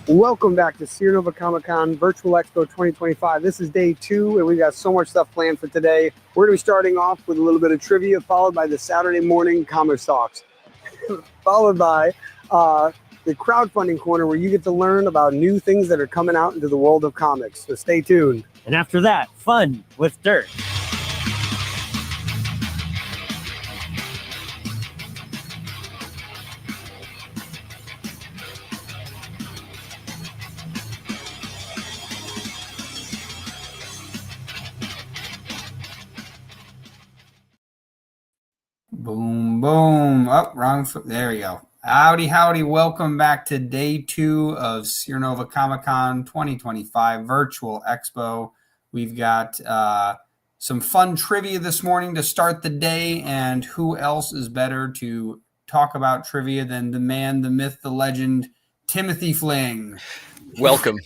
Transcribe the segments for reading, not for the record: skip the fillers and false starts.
Welcome back to Sierra Nova Comic-Con Virtual Expo 2025. This is day 2, and we've got so much stuff planned for today. We're going to be starting off with a little bit of trivia, followed by the Saturday morning comic talks, followed by the crowdfunding corner, where you get to learn about new things that are coming out into the world of comics. So stay tuned. And after that, fun with dirt. Boom, boom. Up, wrong foot. There we go. Howdy, howdy. Welcome back to day 2 of Sierra Nova Comic-Con 2025 Virtual Expo. We've got some fun trivia this morning to start the day, and who else is better to talk about trivia than the man, the myth, the legend, Timothy Fling. Welcome.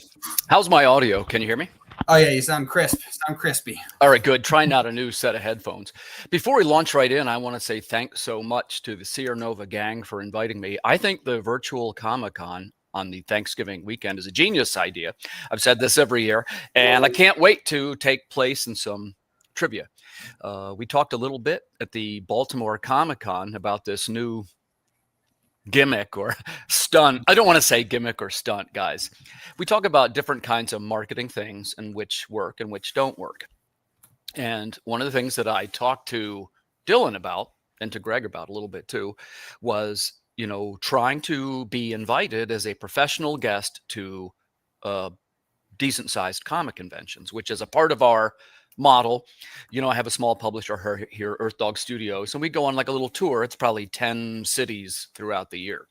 How's my audio? Can you hear me? Oh, yeah, you sound crisp. Sound crispy. All right, good. Trying out a new set of headphones. Before we launch right in, I want to say thanks so much to the Sierra Nova gang for inviting me. I think the virtual Comic-Con on the Thanksgiving weekend is a genius idea. I've said this every year, and I can't wait to take place in some trivia. We talked a little bit at the Baltimore Comic-Con about this new gimmick or stunt. I don't want to say gimmick or stunt, guys. We talk about different kinds of marketing things and which work and which don't work. And one of the things that I talked to Dylan about, and to Greg about a little bit too, was, you know, trying to be invited as a professional guest to decent sized comic conventions, which is a part of our model. You know, I have a small publisher here, Earth Dog Studios, and we go on like a little tour. It's probably 10 cities throughout the year.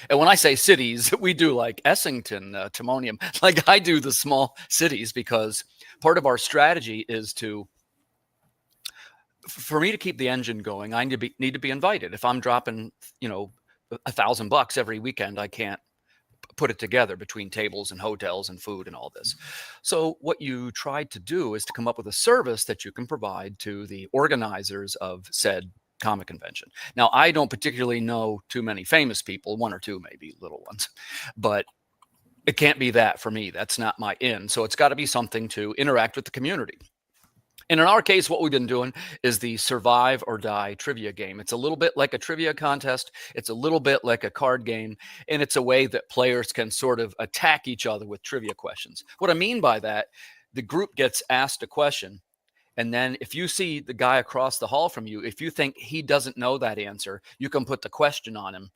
And when I say cities, we do like Essington, Timonium. Like I do the small cities because part of our strategy is for me to keep the engine going, I need to be invited. If I'm dropping, you know, $1,000 every weekend, I can't put it together between tables and hotels and food and all this. So what you tried to do is to come up with a service that you can provide to the organizers of said comic convention. Now, I don't particularly know too many famous people, one or two maybe, little ones, but it can't be that for me. That's not my in. So it's got to be something to interact with the community. And in our case, what we've been doing is the survive or die trivia game. It's a little bit like a trivia contest. It's a little bit like a card game. And it's a way that players can sort of attack each other with trivia questions. What I mean by that, the group gets asked a question. And then if you see the guy across the hall from you, if you think he doesn't know that answer, you can put the question on him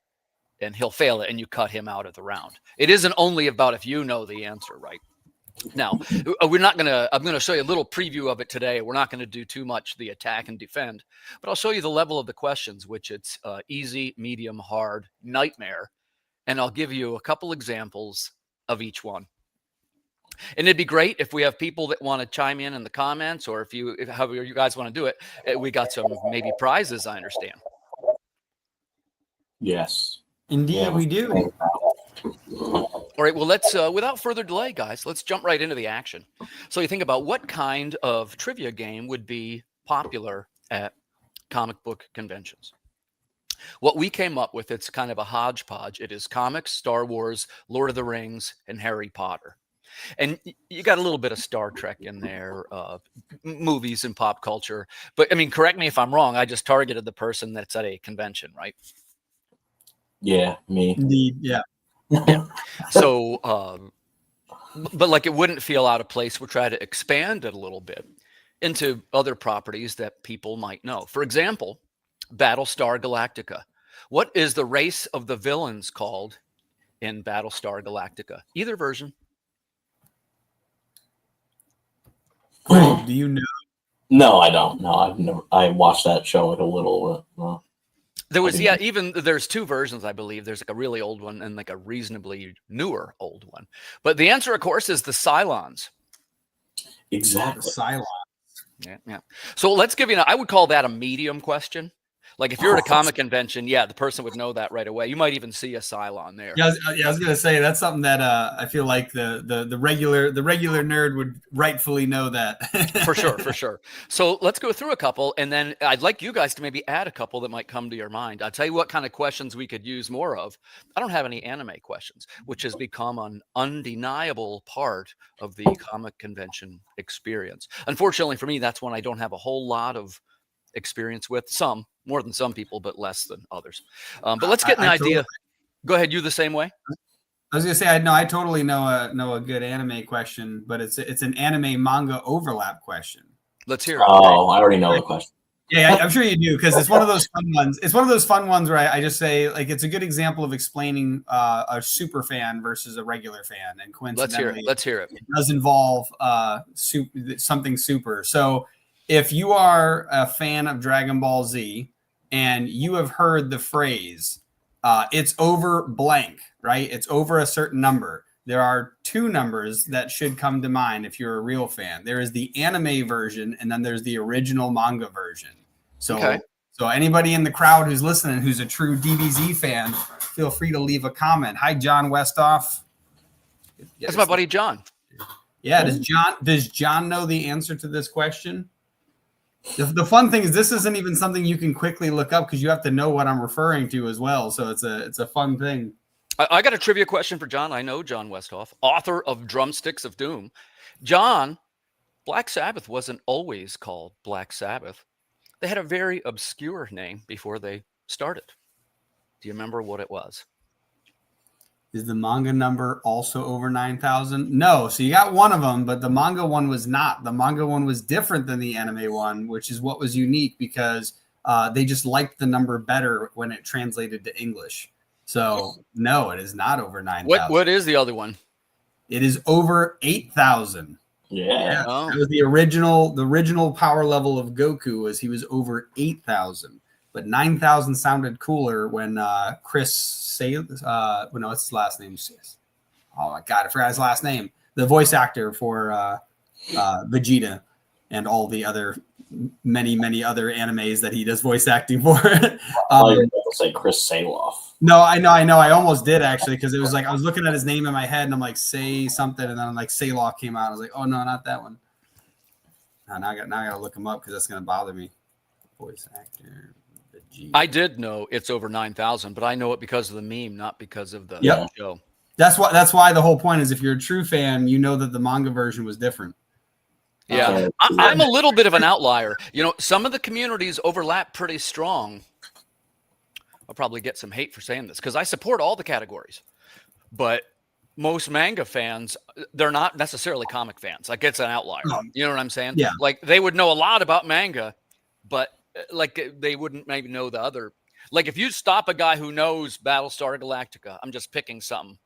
and he'll fail it and you cut him out of the round. It isn't only about if you know the answer, right? Now, I'm going to show you a little preview of it today. We're not going to do too much the attack and defend, but I'll show you the level of the questions, which it's easy, medium, hard, nightmare. And I'll give you a couple examples of each one. And it'd be great if we have people that want to chime in the comments, or if however you guys want to do it. We got some maybe prizes, I understand. Yes. Indeed, we do. All right, well, let's, without further delay, guys, let's jump right into the action. So you think about what kind of trivia game would be popular at comic book conventions. What we came up with, it's kind of a hodgepodge. It is comics, Star Wars, Lord of the Rings, and Harry Potter. And you got a little bit of Star Trek in there, movies and pop culture. But, I mean, correct me if I'm wrong. I just targeted the person that's at a convention, right? Yeah, me. Indeed, yeah. Yeah. So, but like it wouldn't feel out of place. We'll try to expand it a little bit into other properties that people might know. For example, Battlestar Galactica. What is the race of the villains called in Battlestar Galactica? Either version. Greg, do you know? No, I don't. No, I watched that show like a little. There was, yeah, even there's two versions, I believe. There's like a really old one and like a reasonably newer old one. But the answer, of course, is the Cylons. Exactly. Cylon. Yeah. So let's give you, I would call that a medium question. Like if you're at a comic convention, yeah, the person would know that right away. You might even see a Cylon there. Yeah, I was gonna say that's something that I feel like the regular nerd would rightfully know that. For sure. So let's go through a couple, and then I'd like you guys to maybe add a couple that might come to your mind. I'll tell you what kind of questions we could use more of. I don't have any anime questions, which has become an undeniable part of the comic convention experience. Unfortunately for me, that's one I don't have a whole lot of experience with. Some more than some people, but less than others. But let's get an idea. Totally. Go ahead. You the same way? I was gonna say I totally know a good anime question, but it's an anime manga overlap question. Let's hear it. Oh, I already know the question. Yeah, I'm sure you do, because it's one of those fun ones. It's one of those fun ones where I just say, like, it's a good example of explaining a super fan versus a regular fan. And coincidentally, let's hear it. It does involve something super. So if you are a fan of Dragon Ball Z and you have heard the phrase, it's over blank, right? It's over a certain number. There are two numbers that should come to mind if you're a real fan. There is the anime version, and then there's the original manga version. So, So anybody in the crowd who's listening, who's a true DBZ fan, feel free to leave a comment. Hi, John Westoff. That's my buddy John. Yeah, does John know the answer to this question? The fun thing is this isn't even something you can quickly look up because you have to know what I'm referring to as well. So it's a fun thing. I got a trivia question for John. I know John Westhoff, author of Drumsticks of Doom. John, Black Sabbath wasn't always called Black Sabbath. They had a very obscure name before they started. Do you remember what it was? Is the manga number also over 9,000? No. So you got one of them, but the manga one was not. The manga one was different than the anime one, which is what was unique because they just liked the number better when it translated to English. So no, it is not over 9,000. What is the other one? It is over 8,000. Yeah. Oh. It was the original power level of Goku was he was over 8,000. But 9,000 sounded cooler when Chris Sales, no, what's his last name? Oh my God, I forgot his last name. The voice actor for Vegeta and all the other many other animes that he does voice acting for. to say Chris Saloff. No, I know. I almost did actually, because it was like I was looking at his name in my head, and I'm like, say something, and then I'm like, Saloff came out. I was like, oh no, not that one. Now I got to look him up because that's gonna bother me. Voice actor. I did know it's over 9,000, but I know it because of the meme, not because of the show. That's why the whole point is, if you're a true fan, you know that the manga version was different. Yeah, I'm a little bit of an outlier. You know, some of the communities overlap pretty strong. I'll probably get some hate for saying this because I support all the categories, but most manga fans, they're not necessarily comic fans. Like, it's an outlier. You know what I'm saying? Yeah. Like, they would know a lot about manga, but like they wouldn't maybe know the other. Like, if you stop a guy who knows Battlestar Galactica, I'm just picking something,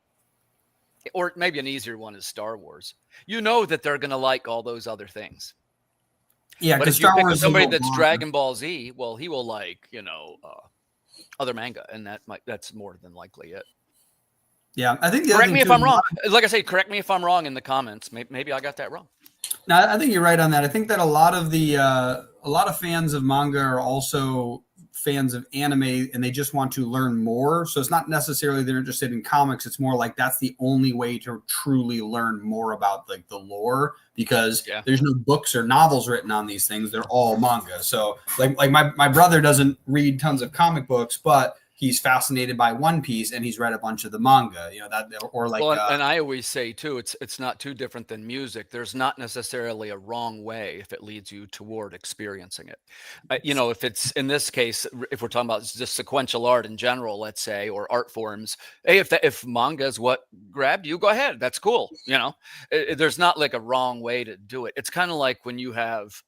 or maybe an easier one is Star Wars. You know that they're going to like all those other things. Yeah, but if you Star pick Wars somebody that's Dragon Ball Z, well, he will like, other manga, and that's more than likely it. Yeah, I think. Correct me if I'm wrong. Like I say, correct me if I'm wrong in the comments. Maybe I got that wrong. No, I think you're right on that. I think that a lot of fans of manga are also fans of anime, and they just want to learn more. So it's not necessarily they're interested in comics. It's more like that's the only way to truly learn more about like the lore, because there's no books or novels written on these things. They're all manga. So like my brother doesn't read tons of comic books, but he's fascinated by One Piece, and he's read a bunch of the manga, and I always say too, it's not too different than music. There's not necessarily a wrong way if it leads you toward experiencing it. If it's in this case, if we're talking about just sequential art in general, let's say, or art forms, hey, if manga is what grabbed you, go ahead. That's cool. There's not like a wrong way to do it. It's kind of like when you have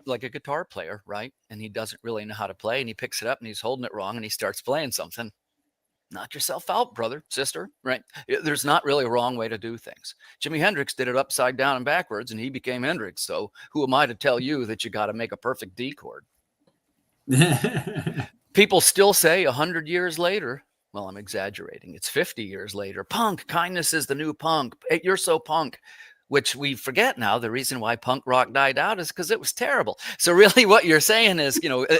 like a guitar player, right? And he doesn't really know how to play, and he picks it up and he's holding it wrong and he starts playing something. Knock yourself out, brother, sister, right? There's not really a wrong way to do things. Jimi Hendrix did it upside down and backwards, and he became Hendrix. So who am I to tell you that you got to make a perfect D chord? People still say 100 years later, well, I'm exaggerating, it's 50 years later, punk, kindness is the new punk. Hey, you're so punk. Which we forget now. The reason why punk rock died out is because it was terrible. So really what you're saying is,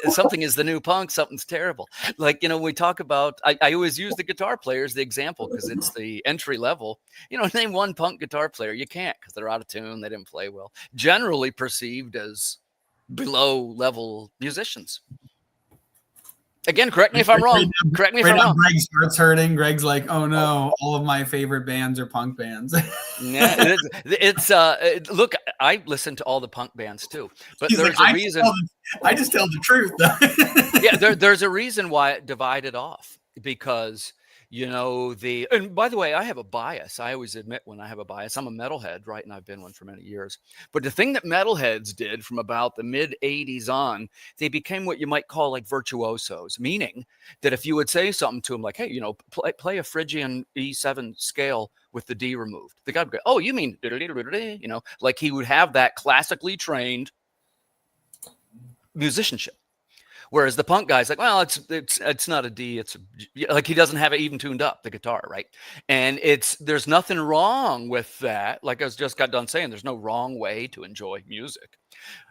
something is the new punk, something's terrible. Like, we talk about, I always use the guitar player as the example because it's the entry level. Name one punk guitar player. You can't, because they're out of tune. They didn't play well. Generally perceived as below level musicians. Again, correct me if I'm wrong. Correct me if I'm wrong. Greg starts hurting. Greg's like, "Oh no, all of my favorite bands are punk bands." Yeah, look, I listen to all the punk bands too, but there's a reason. I just tell the truth. Yeah, there's a reason why it divided off, because and by the way, I have a bias. I always admit when I have a bias. I'm a metalhead, right? And I've been one for many years. But the thing that metalheads did from about the mid 80s on, they became what you might call like virtuosos, meaning that if you would say something to them like, hey, play a Phrygian E7 scale with the D removed, the guy would go, oh, you mean, like he would have that classically trained musicianship. Whereas the punk guy's like, well, it's not a D. It's like he doesn't have it even tuned up, the guitar, right? And there's nothing wrong with that. Like I just got done saying, there's no wrong way to enjoy music,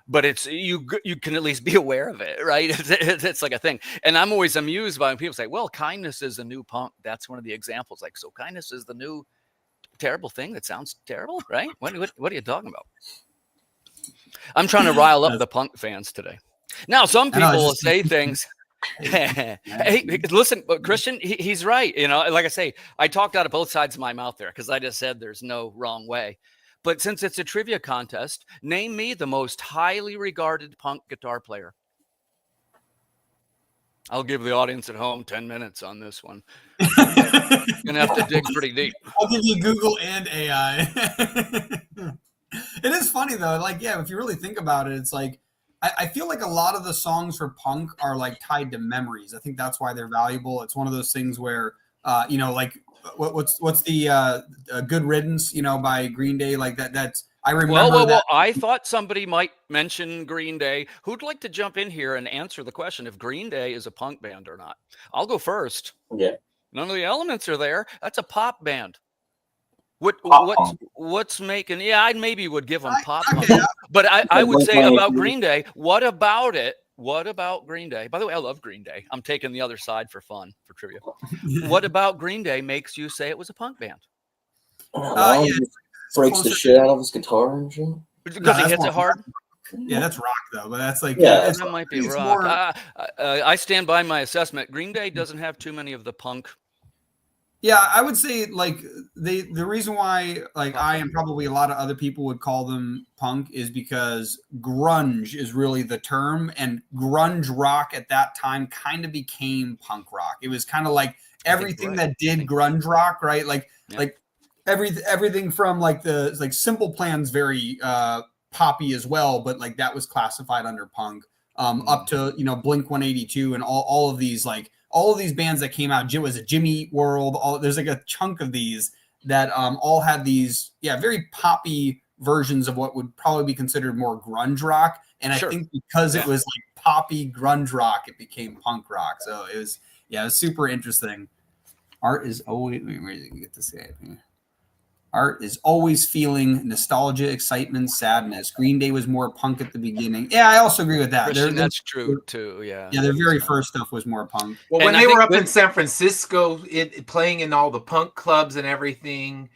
but it's you can at least be aware of it, right? It's like a thing. And I'm always amused by when people say, well, kindness is the new punk. That's one of the examples. Like, so kindness is the new terrible thing that sounds terrible, right? What are you talking about? I'm trying to rile up the punk fans today. Now, some people will say things. Hey, listen, Christian, he's right. Like I say, I talked out of both sides of my mouth there because I just said there's no wrong way. But since it's a trivia contest, name me the most highly regarded punk guitar player. I'll give the audience at home 10 minutes on this one. You're going to have to dig pretty deep. I'll give you Google and AI. It is funny, though. Like, yeah, if you really think about it, it's like, I feel like a lot of the songs for punk are like tied to memories. I think that's why they're valuable. It's one of those things where, like what's the Good Riddance, by Green Day, like that. That's I remember. Well, I thought somebody might mention Green Day. Who'd like to jump in here and answer the question if Green Day is a punk band or not? I'll go first. Yeah. None of the elements are there. That's a pop band. What's making? Yeah, I maybe would give them pop punk. But I would say about Green Day, what about it what about Green Day? By the way, I love Green Day. I'm taking the other side for fun, for trivia. What about Green Day makes you say it was a punk band? Well, Yeah, he just breaks the shit out of his guitar and shit. Because he hits it hard? Yeah, that's rock though, but that's like Yeah, That might be it's rock. more- I stand by my assessment. Green Day doesn't have too many of the punk. Yeah, I would say like the reason why like I and probably a lot of other people would call them punk is because grunge is really the term, and grunge rock at that time kind of became punk rock. It was kind of like everything that did grunge rock, right? Like everything from like the like Simple Plan's very poppy as well, but like that was classified under punk. Up to Blink 182 and all of these bands that came out. Was it Jimmy Eat World? There's like a chunk of these that all had these very poppy versions of what would probably be considered more grunge rock. And I think because it was like poppy grunge rock, it became punk rock. So it was super interesting. Art is always where did you get to say it? Art is always feeling nostalgia, excitement, sadness. Green Day was more punk at the beginning. Yeah, I also agree with that. That's true too. Yeah. Yeah, their very first stuff was more punk. Well, when they were up in San Francisco, playing in all the punk clubs and everything,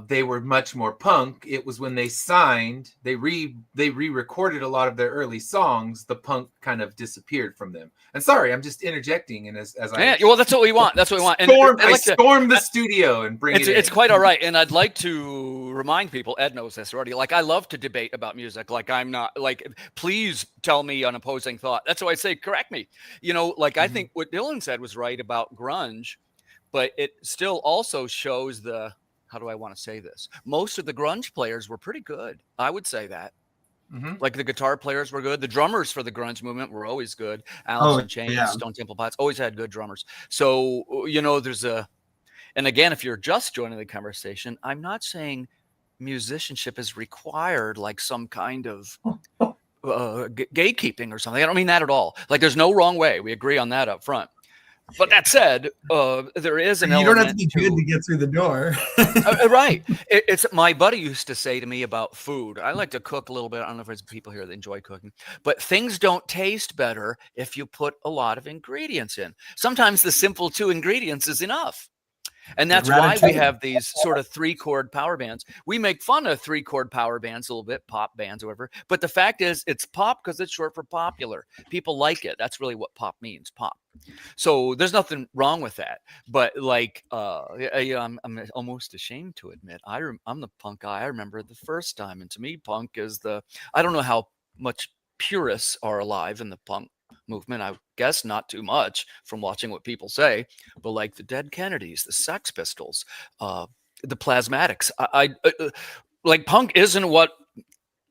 they were much more punk. It was when they signed, they re-recorded a lot of their early songs. The punk kind of disappeared from them. And sorry, I'm just interjecting. And as well, that's what we want. That's what we want. I stormed the studio and bring it in. It's quite all right. And I'd like to remind people, Ed knows this already. Like, I love to debate about music. Like, I'm not like, please tell me an opposing thought. That's why I say, correct me. I think what Dylan said was right about grunge, but it still also shows how do I want to say this? Most of the grunge players were pretty good. I would say that. Like the guitar players were good. The drummers for the grunge movement were always good. Alice in Chains, Stone Temple Pilots always had good drummers. So, and again, if you're just joining the conversation, I'm not saying musicianship is required like some kind of gatekeeping or something. I don't mean that at all. Like, there's no wrong way. We agree on that up front. But that said, there is an element. You don't have to be good to get through the door. Right. It's my buddy used to say to me about food. I like to cook a little bit. I don't know if there's people here that enjoy cooking, but things don't taste better if you put a lot of ingredients in. Sometimes the simple 2 ingredients is enough. And that's why we have these sort of 3-chord power bands. We make fun of 3-chord power bands a little bit, pop bands or whatever. But the fact is, it's pop because it's short for popular. People like it. That's really what pop means, pop. So there's nothing wrong with that. But like, I'm almost ashamed to admit, I'm the punk guy. I remember the first time. And to me, punk is I don't know how much purists are alive in the punk movement. I guess not too much from watching what people say, but like the Dead Kennedys, the Sex Pistols, the Plasmatics. I like punk isn't what,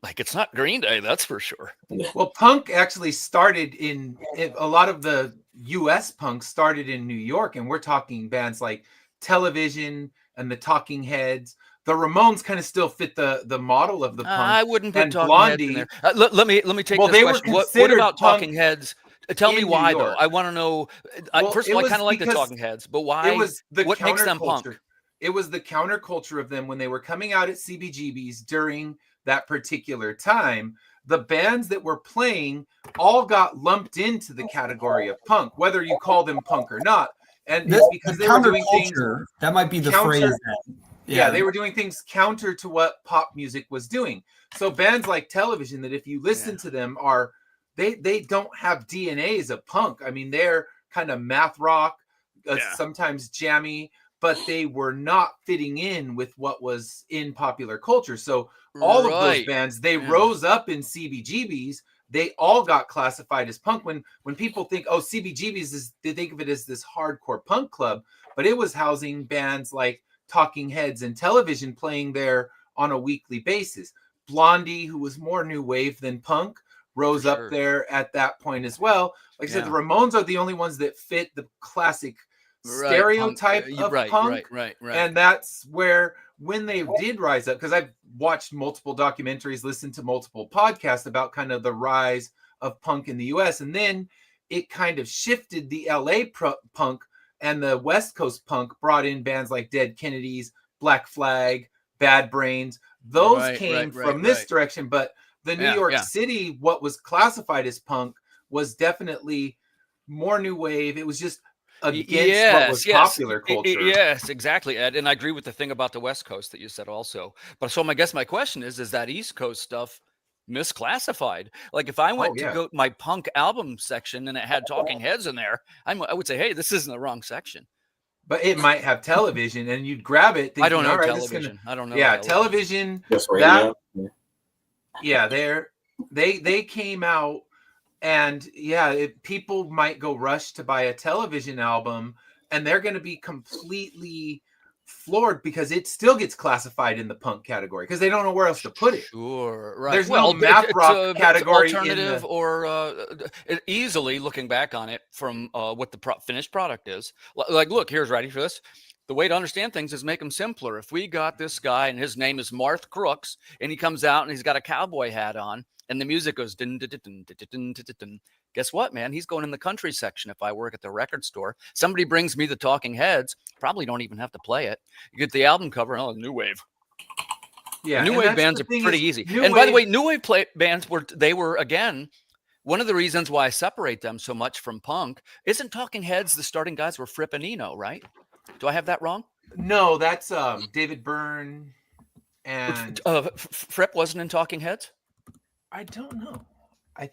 like, it's not Green Day, that's for sure. Well, punk actually started in a lot of the U.S. punk started in New York, and we're talking bands like Television and the Talking Heads. The Ramones kind of still fit the model of the punk. I wouldn't put Talking Blondie, Heads in there. Let me take this question. What about Talking Heads? Tell me why, though. I want to know. First of all, I kind of like the Talking Heads, but why? What makes them punk? It was the counterculture of them when they were coming out at CBGBs during that particular time. The bands that were playing all got lumped into the category of punk, whether you call them punk or not. And it's because they were doing things. That might be the phrase. Yeah, they were doing things counter to what pop music was doing. So bands like Television, that if you listen to them, they don't have DNAs of punk. I mean, they're kind of math rock, sometimes jammy, but they were not fitting in with what was in popular culture. So all of those bands, they rose up in CBGBs. They all got classified as punk. When people think, oh, CBGBs, they think of it as this hardcore punk club, but it was housing bands like Talking Heads and Television playing there on a weekly basis. Blondie, who was more new wave than punk, rose up there at that point as well. Like I said, the Ramones are the only ones that fit the classic stereotype of punk. Right. And that's where, when they did rise up, because I've watched multiple documentaries, listened to multiple podcasts about kind of the rise of punk in the US, and then it kind of shifted. The LA punk and the West Coast punk brought in bands like Dead Kennedys, Black Flag, Bad Brains. Those came from this direction. But the New York City, what was classified as punk, was definitely more new wave. It was just against what was popular culture. Yes, exactly, Ed. And I agree with the thing about the West Coast that you said also. But so I guess my question is that East Coast stuff misclassified? Like if I went to go my punk album section and it had Talking Heads in there, I would say, hey, this isn't the wrong section. But it might have television, and you'd grab it. Thinking, I don't know television. I don't know. Yeah, television. Just radio. They came out, and people might go rush to buy a television album, and they're going to be completely floored because it still gets classified in the punk category because they don't know where else to put it. Sure, right. There's no math rock category alternative easily looking back on it from what the finished product is. Like, look, here's ready for this. The way to understand things is make them simpler. If we got this guy and his name is Marth Crooks and he comes out and he's got a cowboy hat on and the music goes dun, dun, dun, dun, dun, dun, dun, dun. Guess what, man? He's going in the country section. If I work at the record store, somebody brings me the Talking Heads, probably don't even have to play it. You get the album cover, new wave. Yeah, new wave bands are pretty easy. And by the way, new wave bands were again, one of the reasons why I separate them so much from punk. Isn't Talking Heads the starting guys were Fripp and Eno, right? Do I have that wrong? No, that's David Byrne and Fripp wasn't in Talking Heads. I don't know.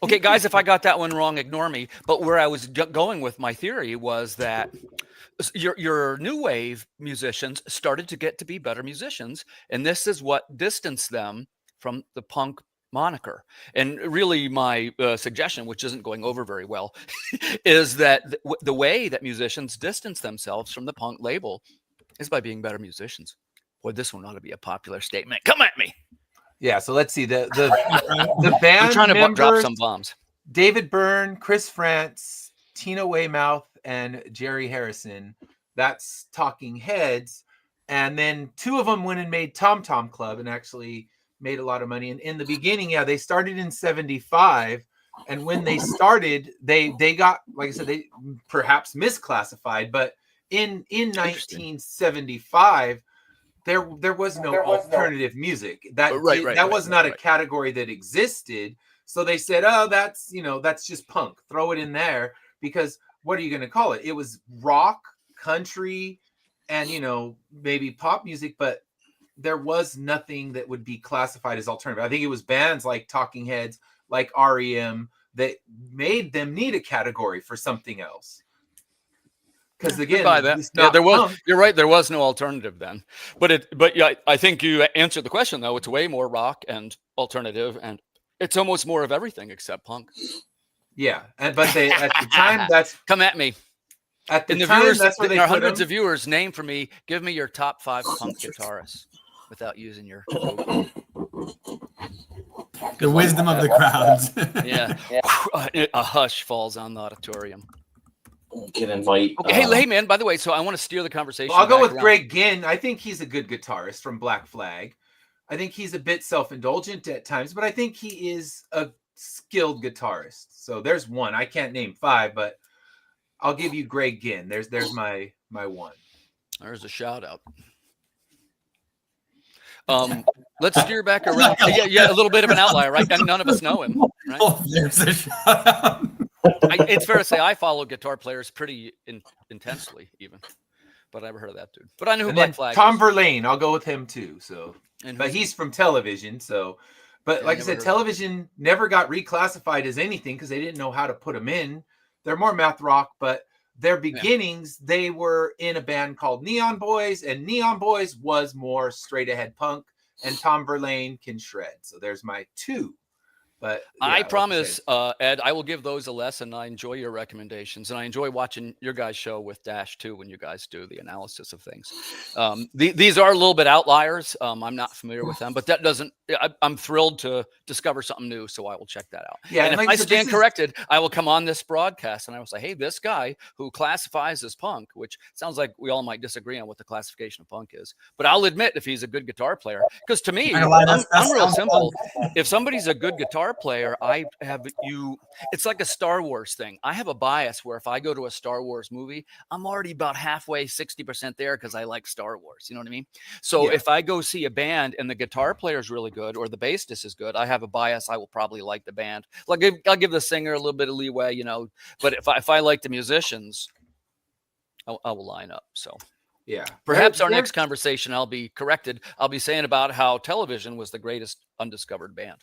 Okay, guys, if I got that one wrong, ignore me. But where I was going with my theory was that your new wave musicians started to get to be better musicians, and this is what distanced them from the punk moniker. And really, my suggestion, which isn't going over very well, is that the way that musicians distance themselves from the punk label is by being better musicians. Boy, this one ought to be a popular statement. Come at me. Yeah, so let's see the band. I'm trying to members, drop some bombs. David Byrne, Chris France, Tina Weymouth, and Jerry Harrison. That's Talking Heads. And then two of them went and made Tom Tom Club and actually made a lot of money. And in the beginning, they started in 1975. And when they started, they got, like I said, they perhaps misclassified. But in 1975, there was no alternative music. That was not a category that existed. So they said, oh, that's just punk. Throw it in there because what are you going to call it? It was rock, country, and maybe pop music, but there was nothing that would be classified as alternative. I think it was bands like Talking Heads, like REM, that made them need a category for something else. Because again, there was. You're right. There was no alternative then, but I think you answered the question though. It's way more rock and alternative, and it's almost more of everything except punk. Yeah, but they at the time that's come at me. At the time, that's where they put hundreds of viewers. Name for me. Give me your top 5 punk guitarists without using your. The wisdom of the crowds. Yeah. A hush falls on the auditorium. Can invite. Okay, hey, man. By the way, so I want to steer the conversation. I'll go with Greg Ginn. I think he's a good guitarist from Black Flag. I think he's a bit self-indulgent at times, but I think he is a skilled guitarist. So there's one. I can't name 5, but I'll give you Greg Ginn. There's my one. There's a shout out. Let's steer back around. Yeah, a little bit of an outlier, right? And none of us know him. Right? Oh, there's a shout out. It's fair to say I follow guitar players pretty intensely, even. But I never heard of that dude. But I knew who Black Flag. Tom Verlaine, I'll go with him too. So, but he's from television. So, but like I said, television never got reclassified as anything because they didn't know how to put them in. They're more math rock, but their beginnings, they were in a band called Neon Boys, and Neon Boys was more straight ahead punk, and Tom Verlaine can shred. So there's my 2. But I promise, Ed, I will give those a lesson. I enjoy your recommendations, and I enjoy watching your guys' show with Dash too when you guys do the analysis of things. These are a little bit outliers. I'm not familiar with them, but that doesn't. I'm thrilled to discover something new, so I will check that out. Yeah, and if I stand corrected, I will come on this broadcast and I will say, "Hey, this guy who classifies as punk," which sounds like we all might disagree on what the classification of punk is, but I'll admit if he's a good guitar player, because to me, I'm real simple. If somebody's a good guitar guitar player, it's like a Star Wars thing. I have a bias where if I go to a Star Wars movie, I'm already about halfway, 60% there because I like Star Wars. You know what I mean? So if I go see a band and the guitar player is really good or the bassist is good, I have a bias. I will probably like the band. Like I'll give the singer a little bit of leeway, you know. But if I like the musicians, I will line up. So. Yeah. Perhaps our next conversation, I'll be corrected. I'll be saying about how television was the greatest undiscovered band.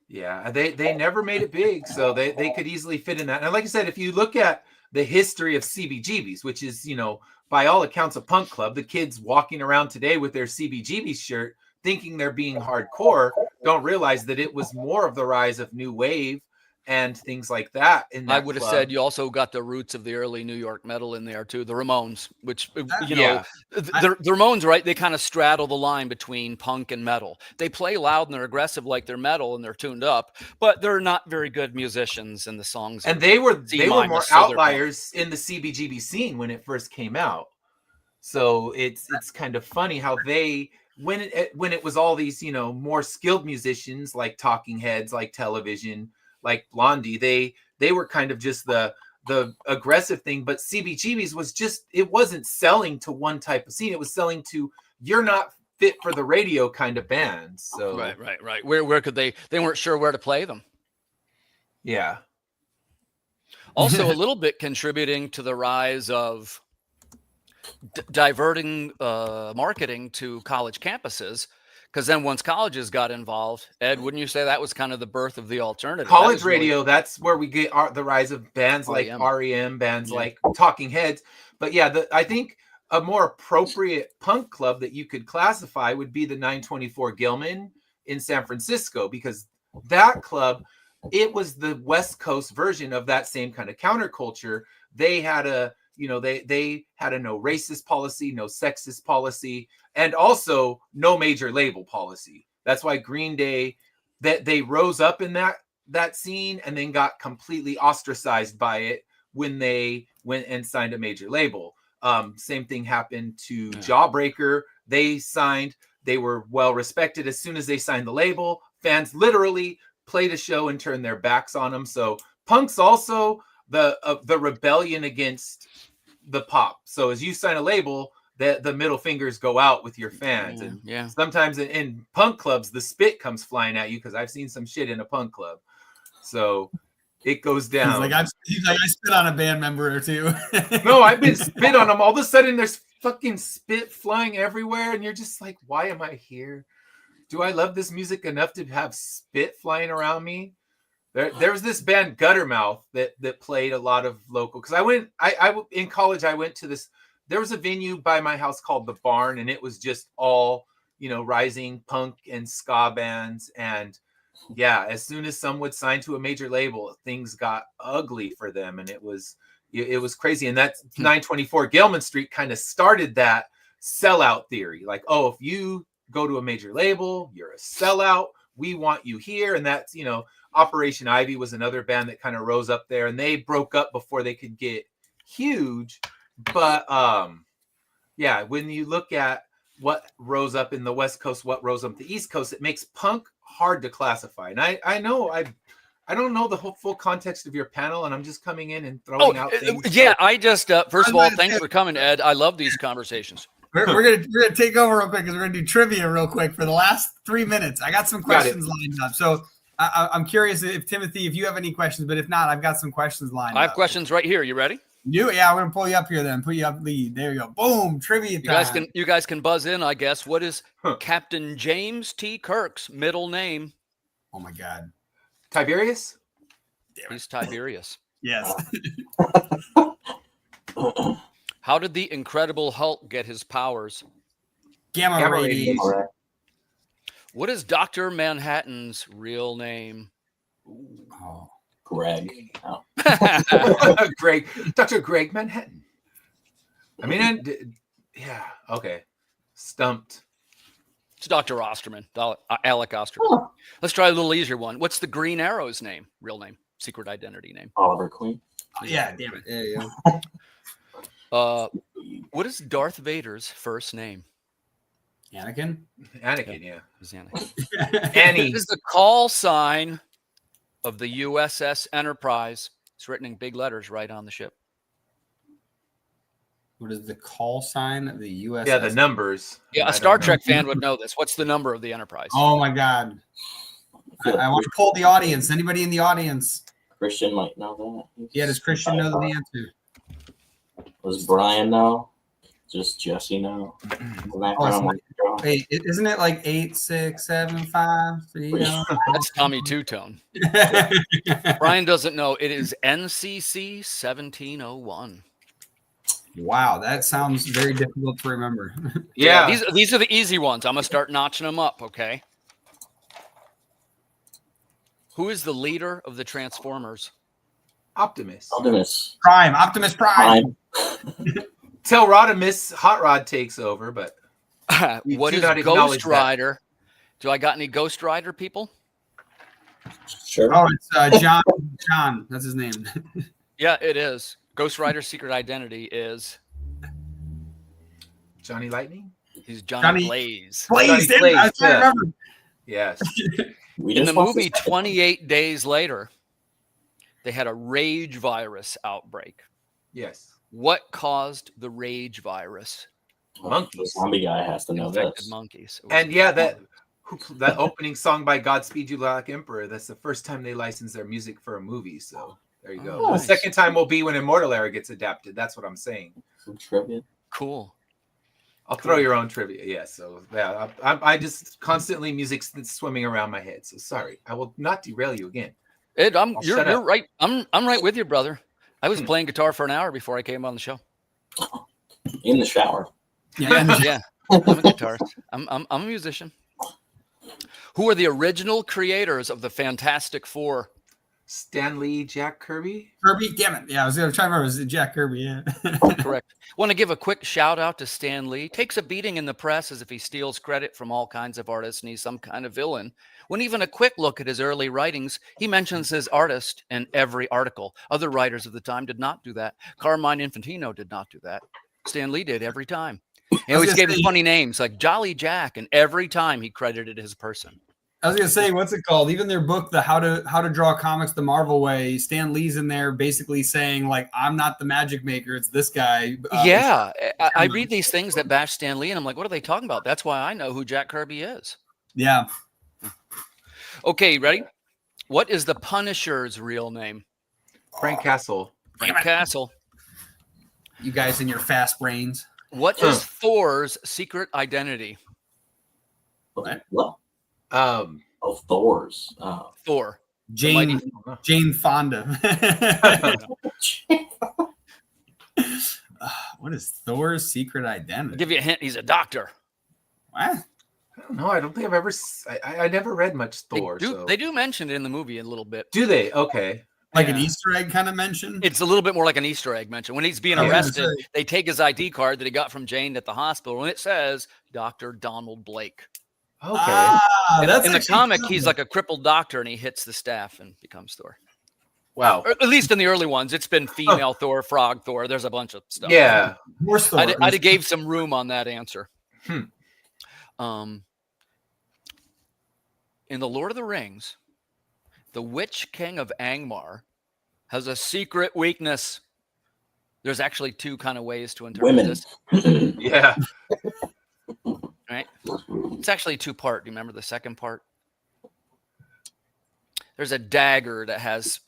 Yeah, they never made it big, so they could easily fit in that. And like I said, if you look at the history of CBGBs, which is, you know, by all accounts a punk club, the kids walking around today with their CBGB shirt thinking they're being hardcore don't realize that it was more of the rise of new wave and things like that. I would have said you also got the roots of the early New York metal in there too. The Ramones, which the Ramones, right? They kind of straddle the line between punk and metal. They play loud and they're aggressive like they're metal and they're tuned up, but they're not very good musicians in the songs. And they were more outliers in the CBGB scene when it first came out. So it's kind of funny how when it was all these, you know, more skilled musicians like Talking Heads, like Television, like Blondie, they were kind of just the aggressive thing, but CBGBs was just, it wasn't selling to one type of scene. It was selling to, you're not fit for the radio kind of bands. So right. Where could they weren't sure where to play them. Yeah. Also a little bit contributing to the rise of diverting marketing to college campuses. Because then once colleges got involved, Ed, wouldn't you say that was kind of the birth of the alternative? College radio, that's where we get the rise of bands like REM, bands like Talking Heads. But yeah, I think a more appropriate punk club that you could classify would be the 924 Gilman in San Francisco, because that club, it was the West Coast version of that same kind of counterculture. They had they had a no racist policy, no sexist policy, and also no major label policy. That's why Green Day, that they rose up in that scene and then got completely ostracized by it when they went and signed a major label. Same thing happened to Jawbreaker. They were well respected. As soon as they signed the label, fans literally played a show and turned their backs on them. So punk's also the rebellion against the pop. So as you sign a label, the middle fingers go out with your fans. And sometimes in punk clubs, the spit comes flying at you, because I've seen some shit in a punk club. So it goes down. He's like, I spit on a band member or two. No, I've been spit on them. All of a sudden there's fucking spit flying everywhere. And you're just like, why am I here? Do I love this music enough to have spit flying around me? There was this band Guttermouth that played a lot of local, because I in college, I went to this, there was a venue by my house called The Barn, and it was just all, you know, rising punk and ska bands. And yeah, as soon as some would sign to a major label, things got ugly for them. And it was crazy. And that 924 Gilman Street kind of started that sellout theory. Like, oh, if you go to a major label, you're a sellout. We want you here. And that's, you know, Operation Ivy was another band that kind of rose up there, and they broke up before they could get huge. But when you look at what rose up in the West Coast, what rose up the East Coast, it makes punk hard to classify. And I know I don't know the full context of your panel, and I'm just coming in and throwing out things. Yeah, I just first of all, thanks for coming, Ed. I love these conversations. We're gonna take over real quick, because we're gonna do trivia real quick for the last 3 minutes. I got some questions lined up. So I'm curious if Timothy, if you have any questions, but if not, I've got some questions lined up. I have questions right here. You ready? Yeah, I'm gonna pull you up here then. Put you up lead. There you go. Boom. Trivia time. You guys can buzz in, I guess. What is Captain James T. Kirk's middle name? Oh my God. Tiberius? He's Tiberius. Yes. How did the Incredible Hulk get his powers? Gamma radiation. What is Dr. Manhattan's real name? Oh. Greg. Oh. Greg. Dr. Greg Manhattan. I mean, yeah. Okay. Stumped. It's Dr. Osterman. Alec Osterman. Oh. Let's try a little easier one. What's the Green Arrow's name? Real name. Secret identity name. Oliver Queen. Oh, yeah, damn it. There you go. What is Darth Vader's first name? Anakin, yeah. It's Anakin. Annie. What is the call sign of the USS Enterprise? It's written in big letters right on the ship. What is the call sign of the U.S.? Yeah, the numbers. Yeah, I a don't Star know. Trek fan would know this. What's the number of the Enterprise? Oh my God! I want to poll the audience. Anybody in the audience? Christian might know that. Yeah, does Christian know the answer? Does Brian know? Just Jesse know? Wait, isn't it like 8, 6, 7, 5, 3? That's Tommy Two-Tone. Brian doesn't know. It is NCC 1701. Wow, that sounds very difficult to remember. Yeah. These are the easy ones. I'm gonna start notching them up. Okay. Who is the leader of the Transformers? Optimus. Optimus Prime. Till Rodimus Hot Rod takes over, but What do is not acknowledge Ghost Rider? Do I got any Ghost Rider people? Sure. Oh, it's John. John, that's his name. Yeah, it is. Ghost Rider's secret identity is Johnny Lightning. he's Johnny Blaze. Blaze, Johnny Blaze, I can't yeah. remember. Yes. In the movie 28 Days Later, they had a rage virus outbreak. Yes. What caused the rage virus? Monkeys. The zombie guy has to know Infected this. monkeys. And yeah, that opening song by Godspeed You Black Emperor, that's the first time they licensed their music for a movie. So there you go. Oh, The nice. second time will be when Immortal Era gets adapted. That's what I'm saying. Some trivia. Cool. I'll throw your own trivia. Yeah. So yeah, I just constantly music's swimming around my head. So sorry, I will not derail you again. Ed, I'll shut you're up. right. I'm right with you, brother. I was playing guitar for an hour before I came on the show. In the shower. Yeah, Yeah, I'm a guitarist. I'm a musician. Who are the original creators of the Fantastic Four? Stan Lee, Jack Kirby. Kirby, damn it. Yeah, I was going to try to remember. It was Jack Kirby, yeah. Correct. Want to give a quick shout out to Stan Lee. Takes a beating in the press as if he steals credit from all kinds of artists and he's some kind of villain. When even a quick look at his early writings, he mentions his artist in every article. Other writers of the time did not do that. Carmine Infantino did not do that. Stan Lee did every time. He always gave him funny names like Jolly Jack, and every time he credited his person. I was gonna say, what's it called? Even their book, the How to Draw Comics the Marvel Way, Stan Lee's in there basically saying, like, I'm not the magic maker, it's this guy. Yeah, I read these things that bash Stan Lee, and I'm like, what are they talking about? That's why I know who Jack Kirby is. Yeah. Okay, ready? What is the Punisher's real name? Frank Castle. Frank Castle. You guys in your fast brains. What is Thor's secret identity? What? What? Um, Oh, Thor's. Thor. Jane Fonda. What is Thor's secret I'll identity? give you a hint. He's a doctor. What? I don't know. I don't think I've ever. I never read much Thor. They do mention it in the movie a little bit. Do they? Okay. Like an Easter egg kind of mention? It's a little bit more like an Easter egg mention. When he's being arrested, they take his ID card that he got from Jane at the hospital, and it says Dr. Donald Blake. Okay. In the comic, he's like a crippled doctor, and he hits the staff and becomes Thor. Wow. Or at least in the early ones, it's been female Thor, frog Thor. There's a bunch of stuff. Yeah. More Thor. I'd have gave some room on that answer. In the Lord of the Rings, the Witch King of Angmar has a secret weakness. There's actually two kind of ways to interpret Women. this. Yeah. Right? It's actually two-part. Do you remember the second part? There's a dagger that has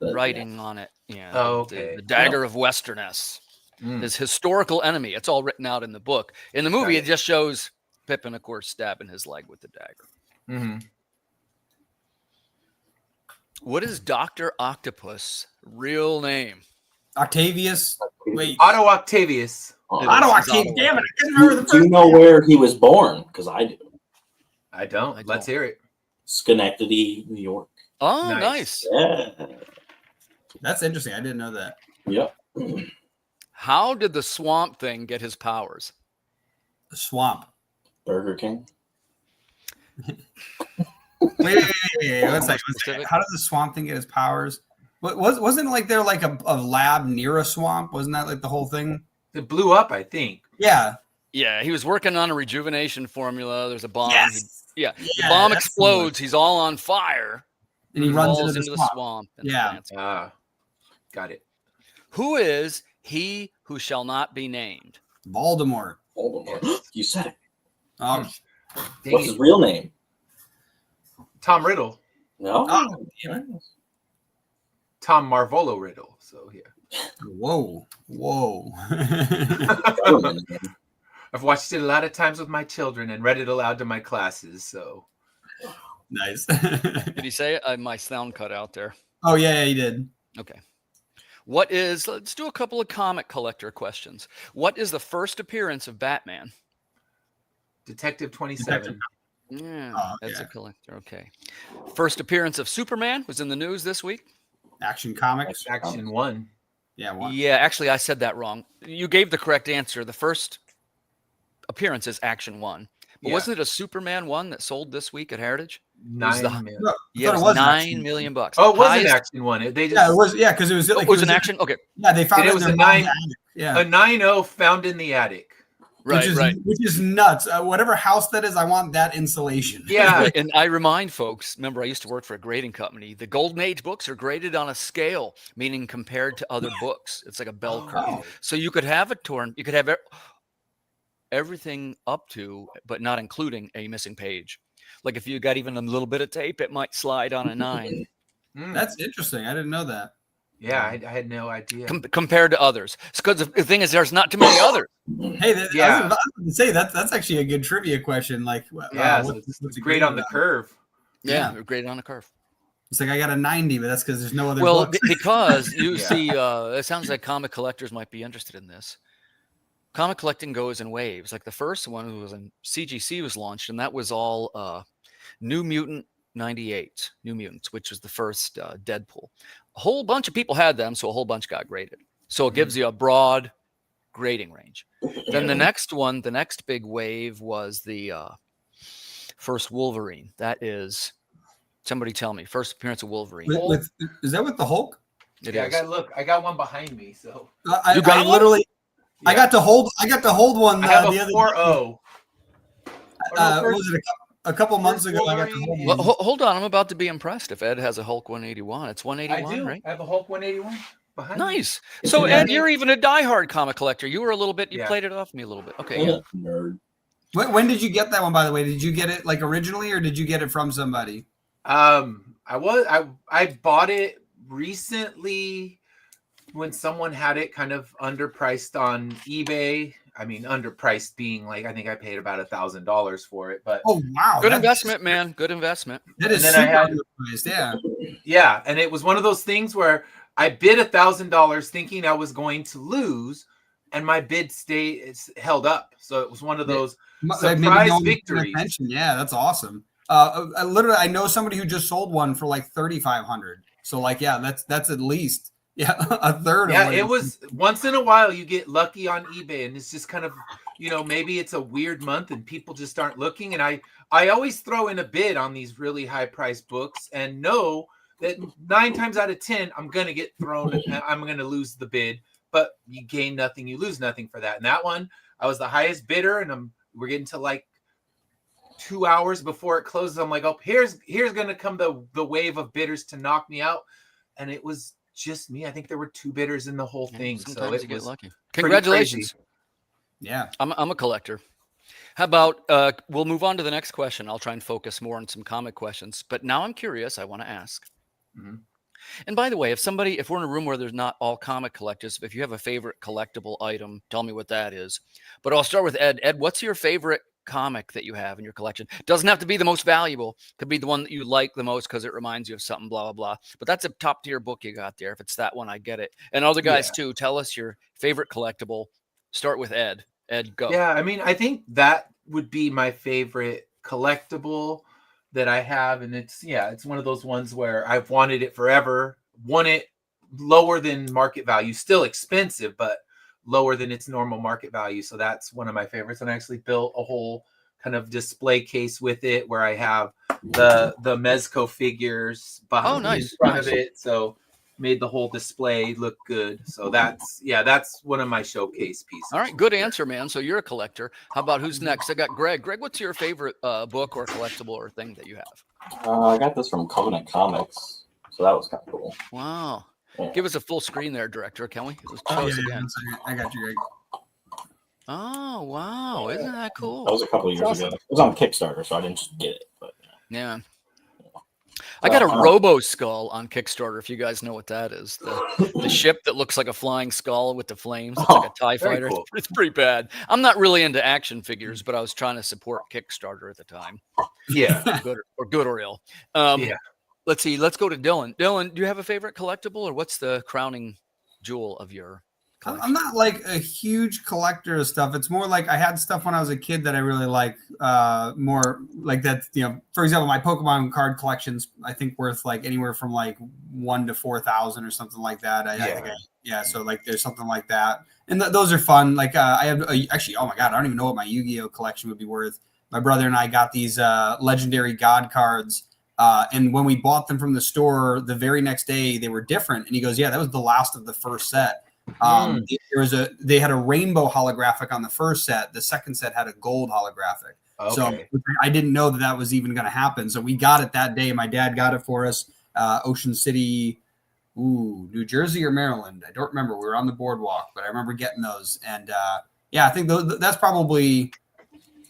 writing on it. Yeah. Oh, okay. The dagger of Westerness. His historical enemy. It's all written out in the book. In the movie, it just shows Pippin, of course, stabbing his leg with the dagger. Mm-hmm. What is Dr. Octopus' real name? Octavius. Wait. Otto Octavius. Otto Octavius. Damn it. I couldn't remember the Do you first know where he was born? Because I do. I don't. Let's hear it. Schenectady, New York. Oh, nice. Yeah. That's interesting. I didn't know that. Yep. How did the Swamp Thing get his powers? The swamp. Burger King. Wait. One second. How did the swamp thing get his powers? Wasn't like there like a lab near a swamp? Wasn't that like the whole thing? It blew up, I think. Yeah. Yeah, he was working on a rejuvenation formula. There's a bomb. Yes. The bomb explodes. He's all on fire. and he runs falls into the swamp. and Yeah. plants. Got it. Who is he who shall not be named? Voldemort. Voldemort. You said it. Oh, Dang What's it. his real name? Tom Riddle. No. Oh, damn it. Tom Marvolo Riddle. So yeah. Whoa. I've watched it a lot of times with my children and read it aloud to my classes. So Nice. Did he say it? My sound cut out there. Oh, yeah, he did. Okay. Let's do a couple of comic collector questions. What is the first appearance of Batman? Detective 27. Yeah, Oh, that's a okay. collector. Okay. First appearance of Superman was in the news this week. Action Comics. Action 1. Yeah, one. Yeah, actually, I said that wrong. You gave the correct answer. The first appearance is Action 1. But Yeah. wasn't it a Superman 1 that sold this week at Heritage? 9 the- million. No, I Yeah, thought it was Action. $9 million bucks. Oh, it was an Highest- Action 1. They just Yeah, it was. Yeah, because it was. Oh, Like, it was an Action? Okay. Yeah, they found And it in was their a mom's 9 attic. Yeah, a 9.0 found in the attic. Right, which is nuts. Whatever house that is, I want that insulation. Yeah. Right, and I remind folks, remember I used to work for a grading company. The Golden Age books are graded on a scale, meaning compared to other books. It's like a bell curve. Oh. So you could have you could have everything up to, but not including a missing page. Like if you got even a little bit of tape, it might slide on a 9. That's interesting. I didn't know that. Yeah, I had no idea. Compared to others. Because the thing is, there's not too many others. Hey, Yeah. I was about to say that's actually a good trivia question. Like, Yeah, so what's it's it great on the about? curve. Yeah, Yeah. they're graded on a curve. It's like I got a 90, but that's because there's no other. Well, books. because you Yeah. see, it sounds like comic collectors might be interested in this. Comic collecting goes in waves. Like the first one was in CGC was launched, and that was all New Mutant 98, New Mutants, which was the first Deadpool. A whole bunch of people had them, so a whole bunch got graded. So it gives you a broad grading range. Then the next one, the next big wave was the first Wolverine. That is, somebody tell me, first appearance of Wolverine. Is that with the Hulk? It Yeah, is. I got one behind me. So You got I one? literally. yeah. I got to hold one I have the a other 4.0. what was it a couple months first ago? I got to Wolverine hold Well, one. hold on, I'm about to be impressed if Ed has a Hulk 181. It's I 181, do. right? I have a Hulk 181 behind me. Nice. So Yeah. Ed, you're even a diehard comic collector. You were a little bit. You Yeah. played it off me a little bit. Okay. Yeah. Nerd. When did you get that one? By the way, did you get it like originally, or did you get it from somebody? I bought it recently when someone had it kind of underpriced on eBay. I mean, underpriced being like I think I paid about $1,000 for it, but Oh wow, Good that's- investment, man. Good investment. That is And then I super had- underpriced. Yeah. yeah, and it was one of those things where I bid $1,000 thinking I was going to lose, and my bid held up. So it was one of those Like, maybe surprise no one paid victories. attention. Yeah, that's awesome. I know somebody who just sold one for like 3,500. So like, yeah, that's at least a third. Yeah, of what it was once in a while you get lucky on eBay, and it's just kind of, maybe it's a weird month and people just aren't looking. And I always throw in a bid on these really high priced books and know that 9 times out of 10 I'm gonna get thrown. I'm gonna lose the bid, but you gain nothing, you lose nothing for that. And that one, I was the highest bidder, and we're getting to like 2 hours before it closes. I'm like, oh, here's gonna come the wave of bidders to knock me out, and it was just me. I think there were 2 bidders in the whole thing. So Sometimes it you get was lucky. pretty Congratulations. crazy. Yeah. I'm a collector. How about we'll move on to the next question. I'll try and focus more on some comic questions. But now I'm curious. I want to ask. Mhm. And by the way, if we're in a room where there's not all comic collectors, if you have a favorite collectible item, tell me what that is. But I'll start with Ed. Ed, what's your favorite comic that you have in your collection? Doesn't have to be the most valuable. Could be the one that you like the most because it reminds you of something, blah, blah, blah. But that's a top tier book you got there. If it's that one, I get it. And other guys too, tell us your favorite collectible. Start with Ed. Ed, go. Yeah, I mean, I think that would be my favorite collectible that I have. And it's one of those ones where I've wanted it forever, won it lower than market value, still expensive, but lower than its normal market value. So that's one of my favorites. And I actually built a whole kind of display case with it where I have the Mezco figures behind in front of it. So made the whole display look good. So that's one of my showcase pieces. All right, good answer, man. So you're a collector. How about who's next? I got Greg. Greg, what's your favorite book or collectible or thing that you have? I got this from Covenant Comics, so that was kind of cool. Wow. Yeah. Give us a full screen there, director, can we? Let's show us again. I got you, Greg. Oh, wow. Isn't that cool? That was a couple of years ago. It was on Kickstarter, so I didn't just get it. But Yeah. I got a Robo Skull on Kickstarter, if you guys know what that is. The ship that looks like a flying skull with the flames. It's like a TIE fighter. Cool. It's pretty bad. I'm not really into action figures, but I was trying to support Kickstarter at the time. Yeah. Good or ill. Yeah. Let's see. Let's go to Dylan. Dylan, do you have a favorite collectible, or what's the crowning jewel of your collection? I'm not like a huge collector of stuff. It's more like I had stuff when I was a kid that I really like, more like that, for example, my Pokemon card collection's, I think, worth like anywhere from like 1,000 to 4,000 or something like that. So like there's something like that. And those are fun. Like I have actually, oh my God, I don't even know what my Yu-Gi-Oh collection would be worth. My brother and I got these legendary God cards. And when we bought them from the store, the very next day they were different. And he goes, yeah, that was the last of the first set. They had a rainbow holographic on the first set. The second set had a gold holographic. Okay. So I didn't know that was even going to happen. So we got it that day. My dad got it for us. Ocean City, New Jersey or Maryland. I don't remember. We were on the boardwalk, but I remember getting those. And I think that's probably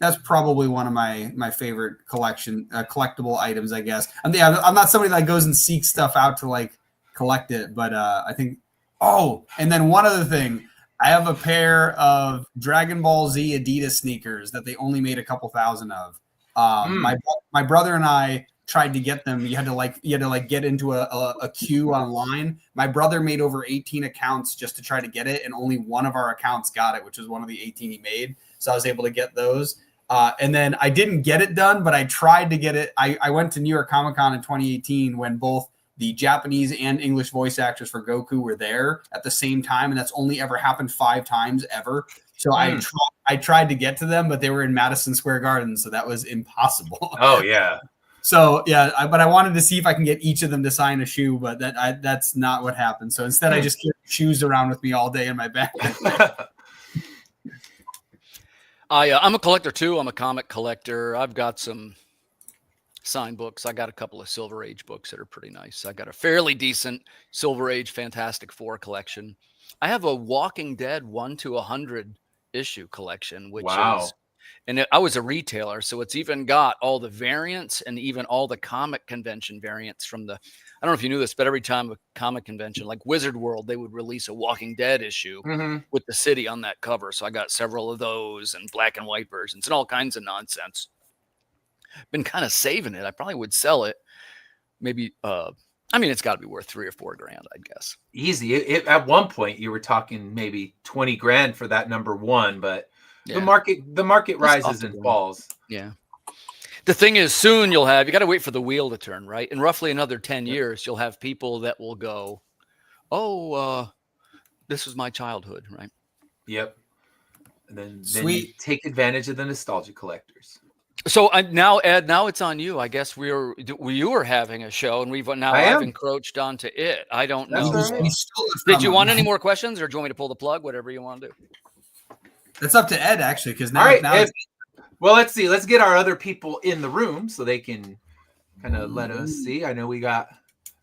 one of my favorite collectible items, I guess. I'm not somebody that goes and seeks stuff out to like collect it, but I think. Oh, and then one other thing, I have a pair of Dragon Ball Z Adidas sneakers that they only made a couple thousand of. My brother and I tried to get them. You had to get into a queue online. My brother made over 18 accounts just to try to get it, and only one of our accounts got it, which was one of the 18 he made. So I was able to get those. And then I didn't get it done, but I tried to get it. I went to New York Comic Con in 2018 when both the Japanese and English voice actors for Goku were there at the same time, and that's only ever happened 5 times ever. So I tried to get to them, but they were in Madison Square Garden, so that was impossible. Oh yeah. So yeah, but I wanted to see if I can get each of them to sign a shoe, but that's not what happened. So instead, I just carry shoes around with me all day in my bag. I'm a collector too. I'm a comic collector. I've got some signed books. I got a couple of Silver Age books that are pretty nice. I got a fairly decent Silver Age Fantastic Four collection. I have a Walking Dead 1 to 100 issue collection, which is, and I was a retailer, so it's even got all the variants and even all the comic convention variants from the, I don't know if you knew this, but every time a comic convention like Wizard World, they would release a Walking Dead issue with the city on that cover. So I got several of those and black and white versions and all kinds of nonsense. Been kind of saving it. I probably would sell it. Maybe, it's got to be worth $3 or $4 grand, I guess. Easy. At one point, you were talking maybe 20 grand for that number one, but the market rises and falls. Yeah. The thing is, soon you got to wait for the wheel to turn, right? In roughly another 10 years, you'll have people that will go, this was my childhood, right? Yep. And then you take advantage of the nostalgia collectors. So now, Ed, now it's on you. I guess you were having a show, and I've encroached onto it. I don't know. Right. Did you want any more questions, or do you want me to pull the plug? Whatever you want to do. It's up to Ed, actually, because now. All right, Ed, well, let's see. Let's get our other people in the room so they can kind of let us see. I know we got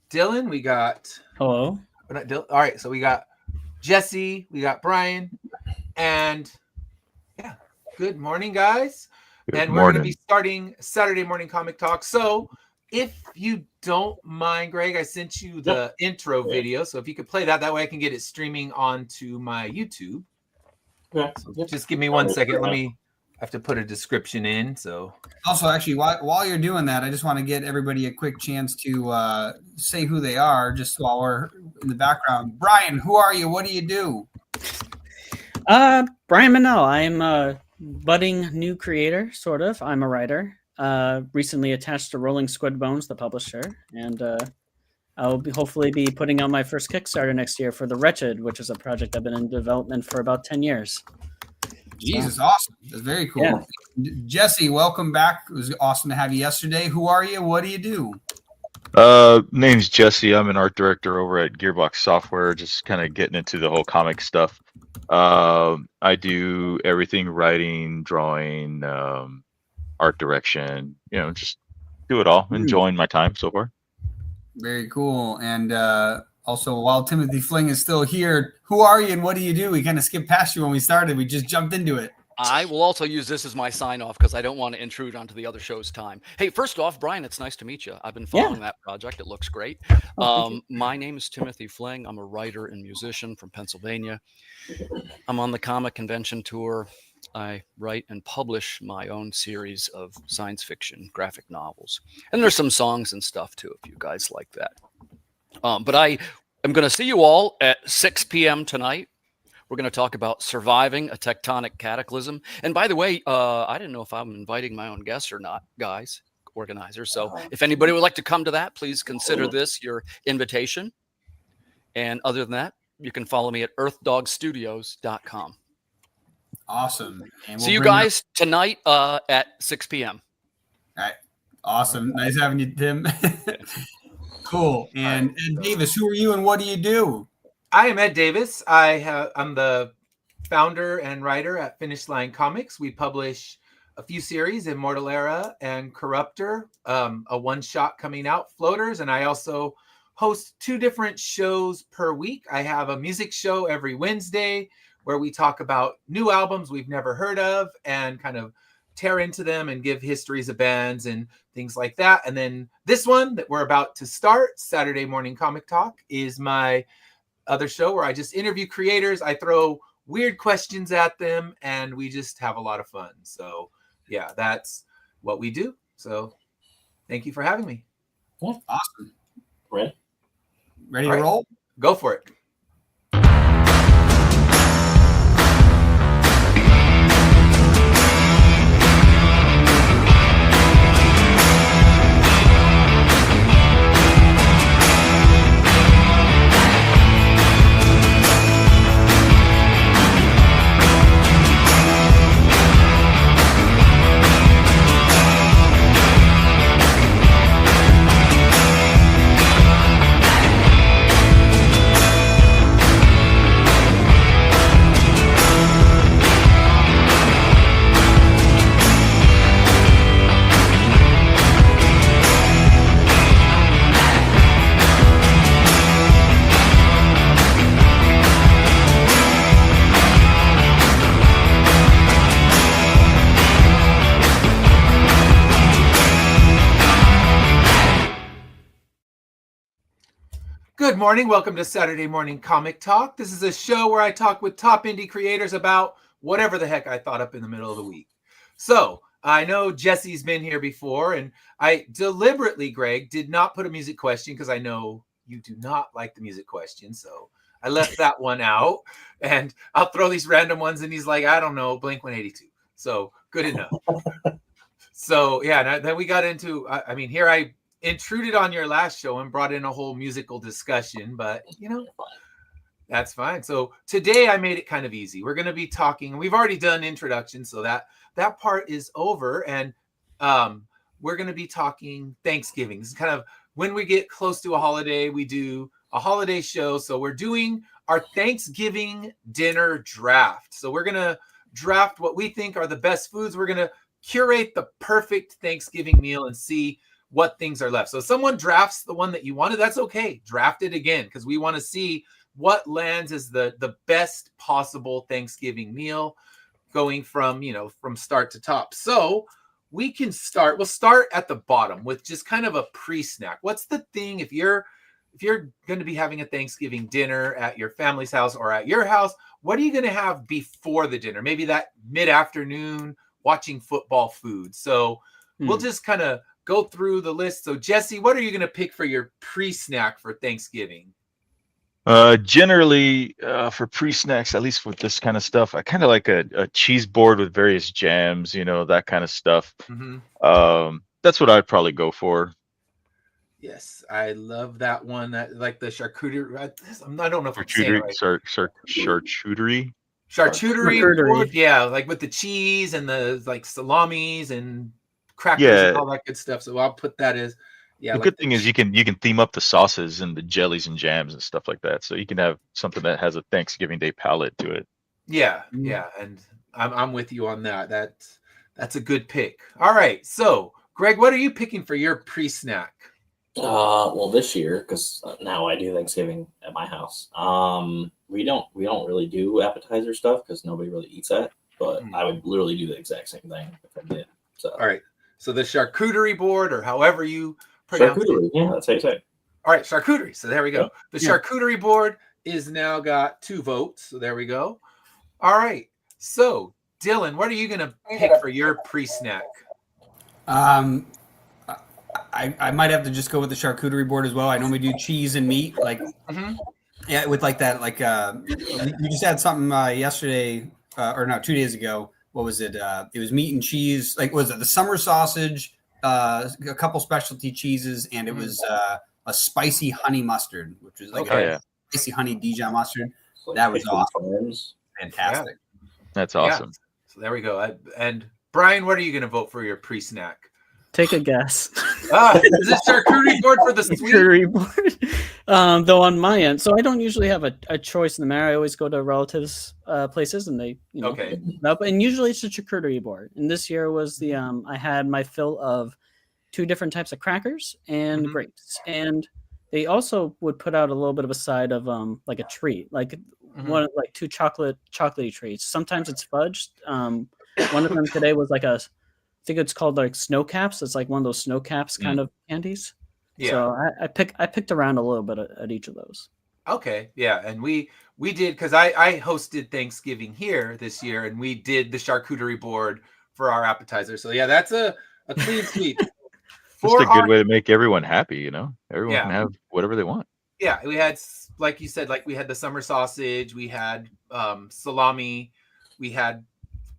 Dylan. We got hello. We're not Dylan. All right, so we got Jesse. We got Brian, and good morning, guys. We're going to be starting Saturday morning comic talk. So if you don't mind, Greg, I sent you the intro video. So if you could play that way I can get it streaming onto my YouTube. Yeah. So just give me 1 second. I have to put a description in. So also, actually, while you're doing that, I just want to get everybody a quick chance to say who they are, just while we're in the background. Brian, who are you? What do you do? Brian Manel. I'm a budding new creator, sort of. I'm a writer. Recently attached to Rolling Squid Bones, the publisher, and I'll hopefully be putting out my first Kickstarter next year for The Wretched, which is a project I've been in development for about 10 years. Jesus, awesome. That's very cool. Yeah. Jesse, welcome back. It was awesome to have you yesterday. Who are you? What do you do? Name's Jesse. I'm an art director over at Gearbox Software, just kind of getting into the whole comic stuff. I do everything: writing, drawing, art direction. Just do it all. Enjoying my time so far. Very cool. And also, while Timothy Fling is still here, who are you and what do you do? We kind of skipped past you when we started. We just jumped into it. I will also use this as my sign off because I don't want to intrude onto the other show's time. Hey, first off, Brian, it's nice to meet you. I've been following that project. It looks great. My name is Timothy Fling. I'm a writer and musician from Pennsylvania. I'm on the comic convention tour. I write and publish my own series of science fiction graphic novels. And there's some songs and stuff too, if you guys like that. But I am going to see you all at 6 p.m. tonight. We're going to talk about surviving a tectonic cataclysm. And by the way, I didn't know if I'm inviting my own guests or not, guys, organizers. So if anybody would like to come to that, please consider this your invitation. And other than that, you can follow me at earthdogstudios.com. Awesome. And See you guys tonight at 6 p.m. All right. Awesome. Nice having you, Tim. Cool. And Ed Davis, who are you and what do you do? I am Ed Davis. I'm the founder and writer at Finish Line Comics. We publish a few series, Immortal Era and Corruptor, a one-shot coming out, Floaters, and I also host 2 different shows per week. I have a music show every Wednesday where we talk about new albums we've never heard of and kind of tear into them and give histories of bands and things like that. And then this one that we're about to start, Saturday Morning Comic Talk, is my other show where I just interview creators. I throw weird questions at them and we just have a lot of fun. So yeah, that's what we do. So thank you for having me. Yeah. Awesome. Ready To roll? Go for it. Good morning. Welcome to Saturday Morning Comic Talk. This is a show where I talk with top indie creators about whatever the heck I thought up in the middle of the week. So I know Jesse's been here before, and I deliberately, Greg, did not put a music question because I know you do not like the music question. So I left that one out, and I'll throw these random ones, and he's like, I don't know, Blink-182. So good enough. So yeah, then we got into, here I intruded on your last show and brought in a whole musical discussion, but that's fine. So today I made it kind of easy. We're going to be talking, and we've already done introductions, so that part is over, and we're going to be talking Thanksgiving. This is kind of when we get close to a holiday, we do a holiday show. So we're doing our Thanksgiving dinner draft. So we're going to draft what we think are the best foods. We're going to curate the perfect Thanksgiving meal and see what things are left. So if someone drafts the one that you wanted, that's okay. Draft it again because we want to see what lands as the best possible Thanksgiving meal going from start to top. So we'll start at the bottom with just kind of a pre-snack. What's the thing if you're going to be having a Thanksgiving dinner at your family's house or at your house, what are you going to have before the dinner? Maybe that mid-afternoon watching football food. So we'll just kind of go through the list. So Jesse, what are you going to pick for your pre-snack for Thanksgiving? Generally, for pre-snacks, at least with this kind of stuff, I kind of like a cheese board with various jams, that kind of stuff. Mm-hmm. That's what I'd probably go for. Yes, I love that one. That like the charcuterie. I don't know if I'm saying it right. Charcuterie. Charcuterie board, yeah, like with the cheese and the like salamis and crackers and all that good stuff. So I'll put that Yeah, The like good thing is you can theme up the sauces and the jellies and jams and stuff like that. So you can have something that has a Thanksgiving Day palette to it. yeah, and I'm with you on that. That's a good pick. All right, so Greg, what are you picking for your pre-snack? Well, this year, because now I do Thanksgiving at my house. We don't really do appetizer stuff because nobody really eats that. But I would literally do the exact same thing if I did. So All right, so the charcuterie board, or however you pronounce charcuterie, it. yeah, that's how you say it. All right, charcuterie. So there we go. Yeah. The charcuterie board is now got 2 votes. So there we go. All right. So Dylan, what are you gonna pick for your pre-snack? I might have to just go with the charcuterie board as well. I normally do cheese and meat, like yeah, with like that, like we just had something yesterday, or no, 2 days ago. What was it? It was meat and cheese. Like, was it the summer sausage, a couple specialty cheeses, and it was a spicy honey mustard, which was like a spicy honey Dijon mustard. Like That was awesome. friends. Fantastic. That's awesome. Yeah. So there we go. And Brian, what are you gonna vote for your pre-snack? Take a guess. Is it charcuterie board for the sweet? Charcuterie board. Though on my end, so I don't usually have a choice in the matter. I always go to relatives' places, and they, Okay. And usually it's a charcuterie board. And this year was the I had my fill of 2 different types of crackers and grapes, and they also would put out a little bit of a side of like a treat, like like 2 chocolatey treats. Sometimes it's fudged. One of them today was like I think it's called like snow caps. It's like one of those snow caps kind of candies. Yeah. So I picked around a little bit at each of those. Okay. Yeah. And we did, because I hosted Thanksgiving here this year, and we did the charcuterie board for our appetizer. So yeah, that's a clean sweep. Just a good way to make everyone happy, you know? Everyone can have whatever they want. Yeah, we had, like you said, like we had the summer sausage, we had salami, we had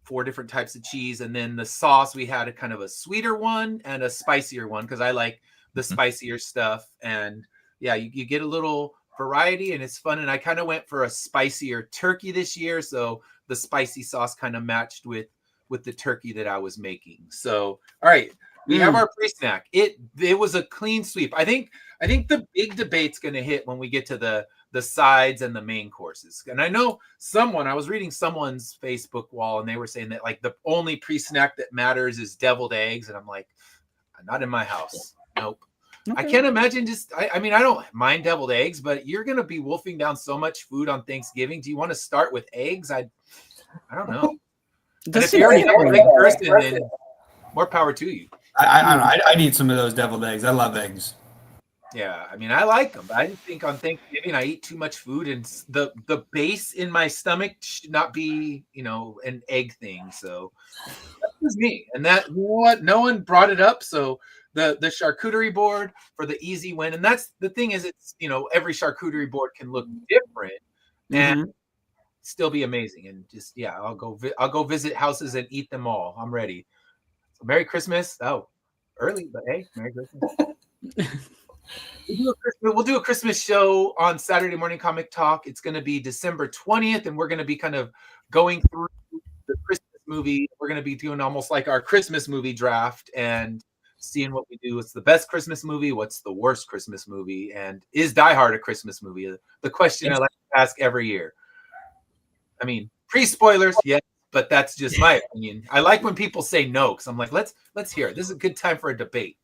4 different types of cheese, and then the sauce, we had a kind of a sweeter one and a spicier one, because I like the spicier stuff. And yeah, you get a little variety, and it's fun. And I kind of went for a spicier turkey this year, so the spicy sauce kind of matched with the turkey that I was making. So all right, we have our pre-snack. It was a clean sweep. I think the big debate's going to hit when we get to the sides and the main courses. And I know I was reading someone's Facebook wall, and they were saying that like the only pre-snack that matters is deviled eggs. And I'm like, not in my house. Nope. Okay. I can't imagine I mean, I don't mind deviled eggs, but you're going to be wolfing down so much food on Thanksgiving. Do you want to start with eggs? I don't know. And if you're a deviled egg person, then more power to you. I don't know. I need some of those deviled eggs. I love eggs. Yeah, I mean, I like them, but I think on Thanksgiving I eat too much food, and the base in my stomach should not be, an egg thing. So that was me, and that, you know what? No one brought it up, so the charcuterie board for the easy win. And that's the thing, is it's every charcuterie board can look different and still be amazing. And just I'll go visit houses and eat them all. I'm ready. So Merry Christmas. Oh, early, but hey, Merry Christmas. We'll do a Christmas show on Saturday Morning Comic Talk. It's going to be December 20th, and we're going to be kind of going through the Christmas movie. We're going to be doing almost like our Christmas movie draft and seeing what we do. What's the best Christmas movie? What's the worst Christmas movie? And is Die Hard a Christmas movie? The question I like to ask every year. I mean, pre-spoilers, yes, but that's just my opinion. I like when people say no, because I'm like, let's hear it. This is a good time for a debate.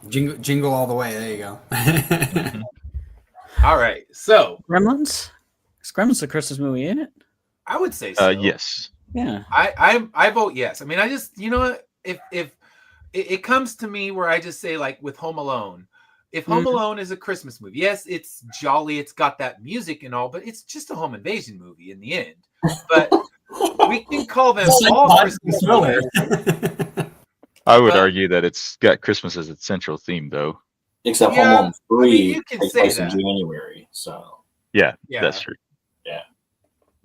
Jingle all the way. There you go. All right. So Gremlins? Is Gremlins a Christmas movie, ain't it? I would say so. Yes. Yeah. I vote yes. I mean, I just, if it comes to me where I just say, like with Home Alone, if Home Alone is a Christmas movie, yes, it's jolly, it's got that music and all, but it's just a home invasion movie in the end. But we can call them all Christmas movies. I would argue that it's got Christmas as its central theme, though. Except Home Alone 3 you can takes say place that. in January, so yeah, that's true. Yeah.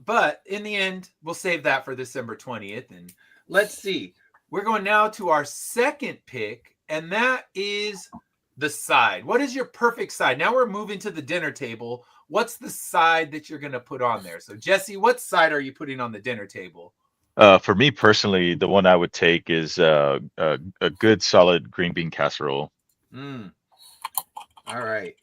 But in the end, we'll save that for December 20th. And let's see. We're going now to our second pick, and that is the side. What is your perfect side? Now we're moving to the dinner table. What's the side that you're going to put on there? So, Jesse, what side are you putting on the dinner table? For me personally, the one I would take is a good solid green bean casserole. All right.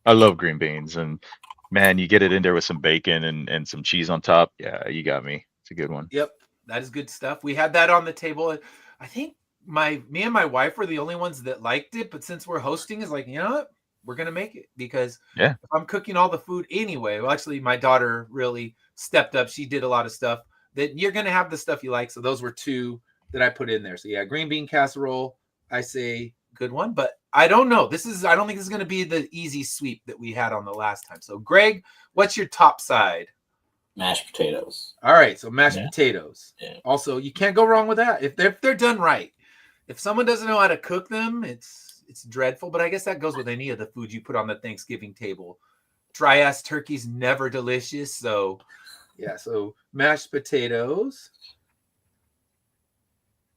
I love green beans, and man, you get it in there with some bacon and some cheese on top. Yeah, you got me. It's a good one. Yep, that is good stuff. We had that on the table. I think me and my wife were the only ones that liked it, but since we're hosting, it's like, you know what? We're gonna make it, because Yeah. if I'm cooking all the food anyway, well, actually, my daughter really stepped up. She did a lot of stuff that you're gonna have the stuff you like. So those were two that I put in there. So yeah, green bean casserole, I say good one, but I don't know. I don't think this is gonna be the easy sweep that we had on the last time. So Greg, what's your top side? Mashed potatoes. All right, so mashed Yeah. potatoes. Yeah. Also, you can't go wrong with that if they're done right. If someone doesn't know how to cook them, it's dreadful. But I guess that goes with any of the food you put on the Thanksgiving table. Dry ass turkey's never delicious. So yeah, so mashed potatoes.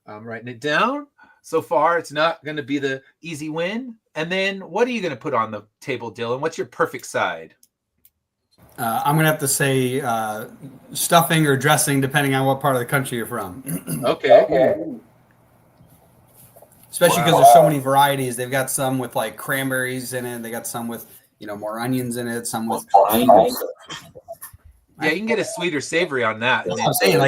I'm writing it down. So far, it's not going to be the easy win. And then what are you going to put on the table, Dylan? What's your perfect side? I'm gonna have to say stuffing or dressing, depending on what part of the country you're from. Okay. Especially because there's so many varieties. They've got some with like cranberries in it. They got some with more onions in it. Some with Yeah, you can get a sweet or savory on that. That's what I'm saying.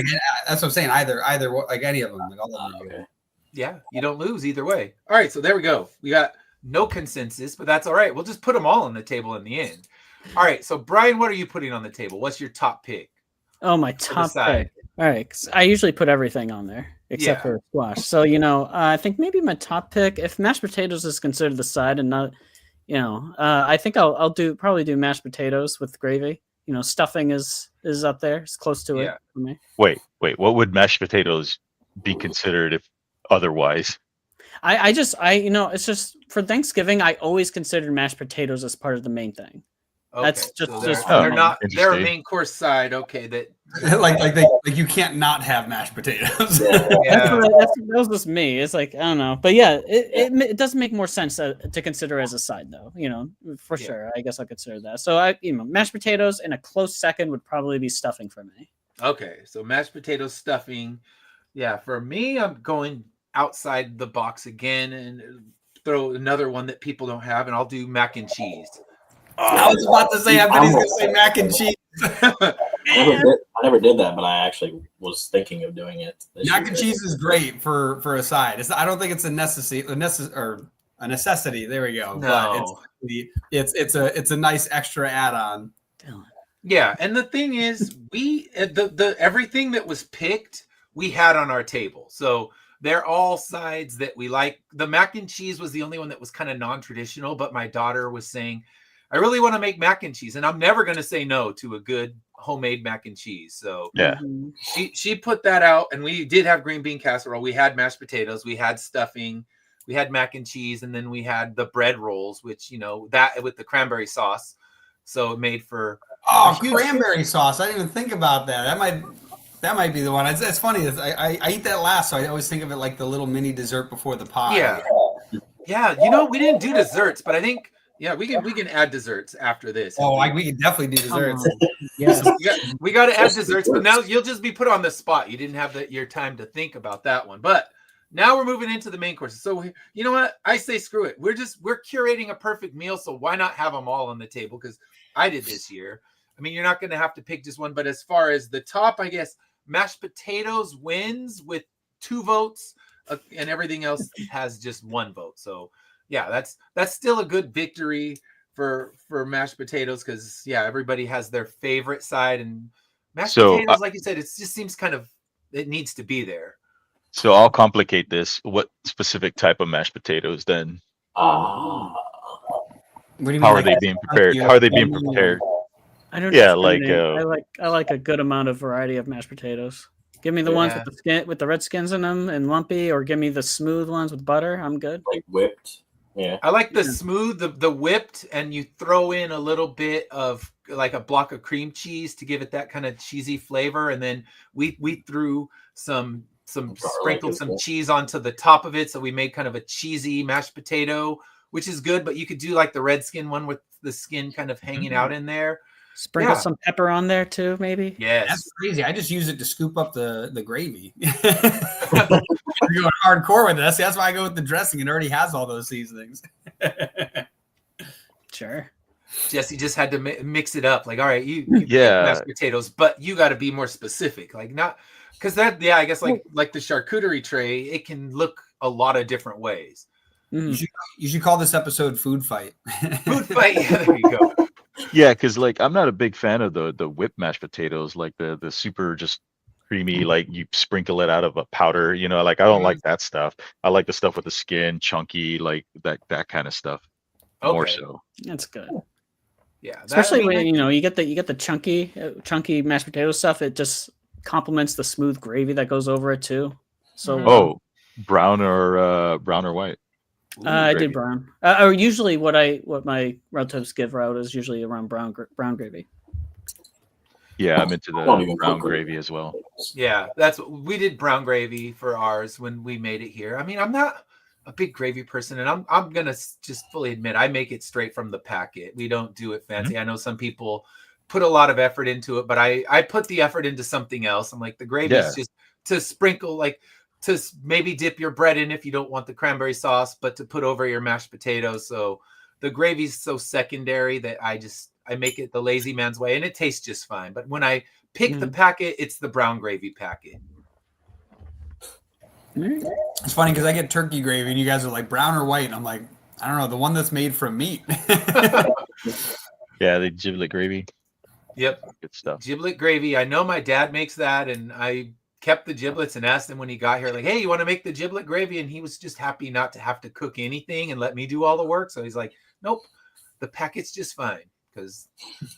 That's what I'm saying. Either like any of them. Like all of them. Okay. Yeah, you don't lose either way. All right, so there we go. We got no consensus, but that's all right. We'll just put them all on the table in the end. All right, so Brian, what are you putting on the table? What's your top pick? Oh, my top side. pick. All right, 'cause I usually put everything on there except Yeah. for squash. So I think maybe my top pick, if mashed potatoes is considered the side and not, I think I'll probably do mashed potatoes with gravy. Stuffing is up there. It's close to Yeah. it for me. Wait. What would mashed potatoes be considered if otherwise? It's just for Thanksgiving, I always considered mashed potatoes as part of the main thing. Okay, That's just- so just they're for me. not they're a Interesting. main course side. Okay, that like you can't not have mashed potatoes. Yeah. yeah. That was just me. It's like I don't know, but yeah, it does make more sense to consider as a side, though. For Yeah. sure. I guess I'll consider that. So mashed potatoes, and a close second would probably be stuffing for me. Okay, so mashed potato stuffing. Yeah, for me, I'm going outside the box again and throw another one that people don't have, and I'll do mac and cheese. I was about to say, I bet he's gonna say mac and cheese. I never did that, but I actually was thinking of doing it. Mac and cheese is great for a side. I don't think it's a necessity. A necessity. There we go. No. But it's a nice extra add-on. Yeah, and the thing is, the everything that was picked, we had on our table. So they're all sides that we like. The mac and cheese was the only one that was kind of non-traditional, but my daughter was saying, I really want to make mac and cheese, and I'm never going to say no to a good homemade mac and cheese. So Yeah. she put that out, and we did have green bean casserole. We had mashed potatoes, we had stuffing, we had mac and cheese, and then we had the bread rolls, which that with the cranberry sauce. So it made for cranberry sauce. I didn't even think about that. That might be the one. It's funny. I eat that last, so I always think of it like the little mini dessert before the pie. Yeah. We didn't do desserts, but I think we can add desserts after this. Oh, we can definitely do desserts. Yes. We got to add desserts, but now you'll just be put on the spot. You didn't have your time to think about that one, but now we're moving into the main courses. So you know what? I say screw it. We're curating a perfect meal, so why not have them all on the table? Because I did this year. I mean, you're not going to have to pick just one, but as far as the top, I guess mashed potatoes wins with 2 votes, and everything else has just 1 vote. So yeah, that's still a good victory for mashed potatoes, because everybody has their favorite side, and mashed potatoes, like you said, it just seems it needs to be there. So I'll complicate this. What specific type of mashed potatoes then? What do you mean, How are they being prepared? How are they being prepared? I don't. Yeah, I like a good amount of variety of mashed potatoes. Give me the ones with the skin, with the red skins in them and lumpy, or give me the smooth ones with butter. I'm good. Like whipped. Yeah. I like the smooth, the whipped, and you throw in a little bit of like a block of cream cheese to give it that kind of cheesy flavor, and then we threw some sprinkled some cheese onto the top of it, so we made kind of a cheesy mashed potato, which is good. But you could do like the red skin one with the skin kind of hanging out in there. Sprinkle some pepper on there too, maybe. Yes, that's crazy. I just use it to scoop up the gravy. You're going hardcore with this. That's why I go with the dressing. It already has all those seasonings. Sure. Jesse just had to mix it up. Like, all right, you pick Yeah. mashed potatoes, but you got to be more specific. Like, not because that, yeah, I guess like the charcuterie tray, it can look a lot of different ways. Mm. You should call this episode "Food Fight." Food fight. Yeah, there you go. Yeah, because like I'm not a big fan of the whipped mashed potatoes, like the super just creamy, like you sprinkle it out of a powder. You know, like I don't like that stuff. I like the stuff with the skin, chunky, like that kind of stuff. More Okay. so. That's good. Yeah, Especially when you get the chunky mashed potato stuff. It just complements the smooth gravy that goes over it too. So Oh, brown or white. I gravy. did brown. Or usually what my relatives give out is usually around brown gravy. Yeah, I'm into I don't the even brown cook gravy as well. Yeah, that's what we did, brown gravy for ours when we made it here. I mean, I'm not a big gravy person, and I'm gonna just fully admit I make it straight from the packet. We don't do it fancy. I know some people put a lot of effort into it, but I put the effort into something else. I'm like, the gravy is just to sprinkle, like to maybe dip your bread in if you don't want the cranberry sauce, but to put over your mashed potatoes. So the gravy's so secondary that I make it the lazy man's way, and it tastes just fine. But when I pick the packet, it's the brown gravy packet. It's funny because I get turkey gravy and you guys are like brown or white, and I'm like, I don't know, the one that's made from meat. Yeah, the giblet gravy. Yep. Good stuff. Giblet gravy. I know my dad makes that, and I kept the giblets and asked him when he got here, like, hey, you want to make the giblet gravy? And he was just happy not to have to cook anything and let me do all the work. So he's like, nope, the packet's just fine, because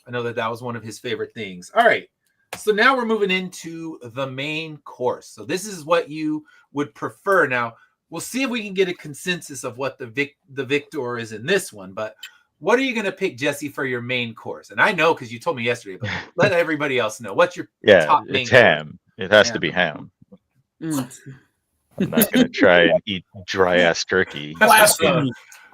I know that was one of his favorite things. All right. So now we're moving into the main course. So this is what you would prefer. Now, we'll see if we can get a consensus of what the victor is in this one. But what are you going to pick, Jesse, for your main course? And I know because you told me yesterday, but let everybody else know. What's your top main it's course? ham. It has to be ham. I'm not going to try and eat dry-ass turkey. Blasphemy.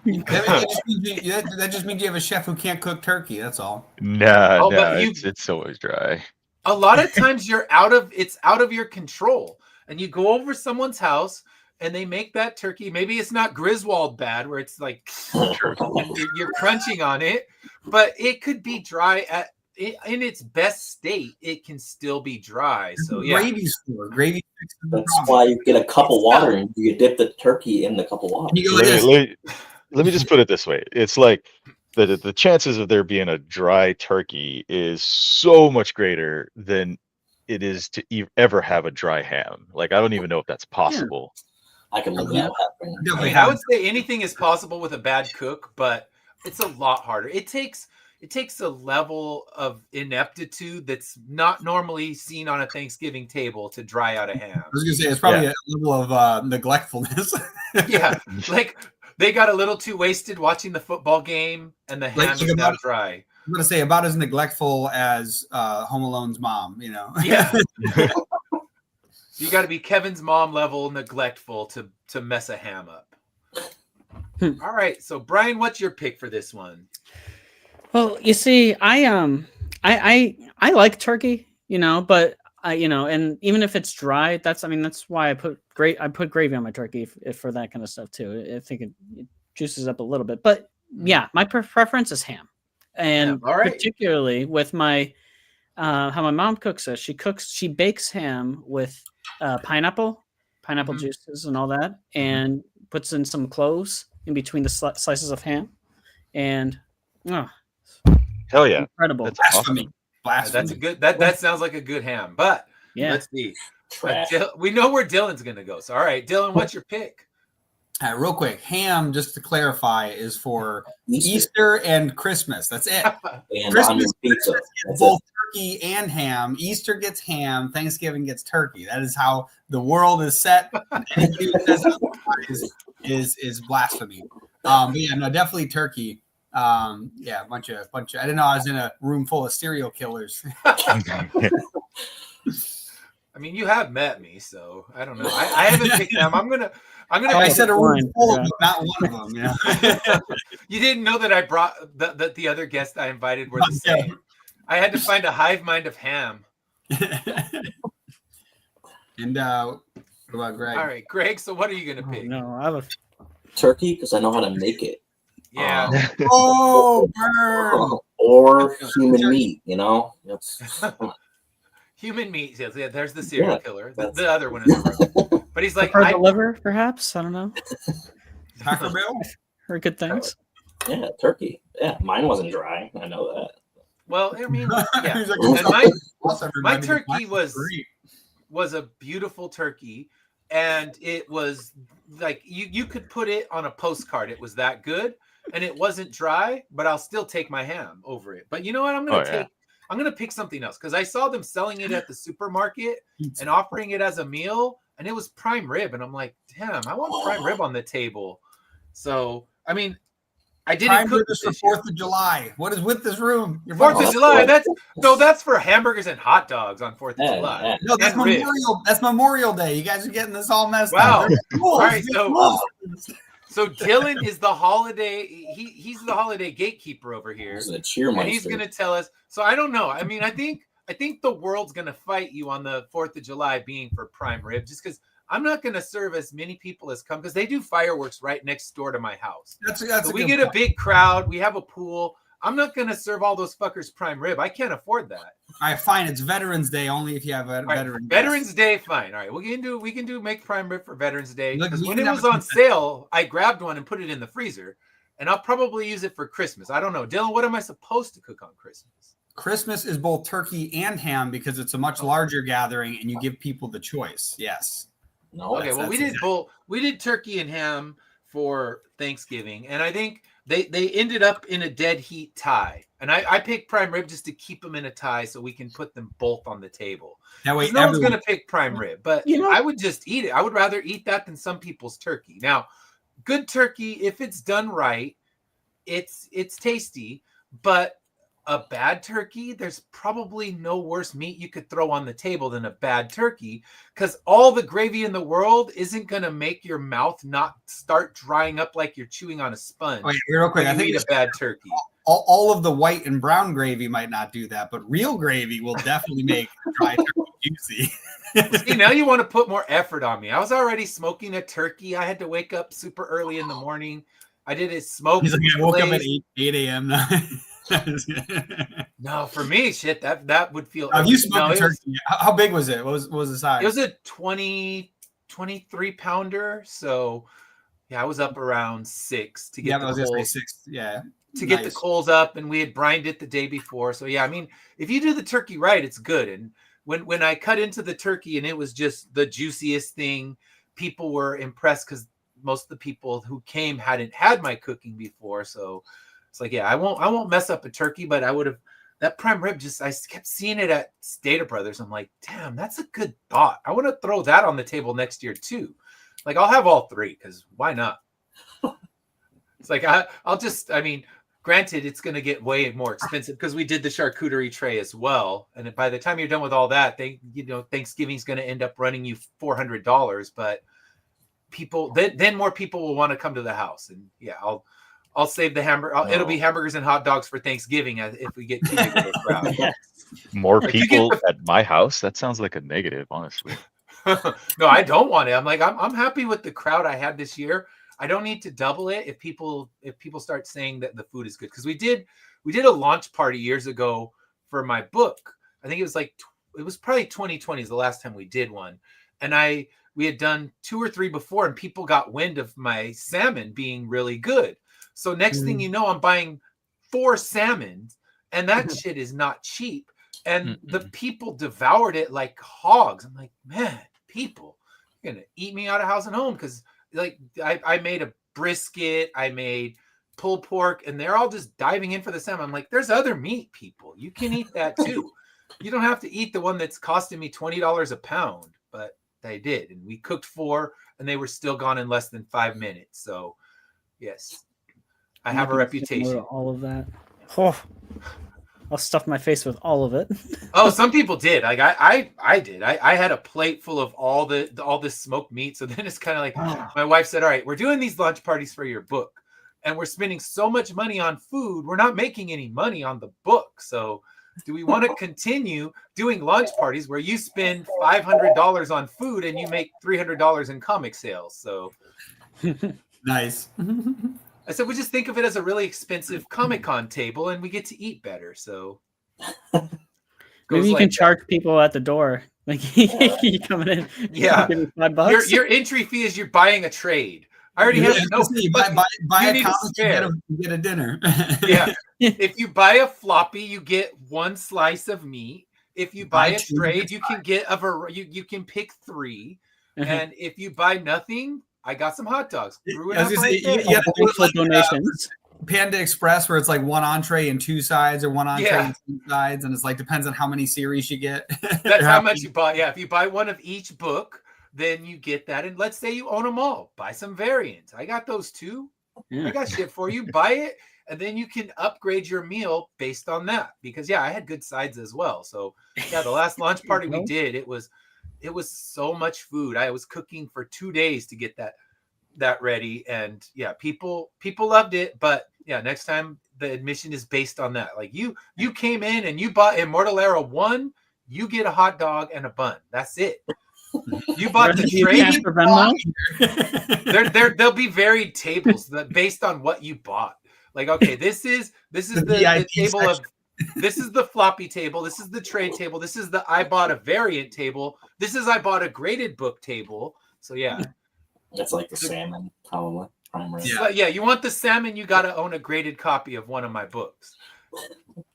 That just means you have a chef who can't cook turkey. That's all. No, but it's always dry. A lot of times it's out of your control, and you go over someone's house and they make that turkey. Maybe it's not Griswold bad where it's like you're crunching on it, but it could be dry in its best state. It can still be dry. So yeah, gravy's for gravy. That's why you get a cup of water and you dip the turkey in the cup of water. Let me just put it this way. It's like the chances of there being a dry turkey is so much greater than it is to ever have a dry ham. Like, I don't even know if that's possible. I can live that happening. I mean, I would say anything is possible with a bad cook, but it's a lot harder. It takes a level of ineptitude that's not normally seen on a Thanksgiving table to dry out a ham. I was gonna say it's probably a level of neglectfulness. Yeah, like they got a little too wasted watching the football game, and the ham is now dry. I'm gonna say about as neglectful as Home Alone's mom. You know. Yeah. You got to be Kevin's mom level neglectful to mess a ham up. All right, so Brian, what's your pick for this one? Well, you see, I like turkey, but and even if it's dry, that's why I put gravy on my turkey if for that kind of stuff too. I think it juices up a little bit, but yeah, my preference is ham, and particularly with my how my mom cooks it. She bakes ham with pineapple juices and all that, and puts in some cloves in between the slices of ham, and hell yeah, incredible! That's awesome. That's a good. That sounds like a good ham. But let's see. We know where Dylan's going to go. So all right, Dylan, what's your pick? All right, real quick, ham, just to clarify, is for Easter and Christmas. That's it. And Christmas, on your pizza. That's both turkey and ham. Easter gets ham. Thanksgiving gets turkey. That is how the world is set. Anything that says otherwise is blasphemy. But yeah, no, definitely turkey. Yeah, a bunch of. I didn't know I was in a room full of serial killers. I mean, you have met me, so I don't know. I haven't picked them. I'm gonna. I said a room full of them, not one of them. Yeah. You didn't know that I brought that the other guests I invited were the same. I had to find a hive mind of ham. And what about Greg? All right, Greg. So what are you gonna pick? No, I have a turkey because I know how to make it. Yeah. Oh, burn. Or human meat, you know? Human meat. Yeah, there's the serial killer. The that's- other one is gross. But he's like, Prefer the liver, perhaps. I don't know. Cracker Bill? Heard good things. yeah, turkey. Yeah, mine wasn't dry. I know that. well, I mean, yeah. He's like, And "Plus my everybody, turkey mine was great." a beautiful turkey, and it was like you could put it on a postcard. It was that good, and it wasn't dry, but I'll still take my ham over it. But you know what? I'm gonna pick something else because I saw them selling it at the supermarket and offering it as a meal, and it was prime rib, and I'm like, damn, I want prime rib on the table. So I mean, I didn't Prime cook rib is for this year. 4th of July. What is with this room? Your 4th budget- of July. That's for hamburgers and hot dogs on 4th of July. Yeah. No, that's and ribs. Memorial. That's Memorial Day. You guys are getting this all messed Wow. up. Cool. All right, so Dylan is the holiday. He's the holiday gatekeeper over here, This is a cheermeister. and he's gonna tell us. So I don't know. I mean, I think the world's gonna fight you on the 4th of July being for prime rib, just because I'm not gonna serve as many people as come because they do fireworks right next door to my house. That's So a we good get a point. big crowd. We have a pool. I'm not gonna serve all those fuckers prime rib. I can't afford that. All right, fine. It's Veterans Day only if you have a All right, veteran. Veterans Day, fine. All right, we can do make prime rib for Veterans Day Look, because you when can it have was a on sale, I grabbed one and put it in the freezer, and I'll probably use it for Christmas. I don't know, Dylan. What am I supposed to cook on Christmas? Christmas is both turkey and ham because it's a much larger gathering and you give people the choice. Yes. No, Okay, well we did both. We did turkey and ham for Thanksgiving, and I think they ended up in a dead heat tie. And I picked prime rib just to keep them in a tie so we can put them both on the table. That way, No one's everyone, going to pick prime rib, but You know- I would just eat it. I would rather eat that than some people's turkey. Now, good turkey, if it's done right, it's tasty, but a bad turkey, there's probably no worse meat you could throw on the table than a bad turkey because all the gravy in the world isn't going to make your mouth not start drying up like you're chewing on a sponge. wait, real quick. when I you think eat it's a bad turkey. all of the white and brown gravy might not do that, but real gravy will definitely make dry turkey juicy. See, now you want to put more effort on me. I was already smoking a turkey. I had to wake up super early in the morning. I did it smoke. He's like, I woke up at glaze. 8 a.m. No, for me, shit, that would feel. Have you No, smoked a it turkey? How big was it? What was the size? It was a 23 pounder. So yeah, I was up around 6 to get yeah, I the was gonna say coals, 6. Yeah, to get the nice. coals up, and we had brined it the day before. So yeah, I mean, if you do the turkey right, it's good. And when I cut into the turkey and it was just the juiciest thing, people were impressed because most of the people who came hadn't had my cooking before. So it's like, yeah, I won't mess up a turkey, but I would have. That prime rib, I kept seeing it at Stater Brothers. I'm like, damn, that's a good thought. I want to throw that on the table next year too. Like, I'll have all three because why not? It's like I'll just. I mean, granted, it's going to get way more expensive because we did the charcuterie tray as well. And by the time you're done with all that, Thanksgiving's going to end up running you $400. But people, then more people will want to come to the house. And yeah, I'll save the hamburger. It'll be hamburgers and hot dogs for Thanksgiving if we get too big of a crowd. More Like, you people get at my house? That sounds like a negative, honestly. No, I don't want it. I'm like, I'm happy with the crowd I had this year. I don't need to double it if people start saying that the food is good. Because we did a launch party years ago for my book. I think it was probably 2020 is the last time we did one. And we had done 2 or 3 before, and people got wind of my salmon being really good. So next thing you know, I'm buying 4 salmons, and that shit is not cheap. And the people devoured it like hogs. I'm like, man, people, you're gonna eat me out of house and home because like I made a brisket, I made pulled pork, and they're all just diving in for the salmon. I'm like, there's other meat, people. You can eat that too. You don't have to eat the one that's costing me $20 a pound, but they did. And we cooked 4, and they were still gone in less than 5 minutes. So yes, I have a reputation. All of that. Oh, I'll stuff my face with all of it. Oh, some people did. Like I did. I had a plate full of all this smoked meat. So then it's kind of like my wife said, all right, we're doing these lunch parties for your book, and we're spending so much money on food. We're not making any money on the book. So do we want to continue doing lunch parties where you spend $500 on food and you make $300 in comic sales? So Nice. I said, we just think of it as a really expensive Comic-Con table, and we get to eat better. So Maybe you can charge people at the door. Like you coming in, yeah, give me $5. Your entry fee is you're buying a trade. I already have buy a comic, you get a dinner. Yeah, if you buy a floppy, you get one slice of meat. If you buy a trade, you can get you can pick 3. And if you buy nothing, I got some hot dogs. You have to do it like donations. Panda Express, where it's like 1 entree and 2 sides, or 1 entree and 2 sides, and it's like depends on how many series you get. That's how much you buy. Yeah, if you buy one of each book, then you get that. And let's say you own them all, buy some variants. I got those too. I got shit for you. Buy it, and then you can upgrade your meal based on that. Because I had good sides as well. So the last launch party we did, it was so much food. I was cooking for 2 days to get that ready, and people loved it. But next time the admission is based on that. Like you came in and you bought Immortal Era 1, you get a hot dog and a bun. That's it. You bought the trade. There'll be varied tables based on what you bought. Like, okay, this is the table section. This is the floppy table. This is the trade table. This is the I bought a variant table. This is I bought a graded book table. So it's like the salmon, probably. Primary. Yeah, you want the salmon, you got to own a graded copy of one of my books,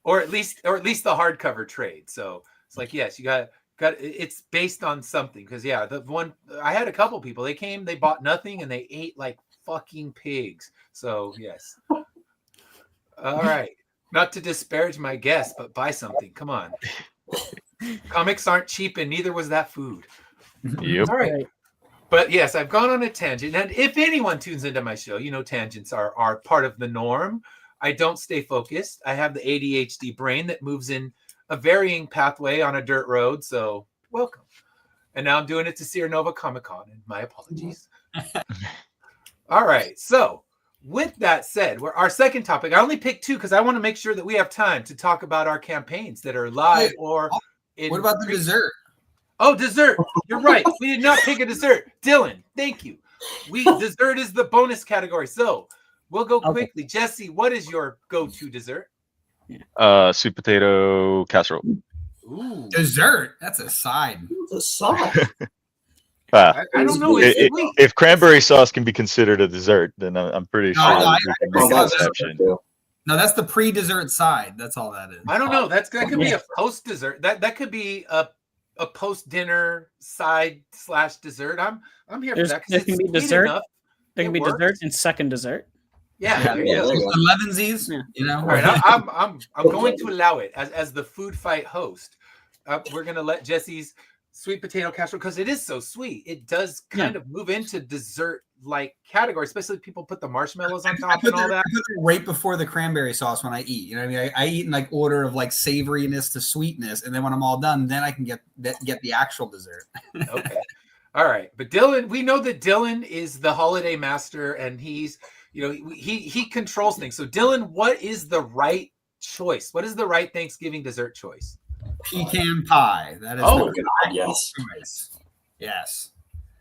or at least the hardcover trade. So it's like, yes, you got it's based on something. Because the one I had a couple people, they came, they bought nothing, and they ate like fucking pigs. So yes. All right. Not to disparage my guests, but buy something. Come on. Comics aren't cheap, and neither was that food. Yep. All right. But yes, I've gone on a tangent. And if anyone tunes into my show, tangents are part of the norm. I don't stay focused. I have the ADHD brain that moves in a varying pathway on a dirt road. So welcome. And now I'm doing it to Sierra Nova Comic-Con, and my apologies. All right. So with that said, our second topic, I only picked 2 because I want to make sure that we have time to talk about our campaigns that are live or in. What about the dessert? Oh, dessert. You're right. We did not pick a dessert. Dylan, thank you. Dessert is the bonus category. So we'll go quickly. Jesse, what is your go-to dessert? Sweet potato casserole. Ooh. Dessert? That's a side. It's a side. I don't know. If cranberry sauce can be considered a dessert, then I'm pretty sure we can make an exception. No, that's the pre-dessert side. That's all that is. I don't know. That could be a post-dessert. That could be a post-dinner side / dessert. I'm here for that. There can be dessert. There can be dessert and second dessert. Yeah. 11sies. All right. I'm going to allow it as the food fight host. We're gonna let Jesse's sweet potato casserole, because it is so sweet. It does kind of move into dessert-like category, especially if people put the marshmallows on top and all that. I put it right before the cranberry sauce when I eat. You know what I mean? I eat in like order of like savoriness to sweetness, and then when I'm all done, then I can get the actual dessert. Okay. All right. But Dylan, we know that Dylan is the holiday master, and he's, he controls things. So Dylan, what is the right choice? What is the right Thanksgiving dessert choice? Pecan pie. That is God, yes. choice. Yes.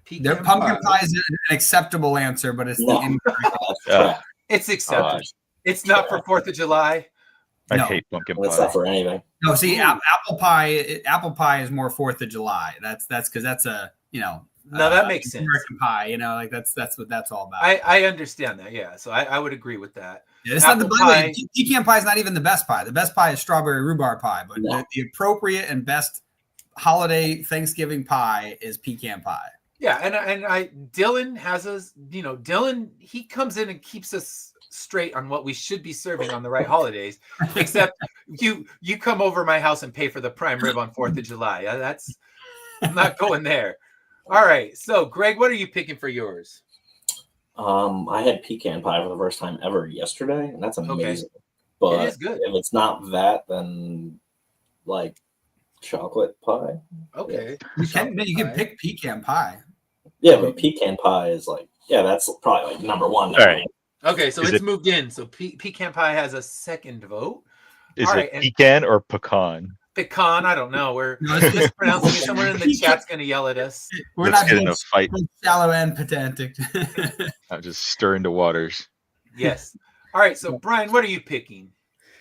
Pecan pumpkin pie is an acceptable answer, but it's the incorrect. It's acceptable. It's not for 4th of July. I hate pumpkin pie. It's not for anything. No, see, apple pie. Apple pie is more 4th of July. That's because that's a No, that makes sense. American pie, like that's what that's all about. I understand that. Yeah, so I would agree with that. Yeah, it's not the pecan pie is not even the best pie. The best pie is strawberry rhubarb pie, but the appropriate and best holiday Thanksgiving pie is pecan pie. Yeah, and Dylan has us. Dylan, he comes in and keeps us straight on what we should be serving on the right holidays. Except you come over my house and pay for the prime rib on 4th of July. I'm not going there. All right, so Greg, what are you picking for yours? I had pecan pie for the first time ever yesterday, and that's amazing. Okay. But it is good. If it's not that, then like chocolate pie. Okay. You can pick pecan pie. Yeah, but pecan pie is that's probably like number one. All right. Okay, so it's moved in. So pecan pie has a second vote. Is it pecan or pecan? Pecan, I don't know. We're mispronouncing it. Someone in the chat's going to yell at us. We're Let's not get in a fight. Shallow and pedantic. I'm just stirring the waters. Yes. All right. So Brian, what are you picking?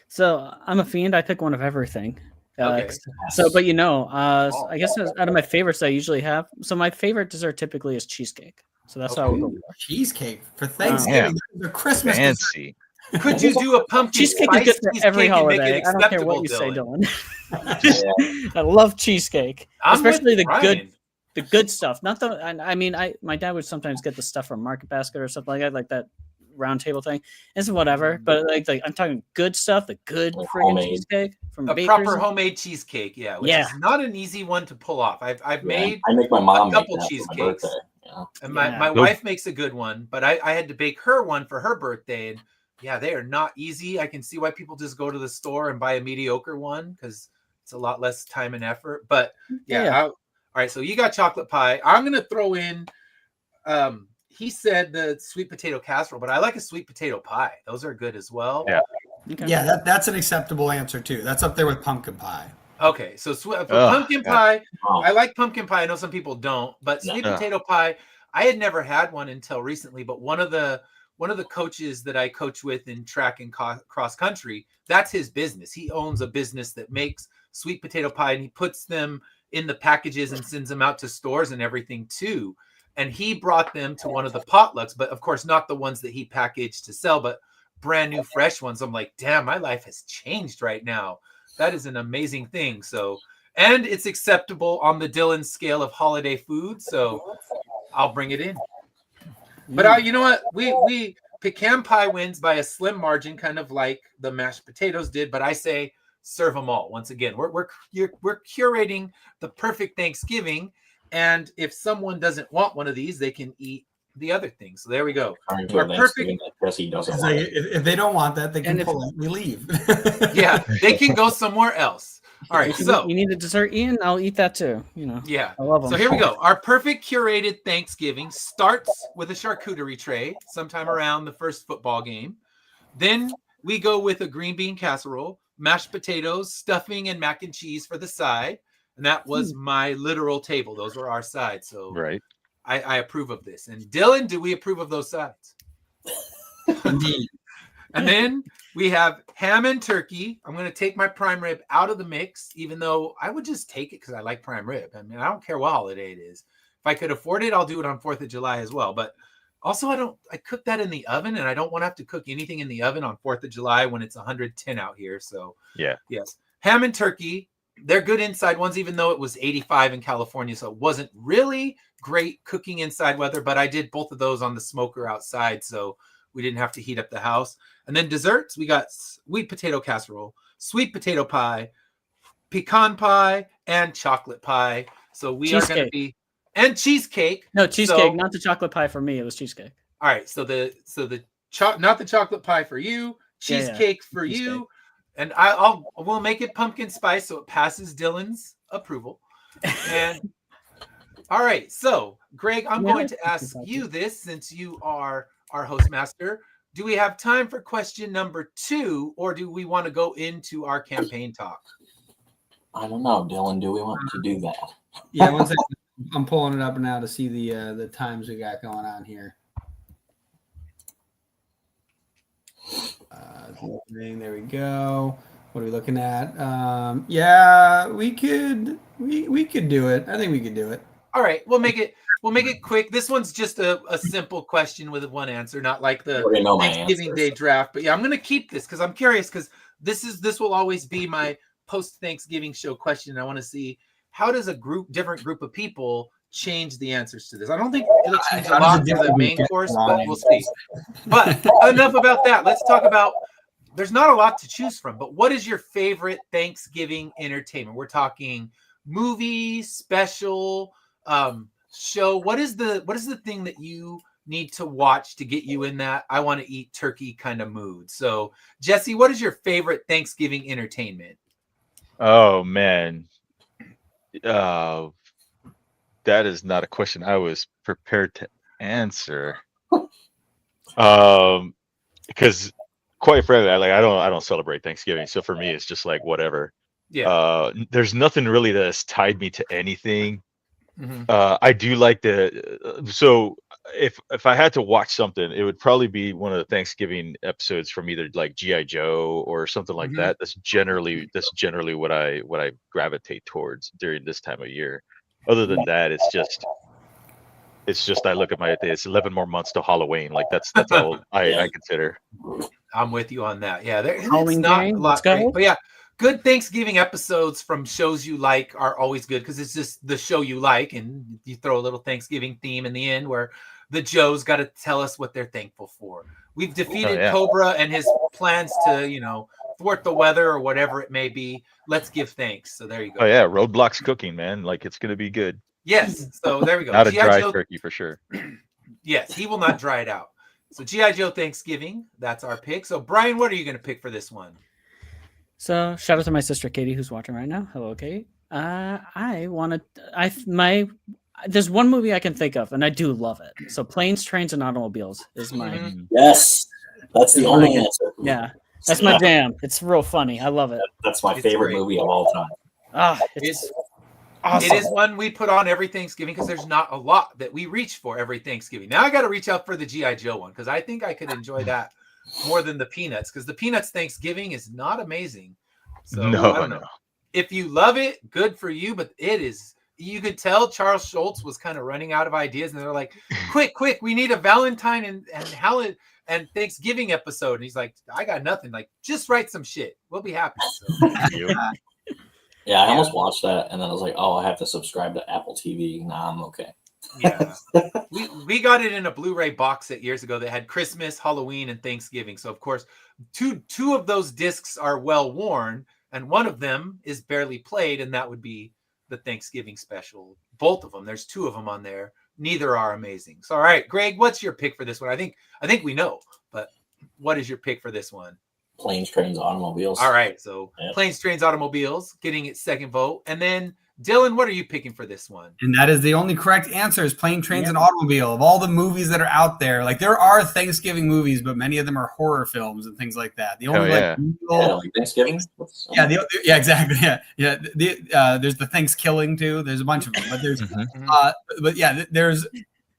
So I'm a fiend. I pick one of everything. Okay. So, but I guess out of my favorites I usually have. So my favorite dessert typically is cheesecake. So that's how I would go. Cheesecake for Thanksgiving. The Christmas dessert. Fancy. Could you do a pumpkin Cheesecake spice is good for every cheesecake and make holiday. it I don't care what acceptable, you say, Dylan. I love cheesecake, I'm with especially the Brian. good stuff. Not the. I mean, my dad would sometimes get the stuff from Market Basket or something like that round table thing. It's whatever, but like I'm talking good stuff, the good friggin' Homemade. cheesecake from A bakeries. proper homemade cheesecake, which Yeah. is not an easy one to pull off. I've made I make my mom a couple make that for my cheesecakes. birthday. Yeah. And Yeah. my wife makes a good one, but I had to bake her one for her birthday. And yeah, they are not easy. I can see why people just go to the store and buy a mediocre one because it's a lot less time and effort. But yeah. All right. So you got chocolate pie. I'm going to throw in, he said the sweet potato casserole, but I like a sweet potato pie. Those are good as well. Yeah. Okay. Yeah, that's an acceptable answer too. That's up there with pumpkin pie. Okay, so for pumpkin pie, Oh. I like pumpkin pie. I know some people don't, but sweet No. potato pie, I had never had one until recently. But one of the coaches that I coach with in track and cross country, that's his business. He owns a business that makes sweet potato pie, and he puts them in the packages and sends them out to stores and everything too. And he brought them to one of the potlucks, but of course not the ones that he packaged to sell, but brand new fresh ones. I'm like, damn, my life has changed right now. That is an amazing thing. So, and it's acceptable on the Dylan scale of holiday food. So I'll bring it in. But you know what? We pecan pie wins by a slim margin, kind of like the mashed potatoes did. But I say serve them all. Once again, we're curating the perfect Thanksgiving. And if someone doesn't want one of these, they can eat the other things. So there we go. Our perfect. Jesse doesn't want it. If they don't want that, they can politely leave. Yeah, they can go somewhere else. All right, so you need a dessert, Ian. I'll eat that too. Yeah, I love them. So here we go. Our perfect curated Thanksgiving starts with a charcuterie tray, sometime around the first football game. Then we go with a green bean casserole, mashed potatoes, stuffing, and mac and cheese for the side. And that was my literal table. Those were our sides. So Right. I approve of this. And Dylan, do we approve of those sides? Indeed. And then we have ham and turkey. I'm going to take my prime rib out of the mix, even though I would just take it because I like prime rib. I mean, I don't care what holiday it is. If I could afford it, I'll do it on 4th of July as well. But also, I cook that in the oven, and I don't want to have to cook anything in the oven on 4th of July when it's 110 out here. So Yeah. yes, ham and turkey. They're good inside ones, even though it was 85 in California. So it wasn't really great cooking inside weather, but I did both of those on the smoker outside. So we didn't have to heat up the house. And then desserts, we got sweet potato casserole, sweet potato pie, pecan pie, and chocolate pie. So we are going to be, and cheesecake. No, cheesecake, not the chocolate pie for me. It was cheesecake. All right. So not the chocolate pie for you, cheesecake for you. And we'll make it pumpkin spice so it passes Dylan's approval. And all right, so Greg, I'm going to ask you this since you are our host master. Do we have time for question number 2, or do we want to go into our campaign talk? I don't know, Dylan. Do we want to do that? Yeah, one second. I'm pulling it up now to see the times we got going on here. There we go. What are we looking at? Yeah, we could do it. I think we could do it. All right, we'll make it quick. This one's just a simple question with one answer, not like the Thanksgiving Day draft. But yeah, I'm gonna keep this because I'm curious because this will always be my post Thanksgiving show question. I want to see how does different group of people change the answers to this. I don't think it'll change a lot for the main course, but we'll see. But enough about that. Let's talk about. There's not a lot to choose from, but what is your favorite Thanksgiving entertainment? We're talking movie, special, show. What is the thing that you need to watch to get you in that I want to eat turkey kind of mood? So, Jesse, what is your favorite Thanksgiving entertainment? Oh man, that is not a question I was prepared to answer. Because quite frankly, I don't celebrate Thanksgiving, so for me, it's just like whatever. Yeah. There's nothing really that's tied me to anything. Mm-hmm. I do like if I had to watch something, it would probably be one of the Thanksgiving episodes from either like G.I. Joe or something like Mhm. that. That's generally what I gravitate towards during this time of year. Other than that, it's just I look at it's 11 more months to Halloween. Like that's all Yeah. I consider. I'm with you on that. Yeah, it's Halloween not gang, a let's lot great, go. but yeah, good Thanksgiving episodes from shows you like are always good because it's just the show you like, and you throw a little Thanksgiving theme in the end where the Joes got to tell us what they're thankful for. We've defeated yeah. Cobra and his plans to, thwart the weather or whatever it may be. Let's give thanks. So there you go. Oh yeah, Roadblock's cooking, man. Like it's gonna be good. Yes. So there we go. Not a G.I. dry Joe. turkey for sure. Yes, he will not dry it out. So G.I. Joe Thanksgiving, that's our pick. So Brian, what are you going to pick for this one? So shout out to my sister Katie who's watching right now. Hello, Kate. There's one movie I can think of, and I do love it. So Planes, Trains, and Automobiles is my Mhm. Yes, that's the only answer. yeah. That's my jam. It's real funny. I love it. That's my It's favorite great. movie of all time. It's awesome. It is one we put on every Thanksgiving because there's not a lot that we reach for every Thanksgiving. Now I got to reach out for the G.I. Joe one because I think I could enjoy that more than the Peanuts because the Peanuts Thanksgiving is not amazing. So I don't know. If you love it, good for you, but it is. You could tell Charles Schultz was kind of running out of ideas, and they're like, "Quick, we need a Valentine and Thanksgiving episode." And he's like, "I got nothing. Like, just write some shit. We'll be happy." So. Yeah, I almost watched that, and then I was like, "Oh, I have to subscribe to Apple TV." Nah, I'm okay. Yeah, we got it in a Blu-ray box set years ago that had Christmas, Halloween, and Thanksgiving. So of course, two of those discs are well worn, and one of them is barely played, and that would be the Thanksgiving special. Both of them. There's two of them on there. Neither are amazing. So all right, Greg, what's your pick for this one? I think we know, but what is your pick for this one? Planes, Trains, Automobiles. All right, so Planes, Trains, Automobiles getting its second vote, and then Dylan, what are you picking for this one? And that is the only correct answer is Plane, Trains, and Automobile. Of all the movies that are out there, like there are Thanksgiving movies, but many of them are horror films and things like that. The only like Thanksgiving. Exactly. There's the Thanksgiving too. There's a bunch of them, but there's there's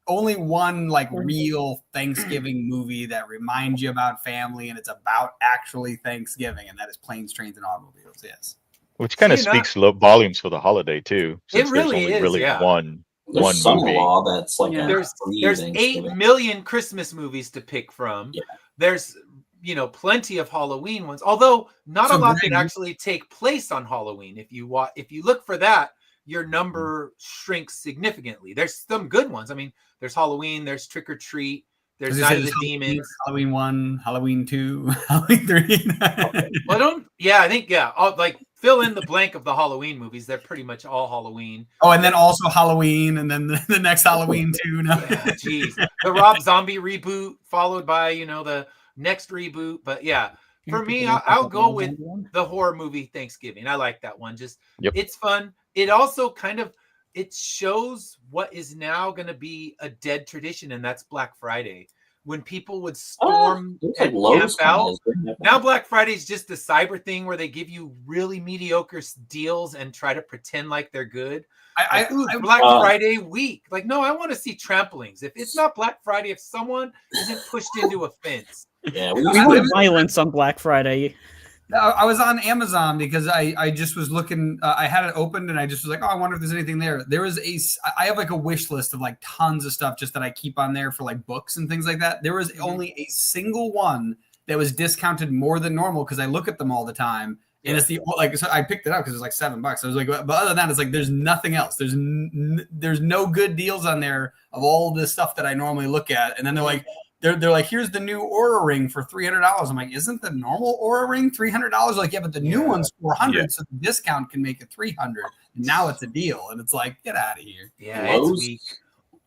only one like real Thanksgiving movie that reminds you about family and it's about actually Thanksgiving, and that is Planes, Trains, and Automobiles. Yes. Which kind of speaks volumes for the holiday too. It really there's only is. One Son-in-Law movie. that's like there's 8 million Christmas movies to pick from. Yeah. There's plenty of Halloween ones, although not a lot that actually take place on Halloween. If you look for that, your number shrinks significantly. There's some good ones. I mean, there's Halloween, there's Trick or Treat, there's Night of the Demons, Halloween 1, Halloween 2, Halloween 3. I'll like fill in the blank of the Halloween movies. They're pretty much all Halloween. Oh, and then also Halloween, and then the next Halloween too. No. Geez, the Rob Zombie reboot followed by the next reboot. But yeah, for me, I'll go with the horror movie Thanksgiving. I like that one. Just it's fun. It also it shows what is now going to be a dead tradition, and that's Black Friday. When people would storm and camp out. Now Black Friday is just a cyber thing where they give you really mediocre deals and try to pretend like they're good. Black Friday week. Like, no, I want to see tramplings. If it's not Black Friday, if someone isn't pushed into a fence. Yeah, we violence on Black Friday. I was on Amazon because I just was looking. I had it opened and I just was like, oh, I wonder if there's anything there. There was I have like a wish list of like tons of stuff just that I keep on there for like books and things like that. There was only a single one that was discounted more than normal because I look at them all the time. And it's so I picked it up because it was like $7. I was like, but other than that, it's like there's nothing else. There's no good deals on there of all the stuff that I normally look at. And then they're like. They're like, here's the new Aura ring for $300. I'm like, isn't the normal Aura ring $300? Like, yeah, but the new one's $400, so the discount can make it $300. And now it's a deal, and it's like, get out of here. Yeah,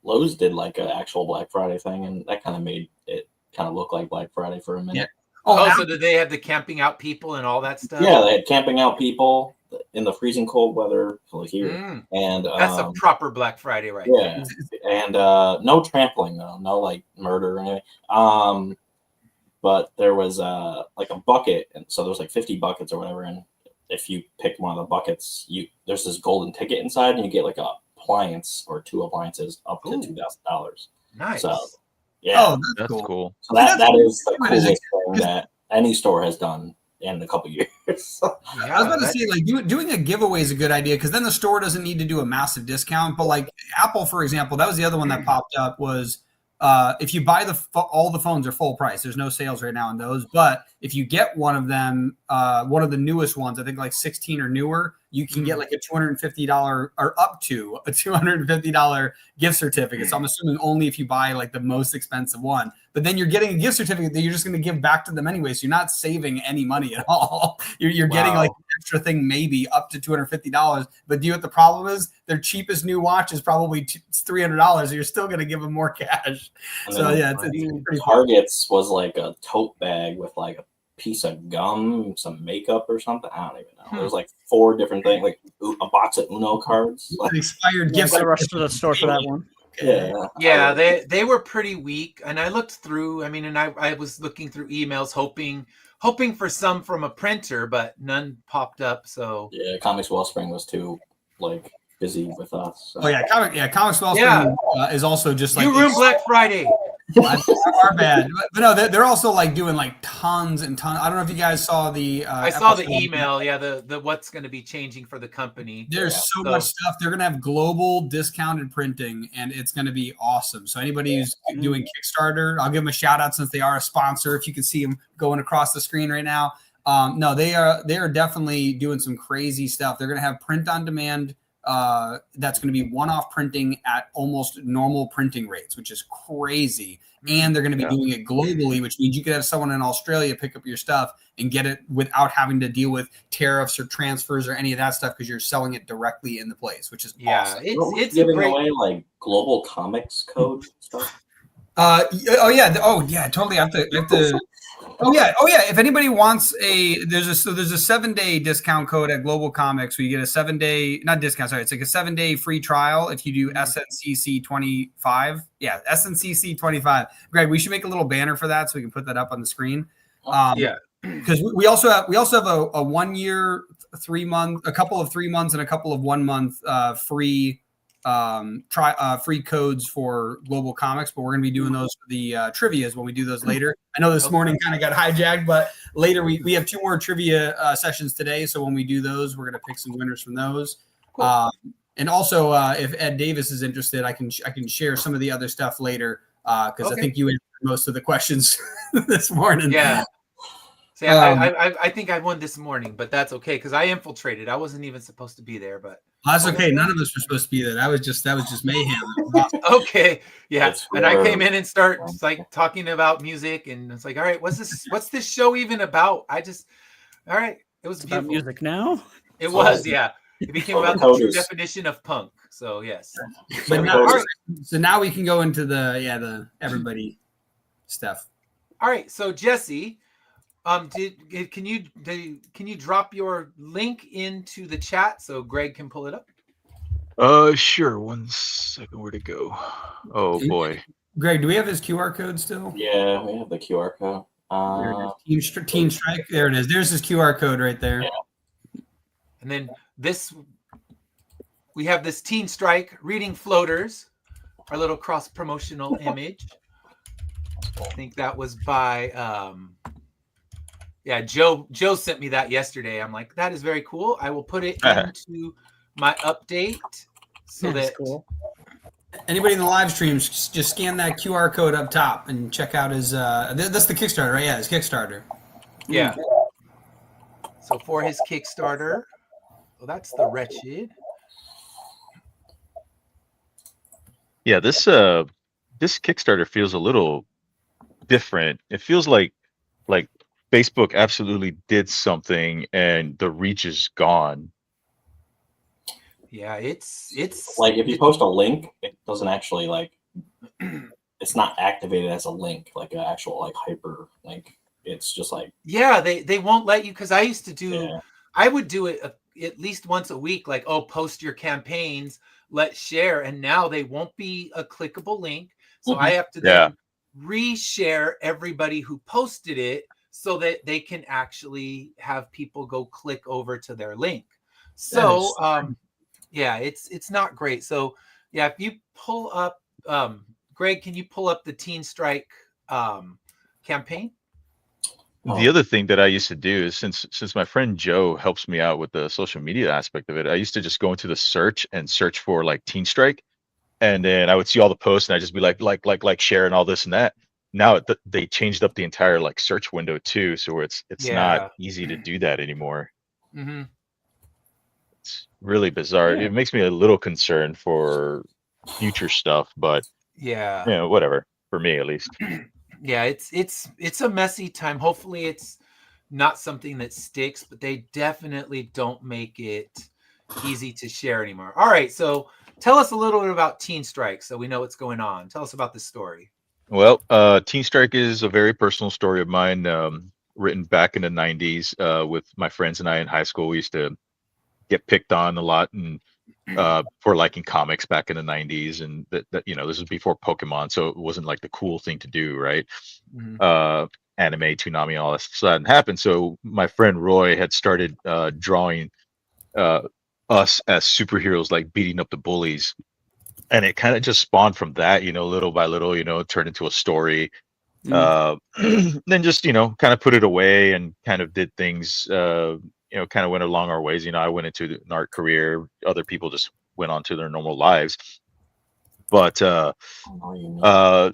Lowe's did like an actual Black Friday thing, and that kind of made it kind of look like Black Friday for a minute. Yeah. So did they have the camping out people and all that stuff? Yeah, they had camping out people in the freezing cold weather here, and that's a proper Black Friday, right? Yeah, and no trampling though, no like murder or anything. But there was like a bucket, and so there's like 50 buckets or whatever, and if you pick one of the buckets, there's this golden ticket inside, and you get like a appliance or 2 appliances up to $2,000. Nice. So yeah, Oh, That's cool. cool. so that is the what is coolest it? thing that any store has done in a couple years. Yeah, I was about to say, like, doing a giveaway is a good idea because then the store doesn't need to do a massive discount. But like Apple, for example, that was the other one that popped up was if you buy all the phones are full price. There's no sales right now on those. But if you get one of them, one of the newest ones, I think like 16 or newer, you can get like a $250 or up to a $250 gift certificate. So I'm assuming only if you buy like the most expensive one. But then you're getting a gift certificate that you're just going to give back to them anyway. So you're not saving any money at all. You're getting like an extra thing, maybe up to $250. But do you know what the problem is? Their cheapest new watch is probably $300. So you're still going to give them more cash. And So then yeah, it's pretty fun. Target's was like a tote bag with like a piece of gum, some makeup or something. I don't even know. There was like 4 different things, like a box of Uno cards. An expired Yeah, I gift gotta rush to the store for that one. Yeah. they were pretty weak, and I looked through. I mean, and I was looking through emails, hoping for some from a printer, but none popped up. So Yeah, Comics Wellspring was too like busy with us. So. Oh yeah, Comics Wellspring is also just like you ruined Black Friday. Our bad, but no, they're also like doing like tons and tons. I don't know if you guys saw the. I saw the email. Yeah, the what's going to be changing for the company. There's so much stuff. They're going to have global discounted printing, and it's going to be awesome. So anybody who's doing Kickstarter, I'll give them a shout out since they are a sponsor. If you can see them going across the screen right now, no, they are definitely doing some crazy stuff. They're going to have print on demand. That's going to be one-off printing at almost normal printing rates, which is crazy. And they're going to be doing it globally, which means you could have someone in Australia pick up your stuff and get it without having to deal with tariffs or transfers or any of that stuff because you're selling it directly in the place, which is awesome. It's giving away like global comics code stuff. Totally. I have to. Oh yeah. If anybody wants there's a 7-day discount code at Global Comics where you get a 7-day, not discount, sorry, it's like a 7-day free trial if you do SNCC 25. Yeah, SNCC 25. Greg, we should make a little banner for that so we can put that up on the screen. Because we also have a 1 year, 3 month, a couple of 3 months, and a couple of 1 month free free codes for Global Comics, but we're going to be doing those for the trivias when we do those later. I know this morning kind of got hijacked, but later we have 2 more trivia sessions today. So when we do those, we're going to pick some winners from those. Cool. And also, if Ed Davis is interested, I can share some of the other stuff later because I think you answered most of the questions this morning. Yeah. So I think I won this morning, but that's okay because I infiltrated. I wasn't even supposed to be there, but that's okay. None of us were supposed to be there. That was just mayhem. Okay, yeah. And I came in and start like talking about music, and it's like, all right, what's this show even about? All right, it was about music now. It was, yeah. It became about the true definition of punk. So yes. But now we can go into the everybody stuff. All right, so Jesse. Can you drop your link into the chat so Greg can pull it up? Sure. 1 second. Where'd it go? Oh boy. Greg, do we have his QR code still? Yeah, we have the QR code. Team Strike. There it is. There's his QR code right there. Yeah. And then we have this Teen Strike reading floaters, our little cross promotional image. I think that was by Joe sent me that yesterday. I'm like, that is very cool. I will put it into my update so that's cool. Anybody in the live streams, just scan that QR code up top and check out his that's the Kickstarter, right? Yeah, his Kickstarter. Yeah. So for his Kickstarter, well, that's the Wretched. Yeah, this Kickstarter feels a little different. It feels like Facebook absolutely did something and the reach is gone. Yeah, it's like if you post a link, it doesn't actually like it's not activated as a link, like an actual like hyper link. It's just like they won't let you because I used to do I would do it at least once a week, like post your campaigns, let's share, and now they won't be a clickable link, so I have to then reshare everybody who posted it so that they can actually have people go click over to their link. So it's not great. So if you pull up Greg, can you pull up the Teen Strike campaign? The other thing that I used to do is since my friend Joe helps me out with the social media aspect of it, I used to just go into the search and search for like Teen Strike, and then I would see all the posts and I just be like share and all this and that. Now they changed up the entire like search window too, so where it's not Yeah. easy to do that anymore. Mm-hmm. It's really bizarre. Yeah. It makes me a little concerned for future stuff, but Yeah. you know, whatever, for me at least. Yeah, it's a messy time. Hopefully it's not something that sticks, but they definitely don't make it easy to share anymore. All right, so tell us a little bit about Teen Strike so we know what's going on. Tell us about the story. Well, Teen Strike is a very personal story of mine, written back in the 90s with my friends and I in high school. We used to get picked on a lot and for liking comics back in the 90s, and that you know, this was before Pokemon, so it wasn't like the cool thing to do, right? Mm-hmm. Anime, Toonami, all that stuff hadn't happened. So my friend Roy had started drawing uh, us as superheroes, like beating up the bullies, and it kind of just spawned from that, you know, little by little, you know, it turned into a story. Mm. Then just, you know, kind of put it away and kind of did things, you know, kind of went along our ways. You know, I went into an art career, other people just went on to their normal lives. But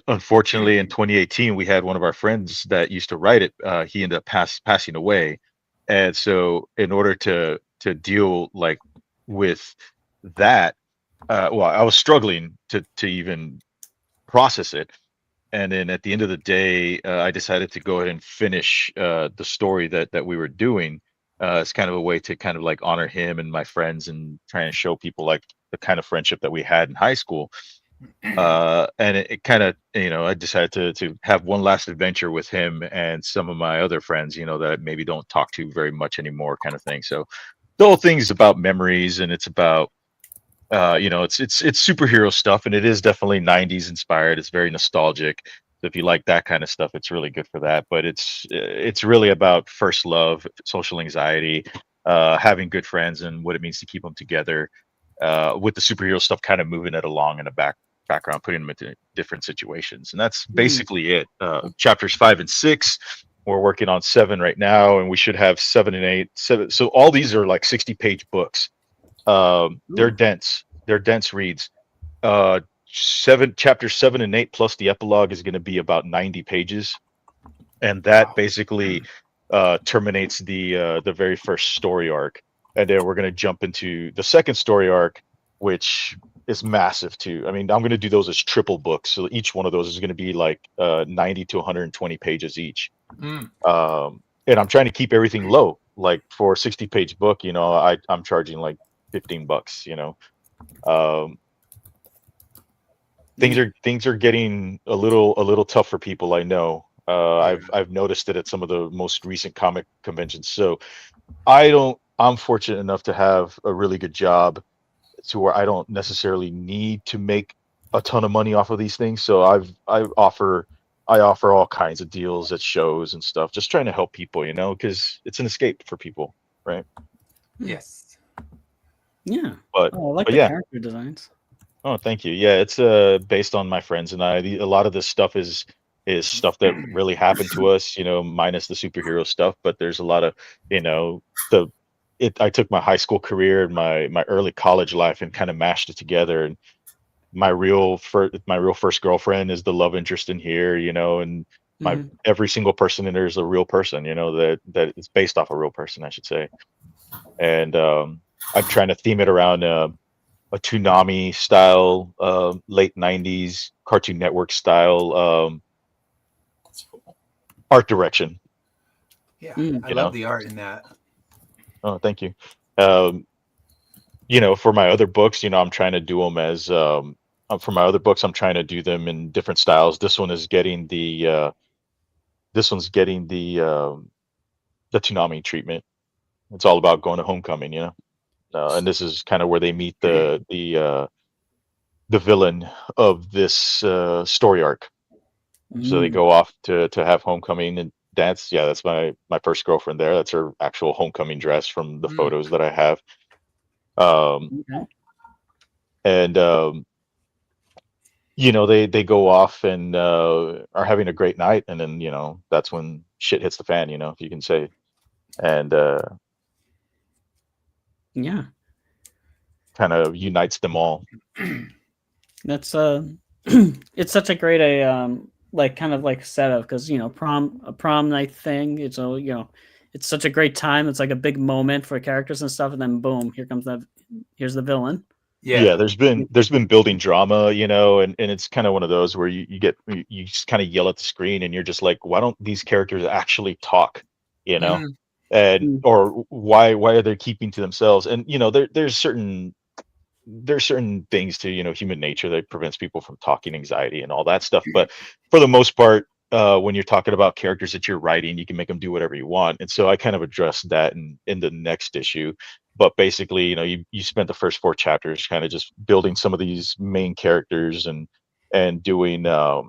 unfortunately, in 2018, we had one of our friends that used to write it. He ended up passing away, and so in order to deal like with that, well, I was struggling to even process it. And then at the end of the day, I decided to go ahead and finish the story that we were doing. It's kind of a way to kind of like honor him and my friends and try and show people like the kind of friendship that we had in high school. And it kind of, you know, I decided to have one last adventure with him and some of my other friends, you know, that I maybe don't talk to very much anymore, kind of thing. So the whole thing is about memories, and it's about you know, it's superhero stuff, and it is definitely 90s inspired. It's very nostalgic. So if you like that kind of stuff, it's really good for that. But it's really about first love, social anxiety, having good friends, and what it means to keep them together. With the superhero stuff, kind of moving it along in the background, putting them into different situations, and that's basically it. Chapters 5 and 6. We're working on 7 right now, and we should have 7 and 8. 7. So all these are like 60-page books. They're dense. They're dense reads. Chapter 7 and 8 plus the epilogue is going to be about 90 pages, and that basically terminates the very first story arc. And then we're going to jump into the second story arc, which is massive too. I mean, I'm going to do those as triple books, so each one of those is going to be like 90 to 120 pages each. And I'm trying to keep everything low. Like for a 60-page book, you know, I'm charging like $15, you know. Things are getting a little tough for people, I know. I've noticed it at some of the most recent comic conventions. So I'm fortunate enough to have a really good job to where I don't necessarily need to make a ton of money off of these things. So I offer all kinds of deals at shows and stuff, just trying to help people, you know, because it's an escape for people, right? Yes. Yeah. But, I like but the yeah. character designs. Oh, thank you. Yeah, it's based on my friends and I. A lot of this stuff is stuff that really happened to us, you know, minus the superhero stuff. But there's a lot of, you know, I took my high school career and my early college life and kind of mashed it together. And my real first girlfriend is the love interest in here, you know, and every single person in there is a real person, you know, that is based off a real person, I should say. And I'm trying to theme it around a Toonami style, late 90s Cartoon Network style art direction. Yeah, I love the art in that. Oh, thank you. You know, for my other books, you know, I'm trying to do them as for my other books, I'm trying to do them in different styles. This one is getting the Toonami treatment. It's all about going to homecoming, you know. And this is kind of where they meet the villain of this story arc. So they go off to have homecoming and dance. Yeah, that's my first girlfriend there. That's her actual homecoming dress from the photos that I have. And they go off and are having a great night, and then that's when shit hits the fan, if you can say, and Yeah, kind of unites them all. that's it's such a great like kind of like setup, because a prom night thing. It's it's such a great time. It's like a big moment for characters and stuff, and then boom, here's the villain. Yeah, there's been building drama, and it's kind of one of those where you just kind of yell at the screen, and you're just like, why don't these characters actually talk, Mhm. and or why are they keeping to themselves? And there's certain things to human nature that prevents people from talking, anxiety and all that stuff. But for the most part, when you're talking about characters that you're writing, you can make them do whatever you want. And so I kind of addressed that in the next issue. But basically, you spent the first 4 chapters kind of just building some of these main characters and doing uh,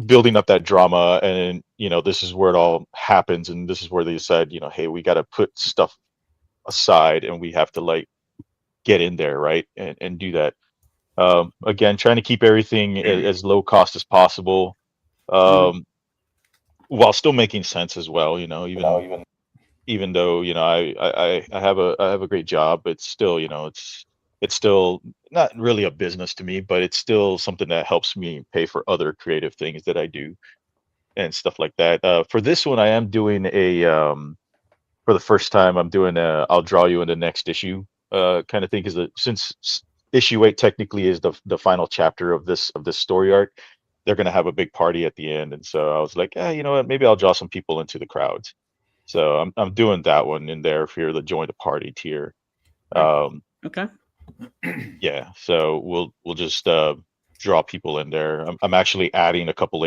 building up that drama. And this is where it all happens, and this is where they decide, hey, we got to put stuff aside, and we have to like get in there, right, and do that. Again, trying to keep everything as low cost as possible, while still making sense as well. Even though I have a great job, it's still it's still not really a business to me, but it's still something that helps me pay for other creative things that I do and stuff like that. For this one, I am doing for the first time, I'm doing I'll draw you in the next issue kind of thing, because since issue 8 technically is the final chapter of this story arc, they're going to have a big party at the end. And so I was like, you know what, maybe I'll draw some people into the crowds. So I'm doing that one in there for the join the party tier. Okay. Yeah, so we'll just draw people in there. I'm actually adding a couple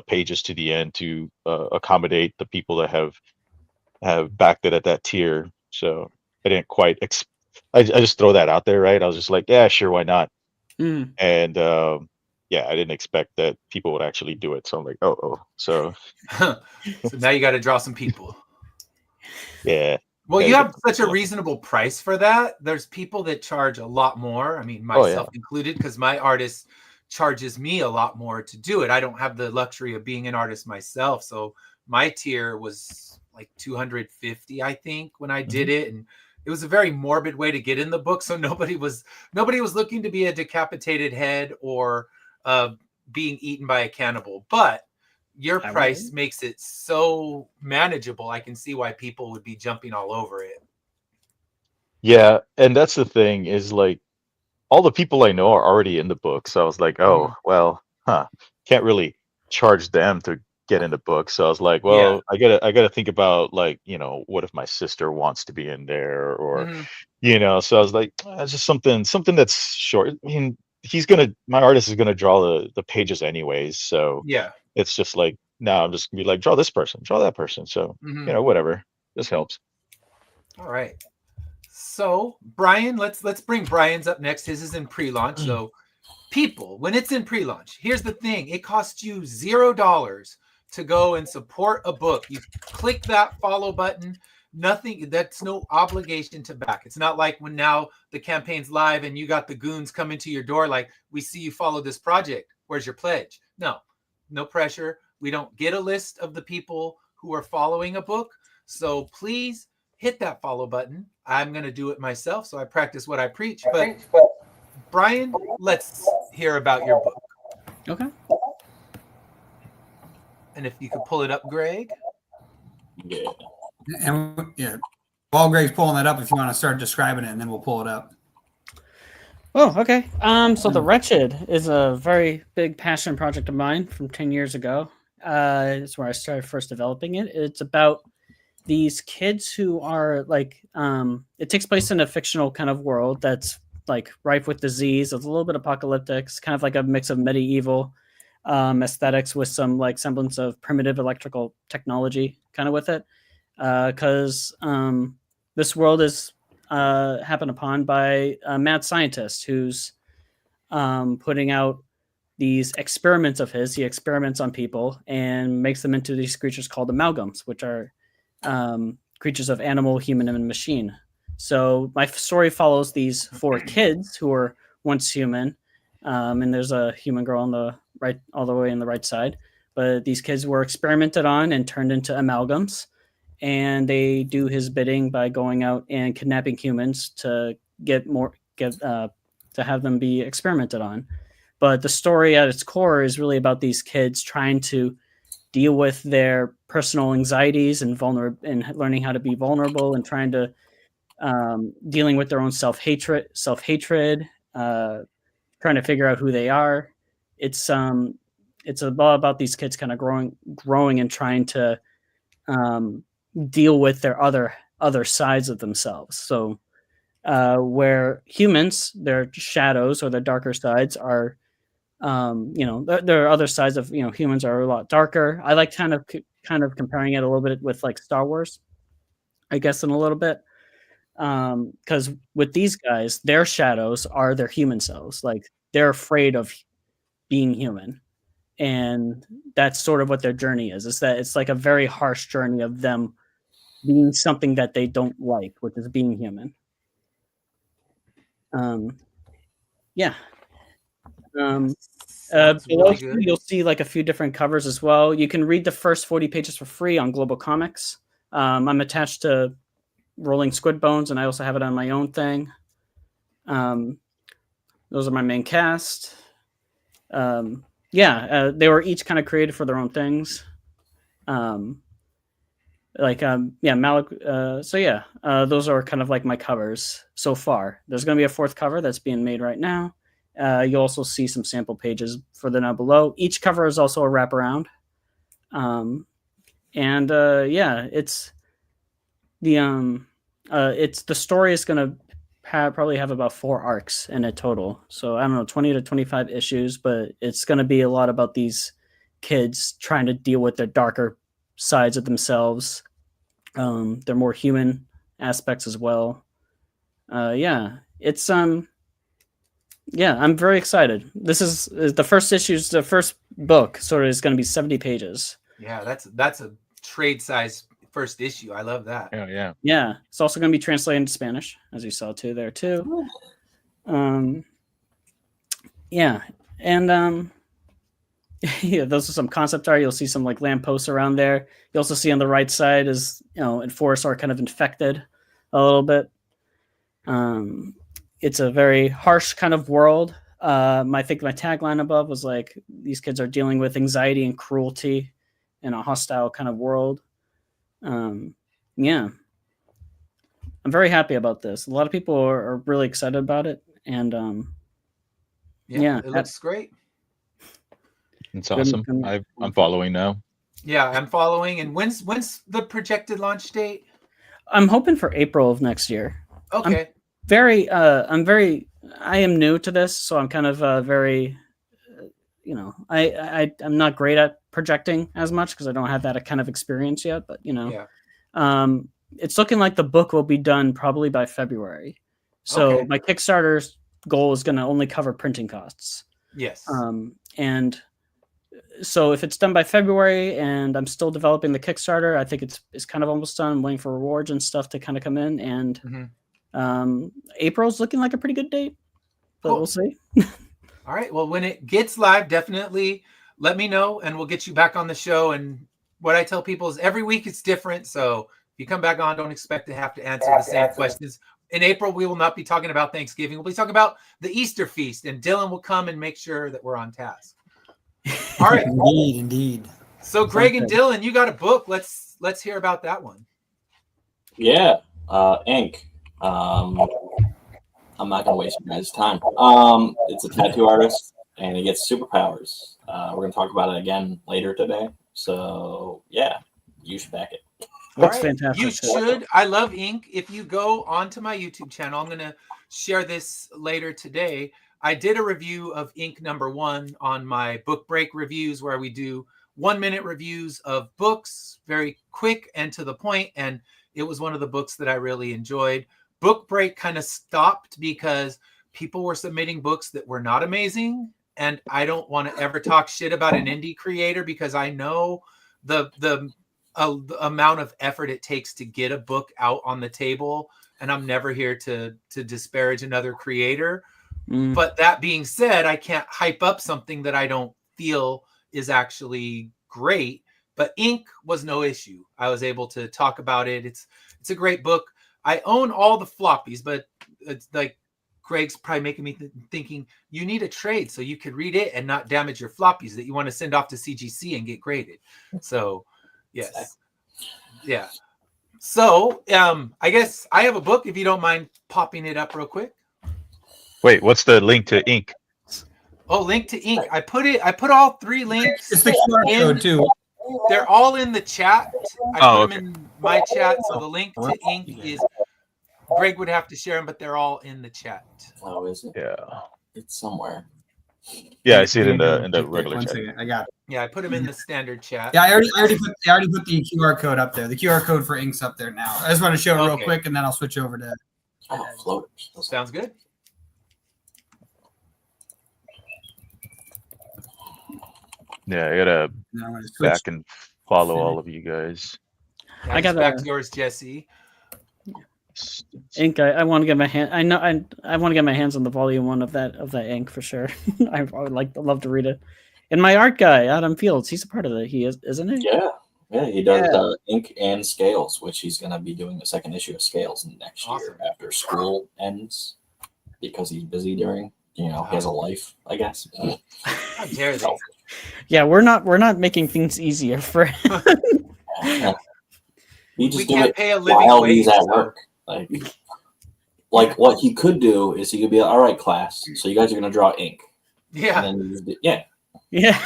pages to the end to accommodate the people that have backed it at that tier. So I didn't quite I just throw that out there, right? I was just like, yeah, sure, why not? And yeah, I didn't expect that people would actually do it. So I'm like, oh. So So now you got to draw some people. Yeah. Well, you have such a reasonable price for that. There's people that charge a lot more. I mean, myself included, because my artist charges me a lot more to do it. I don't have the luxury of being an artist myself. So my tier was like 250, I think, when I did it. And it was a very morbid way to get in the book. So nobody was looking to be a decapitated head or being eaten by a cannibal. But your price makes it so manageable. I can see why people would be jumping all over it. Yeah, and that's the thing, is like all the people I know are already in the book. So I was like, oh, well, can't really charge them to get in the book. So I was like, well, I gotta think about, like, what if my sister wants to be in there, or so I was like, it's just something that's short. I mean, my artist is gonna draw the pages anyways. So yeah, it's just like, now I'm just gonna be like, draw this person, draw that person. So whatever. This helps. All right. So Brian, let's bring Brian's up next. His is in pre-launch. So people, when it's in pre-launch, here's the thing: it costs you $0 to go and support a book. You click that follow button. Nothing. That's no obligation to back. It's not like when now the campaign's live and you got the goons coming to your door like, we see you follow this project. Where's your pledge? No pressure. We don't get a list of the people who are following a book. So please hit that follow button. I'm going to do it myself, so I practice what I preach. But Brian, let's hear about your book. Okay. And if you could pull it up, Greg. Yeah. And while Greg's pulling that up, if you want to start describing it, and then we'll pull it up. Oh, okay. So The Wretched is a very big passion project of mine from 10 years ago. It's where I started first developing it. It's about these kids who are like, it takes place in a fictional kind of world that's like rife with disease. It's a little bit apocalyptic. It's kind of like a mix of medieval aesthetics with some like semblance of primitive electrical technology kind of with it. Because this world is happened upon by a mad scientist who's putting out these experiments of his. He experiments on people and makes them into these creatures called amalgams, which are creatures of animal, human, and machine. So my story follows these 4 kids who were once human, and there's a human girl on the right, all the way in the right side. But these kids were experimented on and turned into amalgams, and they do his bidding by going out and kidnapping humans to to have them be experimented on. But the story at its core is really about these kids trying to deal with their personal anxieties and learning how to be vulnerable, and trying to dealing with their own self-hatred, trying to figure out who they are. It's about these kids kind of growing and trying to deal with their other sides of themselves. So where humans, their shadows or their darker sides are, there are other sides of, humans are a lot darker. I like kind of comparing it a little bit with like Star Wars, I guess, in a little bit. Because with these guys, their shadows are their human selves. Like, they're afraid of being human. And that's sort of what their journey is that it's like a very harsh journey of them being something that they don't like, which is being human. Yeah. Below really you'll see like a few different covers as well. You can read the first 40 pages for free on Global Comics. I'm attached to Rolling Squid Bones, and I also have it on my own thing. Those are my main cast. They were each kind of created for their own things. Malik. Those are kind of like my covers so far. There's going to be a fourth cover that's being made right now. You'll also see some sample pages further down below. Each cover is also a wraparound. It's the story is going to probably have about 4 arcs in a total. So I don't know, 20 to 25 issues, but it's going to be a lot about these kids trying to deal with their darker sides of themselves. They're more human aspects as well. I'm very excited. This is the first issues. The first book sort of is going to be 70 pages. Yeah, that's a trade size first issue. I love that. Yeah. It's also going to be translated into Spanish, as you saw there too. Those are some concept art. You'll see some like lampposts around there. You also see on the right side is, and forests are kind of infected a little bit. It's a very harsh kind of world. I think my tagline above was like, these kids are dealing with anxiety and cruelty in a hostile kind of world. I'm very happy about this. A lot of people are really excited about it, and it looks great. It's awesome. I'm following now. Yeah, I'm following. And when's the projected launch date? I'm hoping for April of next year. Okay. I am new to this, so I'm kind of I'm not great at projecting as much because I don't have that kind of experience yet, but it's looking like the book will be done probably by February. So my Kickstarter's goal is going to only cover printing costs. Yes. And so if it's done by February and I'm still developing the Kickstarter, I think it's kind of almost done. I'm waiting for rewards and stuff to kind of come in, and April's looking like a pretty good date, but We'll see. All right. Well, when it gets live, definitely let me know and we'll get you back on the show. And what I tell people is every week it's different. So if you come back on, don't expect to have to answer the same questions. In April, we will not be talking about Thanksgiving. We'll be talking about the Easter feast, and Dylan will come and make sure that we're on task. All right. Indeed. So Greg and Dylan, you got a book. Let's hear about that one. Yeah. Ink. I'm not gonna waste your guys' time. It's a tattoo artist, and he gets superpowers. We're gonna talk about it again later today. So yeah, you should back it. That's fantastic. You should. I love ink. If you go onto my YouTube channel, I'm going to share this later today. I did a review of ink #1 on my book break reviews, where we do 1-minute reviews of books, very quick and to the point. And it was one of the books that I really enjoyed. Book break kind of stopped because people were submitting books that were not amazing. And I don't want to ever talk shit about an indie creator, because I know the amount of effort it takes to get a book out on the table, and I'm never here to disparage another creator, But that being said, I can't hype up something that I don't feel is actually great. But ink was no issue. I was able to talk about it. It's a great book. I own all the floppies, but it's like Greg's probably making me thinking you need a trade so you could read it and not damage your floppies that you want to send off to CGC and get graded. So, yes. Yeah. So, I guess I have a book if you don't mind popping it up real quick. Wait, what's the link to ink? Oh, link to ink. I put all 3 links. It's the QR code too. They're all in the chat. I put them in my chat. So the link to ink is Greg would have to share them, but they're all in the chat. Oh, is it? Yeah. It's somewhere. Yeah, I see it in the regular One chat. second, I got it. Yeah, I put them in the standard chat. Yeah, I already put the QR code up there. The QR code for ink's up there now. I just want to show it real quick, and then I'll switch over to. Oh, floaters. Sounds good. Yeah, I gotta back and follow all of you guys. Yeah, I got back to yours, Jesse. Ink. I want to get my hand. I know. I want to get my hands on the volume 1 of that ink for sure. I would love to read it. And my art guy, Adam Fields, he's a part of it. He is, isn't he? Yeah, he does ink and Scales, which he's going to be doing the second issue of Scales next year after school ends, because he's busy during. He has a life, I guess. How dare they? Yeah, we're not making things easier for him. He just we can't pay a living while wage. He's at work. Like what he could do is he could be like, all right, class. So you guys are gonna draw ink. Yeah. And then yeah. Yeah.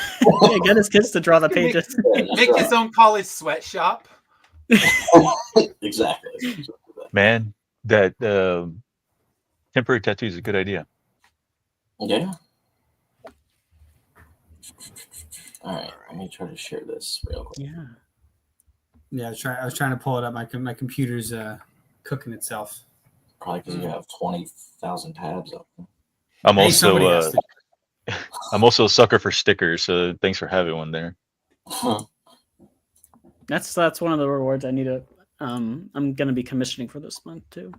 Get his kids to draw the pages. Make his own college sweatshop. Exactly. Man, that temporary tattoo is a good idea. Yeah. All right, let me try to share this real quick. Yeah. Yeah, I was trying to pull it up. My computer's cooking itself. Probably because you have 20,000 tabs up. I'm Hey, also somebody has to- I'm also a sucker for stickers, so thanks for having one there. That's one of the rewards I need to. I'm gonna be commissioning for this month too.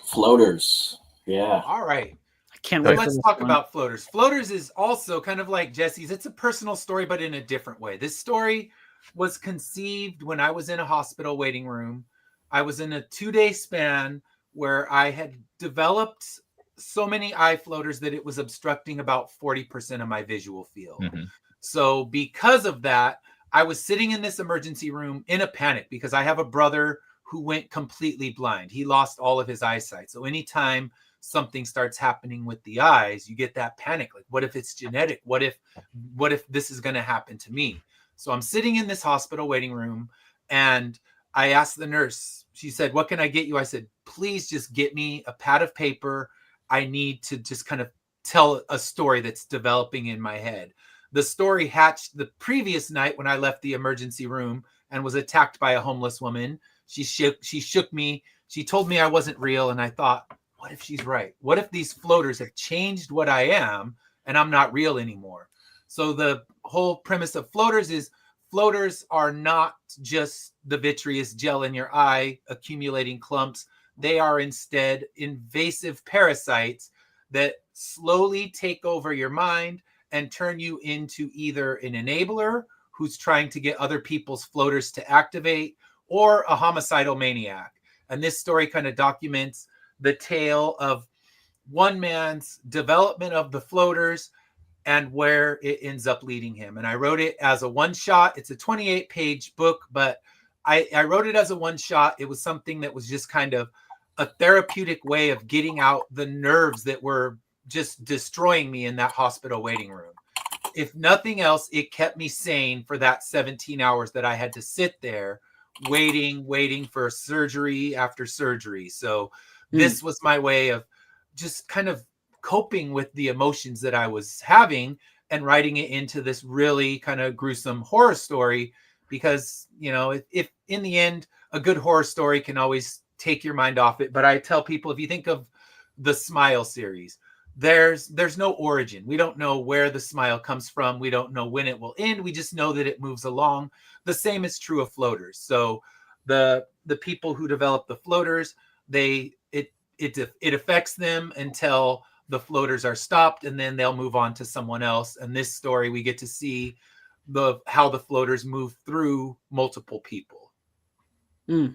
Floaters. Yeah. All right. I can't So wait. let's talk about Floaters. Floaters is also kind of like Jesse's. It's a personal story, but in a different way. This story was conceived when I was in a hospital waiting room. I was in a 2-day span where I had developed so many eye floaters that it was obstructing about 40% of my visual field. Mm-hmm. So because of that, I was sitting in this emergency room in a panic because I have a brother who went completely blind. He lost all of his eyesight. So anytime something starts happening with the eyes, you get that panic. Like, what if it's genetic? What if this is going to happen to me? So I'm sitting in this hospital waiting room and I asked the nurse, she said, what can I get you? I said, please just get me a pad of paper. I need to just kind of tell a story that's developing in my head. The story hatched the previous night when I left the emergency room and was attacked by a homeless woman. She shook me. She told me I wasn't real. And I thought, what if she's right? What if these floaters have changed what I am and I'm not real anymore? So the whole premise of floaters is floaters are not just the vitreous gel in your eye accumulating clumps. They are instead invasive parasites that slowly take over your mind and turn you into either an enabler who's trying to get other people's floaters to activate or a homicidal maniac. And this story kind of documents the tale of one man's development of the floaters and where it ends up leading him. And I wrote it as a one-shot. It's a 28-page book, but I wrote it as a one-shot. It was something that was just kind of a therapeutic way of getting out the nerves that were just destroying me in that hospital waiting room. If nothing else, it kept me sane for that 17 hours that I had to sit there waiting for surgery after surgery. So this was my way of just kind of coping with the emotions that I was having and writing it into this really kind of gruesome horror story, because, you know, if in the end, a good horror story can always take your mind off it. But I tell people, if you think of the Smile series, there's no origin. We don't know where the smile comes from. We don't know when it will end. We just know that it moves along. The same is true of floaters. So the people who develop the floaters, it affects them until the floaters are stopped, and then they'll move on to someone else. And this story, we get to see how the floaters move through multiple people. Mm.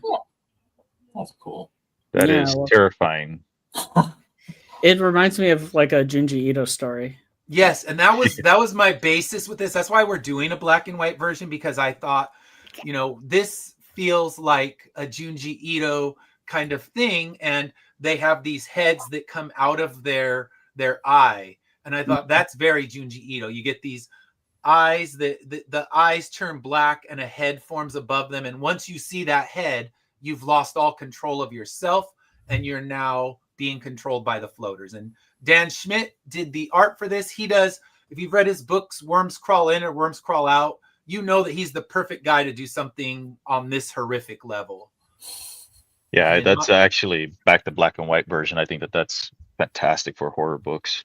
That's cool. That Yeah, is well- terrifying. It reminds me of like a Junji Ito story. Yes, and that was my basis with this. That's why we're doing a black and white version, because I thought, this feels like a Junji Ito kind of thing, and they have these heads that come out of their eye, and I thought that's very Junji Ito. You get these eyes that the eyes turn black and a head forms above them, and once you see that head, you've lost all control of yourself, and you're now being controlled by the floaters. And Dan Schmidt did the art for this. He does, if you've read his books, Worms Crawl In or Worms Crawl Out, you know that he's the perfect guy to do something on this horrific level. Yeah, And that's actually back to black and white version. I think that's fantastic for horror books.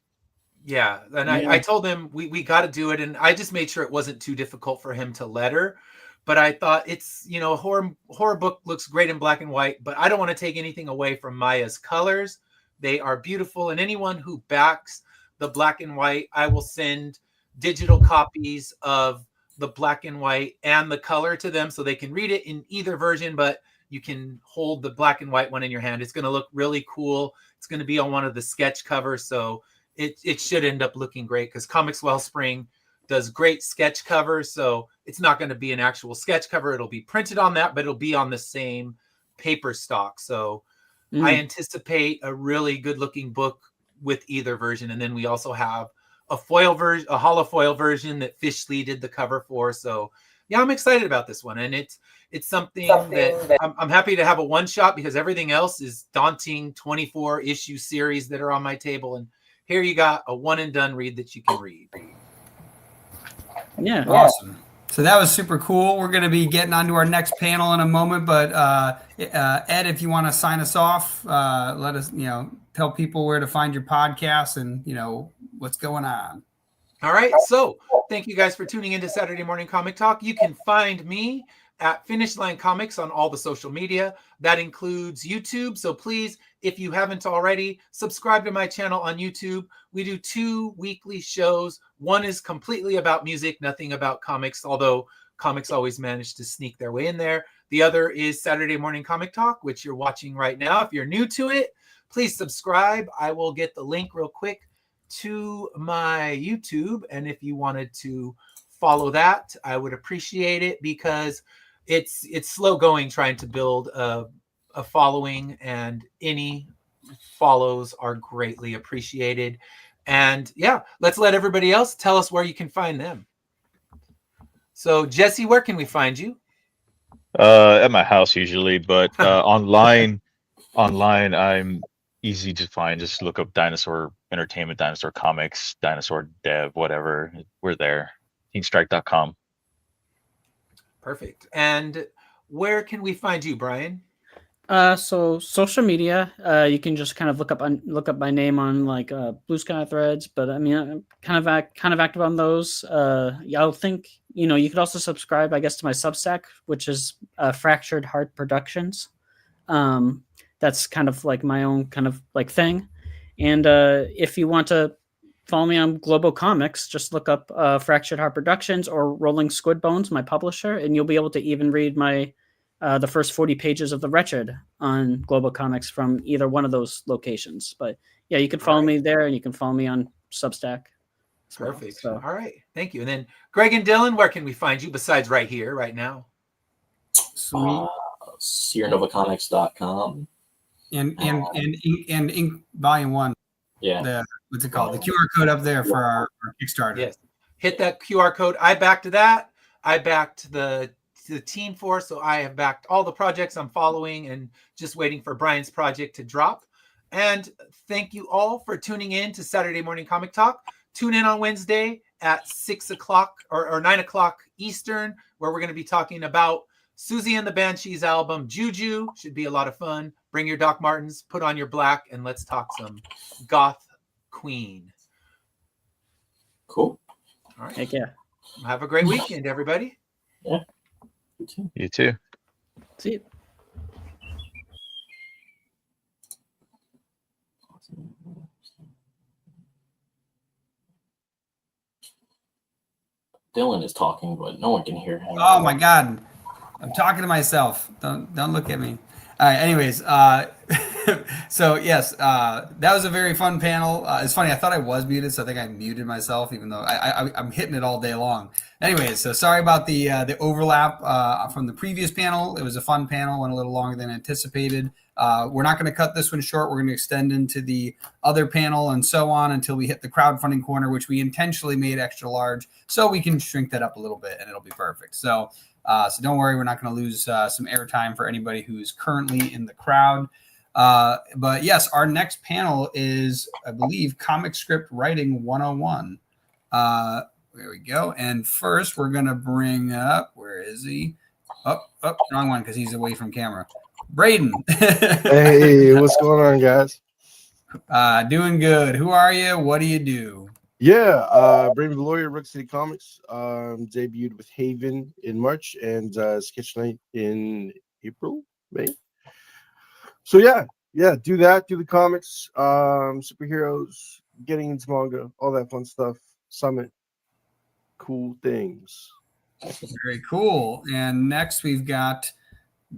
Yeah, and I told him we got to do it, and I just made sure it wasn't too difficult for him to letter. But I thought it's, a horror book looks great in black and white, but I don't want to take anything away from Maya's colors. They are beautiful, and anyone who backs the black and white, I will send digital copies of the black and white and the color to them so they can read it in either version, but you can hold the black and white one in your hand. It's going to look really cool. It's going to be on one of the sketch covers, so it should end up looking great, because Comics Wellspring does great sketch covers, so it's not going to be an actual sketch cover. It'll be printed on that, but it'll be on the same paper stock. So I anticipate a really good looking book with either version. And then we also have a foil version, a holofoil version that Fish Lee did the cover for. So yeah, I'm excited about this one. And it's something that I'm happy to have a one shot, because everything else is daunting 24 issue series that are on my table. And here you got a one and done read that you can read. Yeah. Awesome. So that was super cool. We're going to be getting onto our next panel in a moment, but Ed, if you want to sign us off, let us, tell people where to find your podcast and, what's going on. All right. So thank you guys for tuning into Saturday Morning Comic Talk. You can find me at Finish Line Comics on all the social media. That includes YouTube. So please, if you haven't already, subscribe to my channel on YouTube. We do 2 weekly shows. One is completely about music, nothing about comics, although comics always manage to sneak their way in there. The other is Saturday Morning Comic Talk, which you're watching right now. If you're new to it, please subscribe. I will get the link real quick to my YouTube. And if you wanted to follow that, I would appreciate it, because it's slow going trying to build a following, and any follows are greatly appreciated. And yeah, let's let everybody else tell us where you can find them. So Jesse, where can we find you? At my house usually, but online I'm easy to find. Just look up Dinosaur Entertainment, Dinosaur Comics, Dinosaur Dev, whatever. We're there. Teamstrike.com. Perfect. And where can we find you, Brian? So social media, you can just kind of look up my name on like Blue Sky Threads, but I mean, I'm kind of active on those. I'll think, you could also subscribe, I guess, to my Substack, which is Fractured Heart Productions. That's kind of like my own kind of like thing. And if you want to follow me on Global Comics, just look up Fractured Heart Productions or Rolling Squid Bones, my publisher, and you'll be able to even read my the first 40 pages of The Wretched on Global Comics from either one of those locations. But yeah, you can follow me there, and you can follow me on Substack. Perfect. So. All right. Thank you. And then Greg and Dylan, where can we find you besides right here, right now? Sweet. SierraNovaComics.com. And Ink Volume 1. Yeah. What's it called? The QR code up there for our Kickstarter. Yes. Hit that QR code. I backed that. I backed the team for, so I have backed all the projects I'm following and just waiting for Brian's project to drop. And thank you all for tuning in to Saturday Morning Comic Talk. Tune in on Wednesday at 6 o'clock or 9 o'clock Eastern, where we're going to be talking about Susie and the Banshees album, Juju. Should be a lot of fun. Bring your Doc Martens, put on your black, and let's talk some goth queen. Cool. All right. Heck yeah. Have a great weekend, everybody. Yeah. You too. See you. Dylan is talking, but no one can hear him. Oh my God, I'm talking to myself. Don't look at me. All right. Anyways, so yes, that was a very fun panel. It's funny. I thought I was muted, so I think I muted myself, even though I'm hitting it all day long. Anyways, so sorry about the overlap from the previous panel. It was a fun panel, went a little longer than anticipated. We're not going to cut this one short. We're going to extend into the other panel and so on until we hit the crowdfunding corner, which we intentionally made extra large so we can shrink that up a little bit and it'll be perfect. So don't worry, we're not going to lose some airtime for anybody who is currently in the crowd. But yes, our next panel is, I believe, Comic Script Writing 101. There we go. And first, we're going to bring up, where is he? Oh, wrong one because he's away from camera. Braden. Hey, what's going on, guys? Doing good. Who are you? What do you do? Yeah, Braden the Lawyer, Rook City Comics. Debuted with Haven in March and Sketch Night in April, May. So yeah, do that, do the comics, superheroes, getting into manga, all that fun stuff. Summit, cool things. Very cool. And next we've got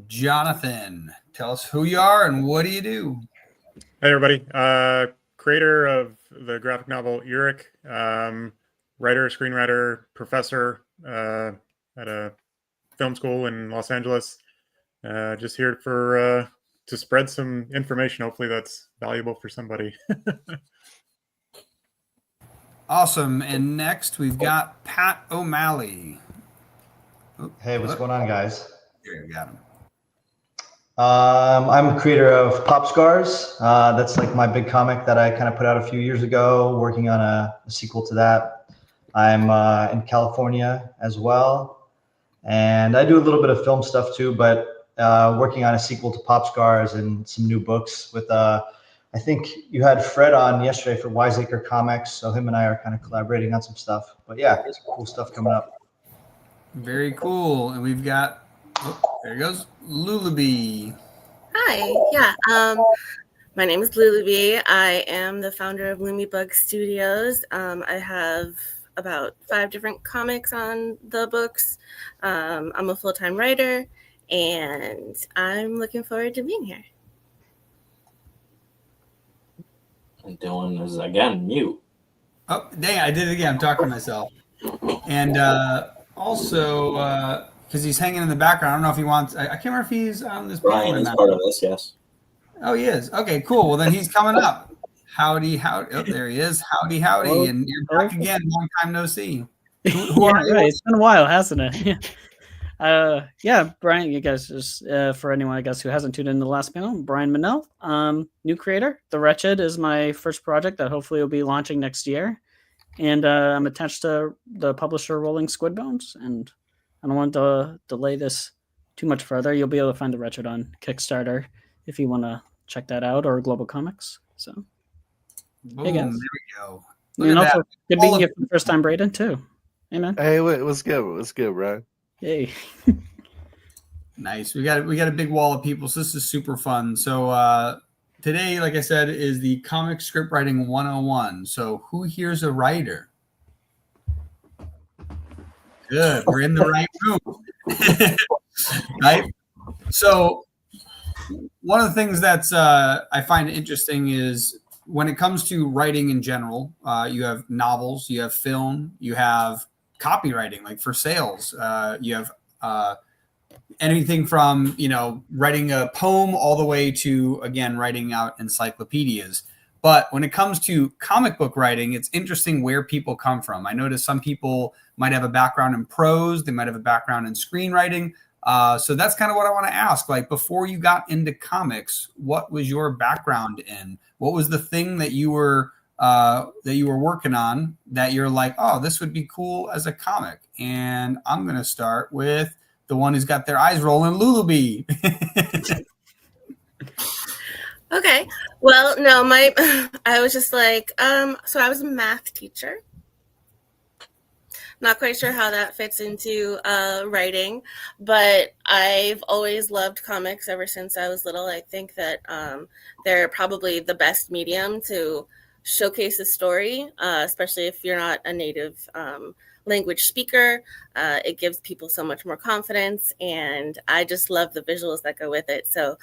Jonathan. Tell us who you are and what do you do? Hey everybody, creator of the graphic novel Uric, writer, screenwriter, professor at a film school in Los Angeles. Just here for to spread some information. Hopefully that's valuable for somebody. Awesome. And next we've got Pat O'Malley. Hey, what's going on, guys? Here we got him. I'm a creator of Pop Scars. That's like my big comic that I kind of put out a few years ago, working on a sequel to that. I'm in California as well. And I do a little bit of film stuff too, but working on a sequel to Pop Scars and some new books with, I think you had Fred on yesterday for Wiseacre Comics. So him and I are kind of collaborating on some stuff. But yeah, it's cool stuff coming up. Very cool. And we've got, there he goes, Lulaby. Hi. Yeah. My name is Lulaby. I am the founder of Lumibug Studios. I have about 5 different comics on the books. I'm a full-time writer, and I'm looking forward to being here. And Dylan is again mute. Oh, dang, I did it again. I'm talking to myself. And also, because he's hanging in the background, I don't know if he wants, I can't remember if he's on this panel Brian or is not. part of this, yes. Oh, he is. Okay, cool. Well, then he's coming up. Howdy. Oh, there he is. Howdy. Hello. And you're back again. Long time no see. Who Yeah, are you? right. It's been a while, hasn't it? Yeah, Brian, you guys just for anyone I guess who hasn't tuned in the last panel, Brian Manel, new creator. The Wretched is my first project that hopefully will be launching next year, and I'm attached to the publisher Rolling Squid Bones, and I don't want to delay this too much further. You'll be able to find The Wretched on Kickstarter if you want to check that out, or Global Comics. So, Boom, hey guys. there we go. Look And at also, that. good being here for the first time, Braden, too. Amen. Hey, what's good? What's good, Brian? Yay. Nice. We got a big wall of people, so this is super fun. So today, like I said, is the Comic Script Writing 101. So who here's a writer? Good. We're in the right room. Right? So one of the things that's I find interesting is when it comes to writing in general, you have novels, you have film, you have copywriting, like for sales. You have anything from, writing a poem all the way to, again, writing out encyclopedias. But when it comes to comic book writing, it's interesting where people come from. I notice some people might have a background in prose. They might have a background in screenwriting. So that's kind of what I want to ask. Like, before you got into comics, what was your background in? What was the thing that you were working on that you're like, oh, this would be cool as a comic? And I'm going to start with the one who's got their eyes rolling, Lulaby. Okay. Well, no, I was just like, so I was a math teacher. Not quite sure how that fits into writing, but I've always loved comics ever since I was little. I think that they're probably the best medium to showcase a story, especially if you're not a native language speaker. It gives people so much more confidence, and I just love the visuals that go with it. So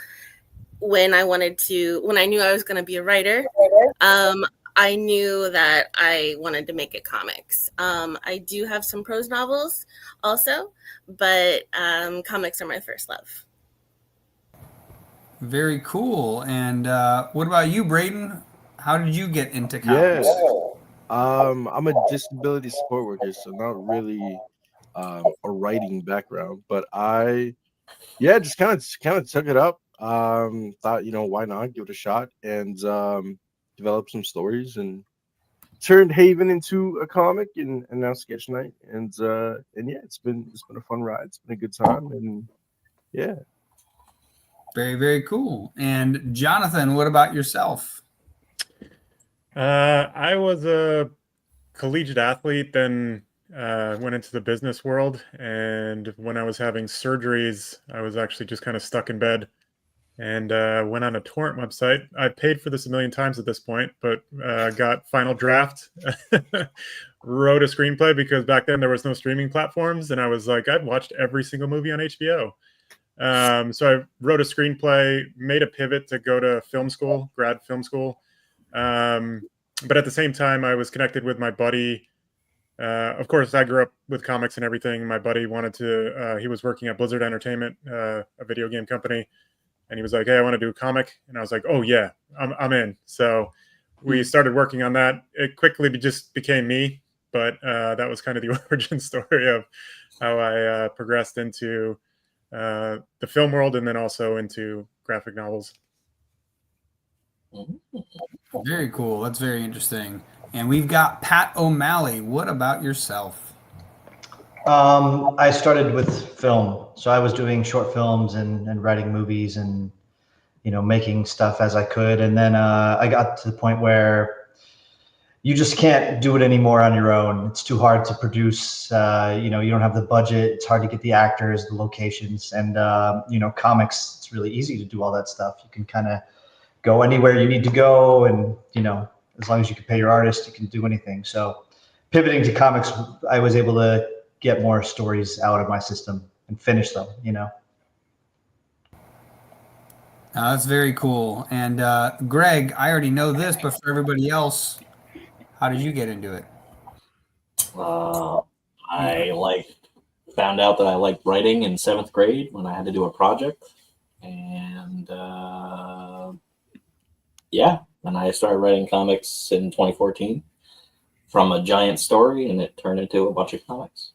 when I knew I was going to be a writer, I knew that I wanted to make it comics. I do have some prose novels also, but comics are my first love. Very cool. And what about you, Braden? How did you get into comics? I'm a disability support worker, so not really a writing background, but I just kind of took it up. Thought, why not give it a shot, and develop some stories, and turned Haven into a comic, and now Sketch Night, and yeah, it's been a fun ride. It's been a good time, and yeah. Very, very cool. And Jonathan, what about yourself? I was a collegiate athlete, then went into the business world. And when I was having surgeries, I was actually just kind of stuck in bed, and went on a torrent website. I paid for this a million times at this point, but got Final Draft, wrote a screenplay, because back then there was no streaming platforms. And I was like, I'd watched every single movie on HBO. So I wrote a screenplay, made a pivot to go to film school, grad film school. But at the same time, I was connected with my buddy. Of course, I grew up with comics and everything. My buddy wanted to, he was working at Blizzard Entertainment, a video game company. And he was like, hey, I want to do a comic. And I was like, oh yeah, I'm in. So we started working on that. It quickly just became me. But that was kind of the origin story of how I progressed into the film world, and then also into graphic novels. Very cool. That's very interesting. And we've got Pat O'Malley. What about yourself? I started with film. So I was doing short films and writing movies, and, making stuff as I could. And then I got to the point where you just can't do it anymore on your own. It's too hard to produce. You don't have the budget. It's hard to get the actors, the locations, and comics. It's really easy to do all that stuff. You can kind of go anywhere you need to go, and as long as you can pay your artist, you can do anything. So, pivoting to comics, I was able to get more stories out of my system and finish them. That's very cool. And Greg, I already know this, but for everybody else, how did you get into it? I found out that I liked writing in 7th grade when I had to do a project, and and I started writing comics in 2014 from a giant story, and it turned into a bunch of comics.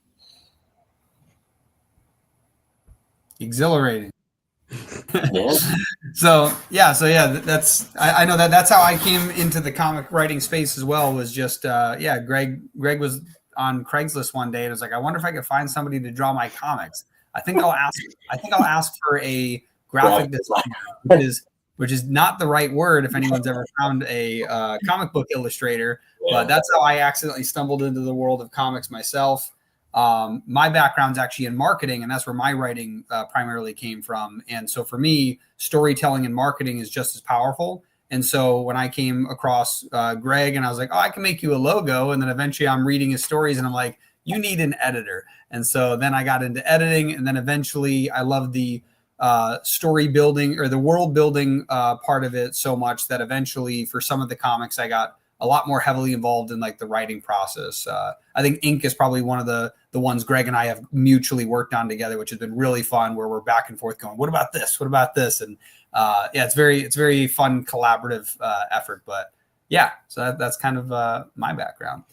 Exhilarating. Yeah. So that's I know that's how I came into the comic writing space as well. Was just Greg was on Craigslist one day and was like, I wonder if I could find somebody to draw my comics. I think I'll ask for a graphic designer, which is not the right word if anyone's ever found a comic book illustrator. Yeah. But that's how I accidentally stumbled into the world of comics myself. My background's actually in marketing, and that's where my writing primarily came from. And so for me, storytelling and marketing is just as powerful. And so when I came across Greg, and I was like, oh, I can make you a logo. And then eventually I'm reading his stories and I'm like, you need an editor. And so then I got into editing, and then eventually I loved the story building or the world building part of it so much that eventually for some of the comics, I got a lot more heavily involved in like the writing process. I think Ink is probably one of the ones Greg and I have mutually worked on together, which has been really fun, where we're back and forth going, what about this? What about this? And it's very fun collaborative effort, but yeah, so that's kind of my background.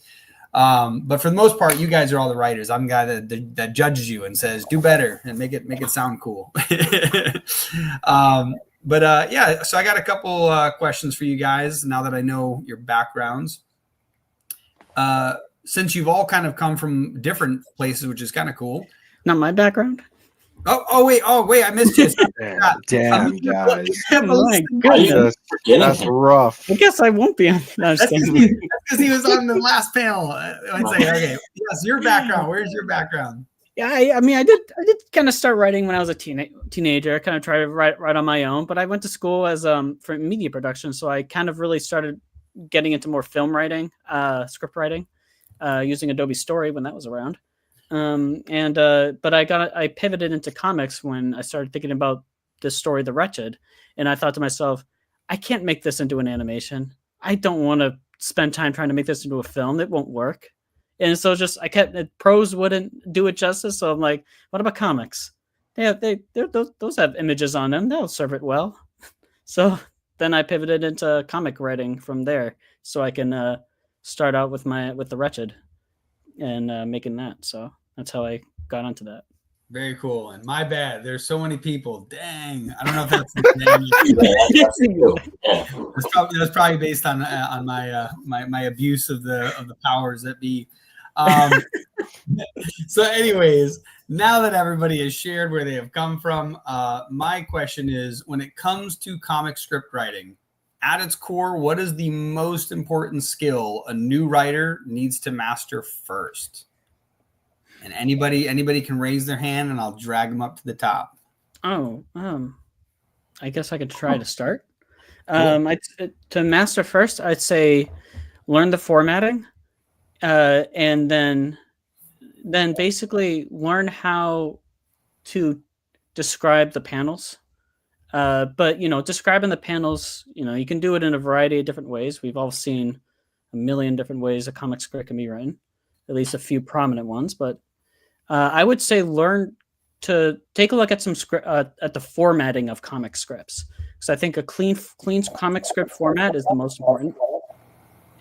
But for the most part, you guys are all the writers. I'm the guy that judges you and says, do better and make it sound cool. So I got a couple questions for you guys now that I know your backgrounds. Since you've all kind of come from different places, which is kind of cool. Not my background. Oh wait, I missed you. Damn, guys. My goodness. That's rough. I guess I won't be on. No, That's because he was on the last panel. I'd say, okay, yes, your background. Where's your background? Yeah, I mean, I did kind of start writing when I was a teenager. I kind of tried to write on my own, but I went to school as for media production, so I kind of really started getting into more film writing, script writing. using Adobe Story when that was around. But I pivoted into comics when I started thinking about this story, The Wretched, and I thought to myself, I can't make this into an animation. I don't want to spend time trying to make this into a film. It won't work. And so prose wouldn't do it justice. So I'm like, what about comics? Those have images on them. They'll serve it well. So then I pivoted into comic writing from there, so I can start out with The Wretched and making that. So that's how I got onto that. Very cool. And my bad, there's so many people. Dang, I don't know if that's that's probably based on my abuse of the powers that be. So anyways, now that everybody has shared where they have come from, my question is, when it comes to comic script writing, at its core, what is the most important skill a new writer needs to master first? And anybody can raise their hand, and I'll drag them up to the top. I guess I could try to start. Cool. To master first, I'd say learn the formatting, and then basically learn how to describe the panels. But describing the panels, you can do it in a variety of different ways. We've all seen a million different ways a comic script can be written, at least a few prominent ones. But I would say learn to take a look at at the formatting of comic scripts, because I think a clean comic script format is the most important.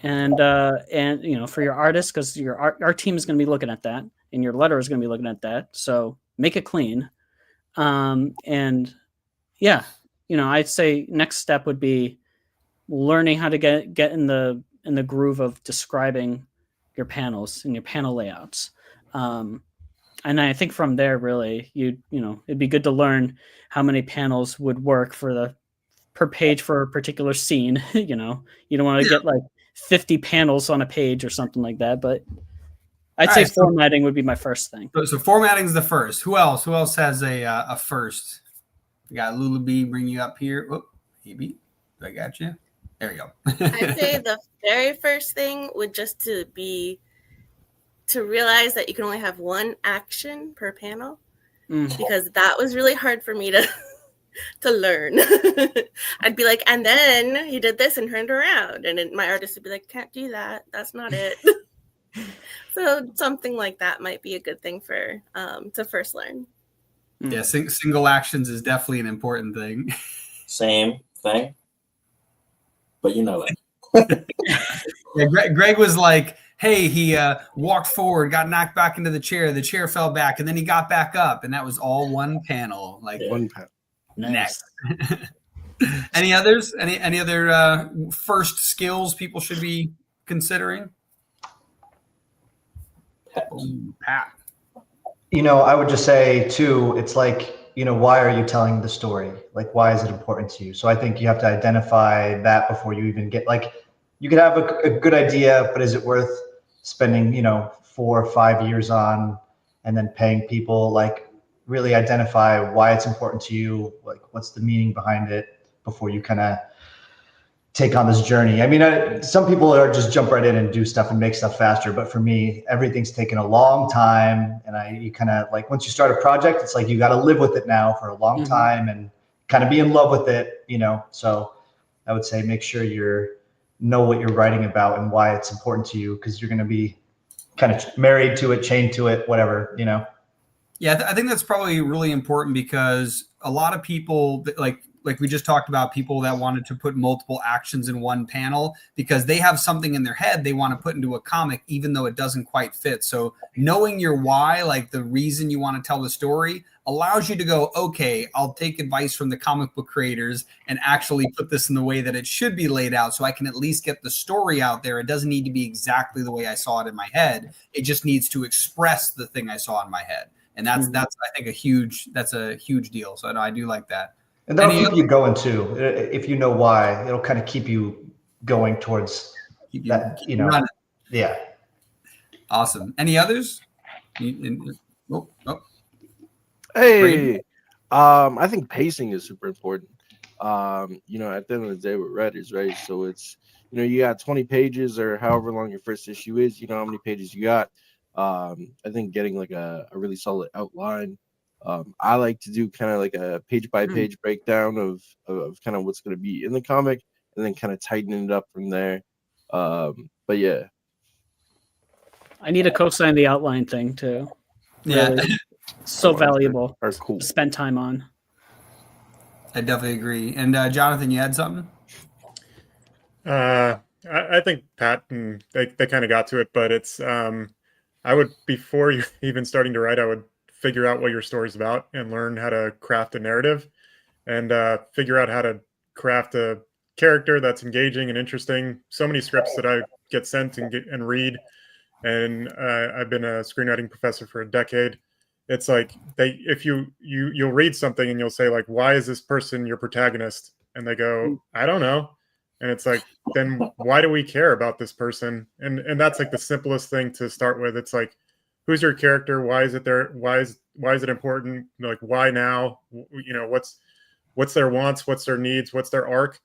And for your artist, because your art team is going to be looking at that, and your letter is going to be looking at that. So make it clean. I'd say next step would be learning how to get in the groove of describing your panels and your panel layouts. And I think from there, really, it'd be good to learn how many panels would work per page for a particular scene. You don't want to get like 50 panels on a page or something like that. But I'd say formatting would be my first thing. So formatting is the first. Who else? Who else has a first? We got Lulu B. Bring you up here. Oh, maybe I got you. There you go. I'd say the very first thing would just to realize that you can only have one action per panel, because that was really hard for me to learn. I'd be like, and then he did this and turned around, and then my artist would be like, can't do that. That's not it. So something like that might be a good thing for to first learn. Yeah, single actions is definitely an important thing. Same thing, but that. Yeah, Greg was like, hey, he walked forward, got knocked back into the chair fell back, and then he got back up, and that was all one panel. One panel. Next. Any others? Any other first skills people should be considering? Pat. I would just say too, it's like, why are you telling the story? Like, why is it important to you? So I think you have to identify that before you even get, you could have a good idea, but is it worth spending, 4 or 5 years on, and then paying people? Really identify why it's important to you. What's the meaning behind it before you kind of take on this journey. I mean, some people are just jump right in and do stuff and make stuff faster. But for me, everything's taken a long time. And you kind of once you start a project, it's like you got to live with it now for a long time and kind of be in love with it, So I would say make sure know what you're writing about and why it's important to you, because you're going to be kind of married to it, chained to it, whatever, Yeah, I think that's probably really important, because a lot of people, like we just talked about, people that wanted to put multiple actions in one panel because they have something in their head they want to put into a comic, even though it doesn't quite fit. So knowing your why, the reason you want to tell the story, allows you to go, okay, I'll take advice from the comic book creators and actually put this in the way that it should be laid out, so I can at least get the story out there. It doesn't need to be exactly the way I saw it in my head. It just needs to express the thing I saw in my head. And that's I think a huge deal. So I do like that. And that'll keep you going too. If you know why, it'll kind of keep you going towards that, running. Yeah. Awesome. Any others? Hey, I think pacing is super important. You know, at the end of the day with writers, right? So it's, you know, you got 20 pages or however long your first issue is, you know how many pages you got. I think getting like a really solid outline. I like to do kind of like a page by page breakdown of kind of what's going to be in the comic, and then kind of tightening it up from there. But yeah, I need to co-sign the outline thing too. Yeah, Really. So Outlines valuable are cool. to spend time on. I definitely agree. And Jonathan, you had something? I think Pat and they kind of got to it, but it's I would, before you even starting to write, I would figure out what your story's about and learn how to craft a narrative, and figure out how to craft a character that's engaging and interesting. So many scripts that I get sent and read, and I've been a screenwriting professor for a decade. It's like you'll read something and you'll say like, why is this person your protagonist? And they go, I don't know. And it's like, then why do we care about this person? And that's like the simplest thing to start with. It's like, who's your character? Why is it there? Why is it important? Like, why now? You know, what's their wants? What's their needs? What's their arc?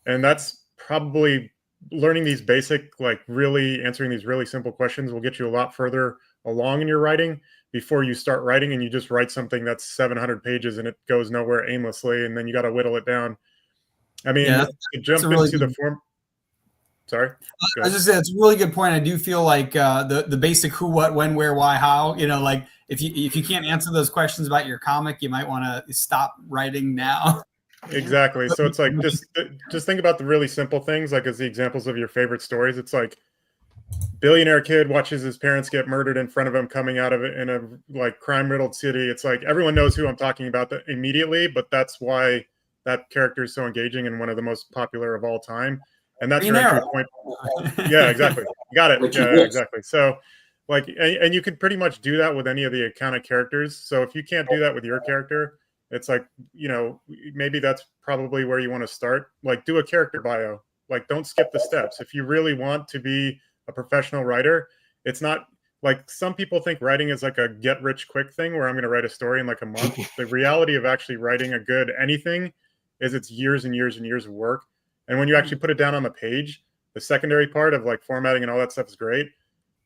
And that's probably learning these basic, like really answering these really simple questions will get you a lot further along in your writing before you start writing and you just write something that's 700 pages and it goes nowhere aimlessly, and then you got to whittle it down. I mean, Yeah, to jump really into the form. Sorry. I was just saying, it's a really good point. I do feel like the basic who, what, when, where, why, how. You know, like if you can't answer those questions about your comic, you might want to stop writing now. Exactly. So it's like just think about the really simple things, like as the examples of your favorite stories. It's like billionaire kid watches his parents get murdered in front of him coming out of it in a like crime-riddled city. It's like everyone knows who I'm talking about immediately, but that's why that character is so engaging and one of the most popular of all time. And that's your entry point. Yeah, exactly. You got it. Yeah, exactly. So like, and you could pretty much do that with any of the kind of characters. So if you can't do that with your character, it's like, you know, maybe that's probably where you want to start. Like, do a character bio. Like, don't skip the steps. If you really want to be a professional writer, it's not like some people think writing is like a get rich quick thing where I'm going to write a story in like a month. The reality of actually writing a good anything is it's years and years and years of work. And when you actually put it down on the page, the secondary part of like formatting and all that stuff is great.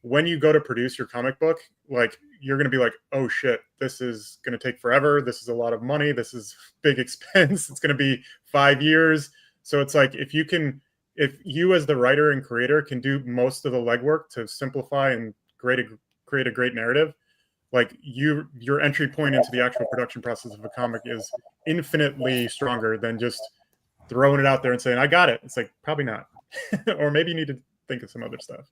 When you go to produce your comic book, like you're going to be like, oh shit, this is going to take forever. This is a lot of money. This is big expense. It's going to be 5 years. So it's like, if you as the writer and creator can do most of the legwork to simplify and create a great narrative, like your entry point into the actual production process of a comic is infinitely stronger than just throwing it out there and saying, I got it. It's like, probably not. Or maybe you need to think of some other stuff.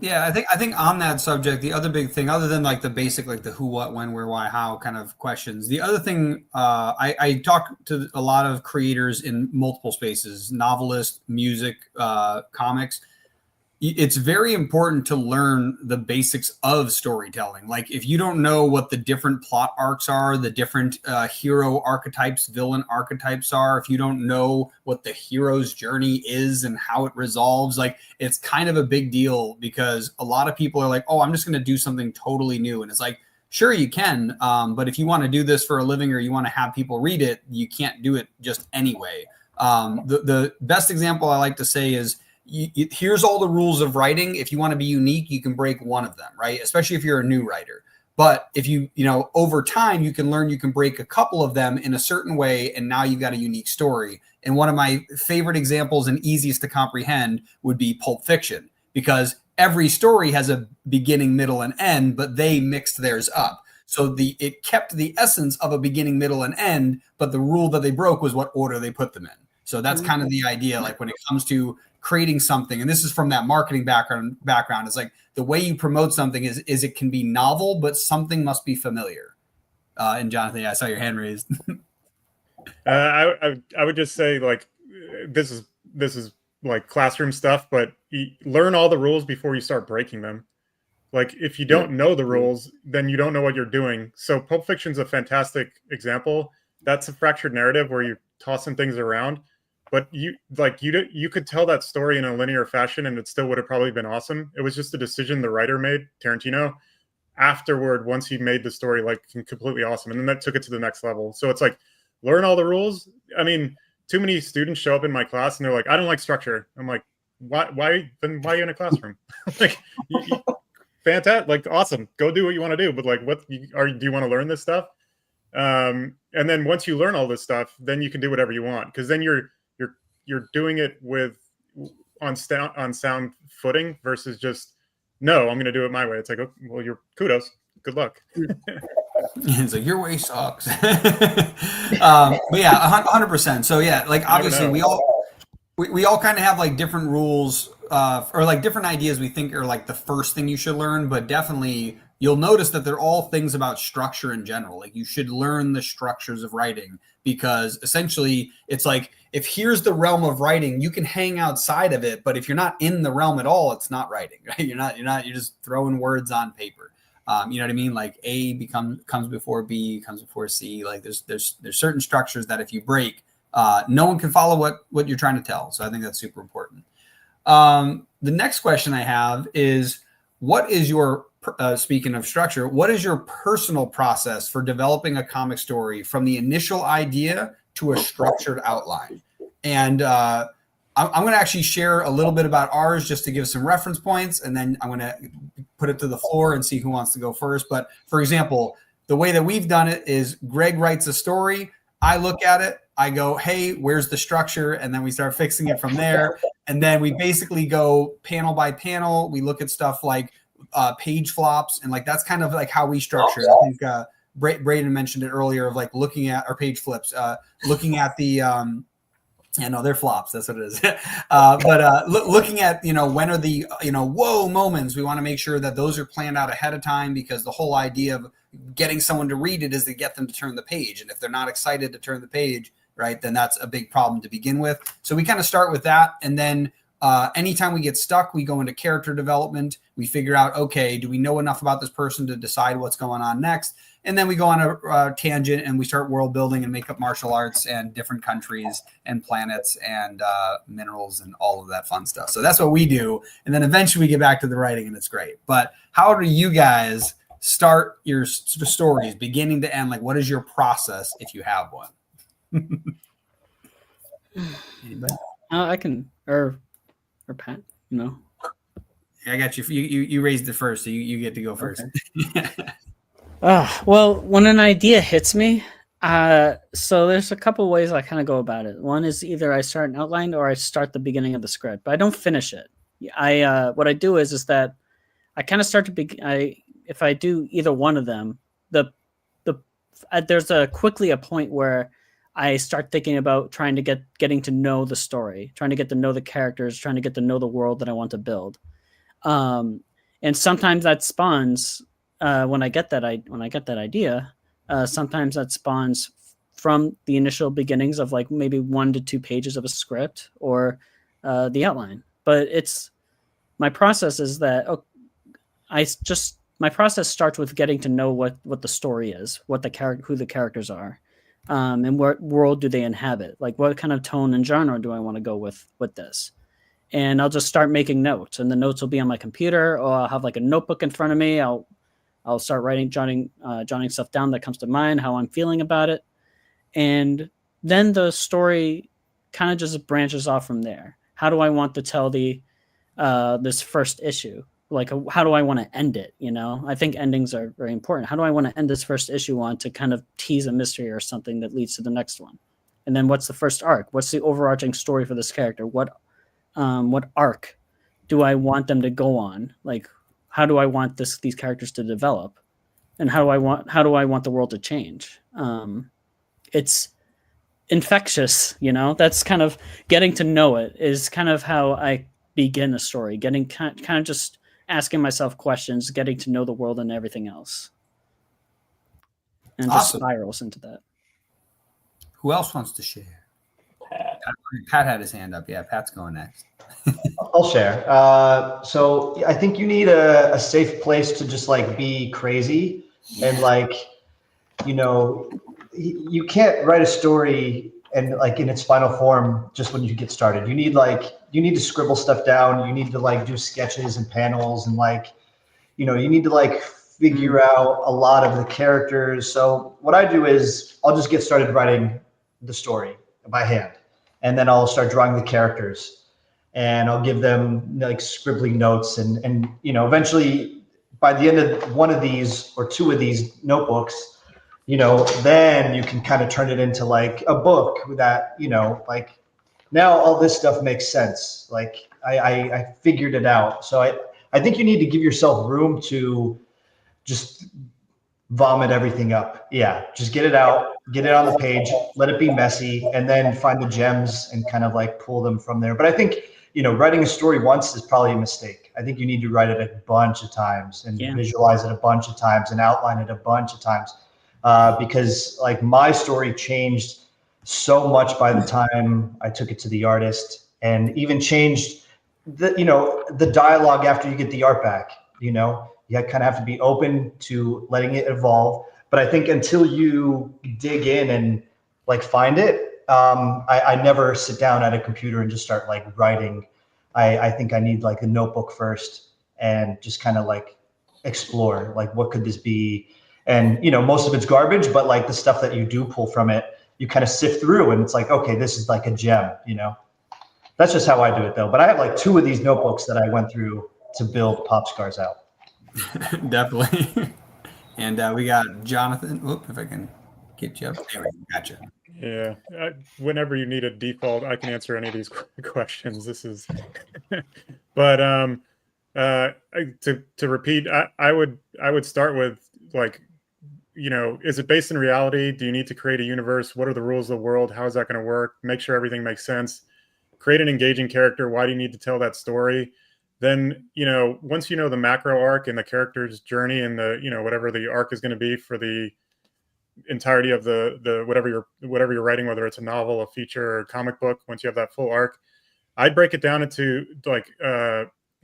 Yeah, I think on that subject, the other big thing, other than like the basic, like the who, what, when, where, why, how kind of questions, the other thing, I talk to a lot of creators in multiple spaces, novelists, music, comics. It's very important to learn the basics of storytelling. Like if you don't know what the different plot arcs are, the different hero archetypes, villain archetypes are, if you don't know what the hero's journey is and how it resolves, like it's kind of a big deal, because a lot of people are like, oh, I'm just going to do something totally new. And it's like, sure, you can. But if you want to do this for a living or you want to have people read it, you can't do it just anyway. The best example I like to say is, here's all the rules of writing. If you want to be unique, you can break one of them, right? Especially if you're a new writer. But if you over time, you can learn, you can break a couple of them in a certain way, and now you've got a unique story. And one of my favorite examples and easiest to comprehend would be Pulp Fiction, because every story has a beginning, middle, and end, but they mixed theirs up. So it kept the essence of a beginning, middle, and end, but the rule that they broke was what order they put them in. So that's kind of the idea, like when it comes to creating something, and this is from that marketing background, it's like the way you promote something is it can be novel, but something must be familiar. And Jonathan, I saw your hand raised. I would just say, like, this is like classroom stuff, but learn all the rules before you start breaking them. Like if you don't know the rules, then you don't know what you're doing. So Pulp Fiction's a fantastic example. That's a fractured narrative where you're tossing things around. But you could tell that story in a linear fashion and it still would have probably been awesome. It was just a decision the writer made, Tarantino, afterward, once he made the story like completely awesome. And then that took it to the next level. So it's like, learn all the rules. I mean, too many students show up in my class and they're like, I don't like structure. I'm like, why then why are you in a classroom? Like, fantastic, like, awesome, go do what you want to do, but like, do you want to learn this stuff? And then once you learn all this stuff, then you can do whatever you want, because then you're doing it on sound footing versus just, no, I'm going to do it my way. It's like, oh, well, you're kudos, good luck. It's like, your way sucks. But yeah, 100%. So yeah, like, obviously we all kind of have like different rules, or like different ideas we think are like the first thing you should learn, but definitely you'll notice that they're all things about structure in general. Like, you should learn the structures of writing, because essentially it's like, if here's the realm of writing, you can hang outside of it, but if you're not in the realm at all, it's not writing, right? You're just throwing words on paper. You know what I mean? Like, A comes before B, comes before C. Like, there's certain structures that if you break, no one can follow what you're trying to tell. So I think that's super important. The next question I have is, what is your, speaking of structure, what is your personal process for developing a comic story from the initial idea to a structured outline? And I'm going to actually share a little bit about ours just to give some reference points, and then I'm going to put it to the floor and see who wants to go first. But for example, the way that we've done it is Greg writes a story. I look at it. I go, hey, where's the structure? And then we start fixing it from there. And then we basically go panel by panel. We look at stuff like page flops, and like, that's kind of like how we structure it. I think Braden mentioned it earlier, of like looking at our page flips, looking at the they're flops. That's what it is. But looking at, when are the, whoa moments, we want to make sure that those are planned out ahead of time, because the whole idea of getting someone to read it is to get them to turn the page. And if they're not excited to turn the page, right, then that's a big problem to begin with. So we kind of start with that. And then anytime we get stuck, we go into character development. We figure out, okay, do we know enough about this person to decide what's going on next? And then we go on a tangent and we start world building and make up martial arts and different countries and planets and minerals and all of that fun stuff. So that's what we do. And then eventually we get back to the writing, and it's great. But how do you guys start your stories beginning to end? Like, what is your process if you have one? Anybody? I can, or Pat, Yeah, I got you. You raised it first, so you get to go first. Okay. Well, when an idea hits me, so there's a couple ways I kind of go about it. One is either I start an outline or I start the beginning of the script, but I don't finish it. What I do is that I kind of start to if I do either one of them, there's quickly a point where I start thinking about trying to getting to know the story, trying to get to know the characters, trying to get to know the world that I want to build. And sometimes that spawns when I get that idea. Sometimes that spawns from the initial beginnings of like maybe 1 to 2 pages of a script or the outline. But my process is that my process starts with getting to know what the story is, who the characters are. And what world do they inhabit? Like, what kind of tone and genre do I want to go with this? And I'll just start making notes, and the notes will be on my computer, or I'll have like a notebook in front of me. I'll start jotting stuff down that comes to mind, how I'm feeling about it. And then the story kind of just branches off from there. How do I want to tell this first issue? Like, how do I want to end it? I think endings are very important. How do I want to end this first issue on to kind of tease a mystery or something that leads to the next one? And then what's the first arc? What's the overarching story for this character? What arc do I want them to go on? Like, how do I want these characters to develop? And how do I want the world to change? It's infectious, that's kind of getting to know it is kind of how I begin a story, getting kind of just asking myself questions, getting to know the world and everything else. And awesome. Just spirals into that. Who else wants to share? Pat had his hand up. Yeah, Pat's going next. I'll share. So I think you need a safe place to just like be crazy. And like, you can't write a story and like in its final form just when you get started. You need to scribble stuff down. You need to like do sketches and panels and like, you need to like figure out a lot of the characters. So what I do is I'll just get started writing the story by hand. and then I'll start drawing the characters, and I'll give them like scribbling notes, and eventually by the end of one of these or two of these notebooks, then you can kind of turn it into like a book that, like now all this stuff makes sense. Like I figured it out. So I think you need to give yourself room to just vomit everything up. Yeah. Just get it out, get it on the page, let it be messy, and then find the gems and kind of like pull them from there. But I think, writing a story once is probably a mistake. I think you need to write it a bunch of times and visualize it a bunch of times and outline it a bunch of times. Because like my story changed so much by the time I took it to the artist, and even changed the dialogue after you get the art back. You kind of have to be open to letting it evolve. But I think until you dig in and like find it, I never sit down at a computer and just start like writing. I think I need like a notebook first and just kind of like explore, like what could this be? And most of it's garbage, but like the stuff that you do pull from it, you kind of sift through, and it's like, okay, this is like a gem. That's just how I do it though. But I have like 2 of these notebooks that I went through to build Pop Scars out. Definitely. And we got Jonathan. Oop, if I can get you up. There we go. Gotcha. Yeah. Whenever you need a default, I can answer any of these questions. This is, but to repeat, I would start with like, is it based in reality? Do you need to create a universe? What are the rules of the world? How is that going to work? Make sure everything makes sense. Create an engaging character. Why do you need to tell that story? Then, once you know the macro arc and the character's journey and the, whatever the arc is going to be for the entirety of the whatever you're writing, whether it's a novel, a feature, or a comic book, once you have that full arc, I'd break it down into like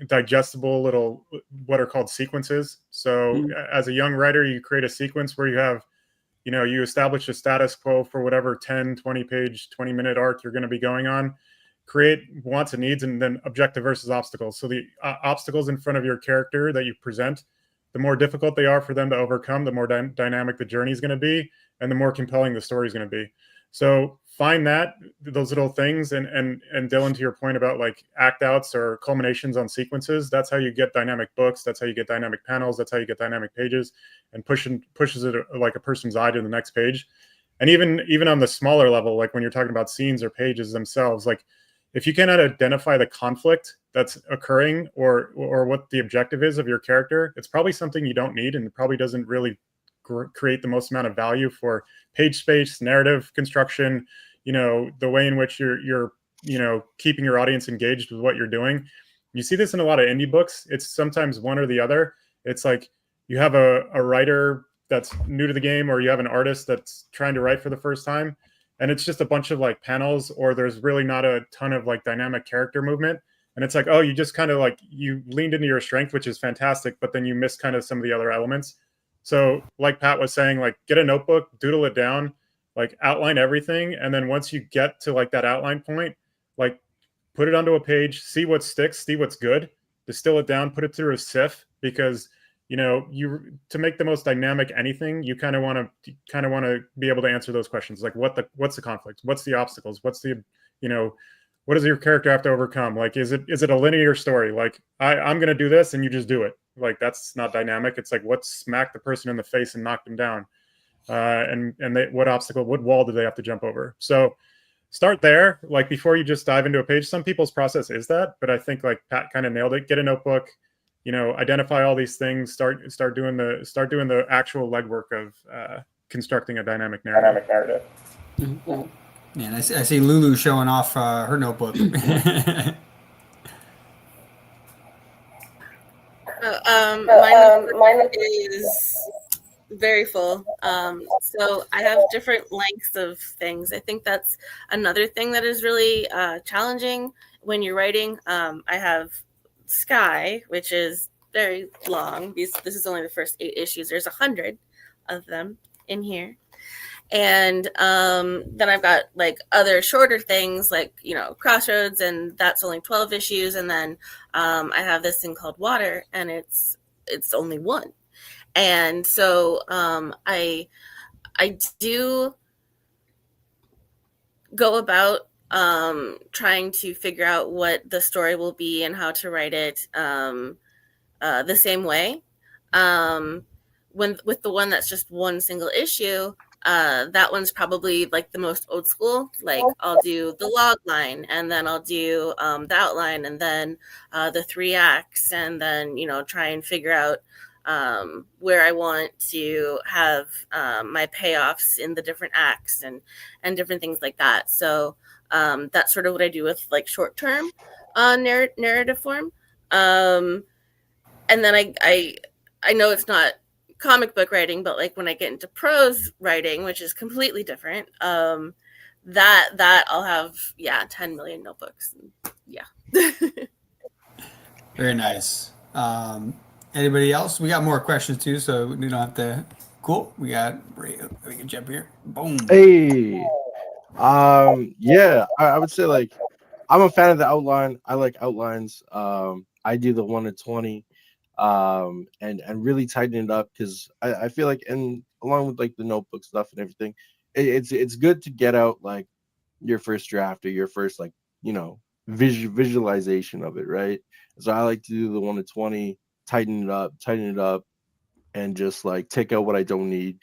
digestible little, what are called sequences. So as a young writer, you create a sequence where you have, you establish a status quo for whatever 10, 20 page, 20-minute arc you're going to be going on. Create wants and needs, and then objective versus obstacles. So the obstacles in front of your character that you present, the more difficult they are for them to overcome, the more dynamic the journey is going to be, and the more compelling the story is going to be. So find those little things, and Dylan, to your point about like act outs or culminations on sequences, that's how you get dynamic books. That's how you get dynamic panels. That's how you get dynamic pages, and pushes it like a person's eye to the next page. And even on the smaller level, like when you're talking about scenes or pages themselves, like if you cannot identify the conflict that's occurring or what the objective is of your character, it's probably something you don't need, and it probably doesn't really create the most amount of value for page space, narrative construction, the way in which you're keeping your audience engaged with what you're doing. You see this in a lot of indie books. It's sometimes one or the other. It's like you have a writer that's new to the game, or you have an artist that's trying to write for the first time, and it's just a bunch of like panels, or there's really not a ton of like dynamic character movement. And it's like, oh, you just kind of like, you leaned into your strength, which is fantastic, but then you missed kind of some of the other elements. So like Pat was saying, like get a notebook, doodle it down, like outline everything. And then once you get to like that outline point, like put it onto a page, see what sticks, see what's good, distill it down, put it through a sieve, because to make the most dynamic anything, you kind of want to be able to answer those questions. Like what's the conflict? What's the obstacles? What's the, what does your character have to overcome? Like, is it a linear story? Like I'm going to do this and you just do it. Like, that's not dynamic. It's like, what smacked the person in the face and knocked them down? What wall do they have to jump over? So start there, like before you just dive into a page. Some people's process is that, but I think like Pat kind of nailed it. Get a notebook, identify all these things, start doing the actual legwork of constructing a dynamic narrative. Mm-hmm. And I see Lulu showing off her notebook. My notebook is very full. So I have different lengths of things. I think that's another thing that is really challenging when you're writing. I have Sky, which is very long. This is only the first 8 issues. There's 100 of them in here. And then I've got like other shorter things like, Crossroads, and that's only 12 issues. And then I have this thing called Water, and it's only 1. And so I do go about trying to figure out what the story will be and how to write it the same way. When with the one that's just one single issue, that one's probably like the most old school. Like I'll do the log line, and then I'll do the outline, and then the 3 acts, and then try and figure out where I want to have my payoffs in the different acts and different things like that. So that's sort of what I do with like short term narrative form. And then I know it's not comic book writing, but like when I get into prose writing, which is completely different, that I'll have 10 million notebooks. Yeah. Very nice. Anybody else? We got more questions too, so we don't have to. Cool. We can jump here. Boom. Hey. Yeah, I would say like I'm a fan of the outline. I like outlines. I do the 1 to 20, and really tighten it up because I feel like, and along with like the notebook stuff and everything, it's good to get out like your first draft or your first like visualization of it, right? So I like to do the 1 to 20, tighten it up, and just like take out what I don't need,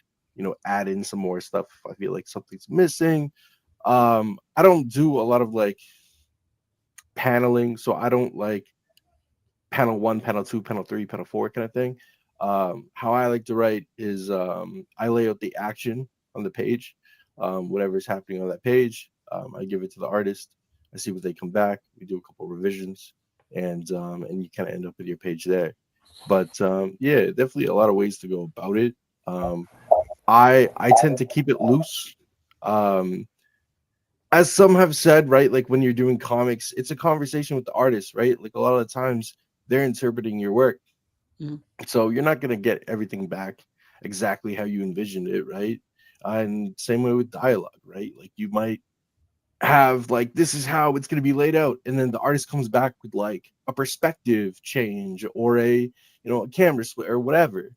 add in some more stuff if I feel like something's missing. I don't do a lot of like paneling, so I don't like panel 1, panel 2, panel 3, panel 4 kind of thing. How I like to write is I lay out the action on the page, whatever's happening on that page. I give it to the artist. I see what they come back. We do a couple revisions, and you kind of end up with your page there. But yeah, definitely a lot of ways to go about it. I tend to keep it loose. As some have said, right, like when you're doing comics, it's a conversation with the artist, right? Like a lot of the times they're interpreting your work. Mm-hmm. So you're not going to get everything back exactly how you envisioned it, right? And same way with dialogue, right? Like you might have like, this is how it's going to be laid out. And then the artist comes back with like a perspective change or a camera split or whatever.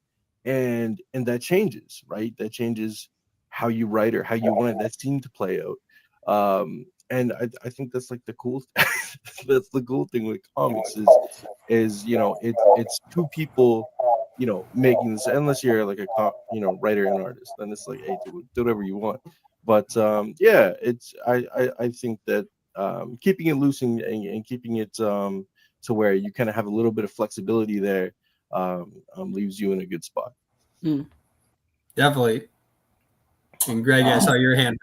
And that changes, right? That changes how you write or how you want that scene to play out. And I think that's like the cool that's the cool thing with comics is it's two people making this, unless you're like a writer and artist, then it's like, hey, do whatever you want. But yeah, it's I think that keeping it loose and keeping it to where you kind of have a little bit of flexibility there leaves you in a good spot. Definitely. And Greg, I saw your hand.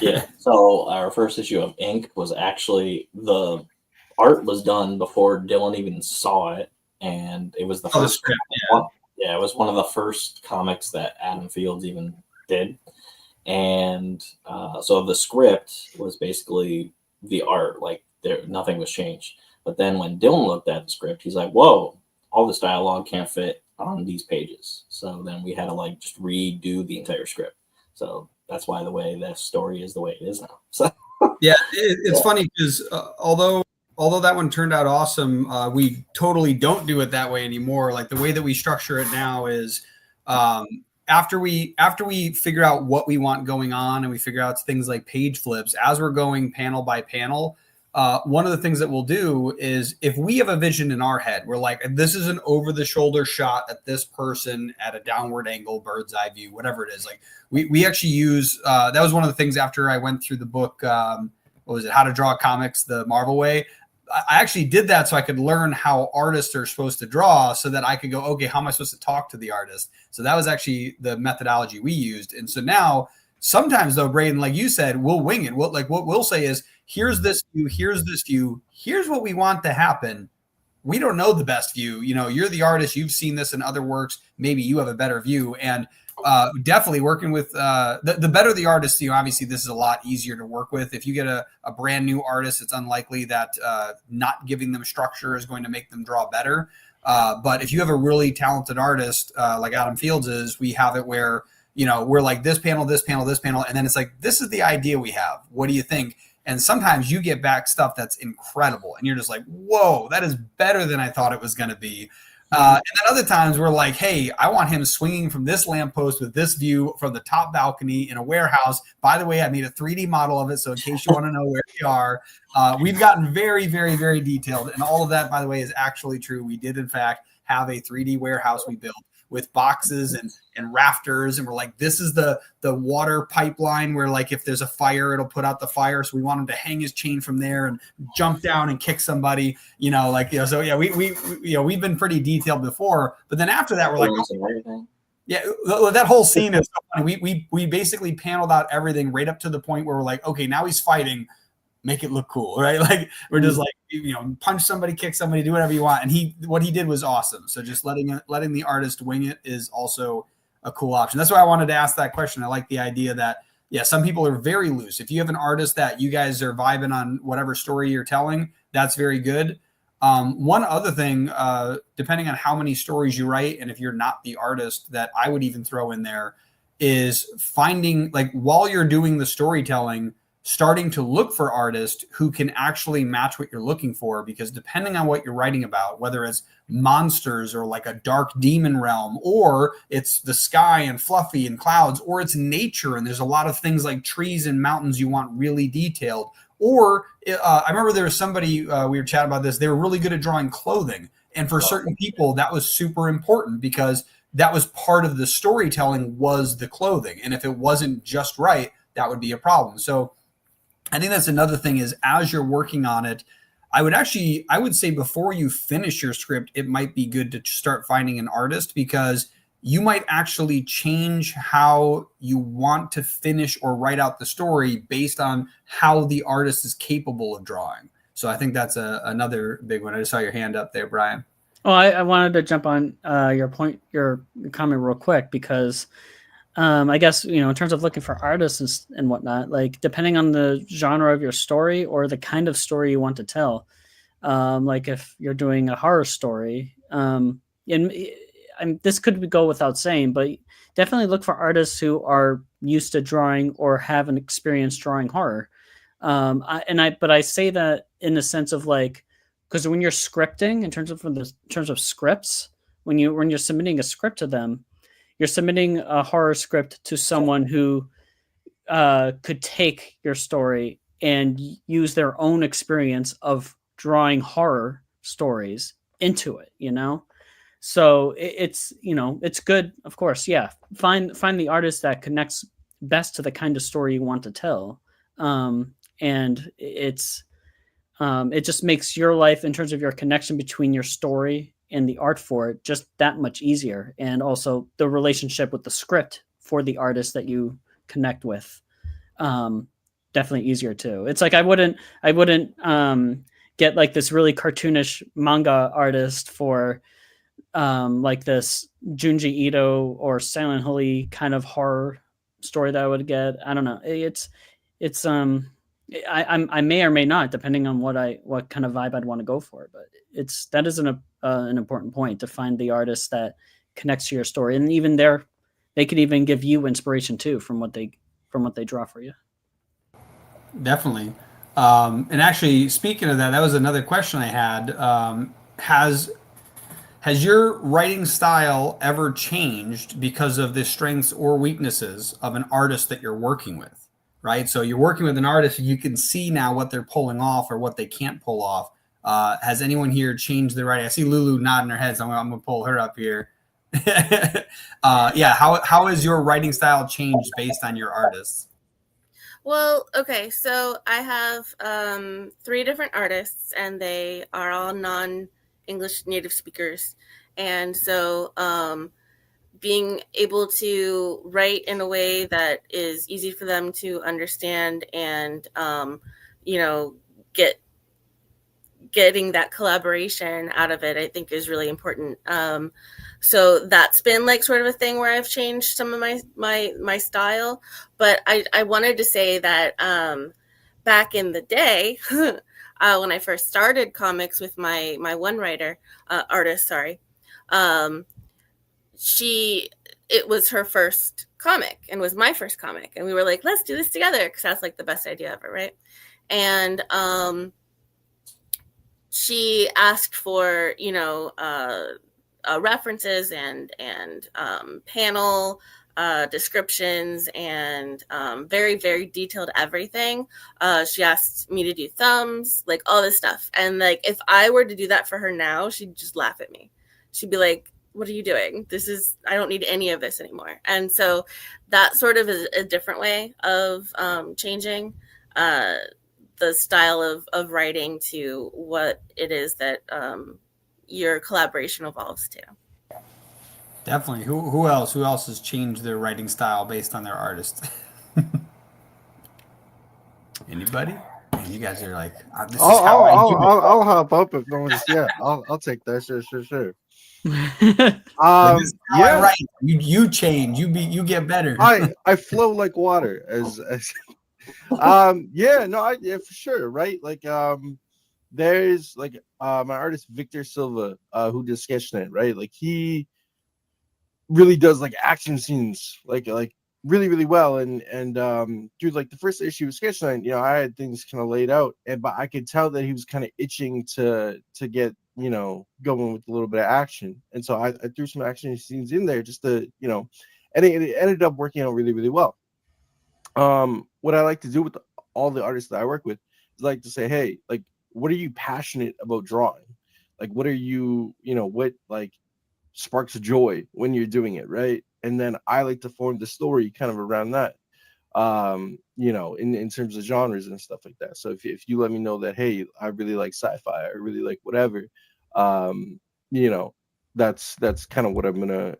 Yeah. So our first issue of Ink was actually, the art was done before Dylan even saw it, and it was the first script, one. Yeah, it was one of the first comics that Adam Fields even did. And so the script was basically the art, like nothing was changed. But then when Dylan looked at the script, he's like, whoa, all this dialogue can't fit on these pages. So then we had to like just redo the entire script. So that's why the way that story is the way it is now. So yeah, it's funny because although that one turned out awesome, we totally don't do it that way anymore. Like the way that we structure it now is after we figure out what we want going on and we figure out things like page flips, as we're going panel by panel, one of the things that we'll do is if we have a vision in our head, we're like, this is an over-the-shoulder shot at this person at a downward angle, bird's eye view, whatever it is. Like we actually use that was one of the things after I went through the book, what was it, How to Draw Comics the Marvel Way. I actually did that so I could learn how artists are supposed to draw so that I could go, okay, how am I supposed to talk to the artist? So that was actually the methodology we used. And so now sometimes though, Braden, like you said, we'll wing it. What we'll say is, here's this view, here's this view, here's what we want to happen. We don't know the best view. You're the artist. You've seen this in other works. Maybe you have a better view. And definitely working with the better the artist, obviously this is a lot easier to work with. If you get a brand new artist, it's unlikely that not giving them structure is going to make them draw better. But if you have a really talented artist like Adam Fields is, we have it where, we're like this panel, this panel, this panel. And then it's like, this is the idea we have. What do you think? And sometimes you get back stuff that's incredible. And you're just like, whoa, that is better than I thought it was going to be. And then other times we're like, hey, I want him swinging from this lamppost with this view from the top balcony in a warehouse. By the way, I made a 3D model of it, so in case you want to know where we are, we've gotten very, very, very detailed. And all of that, by the way, is actually true. We did, in fact, have a 3D warehouse we built with boxes and rafters, and we're like, this is the water pipeline where, like, if there's a fire, it'll put out the fire. So we want him to hang his chain from there and jump down and kick somebody, so yeah, we've been pretty detailed before, but then after that we're like, yeah, that whole scene is so funny. We basically paneled out everything right up to the point where we're like, okay, now he's fighting, make it look cool, right? Like, we're just like, punch somebody, kick somebody, do whatever you want. And what he did was awesome. So just letting the artist wing it is also a cool option. That's why I wanted to ask that question. I like the idea that, yeah, some people are very loose. If you have an artist that you guys are vibing on whatever story you're telling, that's very good. One other thing, depending on how many stories you write, and if you're not the artist, that I would even throw in there is finding, like, while you're doing the storytelling, starting to look for artists who can actually match what you're looking for, because depending on what you're writing about, whether it's monsters or like a dark demon realm, or it's the sky and fluffy and clouds, or it's nature and there's a lot of things like trees and mountains you want really detailed, or I remember there was somebody, we were chatting about this, they were really good at drawing clothing, and for certain people that was super important because that was part of the storytelling, was the clothing, and if it wasn't just right, that would be a problem. So I think that's another thing, is as you're working on it, I would say before you finish your script, it might be good to start finding an artist, because you might actually change how you want to finish or write out the story based on how the artist is capable of drawing. So I think that's another big one. I just saw your hand up there, Brian. Oh, I wanted to jump on your comment real quick, because I guess, in terms of looking for artists and whatnot, like, depending on the genre of your story or the kind of story you want to tell, like if you're doing a horror story, and this could go without saying, but definitely look for artists who are used to drawing or have an experience drawing horror. But I say that in the sense of, like, because when you're scripting, in terms of scripts, when you're submitting a script to them, you're submitting a horror script to someone who could take your story and use their own experience of drawing horror stories into it, So it's good, of course. Yeah. Find the artist that connects best to the kind of story you want to tell. And it just makes your life, in terms of your connection between your story and the art for it, just that much easier. And also the relationship with the script for the artist that you connect with, definitely easier too. It's like, I wouldn't get like this really cartoonish manga artist for like this Junji Ito or Silent Hill kind of horror story that I would get. I don't know. I may or may not, depending on what kind of vibe I'd want to go for. But that is an important point, to find the artist that connects to your story, and even they could even give you inspiration too from what they draw for you. Definitely. And actually, speaking of that was another question I had. Has your writing style ever changed because of the strengths or weaknesses of an artist that you're working with? Right? So you're working with an artist, you can see now what they're pulling off or what they can't pull off. Has anyone here changed their writing? I see Lulu nodding her head, so I'm going to pull her up here. Yeah, how has your writing style changed based on your artists? Well, okay, so I have 3 different artists, and they are all non-English native speakers. And so being able to write in a way that is easy for them to understand and, getting that collaboration out of it, I think is really important. So that's been like sort of a thing where I've changed some of my style. But I wanted to say that back in the day, when I first started comics with my one artist, it was her first comic and was my first comic. And we were like, let's do this together, because that's like the best idea ever, right? And she asked for, references and panel descriptions and very, very detailed everything. She asked me to do thumbs, like all this stuff. And like, if I were to do that for her now, she'd just laugh at me. She'd be like, what are you doing? I don't need any of this anymore. And so that sort of is a different way of changing the style of writing to what it is that your collaboration evolves to. Definitely. Who else? Who else has changed their writing style based on their artist? Anybody? Man, you guys are like, this is how I do it. I'll hop up if no one's. Yeah, I'll take that. Sure. Like, this is how I write. You change. You get better. I flow like water. As yeah, for sure. Right. Like there's like my artist Victor Silva who does SketchNet. Right. Like he really does like action scenes like really, really well. And dude, like the first issue of SketchNet, I had things kind of laid out, but I could tell that he was kind of itching to get going with a little bit of action. And so I threw some action scenes in there just to, and it ended up working out really, really well. What I like to do with all the artists that I work with is like to say, hey, like, what are you passionate about drawing? Like, what are you, what like sparks joy when you're doing it, right? And then I like to form the story kind of around that, in terms of genres and stuff like that. So if you let me know that, hey, I really like sci-fi, I really like whatever, that's kind of what I'm gonna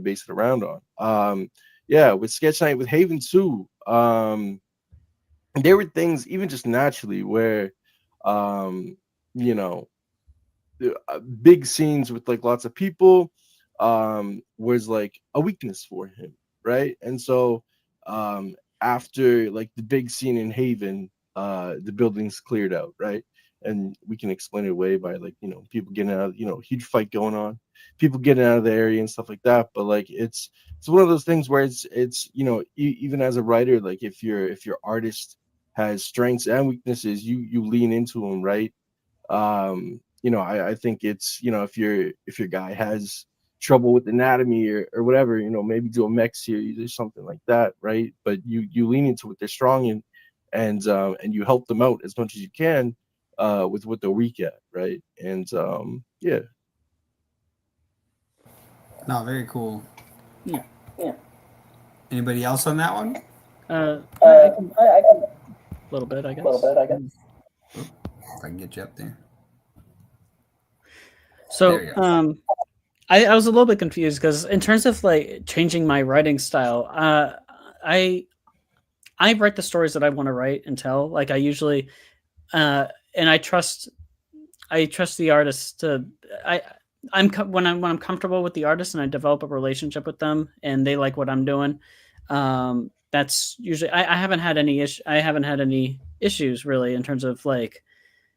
base it around on. With Sketch Night with Haven too, there were things even just naturally where big scenes with like lots of people was like a weakness for him, right? And so after like the big scene in Haven, the building's cleared out, right? And we can explain it away by like people getting out, huge fight going on, people getting out of the area and stuff like that. But like it's one of those things where it's even as a writer, like if your artist has strengths and weaknesses, you lean into them, right? I think it's if your guy has trouble with anatomy or whatever, maybe do a mech series or something like that, right? But you lean into what they're strong in, and you help them out as much as you can with what they're weak at, right? And yeah. No, very cool. Yeah. Anybody else on that one? A little bit, I guess. If I can get you up there. So I was a little bit confused because in terms of like changing my writing style, I write the stories that I want to write and tell. Like I usually, and I trust the artist to. When I'm comfortable with the artist and I develop a relationship with them and they like what I'm doing. That's usually I haven't had any issues really in terms of like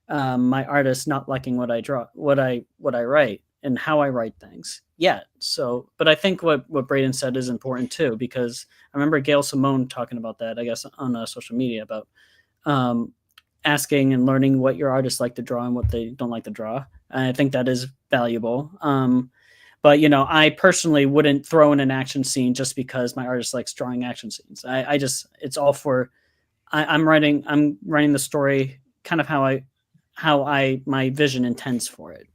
my artist not liking what I draw, what I write and how I write things yet. So, but I think what Braden said is important too, because I remember Gail Simone talking about that, I guess, on social media about asking and learning what your artists like to draw and what they don't like to draw. And I think that is valuable. But I personally wouldn't throw in an action scene just because my artist likes drawing action scenes. It's all for, I'm writing the story kind of how my vision intends for it.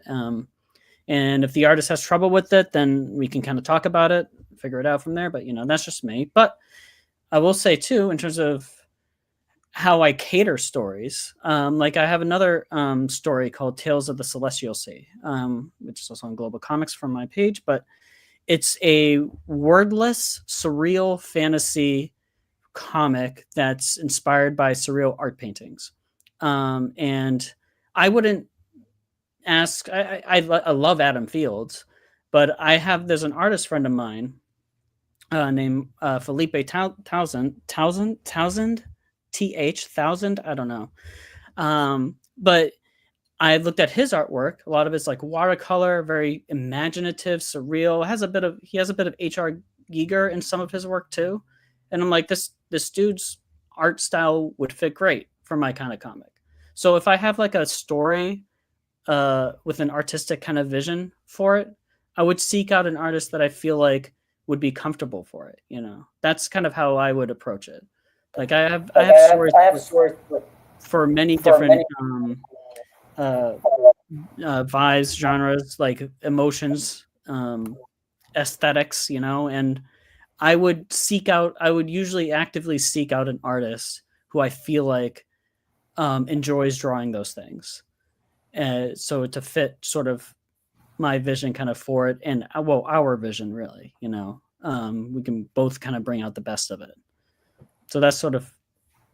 And if the artist has trouble with it, then we can kind of talk about it, figure it out from there. But that's just me. But I will say too, in terms of how I cater stories, like I have another story called Tales of the Celestial Sea, which is also on Global Comics from my page, but it's a wordless, surreal fantasy comic that's inspired by surreal art paintings. And I wouldn't ask, I love Adam Fields, but there's an artist friend of mine named Felipe Townsend, Thousand, I don't know. But I looked at his artwork. A lot of it's like watercolor, very imaginative, surreal. He has a bit of H.R. Giger in some of his work too. And I'm like, this dude's art style would fit great for my kind of comic. So if I have like a story with an artistic kind of vision for it, would seek out an artist that I feel like would be comfortable for it. That's kind of how I would approach it. Like I have stories for many different vibes, genres, like emotions, aesthetics, and I would usually actively seek out an artist who I feel like enjoys drawing those things. So to fit sort of my vision kind of for it, and our vision really, we can both kind of bring out the best of it. So that's sort of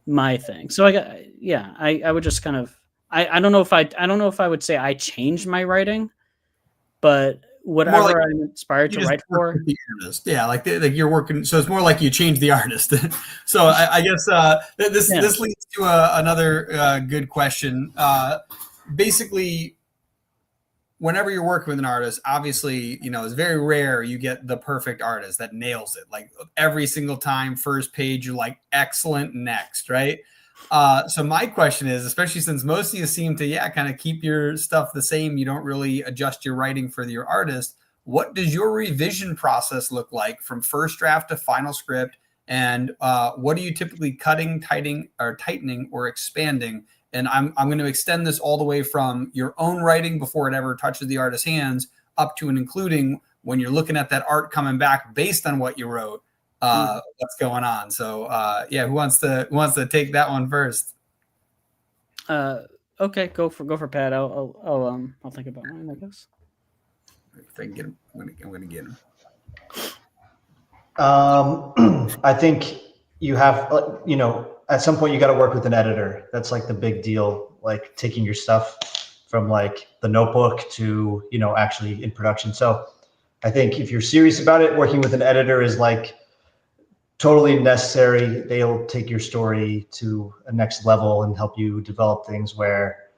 my thing. So I would just kind of, I don't know if I would say I changed my writing, but whatever I'm inspired to write for. The artist. Yeah, like you're working. So it's more like you change the artist. So I guess this leads to another good question. Basically, whenever you're working with an artist, obviously, it's very rare you get the perfect artist that nails it. Like every single time, first page, you're like, excellent, next, right? So my question is, especially since most of you seem to, kind of keep your stuff the same, you don't really adjust your writing for your artist. What does your revision process look like from first draft to final script? And what are you typically cutting, tightening, or expanding? And I'm going to extend this all the way from your own writing before it ever touches the artist's hands up to and including when you're looking at that art coming back based on what you wrote. What's going on? So who wants to take that one first? Okay, go for Pat. I'll think about mine, I guess. If I can get him, I'm gonna get him. I think you have, at some point you got to work with an editor. That's like the big deal, like taking your stuff from like the notebook to, actually in production. So I think if you're serious about it, working with an editor is like totally necessary. They'll take your story to a next level and help you develop things where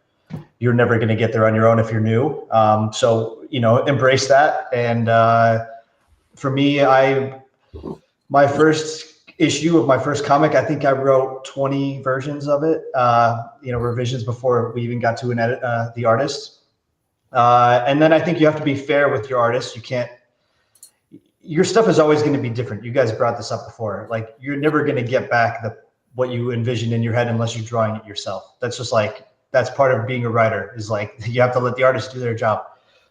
you're never going to get there on your own if you're new. So, embrace that. And for me, my first issue of my first comic, I think I wrote 20 versions of it, revisions before we even got to the artist. And then I think you have to be fair with your artist. Your stuff is always going to be different. You guys brought this up before. Like, you're never going to get back what you envisioned in your head unless you're drawing it yourself. That's just that's part of being a writer, is like, you have to let the artist do their job.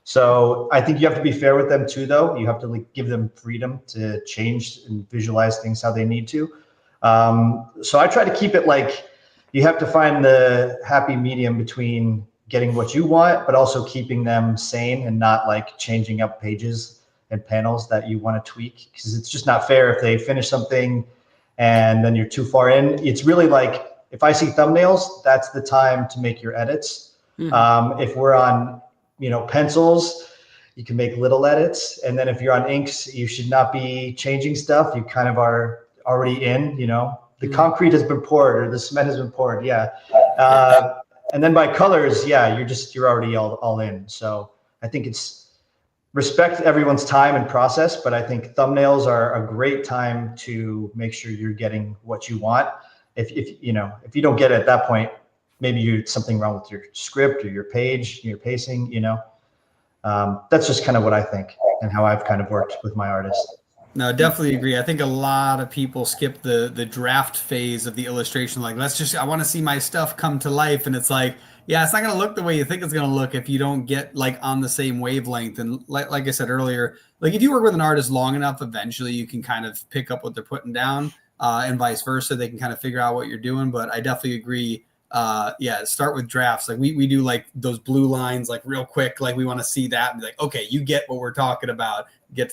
So I think you have to be fair with them too, though. You have to give them freedom to change and visualize things how they need to. So I try to keep it like, you have to find the happy medium between getting what you want, but also keeping them sane and not like changing up pages and panels that you want to tweak, because it's just not fair if they finish something and then you're too far in. It's really like, if I see thumbnails, that's the time to make your edits. Mm-hmm. If we're on, pencils, you can make little edits. And then if you're on inks, you should not be changing stuff. You kind of are already in, the concrete has been poured or the cement has been poured. Yeah. And then by colors, you're already all in. So I think it's respect everyone's time and process, but I think thumbnails are a great time to make sure you're getting what you want. If you don't get it at that point, maybe something wrong with your script or your page, your pacing, that's just kind of what I think and how I've kind of worked with my artists. No, definitely agree. I think a lot of people skip the draft phase of the illustration. Like, I want to see my stuff come to life. And it's like, it's not going to look the way you think it's going to look if you don't get like on the same wavelength. And like I said earlier, like if you work with an artist long enough, eventually you can kind of pick up what they're putting down, and vice versa. They can kind of figure out what you're doing. But I definitely agree. Start with drafts. Like we do like those blue lines, like real quick. Like we want to see that and be like, okay, you get what we're talking about.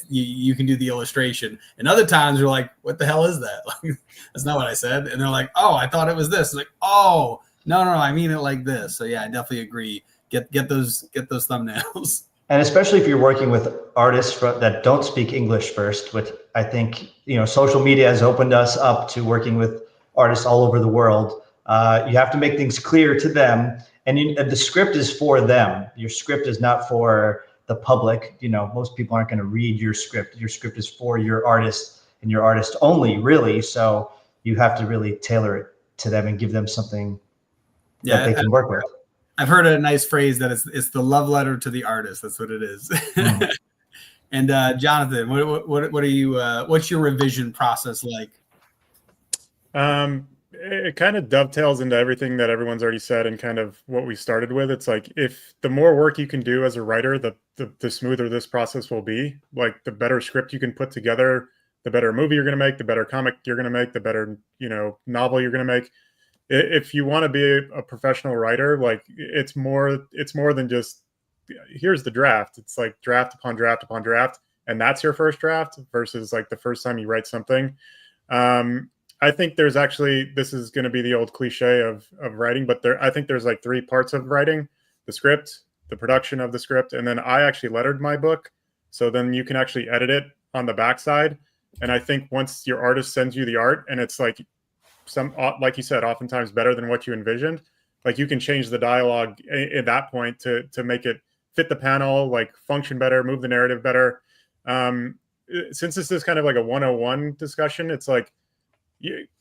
You can do the illustration. And other times we're like, what the hell is that? Like, that's not what I said. And they're like, oh, I thought it was this. It's like, oh, no, I mean it like this. So yeah, I definitely agree. Get those thumbnails. And especially if you're working with artists that don't speak English first, which I think, social media has opened us up to working with artists all over the world. You have to make things clear to them, and the script is for them. Your script is not for the public. Most people aren't going to read your script. Your script is for your artist and your artist only, really. So you have to really tailor it to them and give them something that they can work with. I've heard a nice phrase that it's the love letter to the artist. That's what it is. And Jonathan, what are you? What's your revision process like? It kind of dovetails into everything that everyone's already said and kind of what we started with. It's like, if the more work you can do as a writer, the smoother this process will be. Like, the better script you can put together, the better movie you're going to make, the better comic you're going to make, the better, novel you're going to make. If you want to be a professional writer, like, it's more than just, here's the draft. It's like draft upon draft upon draft, and that's your first draft versus like the first time you write something. I think there's actually, this is going to be the old cliche of writing, but I think there's like 3 parts of writing: the script, the production of the script, and then I actually lettered my book. So then you can actually edit it on the backside. And I think once your artist sends you the art and it's like like you said, oftentimes better than what you envisioned, like, you can change the dialogue at that point to make it fit the panel, like function better, move the narrative better. Since this is kind of like a 101 discussion, it's like,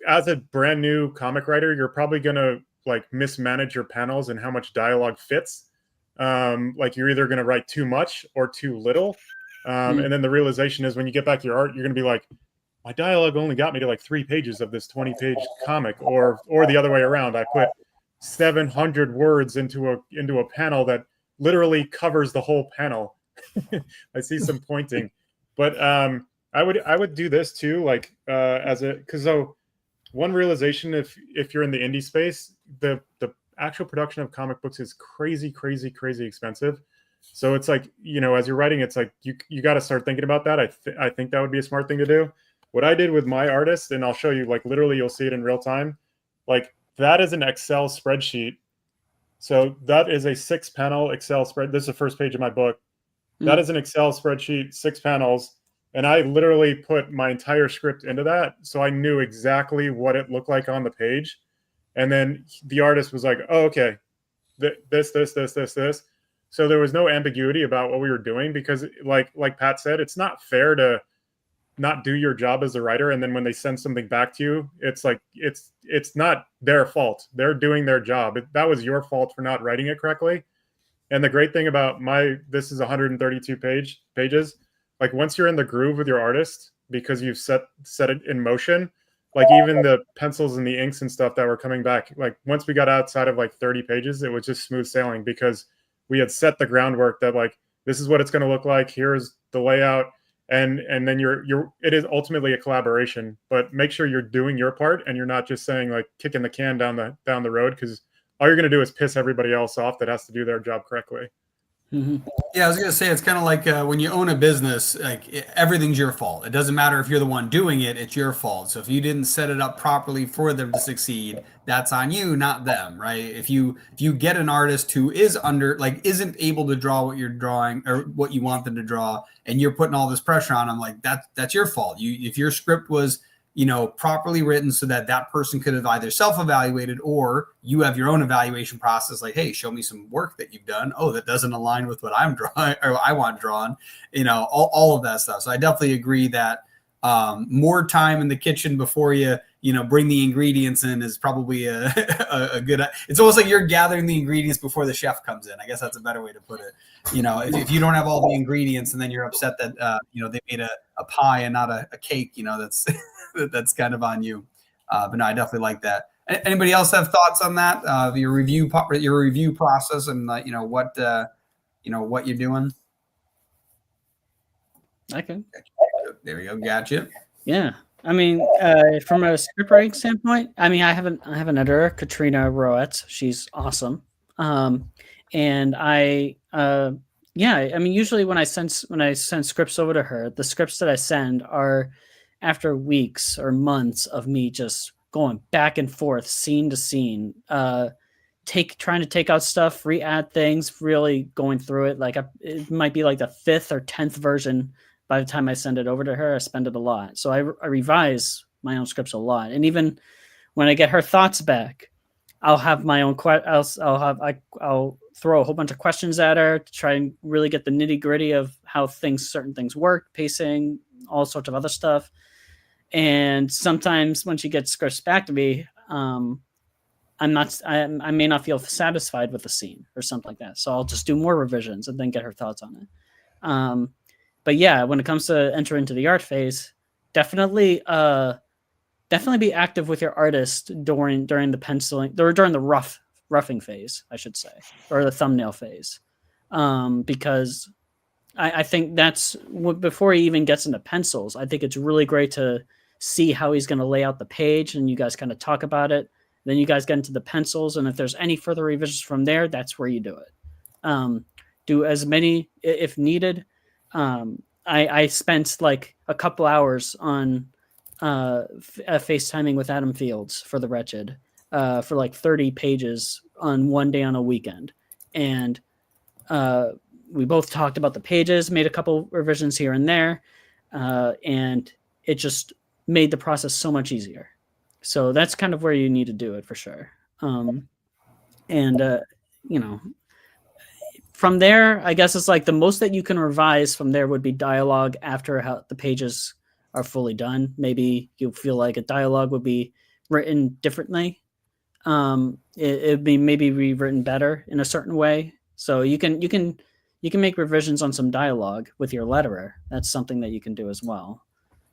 as a brand new comic writer, you're probably going to like mismanage your panels and how much dialogue fits. Like, you're either going to write too much or too little. And then the realization is, when you get back to your art, you're going to be like, my dialogue only got me to like 3 pages of this 20-page comic, or the other way around. I put 700 words into a panel that literally covers the whole panel. I see some pointing, but I would do this too, like, because one realization, if you're in the indie space, the actual production of comic books is crazy expensive. So it's like, as you're writing, it's like you got to start thinking about that. I think that would be a smart thing to do. What I did with my artist, and I'll show you, like, literally you'll see it in real time. Like, that is an Excel spreadsheet. So that is a 6-panel Excel spread. This is the first page of my book. That is an Excel spreadsheet, 6 panels. And I literally put my entire script into that. So I knew exactly what it looked like on the page. And then the artist was like, oh, okay, this. So there was no ambiguity about what we were doing, because like Pat said, it's not fair to not do your job as a writer. And then when they send something back to you, it's like, it's not their fault. They're doing their job. That was your fault for not writing it correctly. And the great thing about this is 132 pages. Like, once you're in the groove with your artist, because you've set it in motion, like, even the pencils and the inks and stuff that were coming back, like, once we got outside of like 30 pages, it was just smooth sailing, because we had set the groundwork that, like, this is what it's going to look like. Here's the layout. And then it is ultimately a collaboration, but make sure you're doing your part and you're not just saying, like, kicking the can down the road, because all you're going to do is piss everybody else off that has to do their job correctly. Mm-hmm. Yeah, I was going to say, it's kind of like when you own a business, like, everything's your fault. It doesn't matter if you're the one doing it, it's your fault. So if you didn't set it up properly for them to succeed, that's on you, not them, right? If you get an artist who isn't able to draw what you're drawing or what you want them to draw, and you're putting all this pressure on them, like, that's your fault. If your script was properly written so that person could have either self-evaluated, or you have your own evaluation process, like, hey, show me some work that you've done. Oh, that doesn't align with what I'm drawing or I want drawn, all of that stuff. So I definitely agree that more time in the kitchen before you bring the ingredients in is probably a good, it's almost like you're gathering the ingredients before the chef comes in. I guess that's a better way to put it. If you don't have all the ingredients and then you're upset that, they made a pie and not a cake, that's kind of on you. But no, I definitely like that. Anybody else have thoughts on that? Your review process and what you're doing? I can. There we go. Gotcha. Yeah. I mean, from a script writing standpoint, I mean, I have an editor, Katrina Roetz. She's awesome. And I mean, usually when I send scripts over to her, the scripts that I send are after weeks or months of me just going back and forth, scene to scene, trying to take out stuff, re-add things, really going through it. Like, it might be like the 5th or 10th version. By the time I send it over to her, I spend it a lot. So I revise my own scripts a lot. And even when I get her thoughts back, I'll have my own I'll throw a whole bunch of questions at her to try and really get the nitty gritty of how certain things work, pacing, all sorts of other stuff. And sometimes when she gets scripts back to me, I may not feel satisfied with the scene or something like that. So I'll just do more revisions and then get her thoughts on it. But yeah, when it comes to enter into the art phase, definitely be active with your artist during the penciling or during the roughing phase, I should say, or the thumbnail phase, because I think that's before he even gets into pencils. I think it's really great to see how he's going to lay out the page, and you guys kind of talk about it. Then you guys get into the pencils, and if there's any further revisions from there, that's where you do it. Do as many if needed. I spent like a couple hours on FaceTiming with Adam Fields for The Wretched for like 30 pages on one day on a weekend, and we both talked about the pages, made a couple revisions here and there, and it just made the process so much easier. So that's kind of where you need to do it for sure. From there, I guess it's like the most that you can revise from there would be dialogue after how the pages are fully done. Maybe you feel like a dialogue would be written differently. It'd be maybe rewritten better in a certain way. So you can make revisions on some dialogue with your letterer. That's something that you can do as well.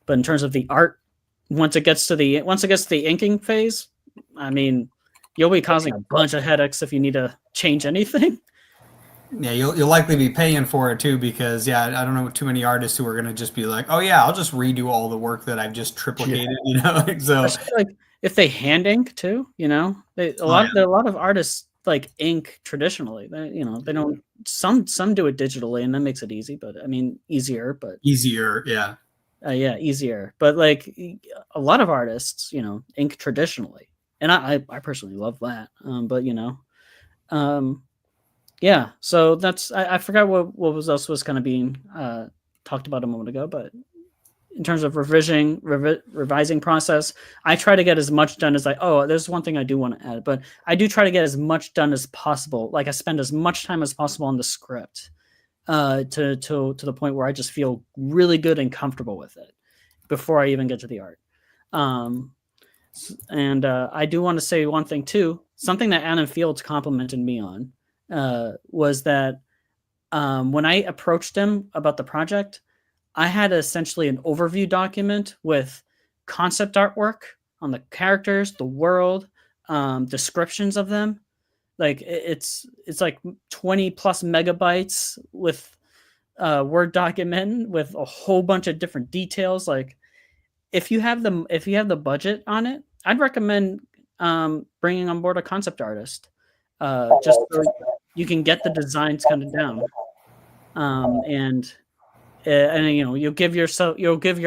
But in terms of the art, once it gets to the inking phase, I mean, you'll be causing a bunch of headaches if you need to change anything. Yeah, you'll likely be paying for it too, because I don't know too many artists who are going to just be like, oh yeah, I'll just redo all the work that I've just triplicated, So especially, like if they hand ink too, a lot of artists like ink traditionally. They don't. Some do it digitally, and that makes it easy. But I mean, easier. Yeah. Easier. But like a lot of artists, ink traditionally, and I personally love that. Yeah, so that's I forgot what else was kind of being talked about a moment ago, but in terms of revising process, I try to get as much done as there's one thing I do want to add, but I do try to get as much done as possible. Like I spend as much time as possible on the script to the point where I just feel really good and comfortable with it before I even get to the art. And I do want to say one thing too, something that Adam Fields complimented me on. Was that when I approached him about the project, I had essentially an overview document with concept artwork on the characters, the world, descriptions of them. Like it's like 20 plus megabytes with Word document with a whole bunch of different details. Like if you have the budget on it, I'd recommend bringing on board a concept artist. Just so you can get the designs kind of down, and you'll give your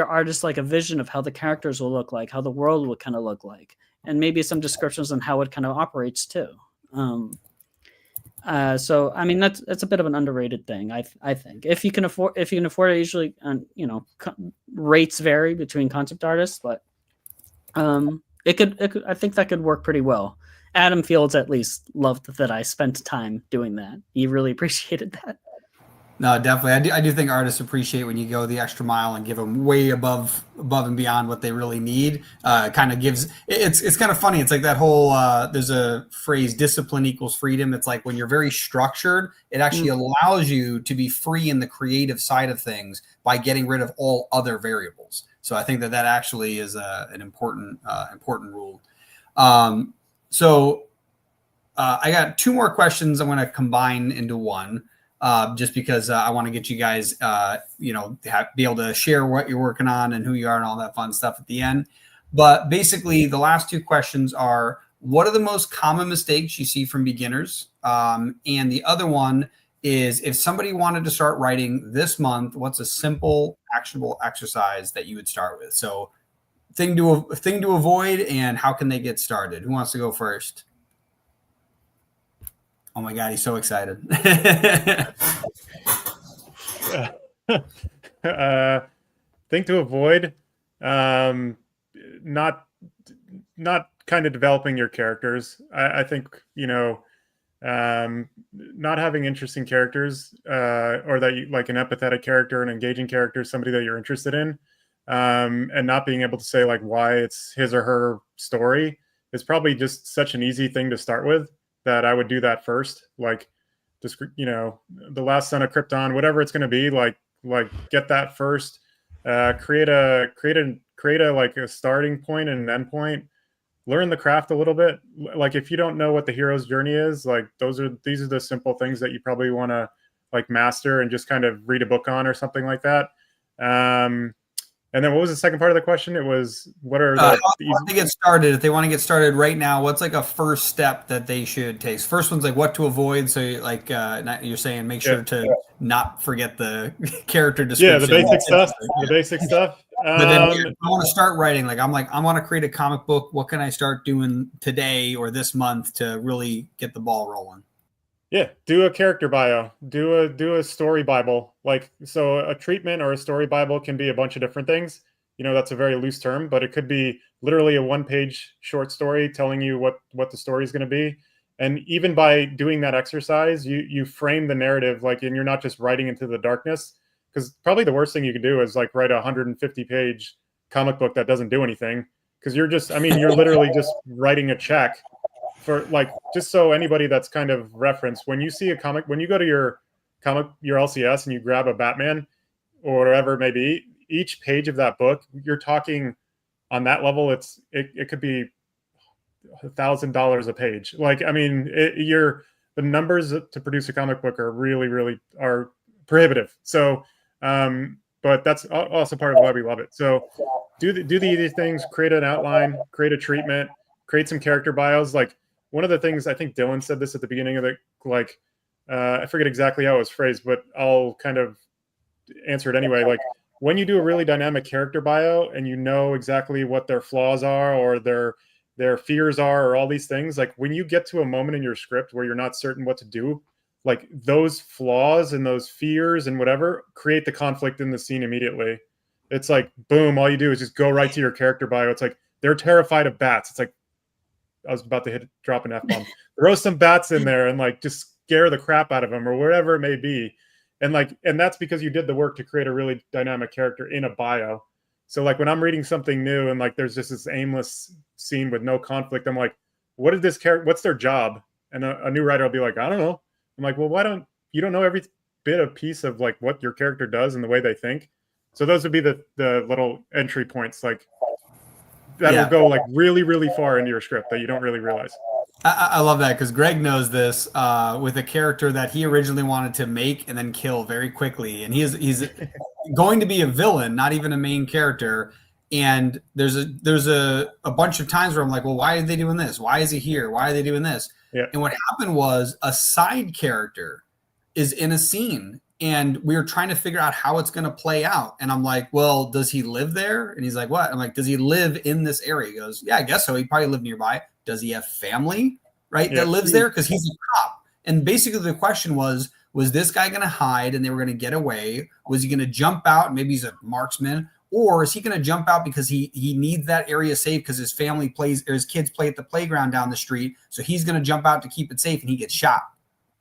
artist like a vision of how the characters will look like, how the world will kind of look like, and maybe some descriptions on how it kind of operates too. So I mean that's a bit of an underrated thing. I think if you can afford it, usually rates vary between concept artists, but it could I think that could work pretty well. Adam Fields at least loved that I spent time doing that. He really appreciated that. No, definitely. I do think artists appreciate when you go the extra mile and give them way above and beyond what they really need. Kind of gives it's kind of funny. It's like that whole there's a phrase, discipline equals freedom. It's like when you're very structured, it actually allows you to be free in the creative side of things by getting rid of all other variables. So I think that actually is an important rule. So I got two more questions I'm going to combine into one, just because I want to get you guys, be able to share what you're working on and who you are and all that fun stuff at the end. But basically, the last two questions are, what are the most common mistakes you see from beginners? And the other one is, if somebody wanted to start writing this month, what's a simple, actionable exercise that you would start with? So thing to avoid, and how can they get started? Who wants to go first? Oh my God, he's so excited. Thing to avoid, not kind of developing your characters. I think, not having interesting characters, or that you like an empathetic character, an engaging character, somebody that you're interested in. And not being able to say like why it's his or her story is probably just such an easy thing to start with, that I would do that first. Like, just, The Last Son of Krypton, whatever it's going to be, like get that first. Create a like a starting point and an end point. Learn the craft a little bit. Like if you don't know what the hero's journey is, like these are the simple things that you probably want to like master and just kind of read a book on or something like that. And then what was the second part of the question? It was, what are how to get started? If they want to get started right now, what's like a first step that they should take? First one's like what to avoid. So like you're saying, make sure to not forget the character description. Yeah, the basic stuff. The basic stuff. But then I want to start writing. Like I want to create a comic book. What can I start doing today or this month to really get the ball rolling? Yeah, do a character bio, do a story Bible. Like, so a treatment or a story Bible can be a bunch of different things. You know, that's a very loose term, but it could be literally a 1-page short story telling you what the story is going to be. And even by doing that exercise, you frame the narrative, like, and you're not just writing into the darkness, because probably the worst thing you can do is like write a 150-page comic book that doesn't do anything, because you're literally just writing a check. For like, just so anybody that's kind of referenced, when you see a comic, when you go to your LCS and you grab a Batman or whatever it may be, each page of that book, you're talking on that level, it could be $1,000 a page. Like, I mean, the numbers to produce a comic book are really are prohibitive. So, but that's also part of why we love it. So do the easy things, create an outline, create a treatment, create some character bios. Like, one of the things, I think Dylan said this at the beginning of it, like, I forget exactly how it was phrased, but I'll kind of answer it anyway. Like, when you do a really dynamic character bio and you know exactly what their flaws are or their fears are or all these things, like when you get to a moment in your script where you're not certain what to do, like those flaws and those fears and whatever create the conflict in the scene immediately. It's like, boom, all you do is just go right to your character bio. It's like, they're terrified of bats. It's like, I was about to drop an F-bomb. Throw some bats in there and like just scare the crap out of them or whatever it may be. And that's because you did the work to create a really dynamic character in a bio. So like when I'm reading something new and like there's just this aimless scene with no conflict, I'm like, what's their job? And a new writer will be like, I don't know. I'm like, well, you don't know every bit of piece of like what your character does and the way they think. So those would be the little entry points, like, that will go like really far into your script that you don't really realize. I love that because Greg knows this with a character that he originally wanted to make and then kill very quickly, and he's going to be a villain, not even a main character. And there's a bunch of times where I'm like, well, why are they doing this? Why is he here? Why are they doing this? Yeah. And what happened was a side character is in a scene. And we were trying to figure out how it's going to play out. And I'm like, well, does he live there? And he's like, what? I'm like, does he live in this area? He goes, yeah, I guess so. He probably lived nearby. Does he have family, right, that lives there? Because he's a cop. And basically the question was this guy going to hide and they were going to get away? Was he going to jump out? Maybe he's a marksman. Or is he going to jump out because he needs that area safe because his family plays or his kids play at the playground down the street? So he's going to jump out to keep it safe and he gets shot.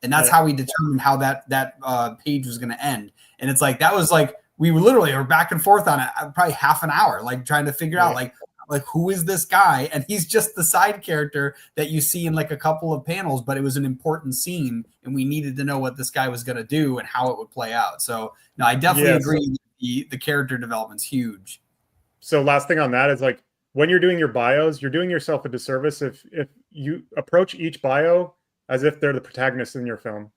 And that's how we determined how that page was going to end. And it's like, that was like, we were back and forth on it probably half an hour, like trying to figure out like who is this guy? And he's just the side character that you see in like a couple of panels, but it was an important scene and we needed to know what this guy was going to do and how it would play out. So no, I definitely agree. The character development's huge. So last thing on that is like, when you're doing your bios, you're doing yourself a disservice if you approach each bio as if they're the protagonist in your film.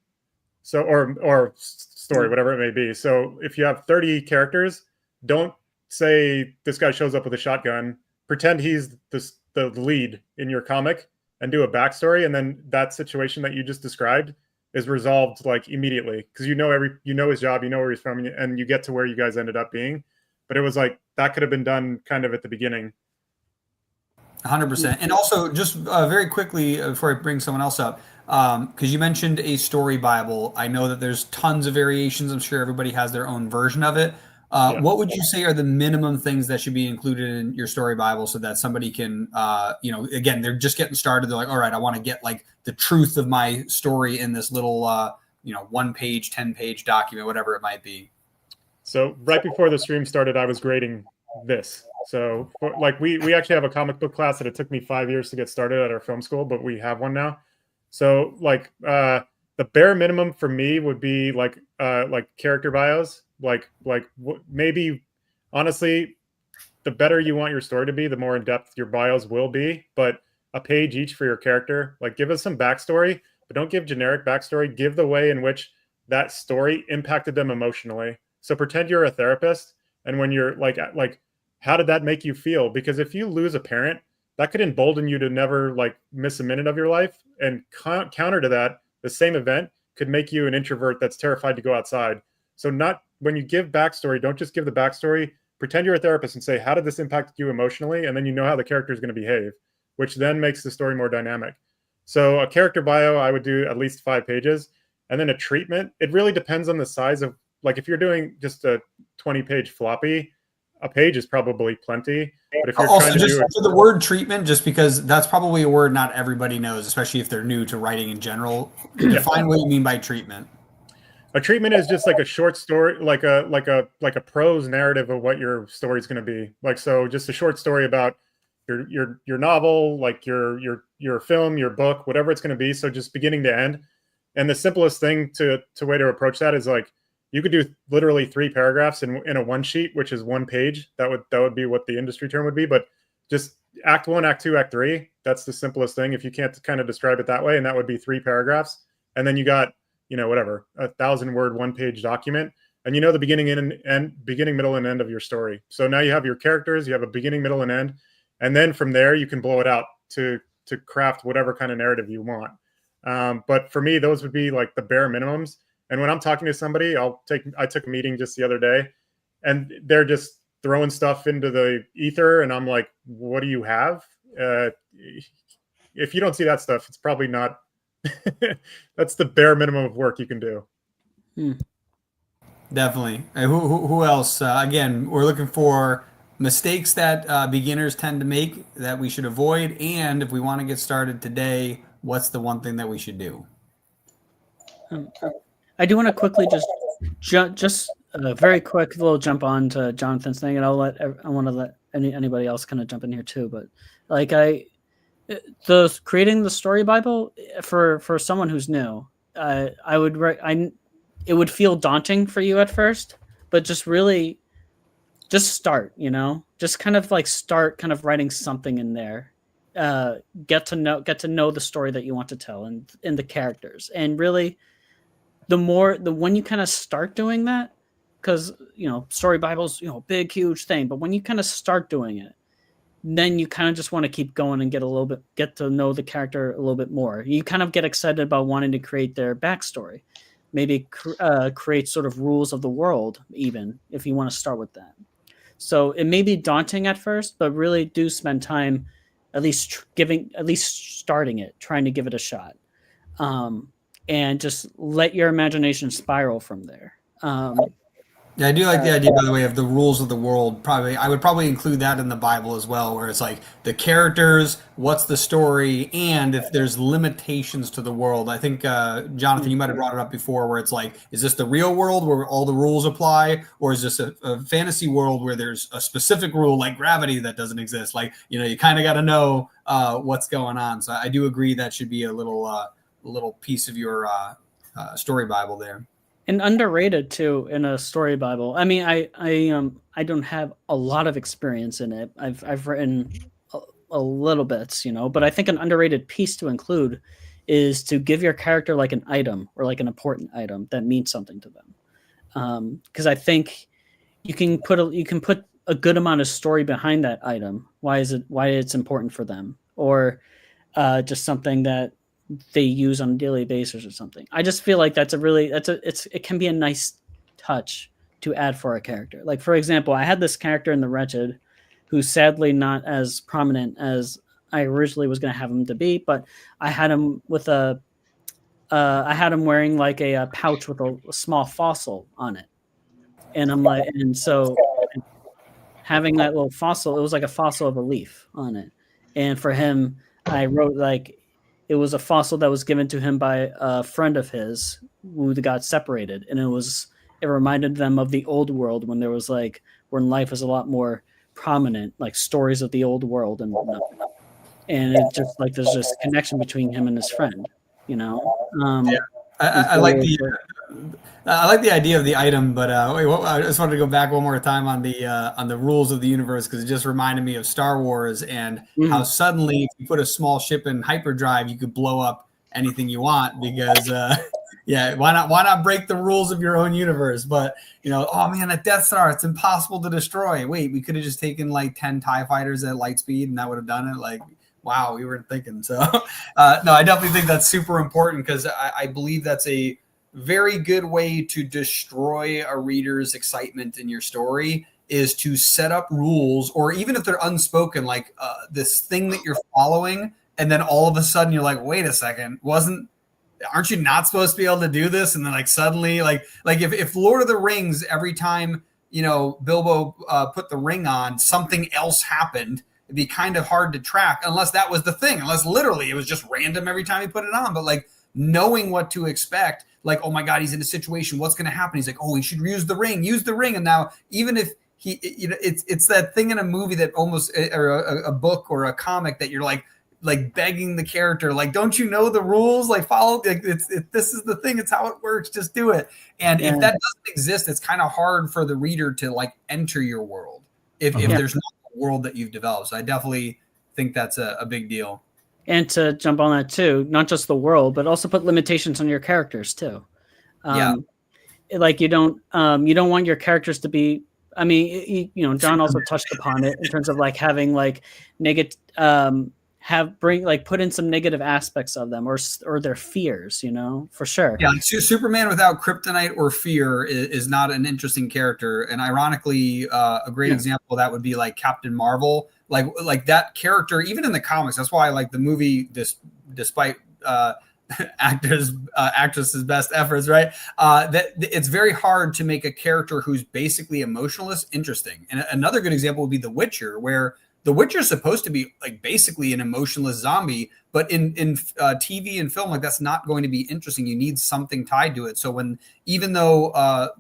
So, or story, whatever it may be. So if you have 30 characters, don't say this guy shows up with a shotgun, pretend he's the lead in your comic and do a backstory. And then that situation that you just described is resolved like immediately. Cause you know his job, you know where he's from, and you get to where you guys ended up being. But it was like, that could have been done kind of at the beginning. 100%. And also just very quickly before I bring someone else up, because you mentioned a story Bible. I know that there's tons of variations. I'm sure everybody has their own version of it. What would you say are the minimum things that should be included in your story Bible so that somebody can, again, they're just getting started. They're like, all right, I want to get like the truth of my story in this little, 1-page, 10-page document, whatever it might be. So right before the stream started, I was grading this. So like we actually have a comic book class that it took me 5 years to get started at our film school, but we have one now. So like the bare minimum for me would be like character bios. Maybe honestly, the better you want your story to be, the more in depth your bios will be. But a page each for your character, like give us some backstory, but don't give generic backstory. Give the way in which that story impacted them emotionally. So pretend you're a therapist, and when you're like, how did that make you feel? Because if you lose a parent, that could embolden you to never like miss a minute of your life. And counter to that, the same event could make you an introvert that's terrified to go outside. So not when you give backstory, don't just give the backstory. Pretend you're a therapist and say, how did this impact you emotionally? And then you know how the character is going to behave, which then makes the story more dynamic. So a character bio, I would do at least 5 pages. And then a treatment, it really depends on the size of, like if you're doing just a 20-page floppy, a page is probably plenty. But if you're Also, trying to just do the word treatment, just because that's probably a word not everybody knows, especially if they're new to writing in general. Define what you mean by treatment. A treatment is just like a short story, like a prose narrative of what your story is going to be. Like, so just a short story about your novel, like your film, your book, whatever it's going to be. So just beginning to end. And the simplest thing to way to approach that is like, you could do literally 3 paragraphs in a one sheet, which is 1 page. That would be what the industry term would be. But just act 1, act 2, act 3. That's the simplest thing. If you can't kind of describe it that way, and that would be 3 paragraphs. And then you got, whatever, 1,000-word 1-page document, and the beginning, middle, and end of your story. So now you have your characters, you have a beginning, middle, and end, and then from there you can blow it out to craft whatever kind of narrative you want. But for me, those would be like the bare minimums. And when I'm talking to somebody, I took a meeting just the other day, and they're just throwing stuff into the ether, and I'm like, what do you have? If you don't see that stuff, it's probably not. That's the bare minimum of work you can do. Definitely. Who else? Again, we're looking for mistakes that beginners tend to make that we should avoid, and if we want to get started today, what's the one thing that we should do? I do want to quickly just a very quick little jump on to Jonathan's thing, and I want to let anybody else kind of jump in here too. But like creating the story Bible for someone who's new, it would feel daunting for you at first, but just start, just kind of like start kind of writing something in there. Get to know the story that you want to tell and the characters, and really when you kind of start doing that, because story Bible's big huge thing, but when you kind of start doing it, then you kind of just want to keep going and get to know the character a little bit more. You kind of get excited about wanting to create their backstory, maybe create sort of rules of the world, even if you want to start with that. So it may be daunting at first, but really do spend time at least starting it, trying to give it a shot. And just let your imagination spiral from there. Yeah, I do like the idea, by the way, of the rules of the world. I would probably include that in the Bible as well, where it's like the characters, what's the story, and if there's limitations to the world. I think, Jonathan, you might have brought it up before, where it's like, is this the real world where all the rules apply, or is this a fantasy world where there's a specific rule like gravity that doesn't exist? Like, you kind of got to know what's going on. So I do agree that should be a little piece of your story Bible there. And underrated too in a story Bible. I mean, I don't have a lot of experience in it. I've written a little bits, but I think an underrated piece to include is to give your character like an item or like an important item that means something to them. Because I think you can put a good amount of story behind that item. Why it's important for them, or just something that they use on a daily basis or something. I just feel like it can be a nice touch to add for a character. Like, for example, I had this character in The Wretched who's sadly not as prominent as I originally was going to have him to be, but I had him with I had him wearing like a pouch with a small fossil on it. And I'm like, and so having that little fossil, it was like a fossil of a leaf on it. And for him, I wrote like, it was a fossil that was given to him by a friend of his who got separated. And it reminded them of the old world when life was a lot more prominent, like stories of the old world and whatnot. And it just like, there's this connection between him and his friend, Yeah. I like I like the idea of the item, but I just wanted to go back one more time on the rules of the universe, because it just reminded me of Star Wars and how suddenly, if you put a small ship in hyperdrive, you could blow up anything you want, because yeah, why not break the rules of your own universe? But oh man, that Death Star, it's impossible to destroy. Wait, we could have just taken like 10 TIE fighters at light speed, and that would have done it. Like, wow, we weren't thinking. So no, I definitely think that's super important, because I believe that's a very good way to destroy a reader's excitement in your story, is to set up rules, or even if they're unspoken, like this thing that you're following, and then all of a sudden you're like, wait a second, aren't you not supposed to be able to do this? And then like suddenly, like if Lord of the Rings, every time Bilbo put the ring on, something else happened, it'd be kind of hard to track, unless that was the thing, unless literally it was just random every time he put it on. But like knowing what to expect, like, oh my God, he's in a situation, what's going to happen? He's like, oh, he should use the ring. And now, even if it's that thing in a movie that almost, or a book or a comic, that you're like begging the character, like, don't you know the rules? Like, follow, like, this is the thing. It's how it works. Just do it. And if that doesn't exist, it's kind of hard for the reader to like enter your world if there's not a world that you've developed. So I definitely think that's a big deal. And to jump on that too, not just the world, but also put limitations on your characters too. Like you don't want your characters to be, I mean, John also touched upon it in terms of like having like negative, put in some negative aspects of them, or their fears, for sure. Yeah, Superman without kryptonite or fear is not an interesting character. And ironically, a great example of that would be like Captain Marvel. Like that character, even in the comics. That's why I like the movie, despite actress's best efforts, right? That it's very hard to make a character who's basically emotionless interesting. And another good example would be The Witcher, where The Witcher is supposed to be like basically an emotionless zombie, but in TV and film, like, that's not going to be interesting. You need something tied to it. So even though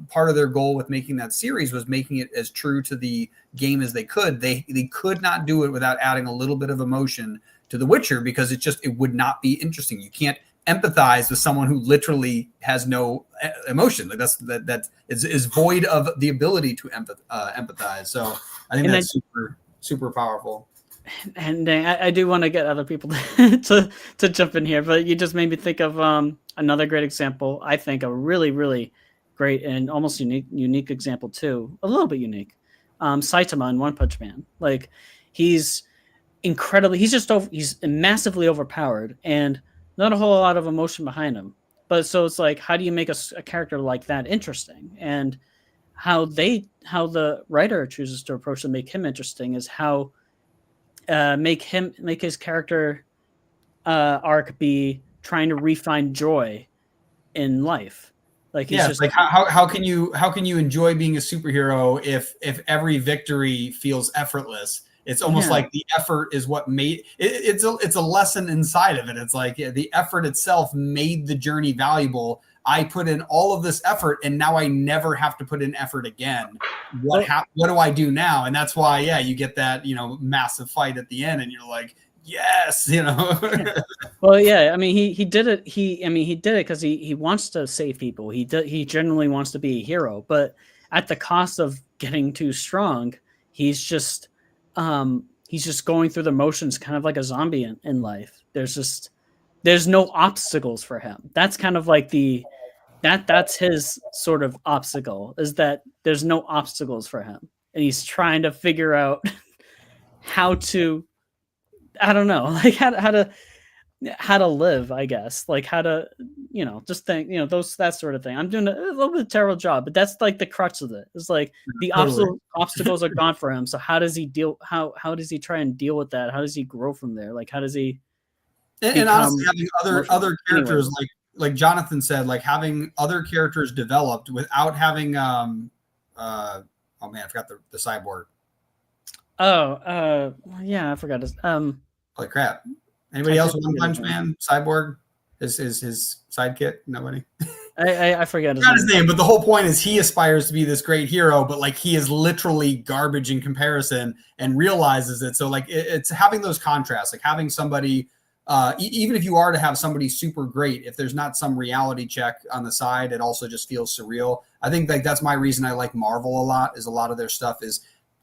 part of their goal with making that series was making it as true to the game as they could, they could not do it without adding a little bit of emotion to The Witcher, because it would not be interesting. You can't empathize with someone who literally has no emotion. Like that is void of the ability to empathize. So I think that's super powerful. And I do want to get other people to jump in here, but you just made me think of another great example. I think a really, really great and almost unique example too. A little bit unique. Saitama in One Punch Man. Like, he's massively overpowered and not a whole lot of emotion behind him. But so it's like, how do you make a character like that interesting? And how the writer chooses to approach to make him interesting is how make his character arc be trying to refine joy in life. Like, he's just like, how can you enjoy being a superhero if every victory feels effortless? It's almost like the effort is what made it's a lesson inside of it. It's like the effort itself made the journey valuable. I put in all of this effort, and now I never have to put in effort again. What do I do now? And that's why, you get that, massive fight at the end, and you're like, yes, Well, yeah, I mean, he did it. He did it because he wants to save people. He genuinely wants to be a hero, but at the cost of getting too strong, he's just going through the motions, kind of like a zombie in life. There's no obstacles for him. That's kind of like that's his sort of obstacle, is that there's no obstacles for him. And he's trying to figure out how to, I don't know, like how to live, I guess, like how to, just think, that sort of thing. I'm doing a little bit of a terrible job, but that's like the crux of it. It's like the obstacles are gone for him. So how does he how does he try and deal with that? How does he grow from there? Like, how does he, and honestly, having other characters, like Jonathan said, like having other characters developed without having oh man, I forgot the cyborg. Yeah, I forgot his holy crap. Anybody else? One Punch Man, Cyborg is his sidekick. Nobody. I forget his name, but the whole point is he aspires to be this great hero, but like he is literally garbage in comparison and realizes it. So like it's having those contrasts, like having somebody even if you are to have somebody super great, if there's not some reality check on the side, it also just feels surreal. I think like that's my reason I like Marvel a lot, is a lot of their stuff is,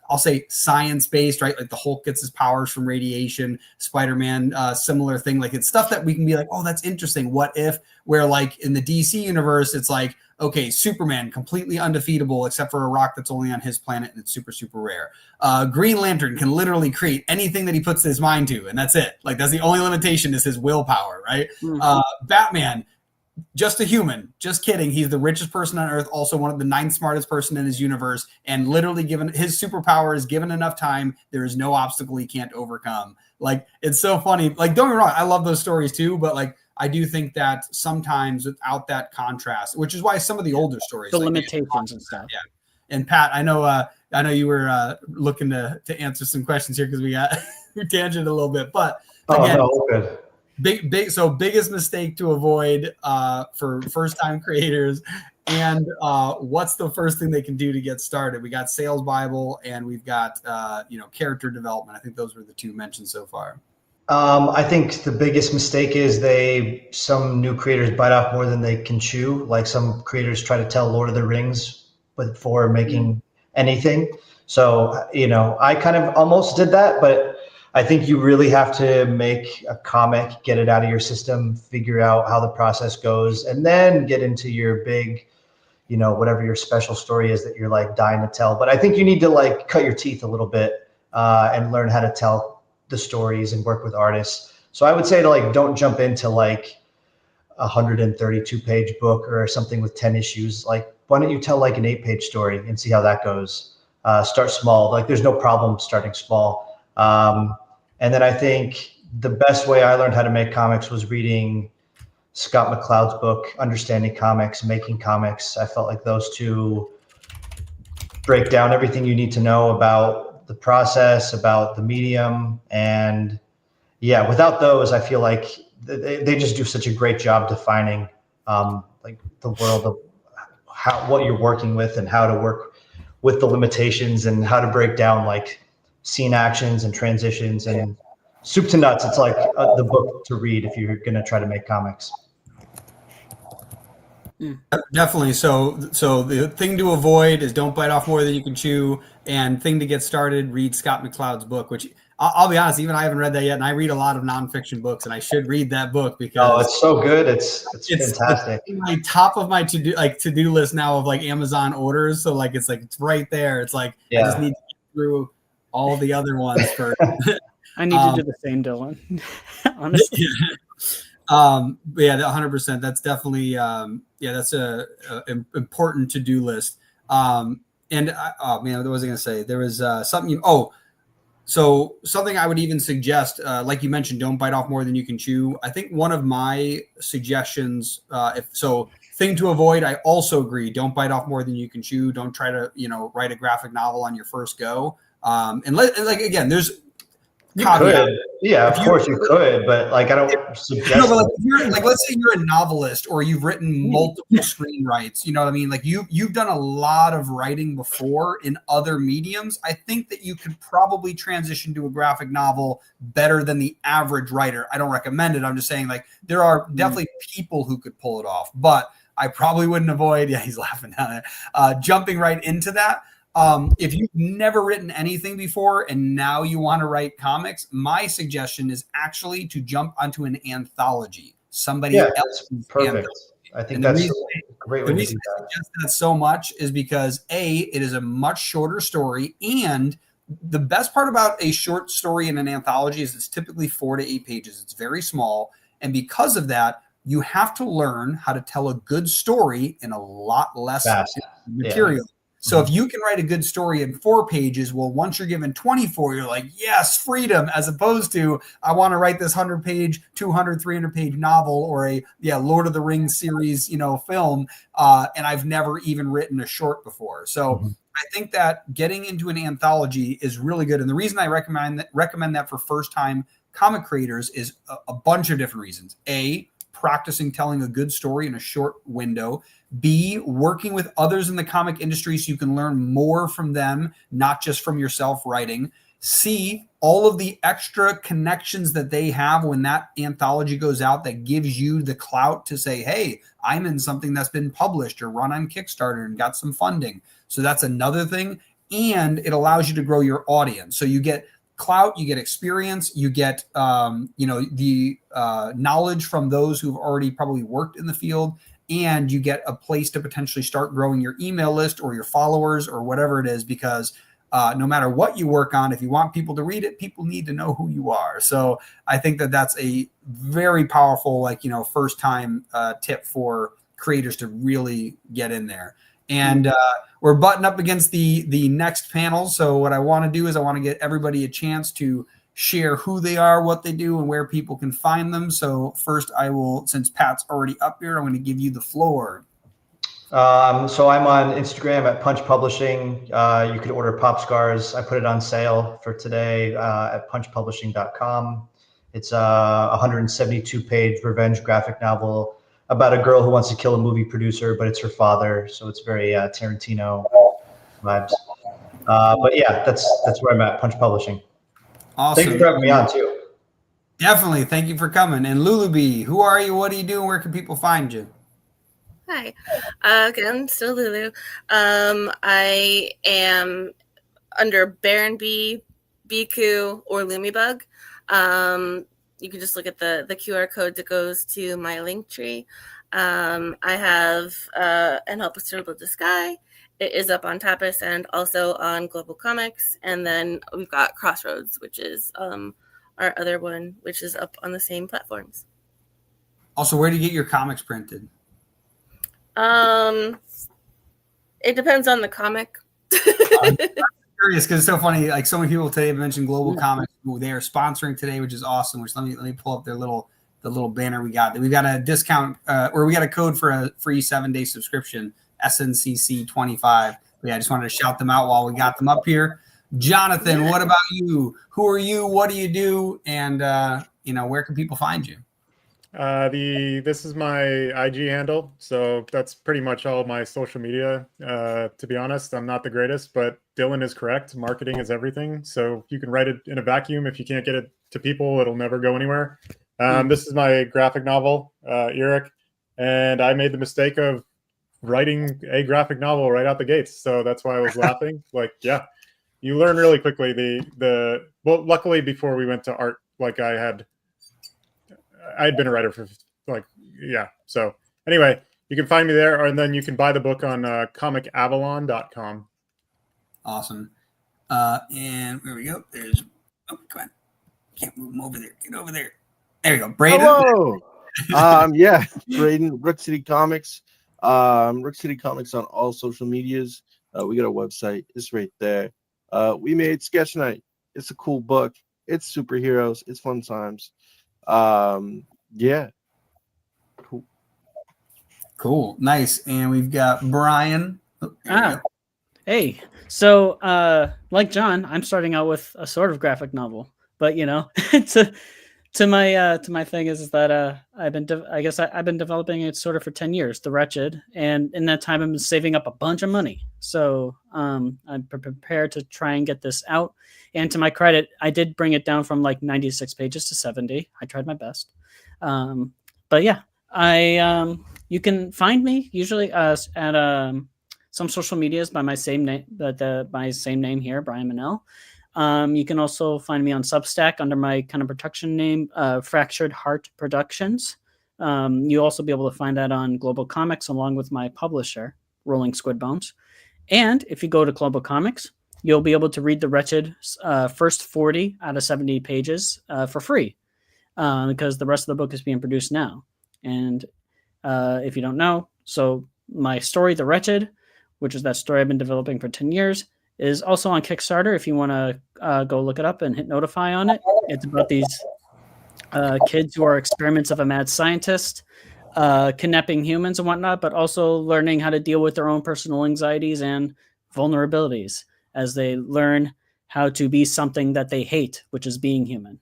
I'll say, science-based, right? Like the Hulk gets his powers from radiation, Spider-Man, similar thing. Like it's stuff that we can be like, oh, that's interesting. What if? Where like in the DC universe, it's like, okay, Superman, completely undefeatable except for a rock that's only on his planet and it's super, super rare. Green Lantern can literally create anything that he puts his mind to, and that's it. Like that's the only limitation is his willpower, right? Batman, just a human, just kidding. He's the richest person on earth, also one of the 9th smartest person in his universe, and literally given his superpower is given enough time, there is no obstacle he can't overcome. Like it's so funny. Like don't get me wrong, I love those stories too, but like I do think that sometimes without that contrast, which is why some of the older stories, the like limitations and stuff. Yeah. And Pat, I know you were looking to answer some questions here because we got tangent a little bit, but again, good. Biggest mistake to avoid for first-time creators, and what's the first thing they can do to get started? We got Sales Bible, and we've got character development. I think those were the 2 mentioned so far. I think the biggest mistake is some new creators bite off more than they can chew. Like some creators try to tell Lord of the Rings before making anything. So, I kind of almost did that, but I think you really have to make a comic, get it out of your system, figure out how the process goes, and then get into your big, whatever your special story is that you're like dying to tell. But I think you need to like cut your teeth a little bit and learn how to tell the stories and work with artists. So I would say to like, don't jump into like a 132-page book or something with 10 issues. Like, why don't you tell like an 8-page story and see how that goes? Start small. Like there's no problem starting small. And then I think the best way I learned how to make comics was reading Scott McCloud's book, Understanding Comics, Making Comics. I felt like those 2 break down everything you need to know about the process, about the medium. And yeah, without those, I feel like they just do such a great job defining like the world of what you're working with and how to work with the limitations and how to break down like scene actions and transitions and soup to nuts. It's like the book to read if you're going to try to make comics. Definitely. So the thing to avoid is don't bite off more than you can chew, and thing to get started, read Scott McCloud's book, which I'll be honest, even I haven't read that yet. And I read a lot of nonfiction books, and I should read that book because it's so good. It's fantastic. It's my top of my to-do list now of like Amazon orders. So like, it's right there. It's like, I just need to get through all the other ones first. I need to do the same, Dylan. Honestly. Yeah, 100%. That's definitely, that's a important to-do list. And oh man, what was I going to say? There was something, so something I would even suggest, like you mentioned, don't bite off more than you can chew. I think one of my suggestions, thing to avoid, I also agree. Don't bite off more than you can chew. Don't try to, write a graphic novel on your first go. Again, there's could. Yeah, of course you could, but like I don't suggest. No, but like let's say you're a novelist or you've written multiple screenwrites. You know what I mean? Like you've done a lot of writing before in other mediums. I think that you could probably transition to a graphic novel better than the average writer. I don't recommend it. I'm just saying like there are definitely people who could pull it off, but I probably wouldn't avoid. Yeah, he's laughing down there. Jumping right into that. If you've never written anything before and now you want to write comics, my suggestion is actually to jump onto an anthology. Somebody else. Perfect. Anthology. I think that's a great way to do that. I suggest that so much is because it is a much shorter story, and the best part about a short story in an anthology is it's typically 4 to 8 pages. It's very small, and because of that, you have to learn how to tell a good story in a lot less material. Yeah. So if you can write a good story in 4 pages, well, once you're given 24, you're like, yes, freedom, as opposed to, I want to write this 100-page, 200, 300-page novel or a Lord of the Rings series, film, and I've never even written a short before. So I think that getting into an anthology is really good. And the reason I recommend that for first-time comic creators is a bunch of different reasons. A, practicing telling a good story in a short window. B, working with others in the comic industry so you can learn more from them, not just from yourself writing. C, all of the extra connections that they have when that anthology goes out that gives you the clout to say, hey, I'm in something that's been published or run on Kickstarter and got some funding. So that's another thing. And it allows you to grow your audience. So you get clout, you get experience, you get the knowledge from those who've already probably worked in the field, and you get a place to potentially start growing your email list or your followers or whatever it is, because no matter what you work on, if you want people to read it, people need to know who you are. So I think that that's a very powerful, first time tip for creators to really get in there. And we're butting up against the next panel. So what I want to do is I want to get everybody a chance to share who they are, what they do, and where people can find them. So first I will, since Pat's already up here, I'm going to give you the floor. So I'm on Instagram at Punch Publishing. You could order Pop Scars. I put it on sale for today at punchpublishing.com. It's a 172-page revenge graphic novel about a girl who wants to kill a movie producer, but it's her father. So it's very Tarantino vibes. But yeah, that's where I'm at, Punch Publishing. Awesome. Thank you for having me on too. Definitely. Thank you for coming. And Lulu, who are you? What do you do? And where can people find you? Hi. Again, still Lulu. I am under Baron B, Biku, or Lumibug. You can just look at the QR code that goes to my link tree. I have an Help Us Turtle the Sky. It is up on Tapas and also on Global Comics. And then we've got Crossroads, which is our other one, which is up on the same platforms. Also, where do you get your comics printed? It depends on the comic. I'm curious because it's so funny. Like so many people today have mentioned Global Comics, who they are sponsoring today, which is awesome. Which let me pull up the little banner we got. We got a discount, or we got a code for a free 7-day subscription, SNCC 25. But yeah, I just wanted to shout them out while we got them up here. Jonathan, what about you? Who are you? What do you do? And where can people find you? This is my IG handle, so that's pretty much all of my social media. To be honest, I'm not the greatest, but Dylan is correct. Marketing is everything. So you can write it in a vacuum. If you can't get it to people, it'll never go anywhere. This is my graphic novel, Eric, and I made the mistake of writing a graphic novel right out the gates. So that's why I was laughing. Like, yeah, you learn really quickly. Well, luckily before we went to art, like I'd been a writer for So anyway, you can find me there, and then you can buy the book on comicavalon.com. Awesome. And there we go. There's, come on. Can't move him over there. Get over there. There you go. Braden. Hello. Braden, Rook City Comics. Rook City Comics on all social medias. We got a website. It's right there. We made Sketch Night. It's a cool book. It's superheroes. It's fun times. Cool. Nice. And we've got Brian. Hey. So like John, I'm starting out with a sort of graphic novel, but to my thing is that I've been developing it sort of for 10 years, The Wretched, and in that time I've been saving up a bunch of money. So I'm prepared to try and get this out. And to my credit, I did bring it down from like 96 pages to 70. I tried my best. But yeah, you can find me usually at some social medias by my same name, my same name here, Brian Manel. You can also find me on Substack under my kind of production name, Fractured Heart Productions. You'll also be able to find that on Global Comics along with my publisher, Rolling Squid Bones. And if you go to Global Comics, you'll be able to read The Wretched first 40 out of 70 pages for free because the rest of the book is being produced now. And if you don't know, so my story, The Wretched, which is that story I've been developing for 10 years, is also on Kickstarter if you want to go look it up and hit notify on it. It's about these kids who are experiments of a mad scientist, kidnapping humans and whatnot, but also learning how to deal with their own personal anxieties and vulnerabilities as they learn how to be something that they hate, which is being human.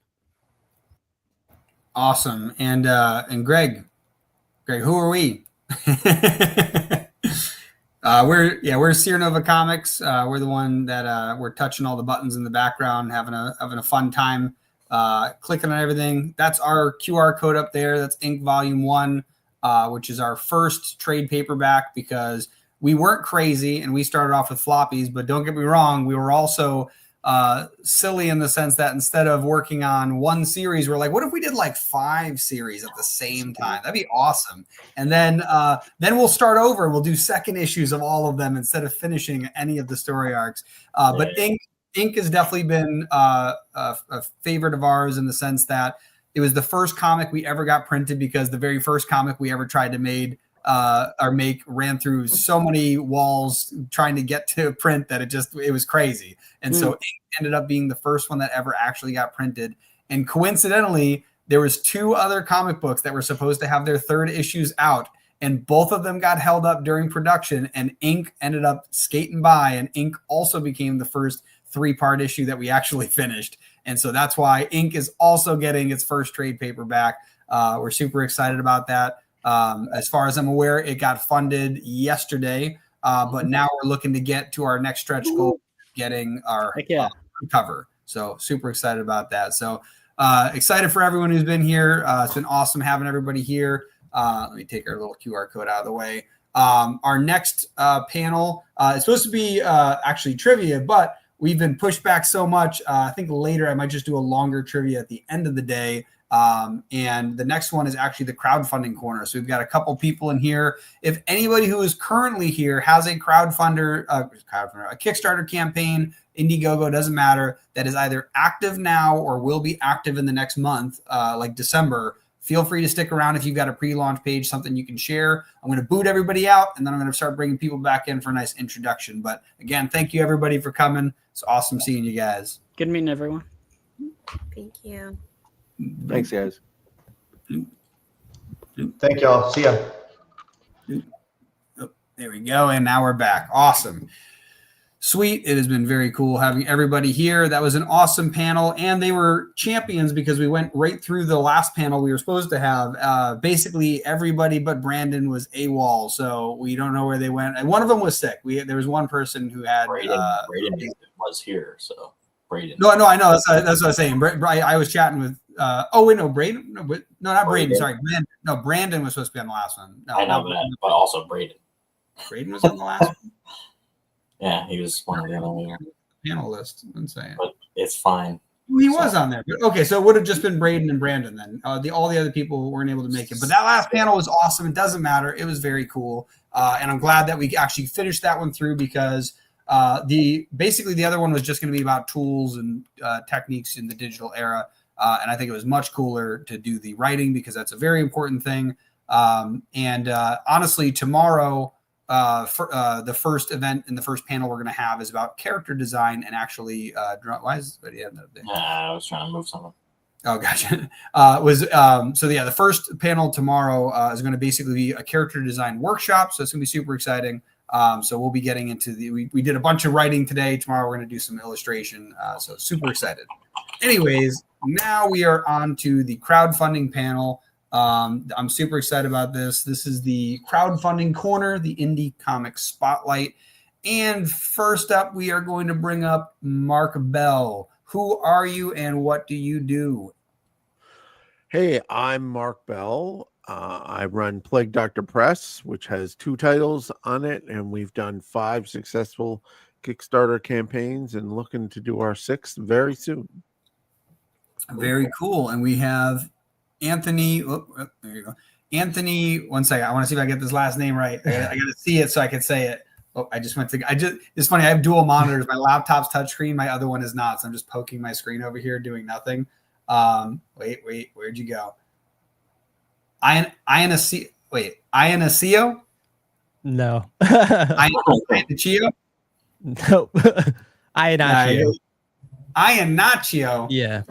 Awesome. And Greg, who are we? We're Sierra Nova Comics. We're the one that we're touching all the buttons in the background, having a fun time, clicking on everything. That's our QR code up there. That's Ink Volume 1, which is our first trade paperback, because we weren't crazy and we started off with floppies, but don't get me wrong, we were also silly in the sense that instead of working on one series, we're like, what if we did like 5 series at the same time? That'd be awesome. And then we'll start over. We'll do second issues of all of them instead of finishing any of the story arcs. But Ink has definitely been a favorite of ours in the sense that it was the first comic we ever got printed, because the very first comic we ever tried to make ran through so many walls trying to get to print that it was crazy. And so Ink ended up being the first one that ever actually got printed. And coincidentally, there was 2 other comic books that were supposed to have their 3rd issues out, and both of them got held up during production, and Ink ended up skating by, and Ink also became the first 3-part issue that we actually finished. And so that's why Ink is also getting its first trade paperback. We're super excited about that. As far as I'm aware, it got funded yesterday, but now we're looking to get to our next stretch goal, getting our cover. So super excited about that. So excited for everyone who's been here. It's been awesome having everybody here. Let me take our little QR code out of the way. Our next panel is supposed to be actually trivia, but we've been pushed back so much. I think later I might just do a longer trivia at the end of the day. And the next one is actually the crowdfunding corner. So we've got a couple people in here. If anybody who is currently here has a crowdfunder, a Kickstarter campaign, Indiegogo, doesn't matter, that is either active now or will be active in the next month, like December, feel free to stick around if you've got a pre-launch page, something you can share. I'm going to boot everybody out, and then I'm going to start bringing people back in for a nice introduction. But again, thank you everybody for coming. It's awesome seeing you guys. Good meeting everyone. Thank you. Thanks, guys. Thank y'all. See ya. Oh, there we go. And now we're back. Awesome. Sweet. It has been very cool having everybody here. That was an awesome panel, and they were champions because we went right through the last panel we were supposed to have. Basically, everybody but Brandon was AWOL, so we don't know where they went. And one of them was sick. There was one person who had Braden was here, so Braden. No, I know. That's what I was saying. I was chatting with. Braden. No, not Braden. Sorry, Brandon. No, Brandon was supposed to be on the last one. No, I know but also Braden. Braden was on the last one. Yeah, he was one of the other panelists. I'm saying, but it's fine. He was on there. But okay, so it would have just been Braden and Brandon then. All the other people weren't able to make it. But that last panel was awesome. It doesn't matter. It was very cool, and I'm glad that we actually finished that one through, because basically the other one was just going to be about tools and techniques in the digital era. And I think it was much cooler to do the writing, because that's a very important thing. And honestly, tomorrow, the first event in the first panel we're going to have is about character design and actually why is it the end of the day? I was trying to move something. Oh, gotcha. The first panel tomorrow is going to basically be a character design workshop. So it's going to be super exciting. So we'll be getting into we did a bunch of writing today. Tomorrow we're going to do some illustration. So super excited. Anyways, now we are on to the crowdfunding panel. I'm super excited about this. This is the crowdfunding corner, the indie comic spotlight. And first up, we are going to bring up Mark Bell. Who are you and what do you do? Hey, I'm Mark Bell. I run Plague Doctor Press, which has 2 titles on it, and we've done 5 successful Kickstarter campaigns and looking to do our 6th very soon. Very cool. And we have Anthony. There you go. Anthony, one second. I want to see if I get this last name right. I got to see it so I can say it. Oh, it's funny. I have dual monitors. My laptop's touchscreen. My other one is not. So I'm just poking my screen over here doing nothing. Wait. Where'd you go? Ionacio? No. Ionacio? Nope. Ionacio. Ionacio? Yeah.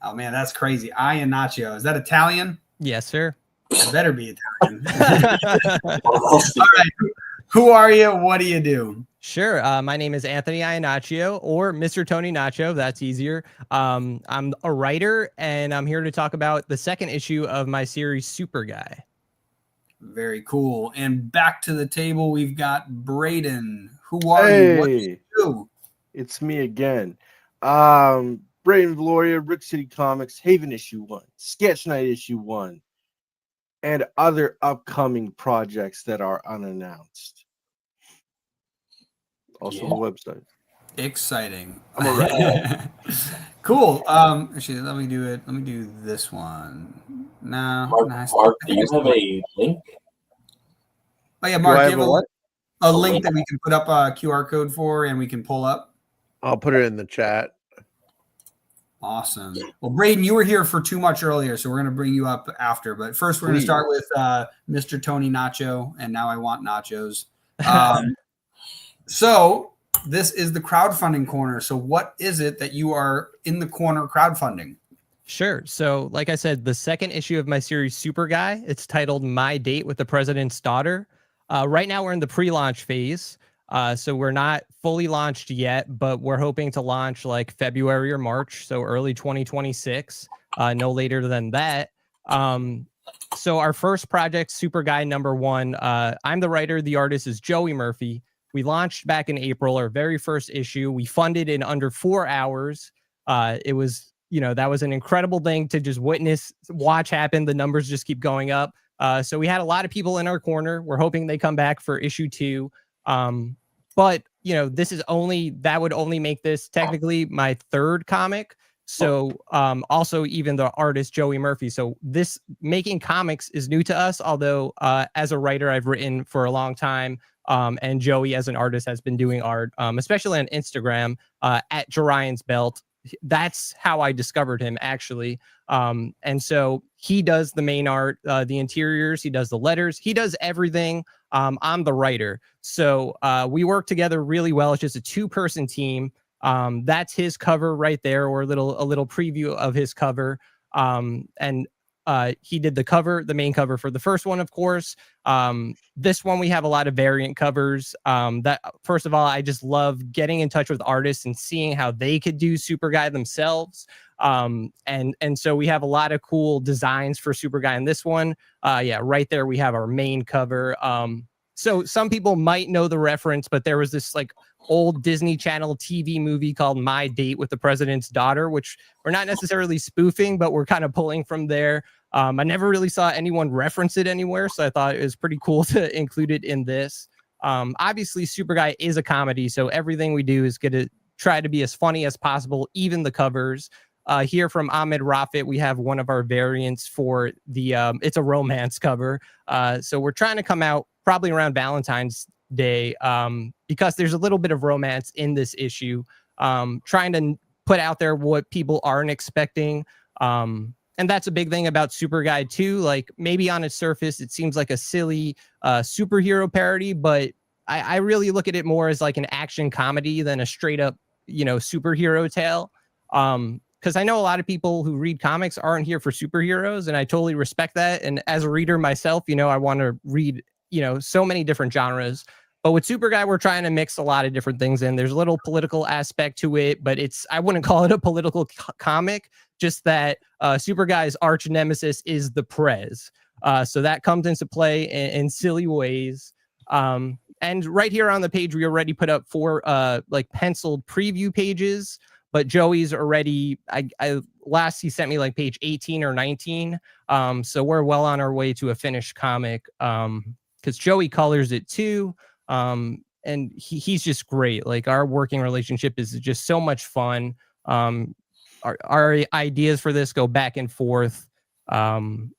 Oh, man, that's crazy. Ionacio. Is that Italian? Yes, sir. It better be Italian. All right. Who are you? What do you do? Sure. My name is Anthony Ionaccio, or Mr. Tony Nacho. That's easier. I'm a writer, and I'm here to talk about the 2nd issue of my series, Super Guy. Very cool. And back to the table, we've got Braden. Who are you? What do you do? It's me again. Braden Valoria, Rick City Comics, Haven issue 1, Sketch Night issue 1, and other upcoming projects that are unannounced. Also on the website. Exciting. I'm a rat. Cool. Actually, let me do it. Let me do this one. No. Mark, do you have a link? Oh yeah, Mark, Do I you have have a a link that we can put up a QR code for and we can pull up? I'll put it in the chat. Awesome. Well, Braden, you were here for too much earlier, so we're going to bring you up after. But first, we're going to start with Mr. Tony Nacho, and now I want nachos. So this is the crowdfunding corner. So what is it that you are in the corner crowdfunding? Sure. So, like I said, the second issue of my series, Super Guy, it's titled My Date with the President's Daughter. Right now, we're in the pre-launch phase. So we're not fully launched yet, but we're hoping to launch like February or March. So early 2026, no later than that. So our first project, Super Guy #1, I'm the writer. The artist is Joey Murphy. We launched back in April, our very first issue. We funded in under 4 hours. It was, that was an incredible thing to just watch happen. The numbers just keep going up. So we had a lot of people in our corner. We're hoping they come back for issue 2. But that would only make this technically my third comic. So also even the artist Joey Murphy. So this making comics is new to us, although as a writer I've written for a long time. And Joey as an artist has been doing art, especially on Instagram at Jerion's Belt. That's how I discovered him, actually. And so he does the main art, the interiors, he does the letters, he does everything. I'm the writer. So we work together really well. It's just a 2-person team. That's his cover right there, or a little preview of his cover. And he did the main cover for the first one, of course. This one, we have a lot of variant covers. That first of all, I just love getting in touch with artists and seeing how they could do Super Guy themselves. And so we have a lot of cool designs for Super Guy in this one. Right there, we have our main cover. So some people might know the reference, but there was this like old Disney Channel TV movie called My Date with the President's Daughter, which we're not necessarily spoofing, but we're kind of pulling from there. I never really saw anyone reference it anywhere, so I thought it was pretty cool to include it in this. Obviously, Super Guy is a comedy, so everything we do is going to try to be as funny as possible, even the covers. Here from Ahmed Rafit, we have one of our variants for the it's a romance cover. So we're trying to come out probably around Valentine's Day because there's a little bit of romance in this issue. Trying to put out there what people aren't expecting. And that's a big thing about Super Guy too. Like maybe on its surface, it seems like a silly superhero parody, but I really look at it more as like an action comedy than a straight up, superhero tale. Because I know a lot of people who read comics aren't here for superheroes, and I totally respect that. And as a reader myself, I want to read, so many different genres. But with Super Guy, we're trying to mix a lot of different things in. There's a little political aspect to it, but I wouldn't call it a political comic, just that Super Guy's arch nemesis is the Prez. So that comes into play in silly ways. And right here on the page, we already put up 4 like penciled preview pages. But Joey's already, last he sent me like page 18 or 19. So we're well on our way to a finished comic because Joey colors it too. And he's just great. Like our working relationship is just so much fun. Our ideas for this go back and forth. And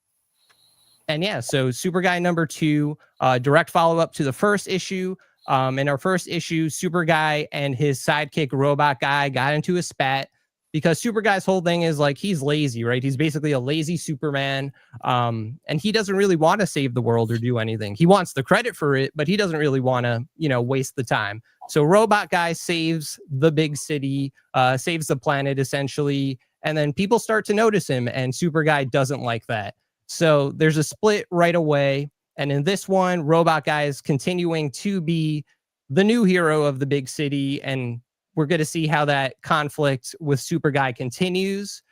yeah, so Super Guy #2, direct follow-up to the first issue. In our first issue, Super Guy and his sidekick Robot Guy got into a spat because Super Guy's whole thing is like he's lazy, right? He's basically a lazy Superman, and he doesn't really want to save the world or do anything. He wants the credit for it, but he doesn't really want to, waste the time. So Robot Guy saves the big city, saves the planet essentially, and then people start to notice him, and Super Guy doesn't like that. So there's a split right away. And in this one, Robot Guy is continuing to be the new hero of the big city. And we're going to see how that conflict with Super Guy continues.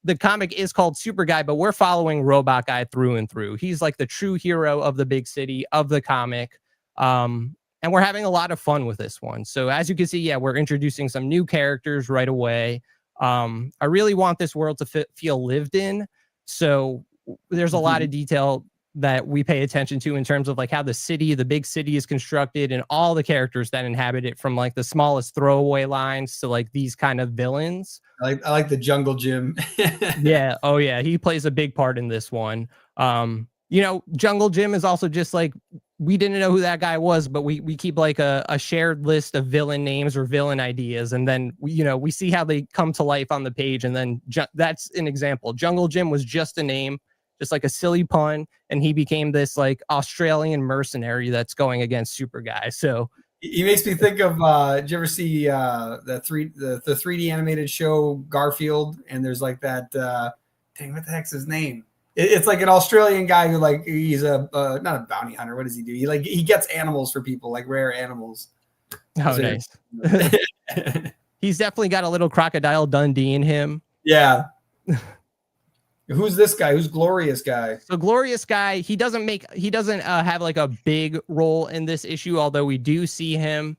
the comic is called Super Guy, but we're following Robot Guy through and through. He's like the true hero of the big city of the comic. And we're having a lot of fun with this one. So as you can see, yeah, we're introducing some new characters right away. I really want this world to feel lived in. So there's a lot of detail that we pay attention to in terms of like how the big city is constructed and all the characters that inhabit it, from like the smallest throwaway lines to like these kind of villains. I like the Jungle Jim. Yeah. Oh yeah. He plays a big part in this one. Jungle Jim is also just like, we didn't know who that guy was, but we keep like a shared list of villain names or villain ideas. And then, we see how they come to life on the page. And then that's an example. Jungle Jim was just a name, just like a silly pun. And he became this like Australian mercenary that's going against Super Guy. So he makes me think of, did you ever see the 3D animated show Garfield? And there's like that, dang, what the heck's his name? It's like an Australian guy who like, he's not a bounty hunter. What does he do? He gets animals for people, like rare animals. Oh, nice. He's definitely got a little Crocodile Dundee in him. Yeah. Who's this guy? Who's Glorious Guy? So Glorious Guy, he doesn't have like a big role in this issue, although we do see him.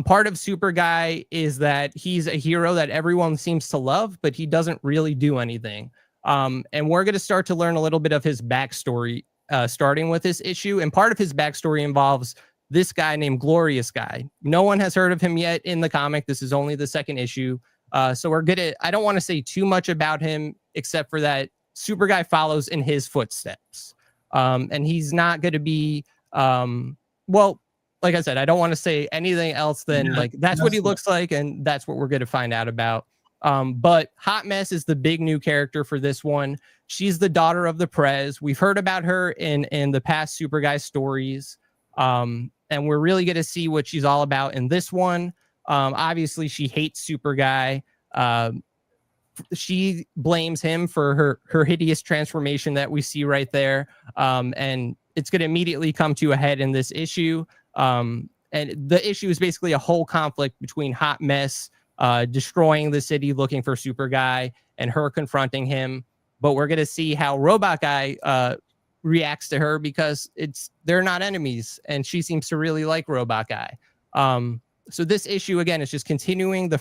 Part of Super Guy is that he's a hero that everyone seems to love, but he doesn't really do anything. And we're going to start to learn a little bit of his backstory, starting with this issue. And part of his backstory involves this guy named Glorious Guy. No one has heard of him yet in the comic. This is only the second issue. So I don't want to say too much about him, except for that Super Guy follows in his footsteps. And he's not going to be, like I said, I don't want to say anything else than that's what he looks like. And that's what we're going to find out about. But Hot Mess is the big new character for this one. She's the daughter of the Prez. We've heard about her in the past Super Guy stories. And we're really going to see what she's all about in this one. Obviously, she hates Super Guy. She blames him for her hideous transformation that we see right there. And it's going to immediately come to a head in this issue. And the issue is basically a whole conflict between Hot Mess destroying the city, looking for Super Guy, and her confronting him. But we're going to see how Robot Guy reacts to her, because they're not enemies, and she seems to really like Robot Guy. So this issue, again, is just continuing the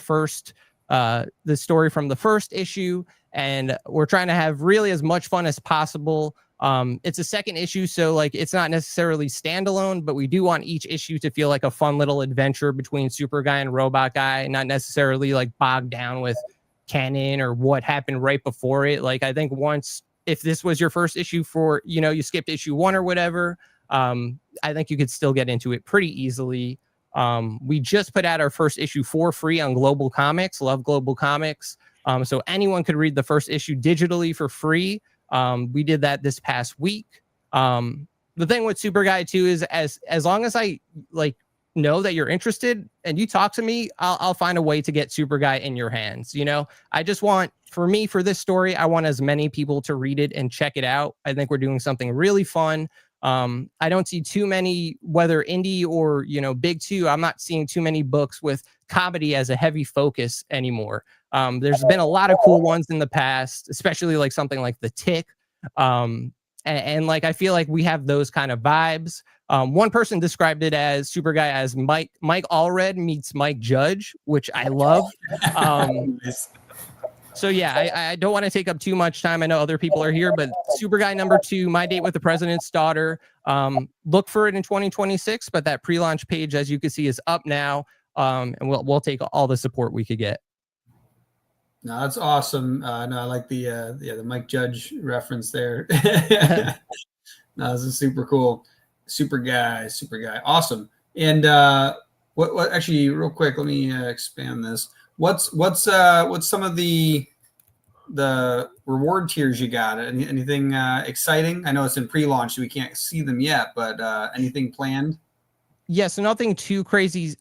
story from the first issue, and we're trying to have really as much fun as possible. It's a second issue, so like it's not necessarily standalone, but we do want each issue to feel like a fun little adventure between Super Guy and Robot Guy, not necessarily like bogged down with canon or what happened right before it. Like, I think if this was your first issue for, you skipped issue 1 or whatever, I think you could still get into it pretty easily. We just put out our first issue for free on Global Comics. Love Global Comics. So anyone could read the first issue digitally for free. We did that this past week. The thing with Super Guy too is as long as I know that you're interested and you talk to me, I'll find a way to get Super Guy in your hands. I just want, for this story, I want as many people to read it and check it out. I think we're doing something really fun. I don't see too many, whether indie or, big two, I'm not seeing too many books with comedy as a heavy focus anymore. There's been a lot of cool ones in the past, especially like something like The Tick. And like, I feel like we have those kind of vibes. One person described it as Super Guy as Mike Allred meets Mike Judge, which I love. So yeah, I don't want to take up too much time. I know other people are here, but Super Guy #2, My Date with the President's Daughter. Look for it in 2026, but that pre-launch page, as you can see, is up now. And we'll take all the support we could get. No, that's awesome. No, I like the Mike Judge reference there. No, this is super cool. Super guy. Awesome. And what actually, real quick, let me expand this. What's some of the reward tiers you got? Anything exciting? I know it's in pre-launch, so we can't see them yet, but anything planned? Yeah, so nothing too crazy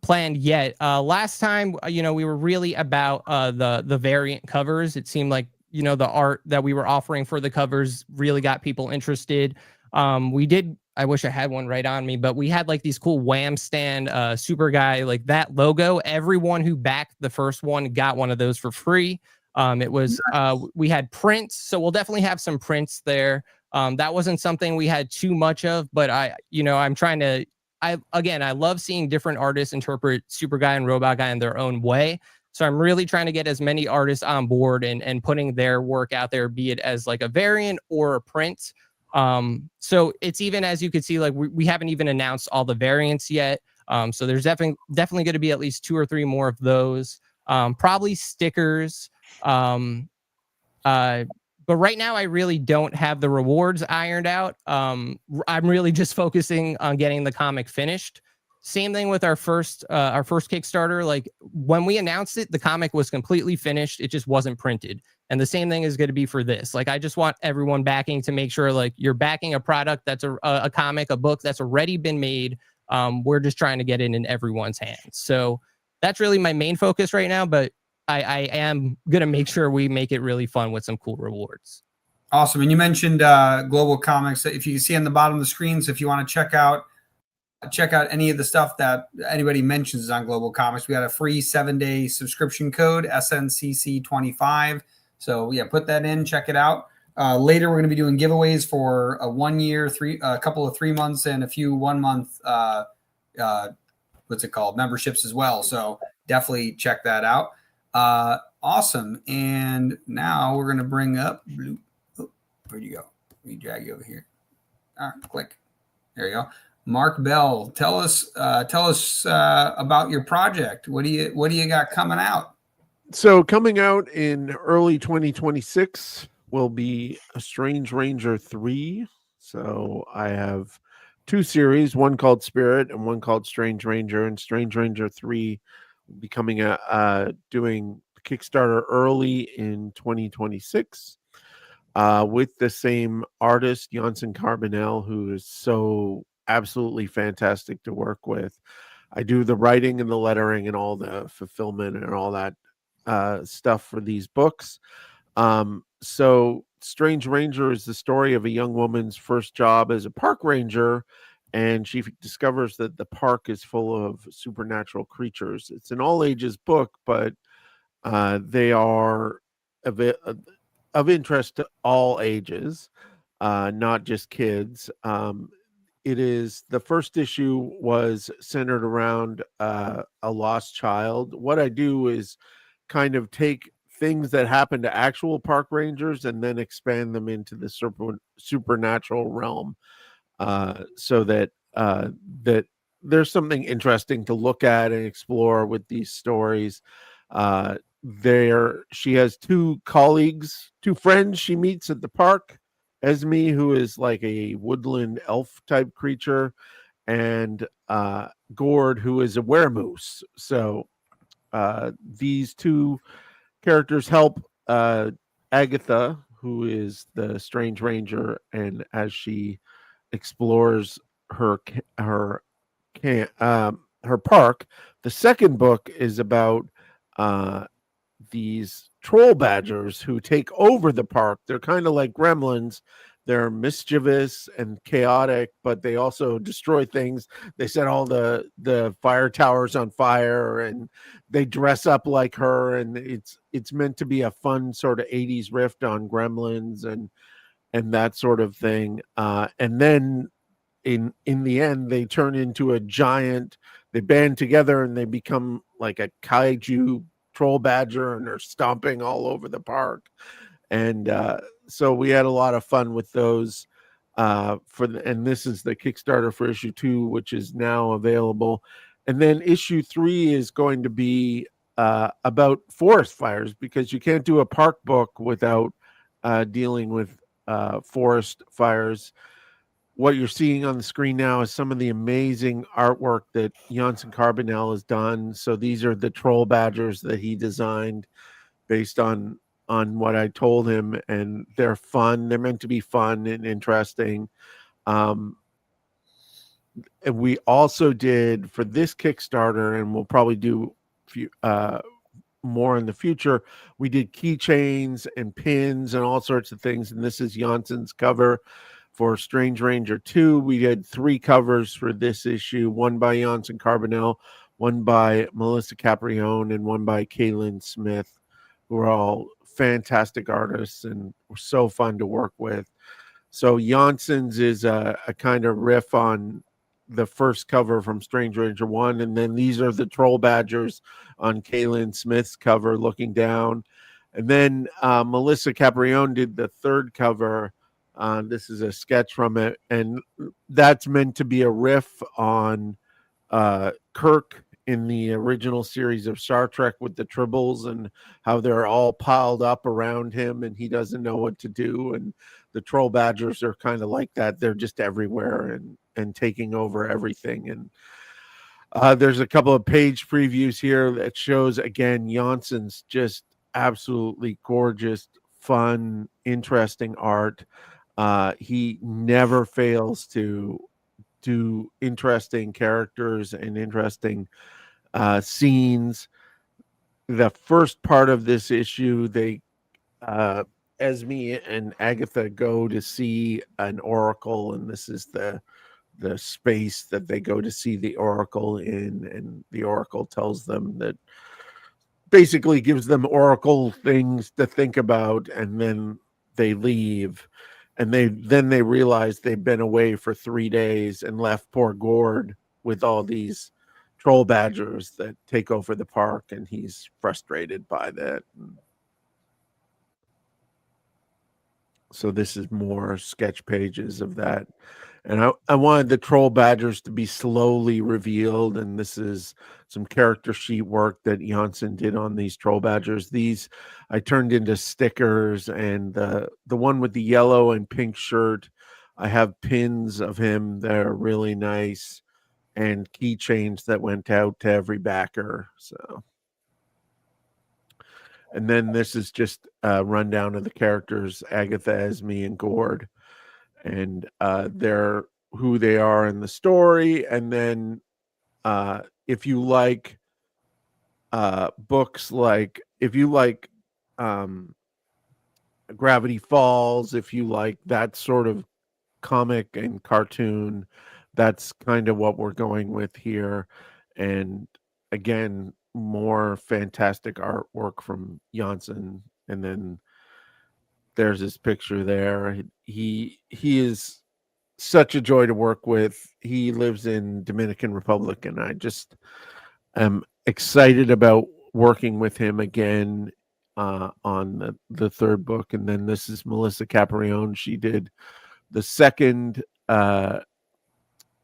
planned yet. Last time, we were really about the variant covers. It seemed like, the art that we were offering for the covers really got people interested. I wish I had one right on me, but we had like these cool Wham stand, Super Guy, like that logo. Everyone who backed the first one got one of those for free. It was we had prints, so we'll definitely have some prints there. That wasn't something we had too much of, but I'm trying to. I love seeing different artists interpret Super Guy and Robot Guy in their own way. So I'm really trying to get as many artists on board and putting their work out there, be it as like a variant or a print. So it's even, as you can see, like we haven't even announced all the variants yet. So there's definitely going to be at least 2 or 3 more of those. Probably stickers. But right now I really don't have the rewards ironed out. I'm really just focusing on getting the comic finished. Same thing with our first Kickstarter. Like when we announced it, the comic was completely finished. It just wasn't printed. And the same thing is going to be for this. Like I just want everyone backing to make sure like you're backing a product that's a comic, a book that's already been made. We're just trying to get it in everyone's hands. So that's really my main focus right now. But I am going to make sure we make it really fun with some cool rewards. Awesome. And you mentioned Global Comics. If you can see on the bottom of the screen, so if you want to check out any of the stuff that anybody mentions on Global Comics, we got a free 7-day subscription code, SNCC25. So yeah, put that in, check it out. Later, we're going to be doing giveaways for a 1 year, a couple of 3 months, and a few 1 month, memberships as well. So definitely check that out. Awesome. And now we're going to bring up, where'd you go? Let me drag you over here. All right, click. There you go. Mark Bell, tell us about your project. What do you got coming out? So coming out in early 2026 will be A Strange Ranger 3. So I have 2 series, one called Spirit and one called Strange Ranger. And Strange Ranger 3 will be coming doing Kickstarter early in 2026 with the same artist, Janssen Carbonell, who is so absolutely fantastic to work with. I do the writing and the lettering and all the fulfillment and all that stuff for these books. So Strange Ranger is the story of a young woman's first job as a park ranger, and she discovers that the park is full of supernatural creatures. It's an all ages book, but they are of interest to all ages, not just kids. It is, the first issue was centered around a lost child. What I do is kind of take things that happen to actual park rangers and then expand them into the supernatural realm, so that that there's something interesting to look at and explore with these stories. She has 2 colleagues, 2 friends she meets at the park. Esme, who is like a woodland elf type creature, and Gord, who is a weremoose. So these 2 characters help Agatha, who is the Strange Ranger, and as she explores her park. The second book is about these troll badgers who take over the park. They're kind of like gremlins. They're mischievous and chaotic, but they also destroy things. They set all the fire towers on fire, and they dress up like her. And it's meant to be a fun sort of 80s riff on gremlins and that sort of thing. And then in the end, they turn into a giant. They band together and they become like a kaiju troll badger, and they're stomping all over the park. And so we had a lot of fun with those. And this is the Kickstarter for issue 2, which is now available. And then issue 3 is going to be about forest fires, because you can't do a park book without dealing with forest fires. What you're seeing on the screen now is some of the amazing artwork that Janssen Carbonell has done. So these are the troll badgers that he designed based on what I told him, and they're fun. They're meant to be fun and interesting. And we also did, for this Kickstarter, and we'll probably do more in the future, we did keychains and pins and all sorts of things. And this is Janssen's cover for Strange Ranger 2. We had 3 covers for this issue, one by Janssen Carbonell, one by Melissa Caprione, and one by Kaylin Smith, who are all fantastic artists and were so fun to work with. So Janssen's is a kind of riff on the first cover from Strange Ranger 1, and then these are the Troll Badgers on Kaylin Smith's cover looking down. And then Melissa Caprione did the third cover. This is a sketch from it, and that's meant to be a riff on Kirk in the original series of Star Trek with the Tribbles and how they're all piled up around him and he doesn't know what to do. And the Troll Badgers are kind of like that. They're just everywhere and taking over everything. And there's a couple of page previews here that shows, again, Janssen's just absolutely gorgeous, fun, interesting art. He never fails to do interesting characters and interesting scenes. The first part of this issue, they Esme and Agatha go to see an oracle, and this is the space that they go to see the oracle in, and the oracle tells them that, basically gives them oracle things to think about, and then they leave. And they realize they've been away for 3 days and left poor Gord with all these troll badgers that take over the park, and he's frustrated by that. So this is more sketch pages of that. And I wanted the troll badgers to be slowly revealed, and this is some character sheet work that Janssen did on these troll badgers. These I turned into stickers, and the one with the yellow and pink shirt, I have pins of him that are really nice, and keychains that went out to every backer. So, and then this is just a rundown of the characters, Agatha, Esme, and Gord, and they're who they are in the story. And then if you like books, like if you like Gravity Falls, if you like that sort of comic and cartoon, that's kind of what we're going with here. And again, more fantastic artwork from Janssen. And then there's his picture there. He is such a joy to work with. He lives in Dominican Republic, and I just am excited about working with him again on the third book. And then this is Melissa Caprione. She did the second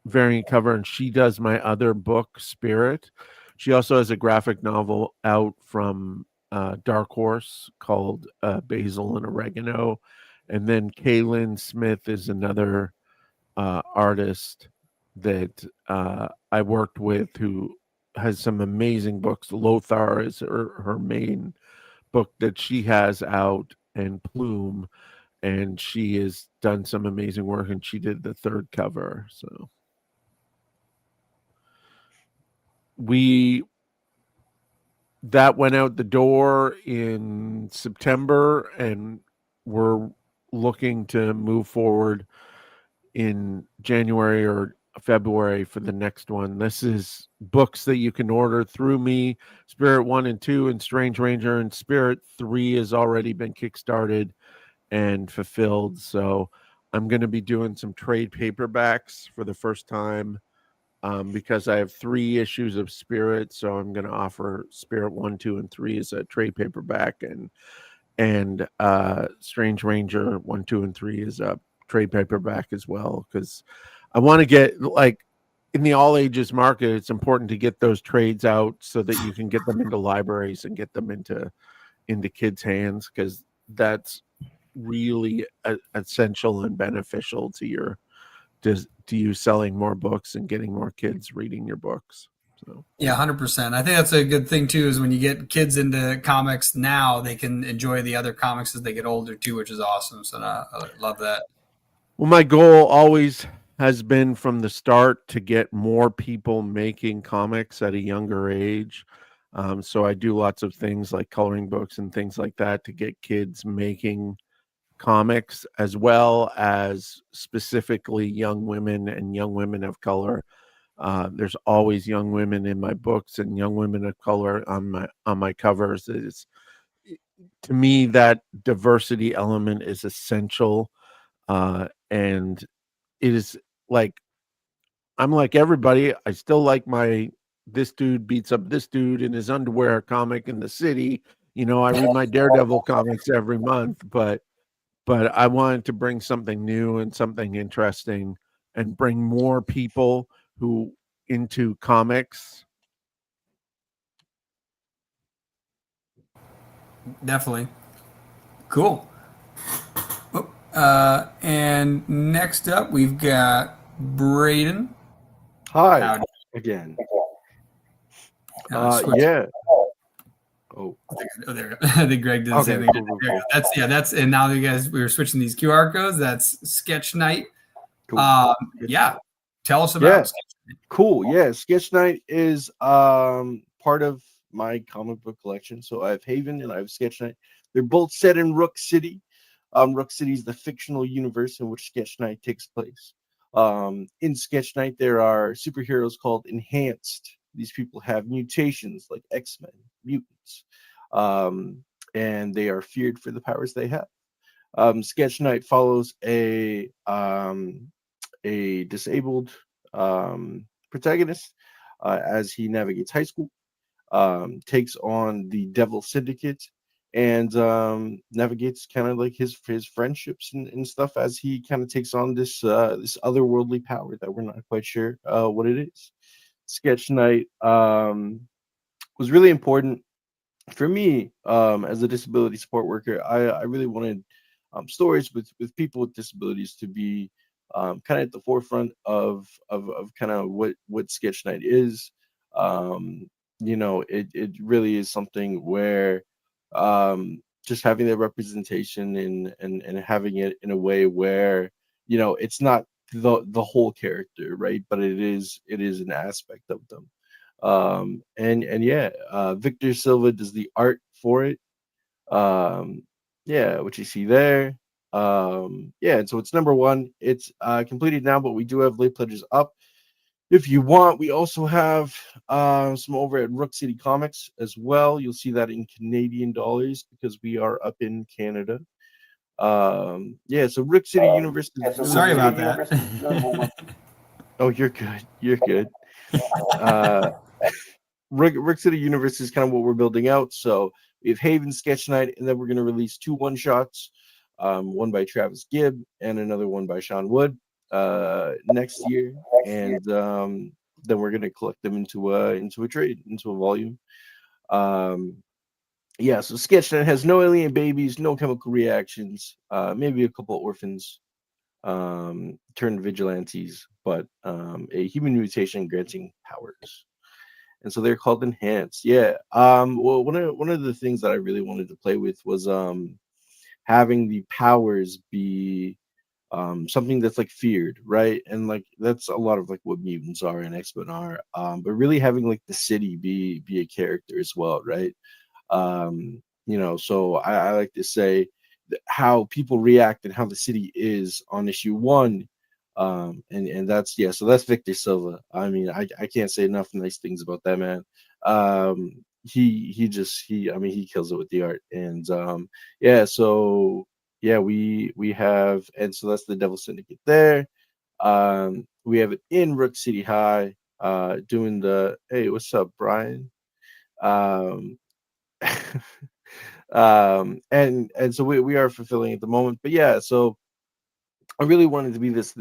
variant cover, and she does my other book, Spirit. She also has a graphic novel out from Dark Horse called Basil and Oregano. And then Kaylin Smith is another artist that I worked with, who has some amazing books. Lothar is her main book that she has out, and Plume, and she has done some amazing work, and she did the third cover. So that went out the door in September, and we're looking to move forward in January or February for the next one. This is books that you can order through me, Spirit 1 and 2 and Strange Ranger, and Spirit 3 has already been kickstarted and fulfilled. So I'm going to be doing some trade paperbacks for the first time because I have 3 issues of Spirit. So I'm going to offer Spirit 1, 2, and 3 as a trade paperback, and Strange Ranger 1, 2, and 3 is a trade paperback as well, because I want to get, like, in the all ages market, it's important to get those trades out so that you can get them into libraries and get them into kids' hands, because that's really essential and beneficial to you selling more books and getting more kids reading your books. So yeah, 100%. I think that's a good thing too, is when you get kids into comics now, they can enjoy the other comics as they get older too, which is awesome. So I love that. Well, my goal always has been from the start to get more people making comics at a younger age. So I do lots of things like coloring books and things like that to get kids making comics, as well as specifically young women and young women of color. There's always young women in my books and young women of color on my covers. to me, that diversity element is essential. And it is like, I'm like everybody. I still like my this dude beats up this dude in his underwear comic in the city. I read my Daredevil comics every month, but I wanted to bring something new and something interesting and bring more people who into comics. Definitely. Cool. And next up, we've got Braden. Hi Howdy. again. Switch. Yeah. Oh, there we go. I think Greg did the same thing. Cool. That's and now you guys, we were switching these QR codes. That's Sketch Night. Cool. Tell us about Sketch Night. Cool. Yeah, Sketch Night is part of my comic book collection. So I have Haven and I have Sketch Night. They're both set in Rook City. Rook City is the fictional universe in which Sketch Night takes place. In Sketch Night, there are superheroes called Enhanced. These people have mutations like X-Men, mutants, and they are feared for the powers they have. Sketch Night follows a disabled protagonist as he navigates high school, takes on the Devil Syndicate, and navigates kind of like his friendships and stuff as he kind of takes on this otherworldly power that we're not quite sure what it is. Sketch Night was really important for me as a disability support worker. I really wanted stories with people with disabilities to be kind of at the forefront of kind of what Sketch Night is. It really is something where just having that representation and having it in a way where it's not the whole character, right, but it is an aspect of them. Victor Silva does the art for it. What you see there. And so it's number one. It's completed now, but we do have late pledges up if you want. We also have some over at Rook City Comics as well. You'll see that in Canadian dollars because we are up in Canada. So Rook City University. Sorry about that. Oh, you're good. You're good. Rook City University is kind of what we're building out. So we have Haven, Sketch Night, and then we're going to release 2 one-shots, one by Travis Gibb and another one by Sean Wood next year. And then we're going to collect them into a trade, into a volume. So Sketch Night has no alien babies, no chemical reactions, maybe a couple orphans turned vigilantes, but a human mutation granting powers. And so they're called Enhanced. Well, one of the things that I really wanted to play with was having the powers be something that's like feared, right? And like that's a lot of like what mutants are and X-Men are, but really having like the city be a character as well, right? So I like to say how people react and how the city is on issue 1. And that's so that's Victor Silva. I mean, I can't say enough nice things about that man. He kills it with the art. And we have, and so that's the Devil Syndicate there. We have it in Rook City High, doing the hey, what's up, Brian? And so we are fulfilling at the moment, but so I really wanted to be this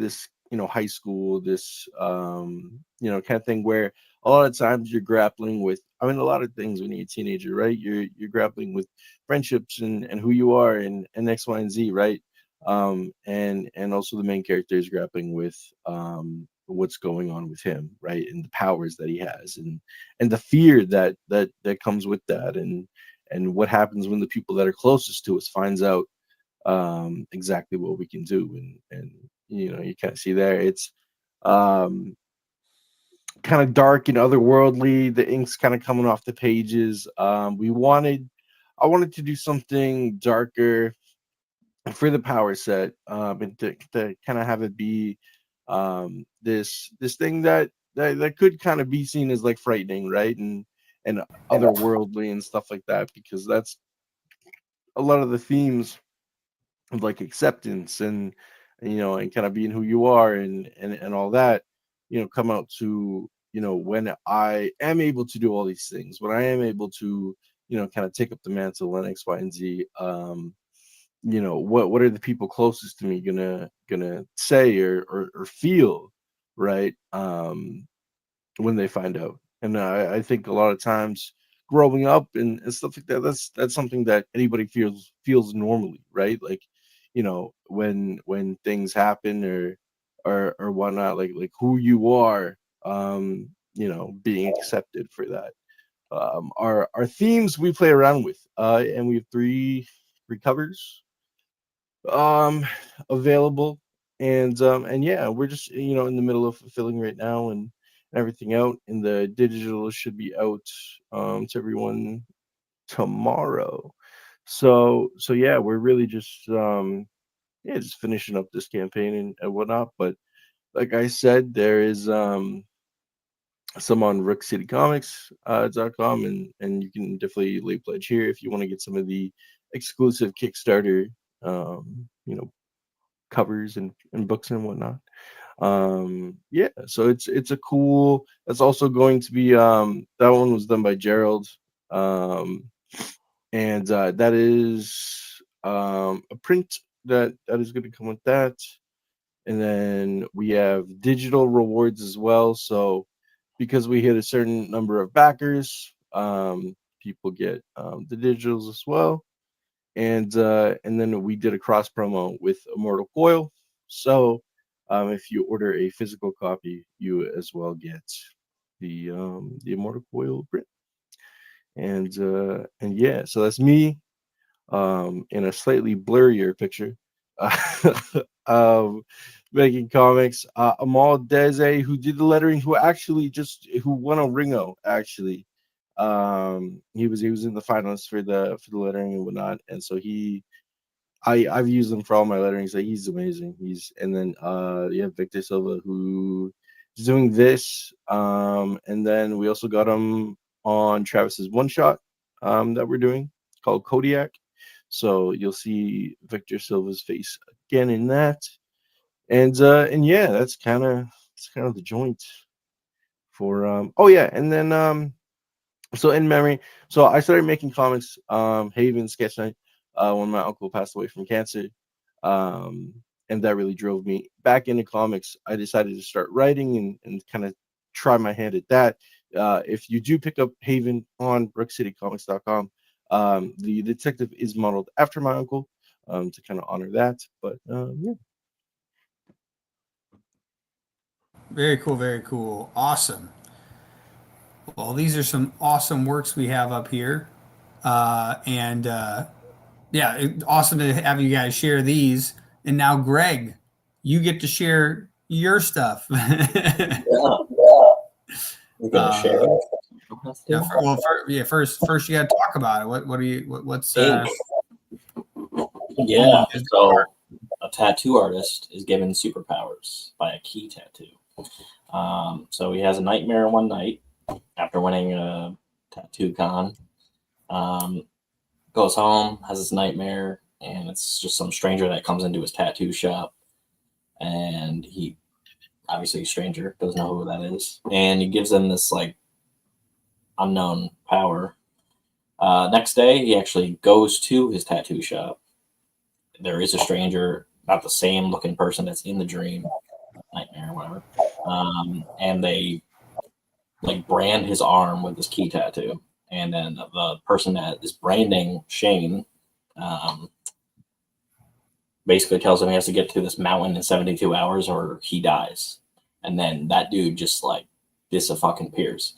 high school, this kind of thing where a lot of times you're grappling with, a lot of things when you're a teenager, right? You're grappling with friendships and who you are and X, Y, and Z, right? And also the main character is grappling with what's going on with him, right? And the powers that he has and the fear that comes with that and what happens when the people that are closest to us finds out exactly what we can do. And you kind of see there it's kind of dark and otherworldly. The ink's kind of coming off the pages. I wanted to do something darker for the power set, and to kind of have it be this thing that could kind of be seen as like frightening, right? And otherworldly and stuff like that, because that's a lot of the themes of like acceptance and and kind of being who you are and all that, come out to, when I am able to do all these things, when I am able to, kind of take up the mantle and X, Y, and Z. What are the people closest to me gonna say or feel, right? When they find out. And I think a lot of times growing up and stuff like that, that's something that anybody feels normally, right? Like, when things happen or whatnot, like who you are, being accepted for that. Our themes we play around with, and we have three covers available, and yeah, we're just in the middle of fulfilling right now and everything out, and the digital should be out to everyone tomorrow. So yeah, we're really just just finishing up this campaign and whatnot. But like I said, there is some on rookcitycomics.com, and you can definitely lay pledge here if you want to get some of the exclusive Kickstarter covers and books and whatnot. Yeah, so it's a cool. That's also going to be that one was done by Gerald, and that is a print that is going to come with that. And then we have digital rewards as well. So because we hit a certain number of backers, people get the digitals as well. And then we did a cross promo with Immortal Coil. So if you order a physical copy, you as well get the Immortal Coil print. And yeah, so that's me in a slightly blurrier picture. Making comics. Amal Deze, who did the lettering, who won a Ringo actually. He was in the finalists for the lettering and whatnot, and so I've used him for all my lettering. So he's amazing. And then you have Victor Silva, who is doing this, and then we also got him on Travis's one shot that we're doing called Kodiak. So you'll see Victor Silva's face again in that, and yeah, that's kind of the joint for oh yeah, and then so in memory, so I started making comics Haven Sketch Night when my uncle passed away from cancer, and that really drove me back into comics. I decided to start writing and kind of try my hand at that. If you do pick up Haven on rookcitycomics.com, the detective is modeled after my uncle, to kind of honor that. But yeah. Very cool, very cool. Awesome. Well, these are some awesome works we have up here. And yeah, awesome to have you guys share these. And now, Greg, you get to share your stuff. Yeah. We're gonna share it. First you got to talk about it. What's yeah, so a tattoo artist is given superpowers by a key tattoo. So he has a nightmare one night after winning a tattoo con. Goes home, has this nightmare, and it's just some stranger that comes into his tattoo shop, and he obviously a stranger, doesn't know who that is, and he gives him this like unknown power. Next day he actually goes to his tattoo shop. There is a stranger, not the same looking person that's in the dream, nightmare, whatever. And they like brand his arm with this key tattoo. And then the person that is branding Shane basically tells him he has to get to this mountain in 72 hours or he dies. And then that dude just like disappears.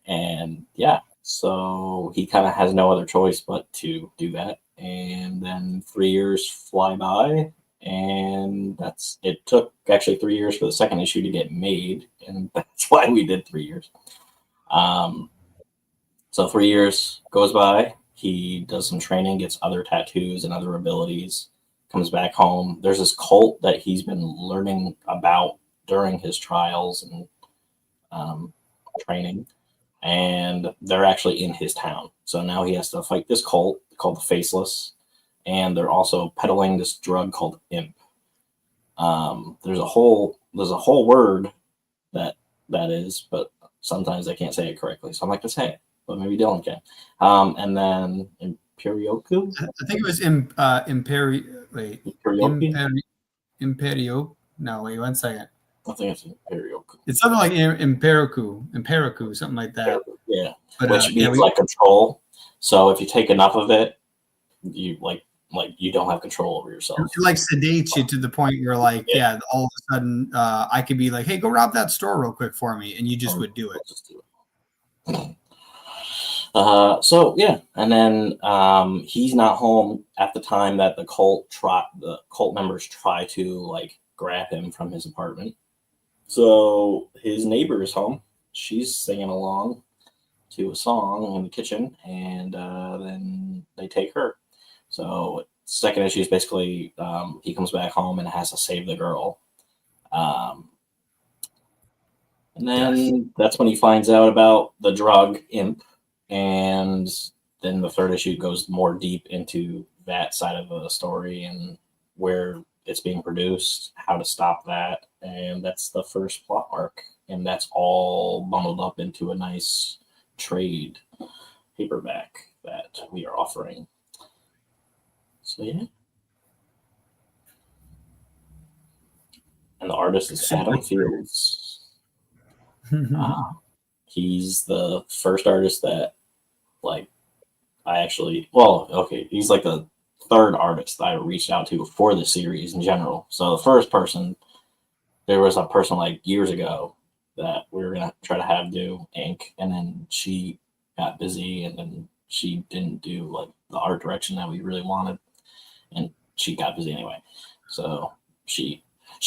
And yeah, so he kind of has no other choice but to do that. And then 3 years fly by, and it took actually 3 years for the second issue to get made, and that's why we did 3 years. So 3 years goes by, he does some training, gets other tattoos and other abilities, comes back home. There's this cult that he's been learning about during his trials and training, and they're actually in his town. So now he has to fight this cult called the Faceless, and they're also peddling this drug called imp. There's a whole word that is, but sometimes I can't say it correctly, so I'm not gonna say it, but maybe Dylan can. And then Imperioku. I think it was Imperio. No, wait 1 second. I think it's Imperioku. It's something like Imperiku, something like that. Yeah, But, which means like control. So if you take enough of it, you like you don't have control over yourself. It like sedates you to the point where like, yeah, all of a sudden I could be like, hey, go rob that store real quick for me, and you just would do it. Just do it. So yeah, and then he's not home at the time that the cult members try to like grab him from his apartment. So his neighbor is home. She's singing along to a song in the kitchen, and then they take her. So second issue is basically he comes back home and has to save the girl. And then that's when he finds out about the drug imp. And then the third issue goes more deep into that side of the story and where it's being produced, how to stop that. And that's the first plot arc. And that's all bundled up into a nice trade paperback that we are offering. So, yeah. And the artist is Adam Fields. He's the first artist that, like, he's like the third artist that I reached out to for the series in general. So the first person, there was a person like years ago that we were going to try to have do ink, and then she got busy, and then she didn't do like the art direction that we really wanted, and she got busy anyway. So she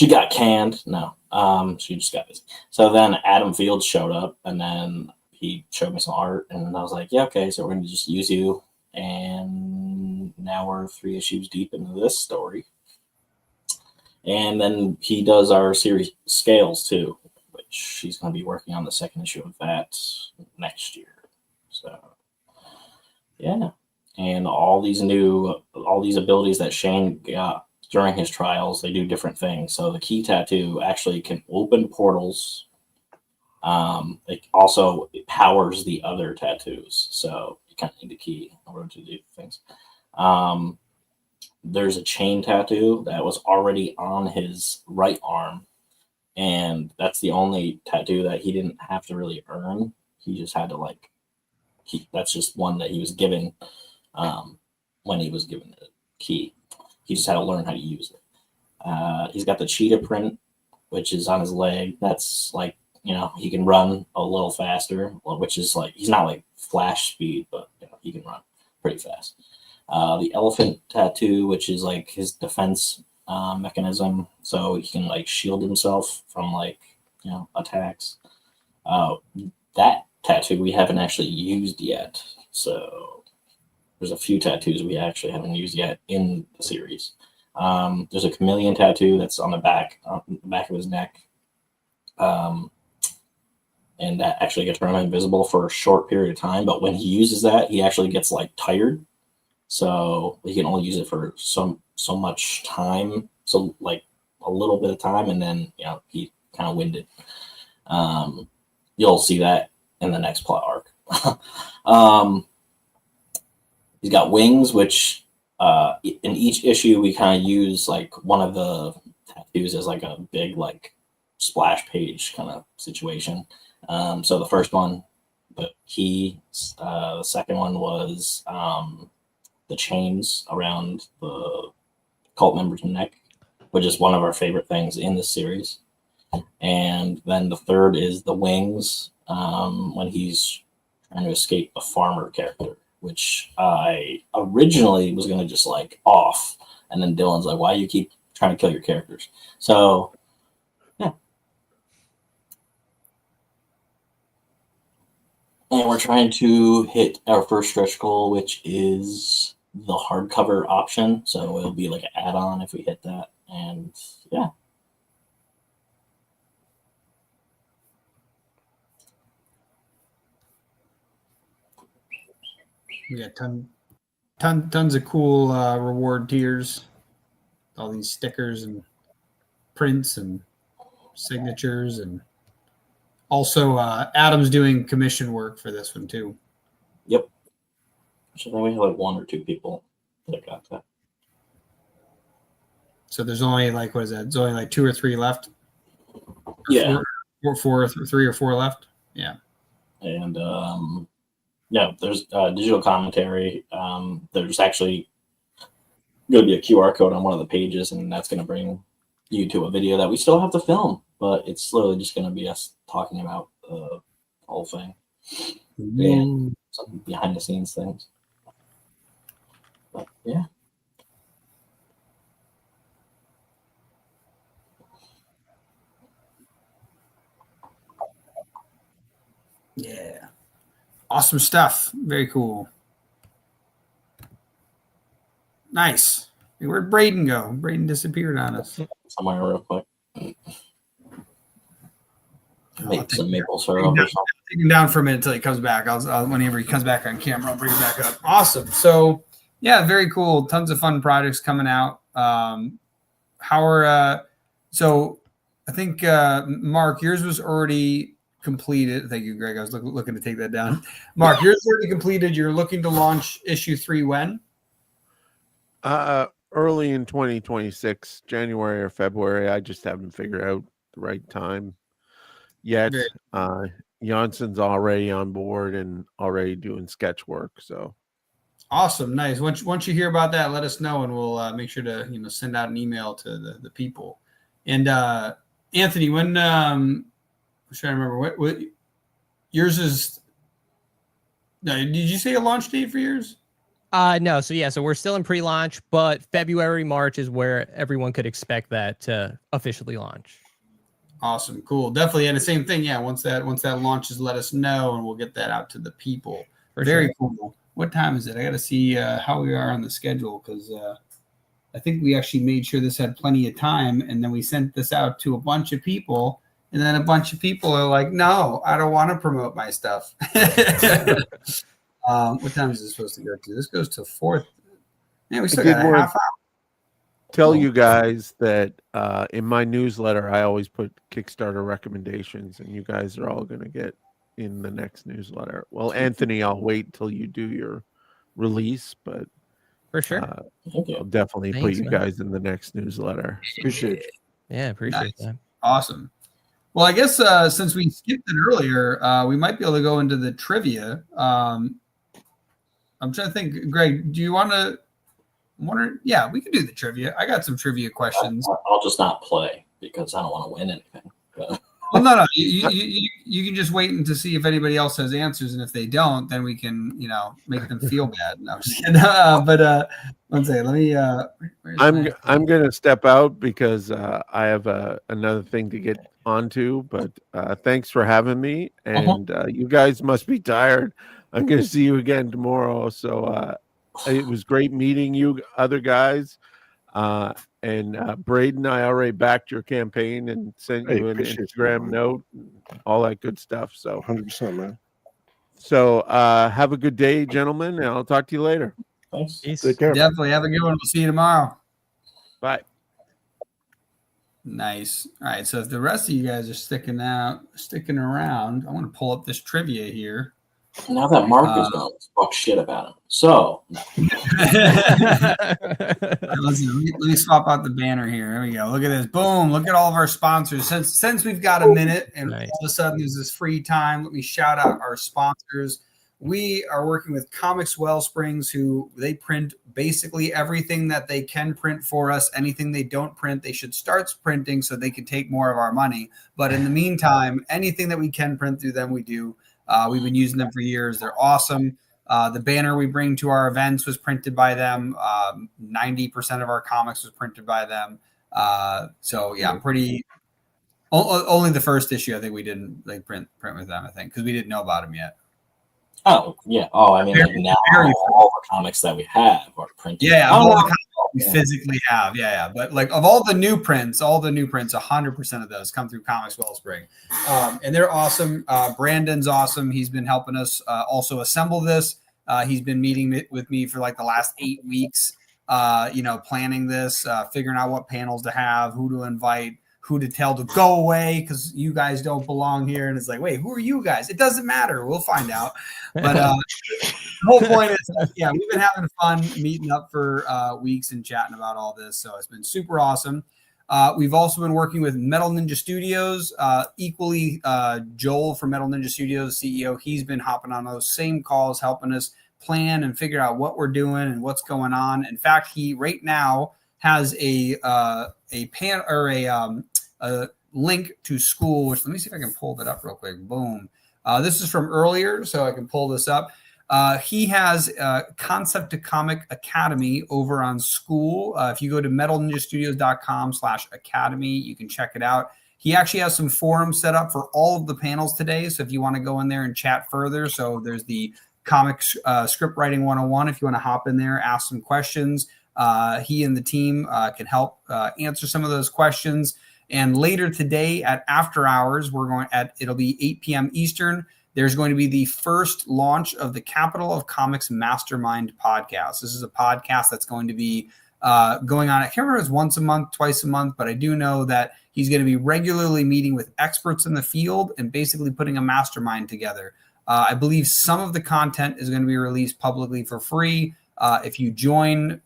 got canned. No, she just got busy. So then Adam Fields showed up, and then he showed me some art, and I was like, yeah, okay, so we're going to just use you. And now we're 3 issues deep into this story. And then he does our series Scales too, which he's going to be working on the second issue of that next year. So, yeah. And all these abilities that Shane got during his trials, they do different things. So the key tattoo actually can open portals. It powers the other tattoos. So you kind of need the key in order to do things. There's a chain tattoo that was already on his right arm, and that's the only tattoo that he didn't have to really earn. He just had to that's just one that he was given when he was given the key. He just had to learn how to use it. He's got the cheetah print, which is on his leg. That's like, he can run a little faster, which is like, he's not like flash speed, but he can run pretty fast. The elephant tattoo, which is like his defense mechanism, so he can like shield himself from attacks. That tattoo we haven't actually used yet, so there's a few tattoos we actually haven't used yet in the series. There's a chameleon tattoo that's on the back of his neck. And that actually gets him invisible for a short period of time. But when he uses that, he actually gets like tired. So he can only use it for so much time. So like a little bit of time, and then he kind of winded. You'll see that in the next plot arc. He's got wings, which in each issue we kind of use like one of the tattoos as like a big like splash page kind of situation. So the first one, the key. The second one was the chains around the cult member's neck, which is one of our favorite things in this series. And then the third is the wings, when he's trying to escape a farmer character, which I originally was going to just like off. And then Dylan's like, why do you keep trying to kill your characters? So, yeah. And we're trying to hit our first stretch goal, which is the hardcover option. So it'll be like an add-on if we hit that. And yeah. We got Tons of cool reward tiers. All these stickers and prints and signatures, and also Adam's doing commission work for this one too. Yep. So I think we have like 1 or 2 people that got that. So there's only like, what is that? There's only like 2 or 3 left. Yeah. 3 or 4 left. Yeah. And yeah, there's digital commentary. There's actually going to be a QR code on one of the pages, and that's going to bring you to a video that we still have to film, but it's literally just going to be us talking about the whole thing and some behind the scenes things. But yeah. Yeah. Awesome stuff. Very cool. Nice. Hey, where'd Braden go? Braden disappeared on us. Somewhere real quick. Make some maple syrup or something. Take him down for a minute until he comes back. Whenever he comes back on camera, I'll bring him back up. Awesome. So, yeah, very cool. Tons of fun projects coming out. So I think, Mark, yours was already completed. Thank you, Greg. I was looking to take that down. Mark, yours already completed. You're looking to launch issue 3 when? Early in 2026, January or February. I just haven't figured out the right time yet. Janssen's already on board and already doing sketch work. So awesome, nice. Once you hear about that, let us know, and we'll make sure to send out an email to the people. And Anthony, when I'm trying to remember what yours is. No, did you say a launch date for yours? No. So we're still in pre-launch, but February, March is where everyone could expect that to officially launch. Awesome, cool, definitely. And the same thing, yeah. Once that launches, let us know, and we'll get that out to the people. Very cool. What time is it? I got to see how we are on the schedule, because I think we actually made sure this had plenty of time, and then we sent this out to a bunch of people, and then a bunch of people are like, "No, I don't want to promote my stuff." What time is this supposed to go to? This goes to 4th. Yeah, we still got a half hour. Tell you guys that in my newsletter, I always put Kickstarter recommendations, and you guys are all going to get in the next newsletter. Well, Anthony, I'll wait till you do your release, but for sure, I'll definitely put you guys in the next newsletter. Appreciate it. Yeah, appreciate that. Awesome. Well, I guess since we skipped it earlier, we might be able to go into the trivia. I'm trying to think, Greg, do you want to? Yeah, we can do the trivia. I got some trivia questions. I'll just not play because I don't want to win anything. Well, no. You can just wait to see if anybody else has answers, and if they don't, then we can, make them feel bad. No, I'm just kidding. But one second, let me. I'm going to step out because I have another thing to get onto. But thanks for having me, and you guys must be tired. I'm going to see you again tomorrow. So it was great meeting you other guys. And Braden, I already backed your campaign and sent you an Instagram note, all that good stuff. So 100%, man. So have a good day, gentlemen, and I'll talk to you later. Thanks. Take care. Definitely have a good one. We'll see you tomorrow. Bye. Nice. All right. So if the rest of you guys are sticking around, I want to pull up this trivia here. Now that Mark is gone, let's talk shit about him. So let me swap out the banner here. There we go. Look at this. Boom. Look at all of our sponsors. Since we've got a minute and all of a sudden there's this free time, let me shout out our sponsors. We are working with Comics Wellsprings, who they print basically everything that they can print for us. Anything they don't print, they should start printing so they can take more of our money. But in the meantime, anything that we can print through them, we do. We've been using them for years. They're awesome. The banner we bring to our events was printed by them. 90% of our comics was printed by them. So yeah, I'm pretty. Only the first issue I think we didn't print with them. I think because we didn't know about them yet. Oh yeah. Oh, I mean, now all the comics that we have are printed. Yeah, all the comics we physically have. Yeah. But of all the new prints, 100% of those come through Comics Wellspring, and they're awesome. Brandon's awesome. He's been helping us also assemble this. He's been meeting with me for like the last 8 weeks, planning this, figuring out what panels to have, who to invite, who to tell to go away because you guys don't belong here. And it's like, wait, who are you guys? It doesn't matter. We'll find out. But the whole point is, we've been having fun meeting up for weeks and chatting about all this. So it's been super awesome. We've also been working with Metal Ninja Studios. Equally, Joel from Metal Ninja Studios, CEO, he's been hopping on those same calls, helping us plan and figure out what we're doing and what's going on. In fact, he right now has a link to school, which let me see if I can pull that up real quick. Boom. This is from earlier, so I can pull this up. He has Concept to Comic Academy over on school. If you go to metalninjastudios.com/academy, you can check it out. He actually has some forums set up for all of the panels today. So if you want to go in there and chat further, so there's the comics script writing 101. If you want to hop in there, ask some questions, he and the team can help answer some of those questions. And later today at after hours, it'll be 8 p.m. Eastern. There's going to be the first launch of the Capital of Comics Mastermind podcast. This is a podcast that's going to be going on. I can't remember if it's once a month, twice a month, but I do know that he's going to be regularly meeting with experts in the field and basically putting a mastermind together. I believe some of the content is going to be released publicly for free. If you join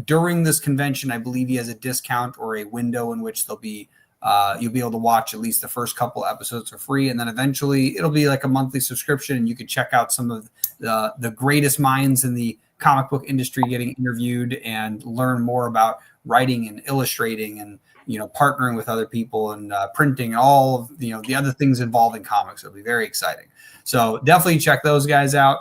during this convention, I believe he has a discount or a window in which you'll be able to watch at least the first couple episodes for free. And then eventually it'll be like a monthly subscription and you can check out some of the greatest minds in the comic book industry getting interviewed and learn more about writing and illustrating and, partnering with other people and printing and all of, the other things involving comics. It'll be very exciting. So definitely check those guys out.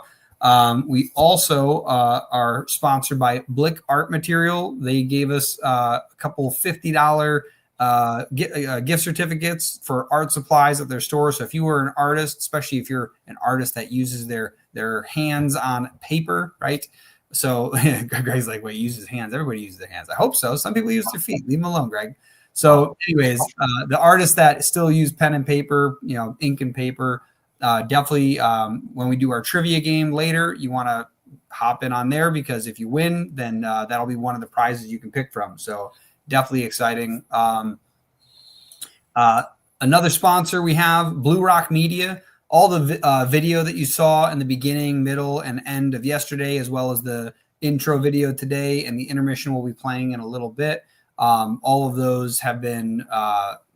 We also are sponsored by Blick Art Material. They gave us a couple $50 gift certificates for art supplies at their store. So if you were an artist, especially if you're an artist that uses their hands on paper, right? So Greg's like, wait, uses hands. Everybody uses their hands. I hope so. Some people use their feet. Leave them alone, Greg. So anyways, the artists that still use pen and paper, ink and paper, definitely when we do our trivia game later, you want to hop in on there because if you win, then that'll be one of the prizes you can pick from. So definitely exciting. Another sponsor we have, Blue Rock Media. All the video that you saw in the beginning, middle, and end of yesterday, as well as the intro video today and the intermission we'll be playing in a little bit. All of those have been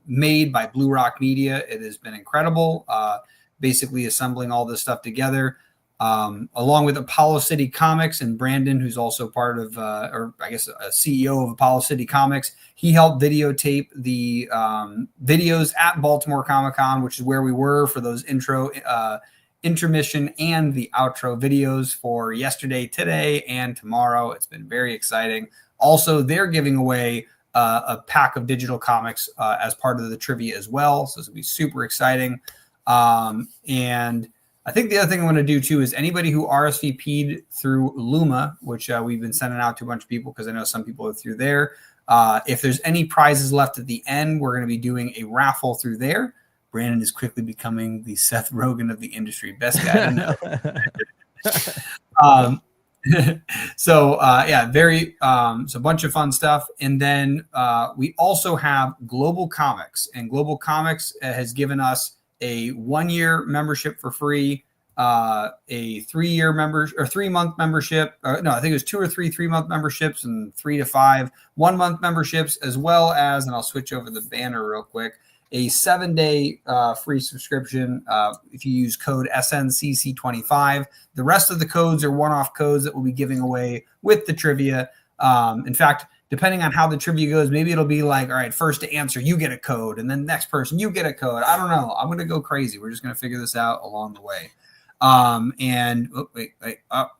made by Blue Rock Media. It has been incredible. Basically assembling all this stuff together, along with Apollo City Comics and Brandon, who's also part of, or I guess a CEO of Apollo City Comics. He helped videotape the videos at Baltimore Comic-Con, which is where we were for those intermission and the outro videos for yesterday, today, and tomorrow. It's been very exciting. Also, they're giving away a pack of digital comics as part of the trivia as well. So this will be super exciting. And I think the other thing I want to do too is anybody who RSVP'd through Luma, which we've been sending out to a bunch of people because I know some people are through there. If there's any prizes left at the end, we're going to be doing a raffle through there. Brandon is quickly becoming the Seth Rogen of the industry, best guy to know. So a bunch of fun stuff. And then we also have Global Comics, and Global Comics has given us a 1-year membership for free, a 3-year membership or 3-month membership. I think it was 2 or 3 3-month memberships and 3 to 5 1-month memberships, as well as, and I'll switch over the banner real quick, a 7-day free subscription if you use code SNCC25. The rest of the codes are one-off codes that we'll be giving away with the trivia. In fact, depending on how the trivia goes, maybe it'll be like, all right, first to answer, you get a code, and then next person, you get a code. I don't know. I'm going to go crazy. We're just going to figure this out along the way.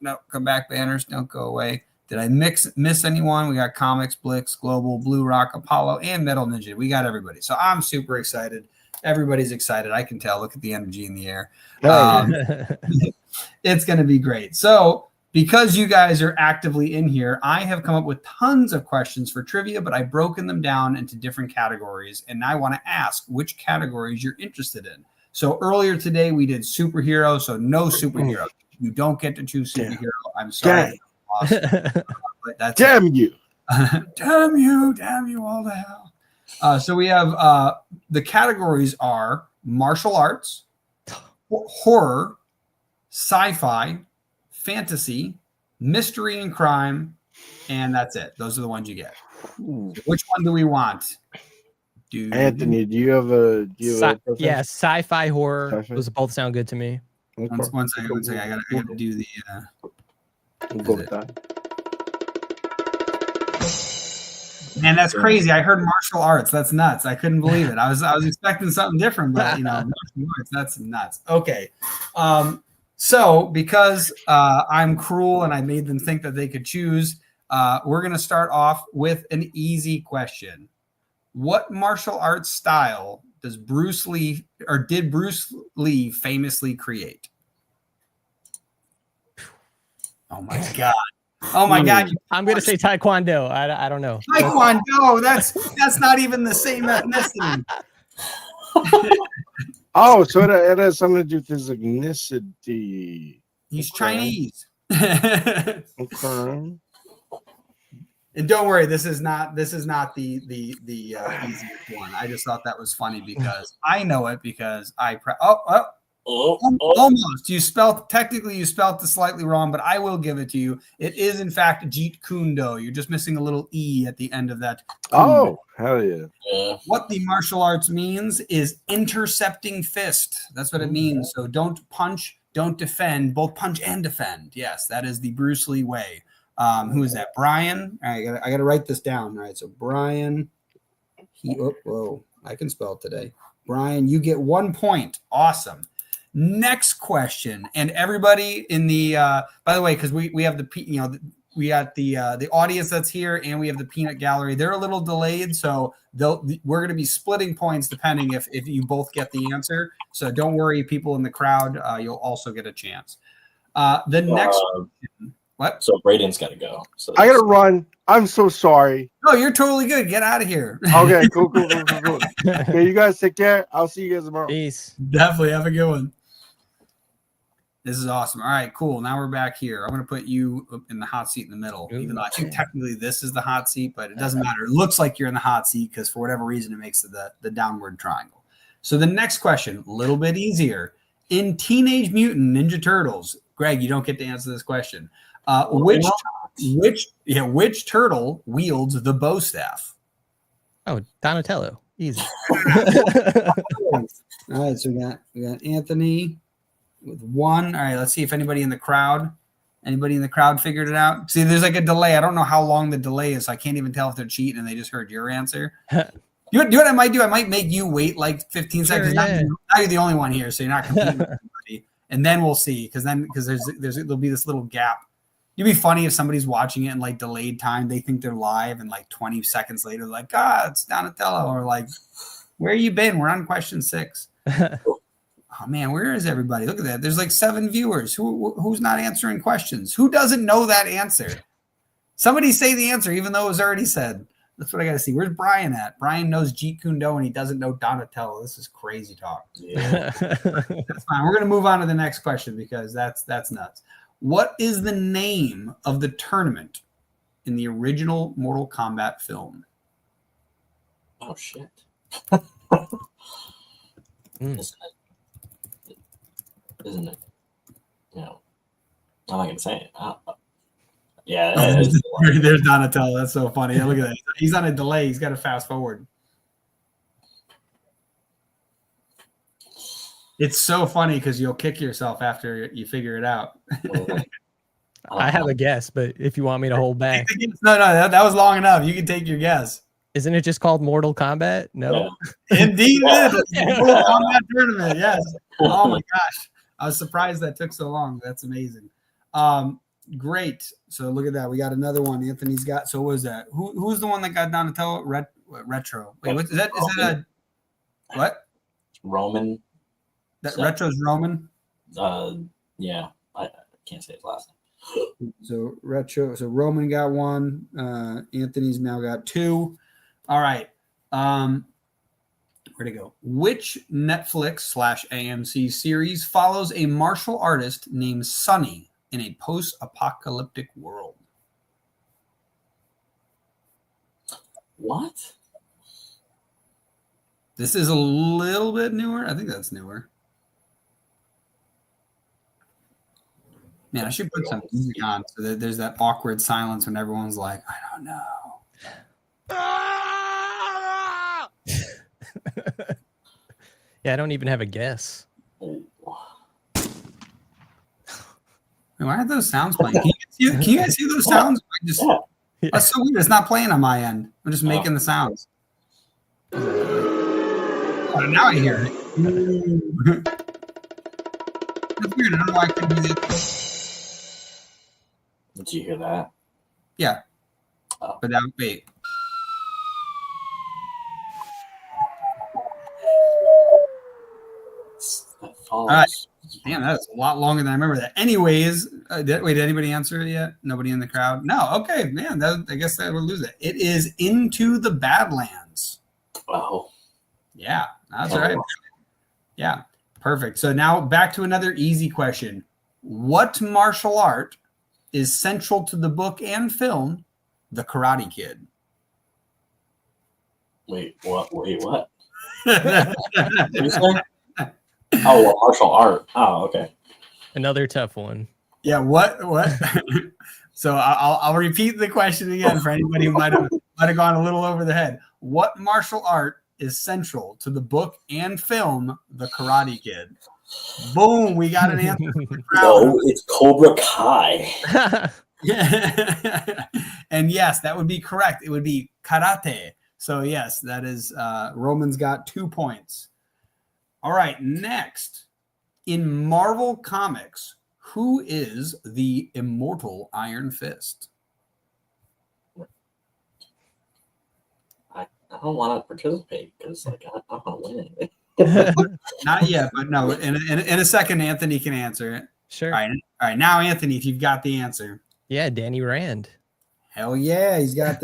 No, come back, banners. Don't go away. Did I miss anyone? We got Comics, Blix, Global, Blue Rock, Apollo, and Metal Ninja. We got everybody. So I'm super excited. Everybody's excited. I can tell. Look at the energy in the air. It's going to be great. So because you guys are actively in here, I have come up with tons of questions for trivia, but I've broken them down into different categories. And I want to ask which categories you're interested in. So earlier today, we did superhero. So no superhero. You don't get to choose superhero. I'm sorry. But that's Damn you. damn you all to hell. So we have the categories are martial arts, horror, sci-fi, fantasy, mystery and crime, and that's it. Those are the ones you get. So which one do we want? Anthony, do you have a yeah, sci-fi horror. Sci-fi? Those both sound good to me. One second. I gotta do the We'll go with that. Man, that's crazy. I heard martial arts. That's nuts. I couldn't believe it. I was expecting something different, but martial arts, that's nuts. Okay. So because I'm cruel and I made them think that they could choose, we're gonna start off with an easy question. What martial arts style did Bruce Lee famously create? Oh my God. Oh my God! I'm gonna say Taekwondo. I don't know. Taekwondo. That's not even the same ethnicity. Oh, so it has something to do with his ethnicity. He's Chinese. Okay. And don't worry, this is not the easiest one. I just thought that was funny because I know it because almost. You spelled it slightly wrong, but I will give it to you. It is in fact Jeet Kune Do. You're just missing a little E at the end of that. Oh, hell yeah. What the martial arts means is intercepting fist. That's what it means. So don't punch, don't defend, both punch and defend. Yes, that is the Bruce Lee way. Who is that? Brian. All right, I gotta write this down. All right, so Brian. I can spell today. Brian, you get 1 point. Awesome. Next question, and everybody in the by the way, because we have we got the audience that's here, and we have the peanut gallery. They're a little delayed, so we're going to be splitting points depending if you both get the answer. So don't worry, people in the crowd, you'll also get a chance. The next question, what? So Braden's got to go. So I got to run. I'm so sorry. No, you're totally good. Get out of here. Okay, cool. Okay, you guys take care. I'll see you guys tomorrow. Peace. Definitely have a good one. This is awesome. All right, cool. Now we're back here. I'm going to put you in the hot seat in the middle, even though I think technically this is the hot seat, but it doesn't matter. It looks like you're in the hot seat because for whatever reason, it makes the downward triangle. So the next question, a little bit easier. In Teenage Mutant Ninja Turtles, Greg, you don't get to answer this question. Which turtle wields the bow staff? Oh, Donatello. Easy. All right, so we got Anthony with 1. All right, let's see if anybody in the crowd figured it out. See, there's like a delay. I don't know how long the delay is, so I can't even tell if they're cheating and they just heard your answer. You know what I might do? I might make you wait like 15 seconds. Yeah. Now you're the only one here, so you're not competing with anybody. And then we'll see, because there'll be this little gap. It'd be funny if somebody's watching it in like delayed time. They think they're live, and like 20 seconds later, like, it's Donatello, or like, where you been? We're on question 6. Oh man, where is everybody? Look at that. There's like 7 viewers. Who's not answering questions? Who doesn't know that answer? Somebody say the answer, even though it was already said. That's what I got to see. Where's Brian at? Brian knows Jeet Kune Do and he doesn't know Donatello. This is crazy talk. Yeah. That's fine. We're going to move on to the next question because that's nuts. What is the name of the tournament in the original Mortal Kombat film? Oh shit. Isn't it? No. I'm not gonna say it. Yeah. There's Donatello. That's so funny. Look at that. He's on a delay. He's got to fast forward. It's so funny because you'll kick yourself after you figure it out. I have a guess, but if you want me to hold back. No, that was long enough. You can take your guess. Isn't it just called Mortal Kombat? No. Yeah. Indeed it is. Mortal Kombat tournament, yes. Oh my gosh. I was surprised that took so long. That's amazing. Great. So look at that. We got another one. Anthony's got. So what was that? Who's the one that got Donatello? Retro. Wait, what is that? Is that a what? Roman. That Retro's Roman? Yeah. I can't say his last name. So Retro. So Roman got 1. Anthony's now got 2. All right. Where'd it go? Which Netflix/AMC series follows a martial artist named Sonny in a post-apocalyptic world? What? This is a little bit newer. I think that's newer. Man, I should put some music on so that there's that awkward silence when everyone's like, I don't know. Yeah, I don't even have a guess. Why aren't those sounds playing? Can you guys see those sounds? That's so weird. It's not playing on my end. I'm just making the sounds. Oh, now I hear it. That's weird. I don't know why I couldn't do that. Did you hear that? Yeah. Oh. But now, wait. All right. Damn, that is a lot longer than I remember that. Anyways, did anybody answer it yet? Nobody in the crowd? No. Okay, man. I guess that would lose it. It is Into the Badlands. Oh. Yeah, that's right. Yeah, perfect. So now back to another easy question. What martial art is central to the book and film, The Karate Kid? Wait, what? Wait, what? What did you say? Oh, well, martial art. Oh, okay. Another tough one. Yeah, what? So I'll repeat the question again for anybody who might have gone a little over the head. What martial art is central to the book and film, The Karate Kid? Boom, we got an answer. No, it's Cobra Kai. And yes, that would be correct. It would be karate. So yes, that is Roman's got 2 points. All right, next. In Marvel Comics, who is the immortal Iron Fist? I don't want to participate because I'm not winning. Not yet, but no. In a second, Anthony can answer it. Sure. All right. Now, Anthony, if you've got the answer. Yeah, Danny Rand. Hell yeah, he's got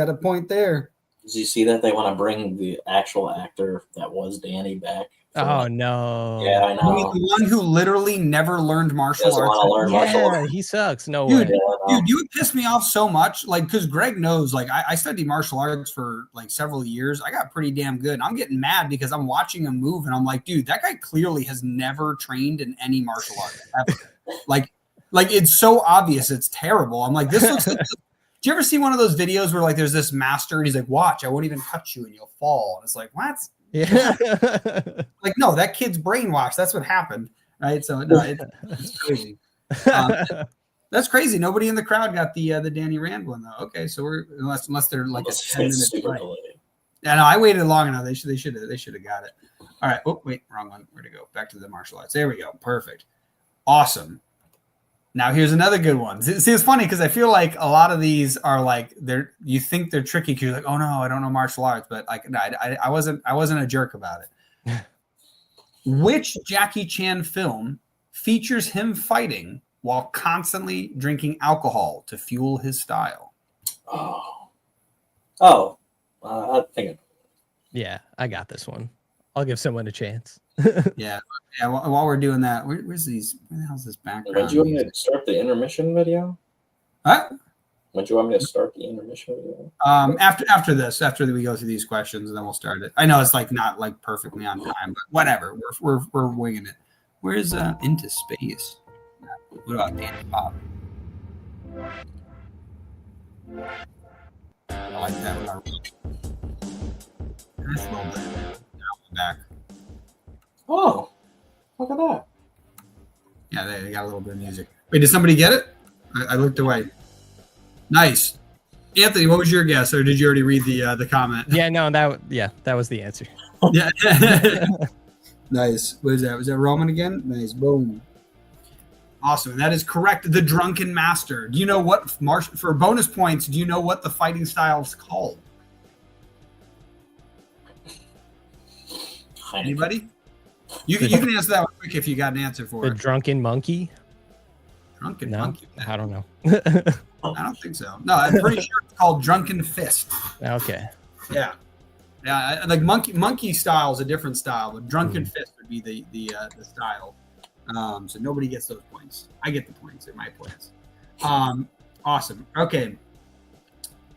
a point there. Did you see that they want to bring the actual actor that was Danny back? Oh no. Yeah, I know. You mean the one who literally never learned martial arts? Yeah, he sucks. No way. Dude, you would piss me off so much. Like, because Greg knows, like, I studied martial arts for like several years. I got pretty damn good. I'm getting mad because I'm watching him move and I'm like, dude, that guy clearly has never trained in any martial art ever. like it's so obvious. It's terrible. I'm like, this looks like. Do you ever see one of those videos where like there's this master and he's like, watch, I won't even touch you and you'll fall. And it's like, what? Yeah. Like, no, that kid's brainwashed. That's what happened. Right. So no, it's crazy. That's crazy. Nobody in the crowd got the Danny Rand one though. Okay. So we're unless they're like a 10-minute delay. Yeah, no, I waited long enough. They should have got it. All right. Oh, wait, wrong one. Where'd it go? Back to the martial arts. There we go. Perfect. Awesome. Now here's another good one. See, it's funny because I feel like a lot of these are like you think they're tricky because you're like, oh no, I don't know martial arts, but like no, I wasn't a jerk about it. Which Jackie Chan film features him fighting while constantly drinking alcohol to fuel his style? I think. Yeah, I got this one. I'll give someone a chance. Yeah. While we're doing that, where's these? Where the hell's this background? Would you want me to start the intermission video? Huh? Would you want me to start the intermission video? After this, after we go through these questions, and then we'll start it. I know it's like not like perfectly on time, but whatever. We're winging it. Where's Into Space? What about Danny Pop? I like that one. That's a little bit. Now we're back. Oh, look at that. Yeah, they got a little bit of music. Wait, did somebody get it? I looked away. Nice. Anthony, what was your guess, or did you already read the comment? Yeah, no, that was the answer. Yeah. Nice. What is that? Was that Roman again? Nice. Boom. Awesome. And that is correct. The Drunken Master. Do you know what, for bonus points, do you know what the fighting style is called? Anybody? You can answer that one quick if you got an answer for The it. Drunken Monkey? Drunken No, Monkey? I don't know. I don't think so. No, I'm pretty sure it's called Drunken Fist. Okay. Yeah. Yeah, like monkey style is a different style, but drunken fist would be the style. So nobody gets those points. I get the points in my points. Awesome. Okay.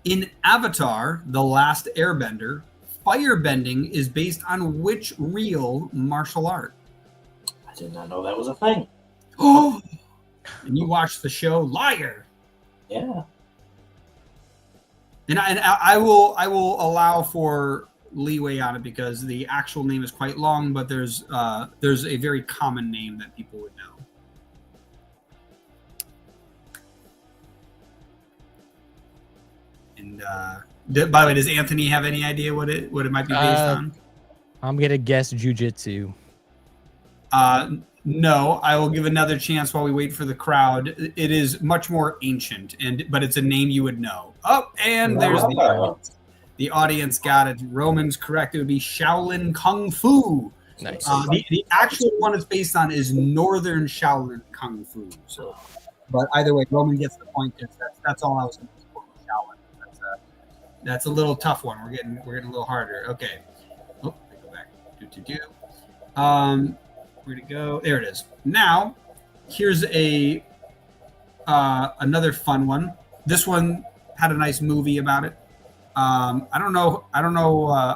In Avatar: The Last Airbender, firebending is based on which real martial art? I did not know that was a thing. Oh, and you watched the show Liar. Yeah. And I will allow for leeway on it because the actual name is quite long, but there's a very common name that people would know. And by the way, does Anthony have any idea what it might be based on? I'm gonna guess jujitsu. No, I will give another chance while we wait for the crowd. It is much more ancient, but it's a name you would know. Oh, and there's the audience. The audience got it. Roman's correct. It would be Shaolin Kung Fu. Nice. The actual one it's based on is Northern Shaolin Kung Fu. So, but either way, Roman gets the point. That's all I was going to say. Shaolin. That's a little tough one. We're getting a little harder. Okay. Oh, I go back. Where'd it go? There it is. Now, here's another fun one. This one had a nice movie about it. I don't know.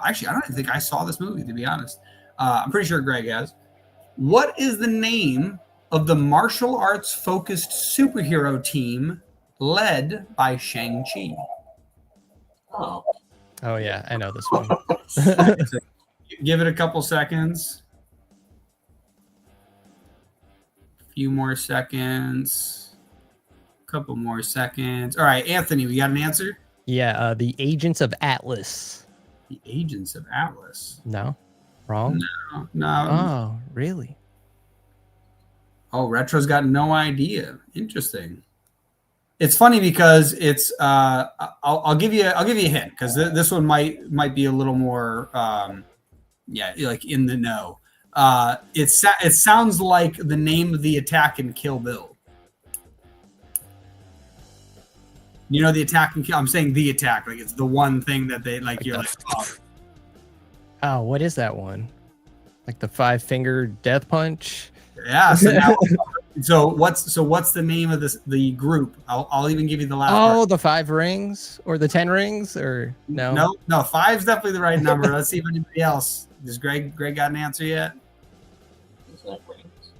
Actually, I don't even think I saw this movie, to be honest. I'm pretty sure Greg has. What is the name of the martial arts focused superhero team led by Shang-Chi? Oh. Oh yeah, I know this one. Give it a couple seconds. Few more seconds. Couple more seconds. All right, Anthony, we got an answer? Yeah, the Agents of Atlas. The Agents of Atlas. No, wrong. No. Oh, really? Oh, Retro's got no idea. Interesting. It's funny because it's. I'll give you a hint because this one might be a little more. Like in the know. It sounds like the name of the attack in Kill Bill. You know the attack in Kill. I'm saying the attack, like it's the one thing that they like. You're like, oh, what is that one? Like the 5-finger death punch? Yeah. So what's the name of the group? I'll even give you the last. Oh, part. the 5 rings or the 10 rings or no? No. 5's definitely the right number. Let's see if anybody else. Does Greg got an answer yet? Is that rings?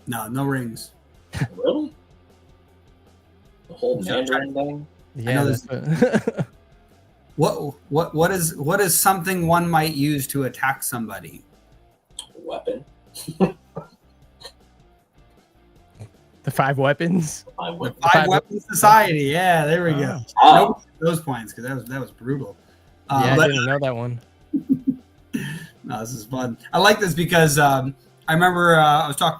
No rings. Really? The whole Mandarin thing? Yeah. What is something one might use to attack somebody? Weapon. The 5 weapons. The 5 weapon society. Yeah, there we go. Oh. Those points because that was brutal. I didn't know that one. No, this is fun. I like this because I remember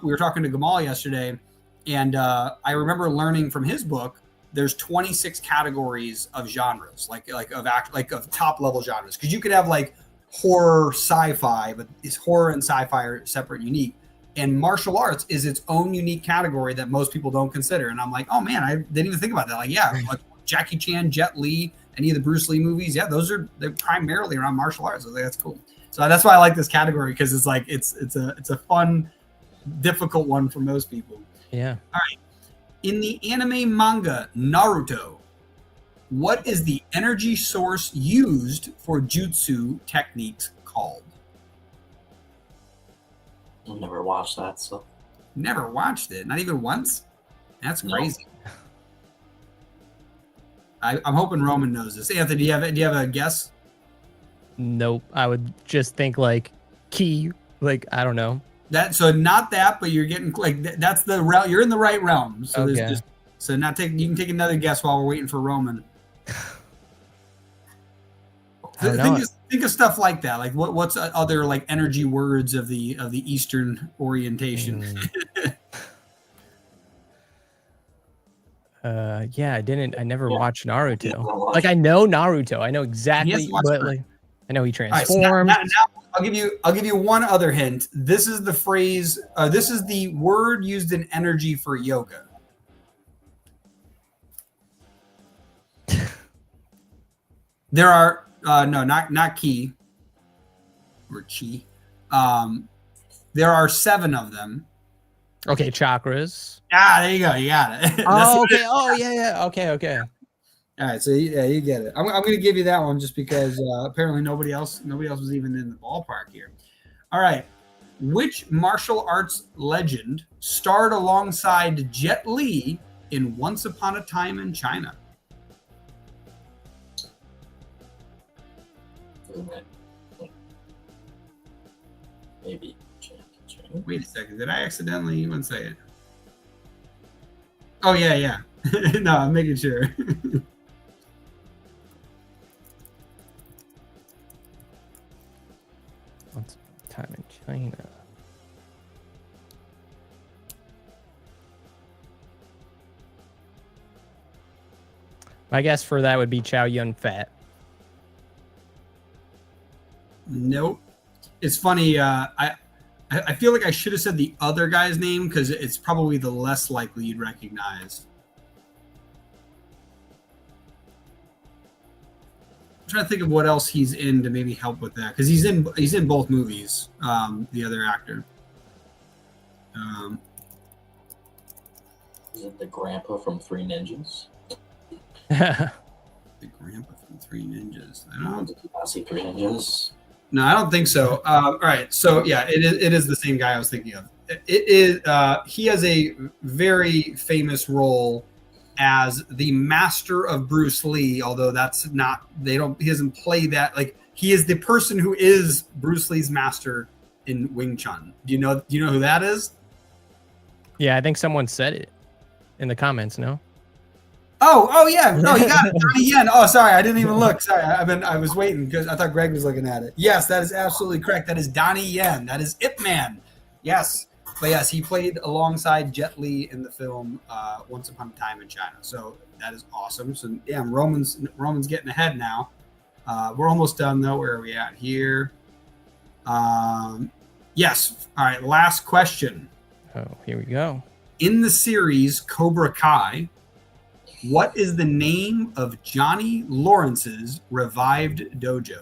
we were talking to Gamal yesterday, and I remember learning from his book. There's 26 categories of genres, like of top level genres, because you could have like horror, sci-fi, but it's horror and sci-fi are separate, unique. And martial arts is its own unique category that most people don't consider. And I'm like, oh man, I didn't even think about that. Like, yeah, like Jackie Chan, Jet Li, any of the Bruce Lee movies, yeah, they're primarily around martial arts. So that's cool. So that's why I like this category because it's like it's a fun, difficult one for most people. Yeah. All right. In the anime manga Naruto, what is the energy source used for jutsu techniques called? I've never watched that, so. Never watched it, not even once. That's crazy. No. I'm hoping Roman knows this. Anthony, do you have a guess? Nope. I would just think like key, like I don't know. So not that, but you're getting like that's the realm. You're in the right realm. So okay. There's you can take another guess while we're waiting for Roman. Think of stuff like that. Like what's other like energy words of the Eastern orientation? I never watched Naruto. Like I know Naruto. I know exactly, but like I know he transforms. Right, so now I'll give you one other hint. This is the phrase. This is the word used in energy for yoga. There are No, not Ki or Chi. There are 7 of them. Okay, chakras. There you go. You got it. Oh, okay. Oh, yeah. Okay. All right, so yeah, you get it. I'm going to give you that one just because apparently nobody else was even in the ballpark here. All right, which martial arts legend starred alongside Jet Li in Once Upon a Time in China? Maybe. Wait a second, did I accidentally even say it? Oh yeah. No, I'm making sure. Once upon a time in China. My guess for that would be Chow Yun Fat. Nope. It's funny. I feel like I should have said the other guy's name because it's probably the less likely you'd recognize. I'm trying to think of what else he's in to maybe help with that because he's in both movies. The other actor. Is it the grandpa from Three Ninjas? The grandpa from Three Ninjas. I don't know. Did you not see Three Ninjas? No, I don't think so. All right, so yeah, it is the same guy I was thinking of. It is. He has a very famous role as the master of Bruce Lee, although that's not. He doesn't play that. Like he is the person who is Bruce Lee's master in Wing Chun. Do you know who that is? Yeah, I think someone said it in the comments. No. Oh yeah. No, you got it. Donnie Yen. Oh, sorry, I didn't even look. Sorry, I was waiting because I thought Greg was looking at it. Yes, that is absolutely correct. That is Donnie Yen. That is Ip Man. Yes, but yes, he played alongside Jet Li in the film Once Upon a Time in China. So that is awesome. So yeah, Roman's getting ahead now. We're almost done though. Where are we at here? Yes. All right. Last question. Oh, here we go. In the series Cobra Kai, what is the name of Johnny Lawrence's revived dojo?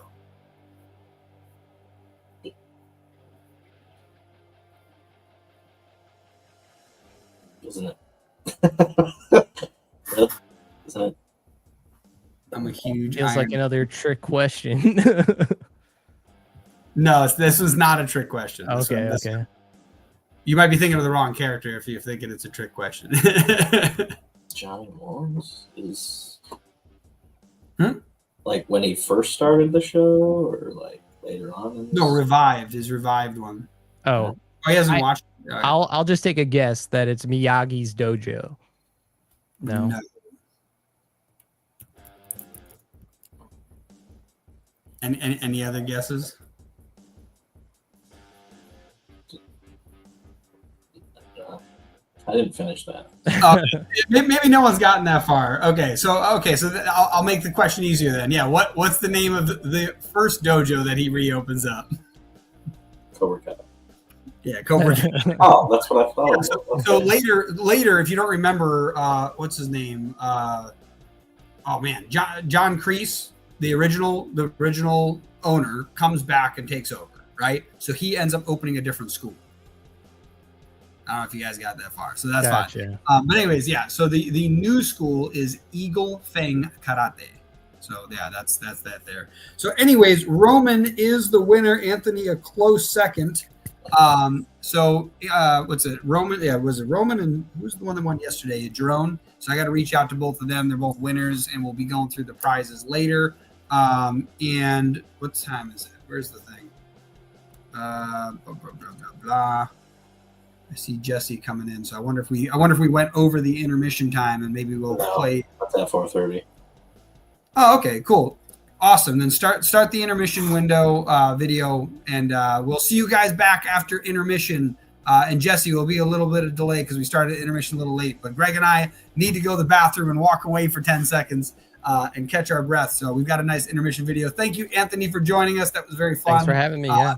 Isn't it? Isn't it? I'm a huge. Feels like another trick question. No, this was not a trick question. Okay. You might be thinking of the wrong character if you're thinking it's a trick question. Johnny Lawrence is like when he first started the show, or like later on. No, revived. His revived one. Oh, he hasn't watched. I'll just take a guess that it's Miyagi's dojo. No. Any other guesses? I didn't finish that. Maybe no one's gotten that far. Okay, so I'll make the question easier then. Yeah, what's the name of the first dojo that he reopens up? Cobra Kai. Yeah, Cobra Kai. Oh, that's what I thought. So later, if you don't remember, what's his name? Oh man, John Kreese, the original owner, comes back and takes over. Right, so he ends up opening a different school. I don't know if you guys got that far, so that's fine. But anyways, yeah. So the new school is Eagle Fang Karate. So yeah, that's that there. So anyways, Roman is the winner. Anthony a close second. What's it? Roman? Yeah, was it Roman and who's the one that won yesterday? Jerome. So I got to reach out to both of them. They're both winners, and we'll be going through the prizes later. And what time is it? Where's the thing? Blah blah blah blah blah. I see Jesse coming in, so I wonder if we went over the intermission time and maybe we'll play. That's at 4:30. Oh, okay, cool, awesome. Then start the intermission window video, and we'll see you guys back after intermission. And Jesse will be a little bit of delay because we started intermission a little late. But Greg and I need to go to the bathroom and walk away for 10 seconds and catch our breath. So we've got a nice intermission video. Thank you, Anthony, for joining us. That was very fun. Thanks for having me. Yeah.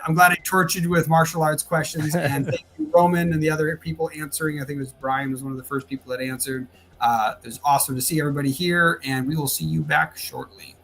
I'm glad I tortured you with martial arts questions, and thank you, Roman, and the other people answering. I think it was Brian was one of the first people that answered. It was awesome to see everybody here, and we will see you back shortly.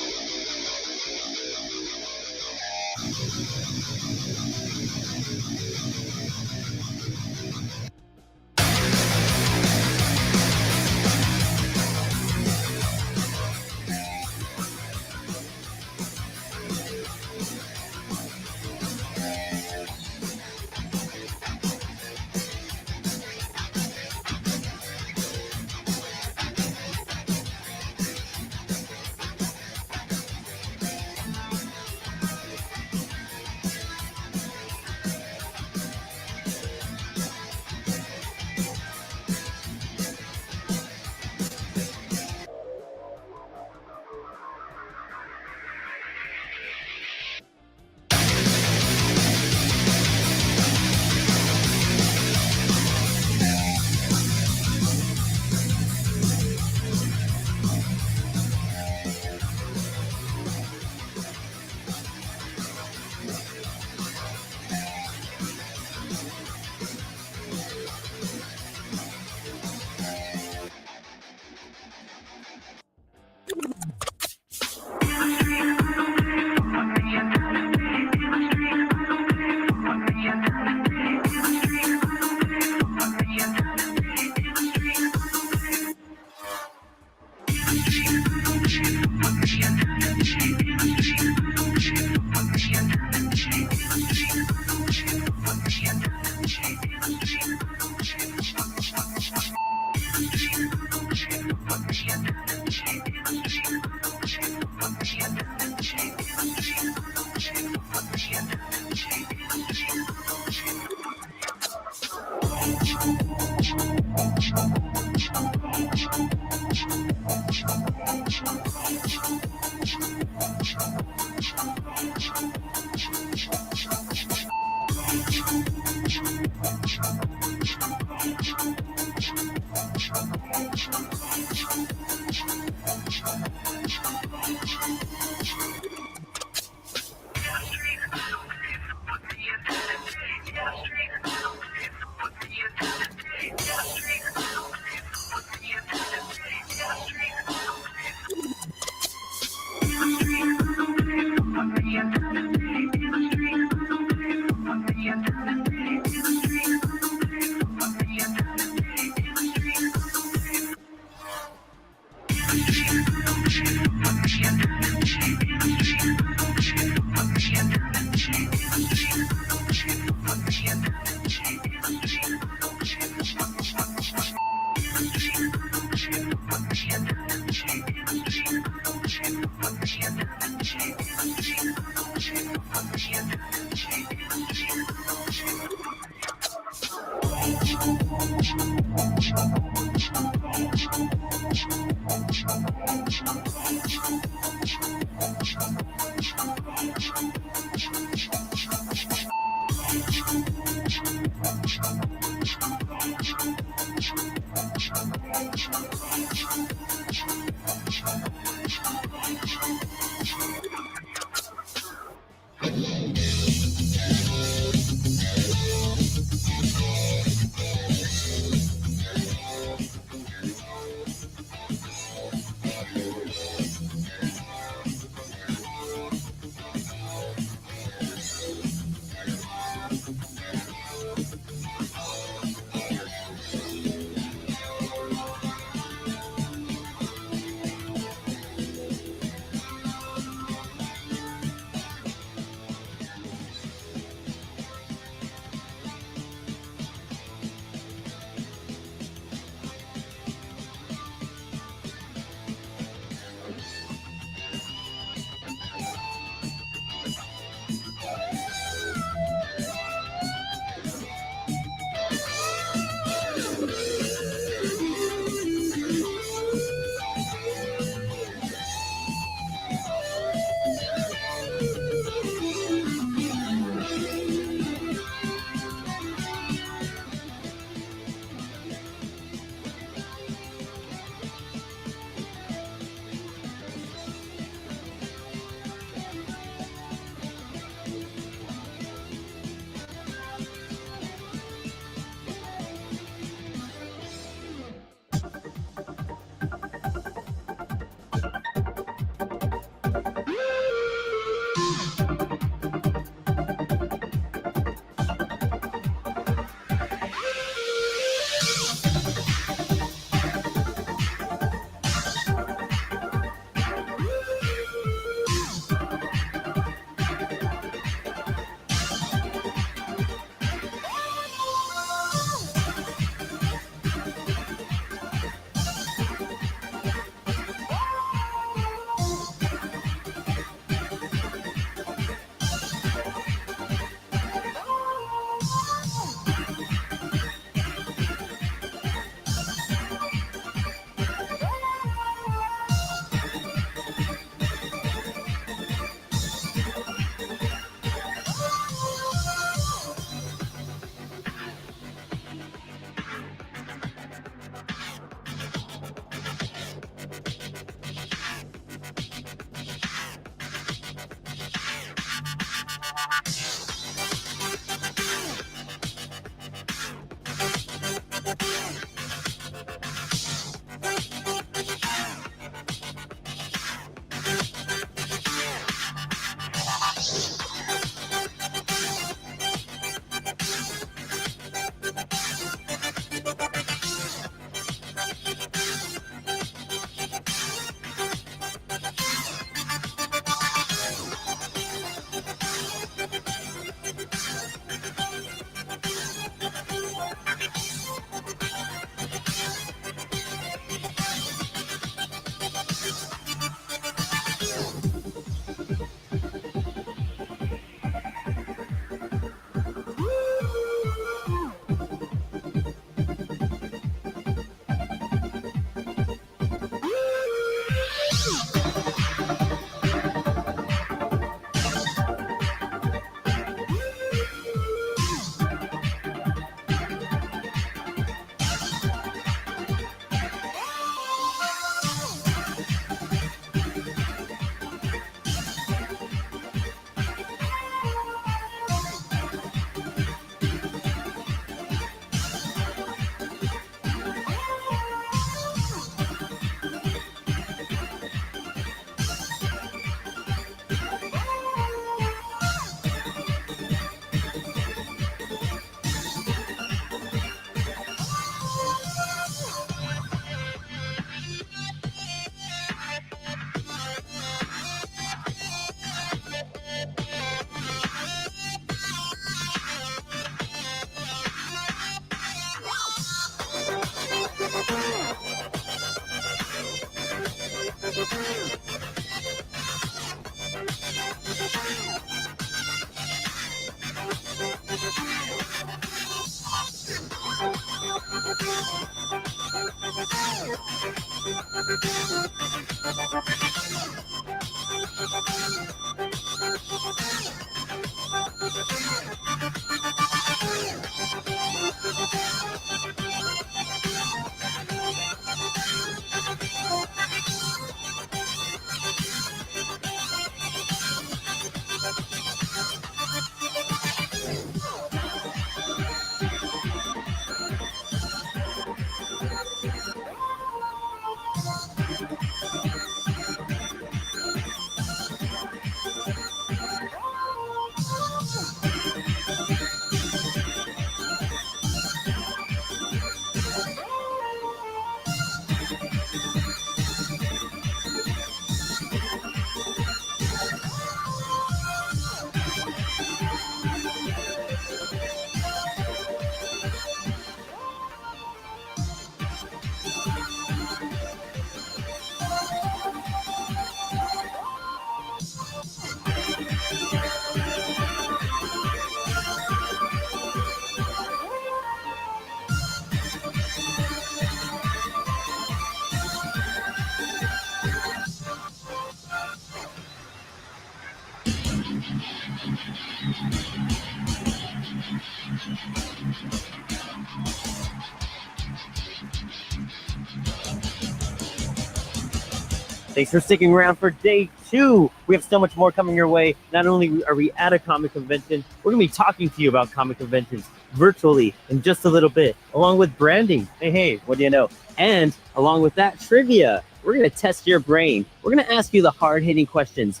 Thanks for sticking around for day 2. We have so much more coming your way. Not only are we at a comic convention, we're going to be talking to you about comic conventions virtually in just a little bit, along with branding. Hey, what do you know? And along with that, trivia. We're going to test your brain. We're going to ask you the hard-hitting questions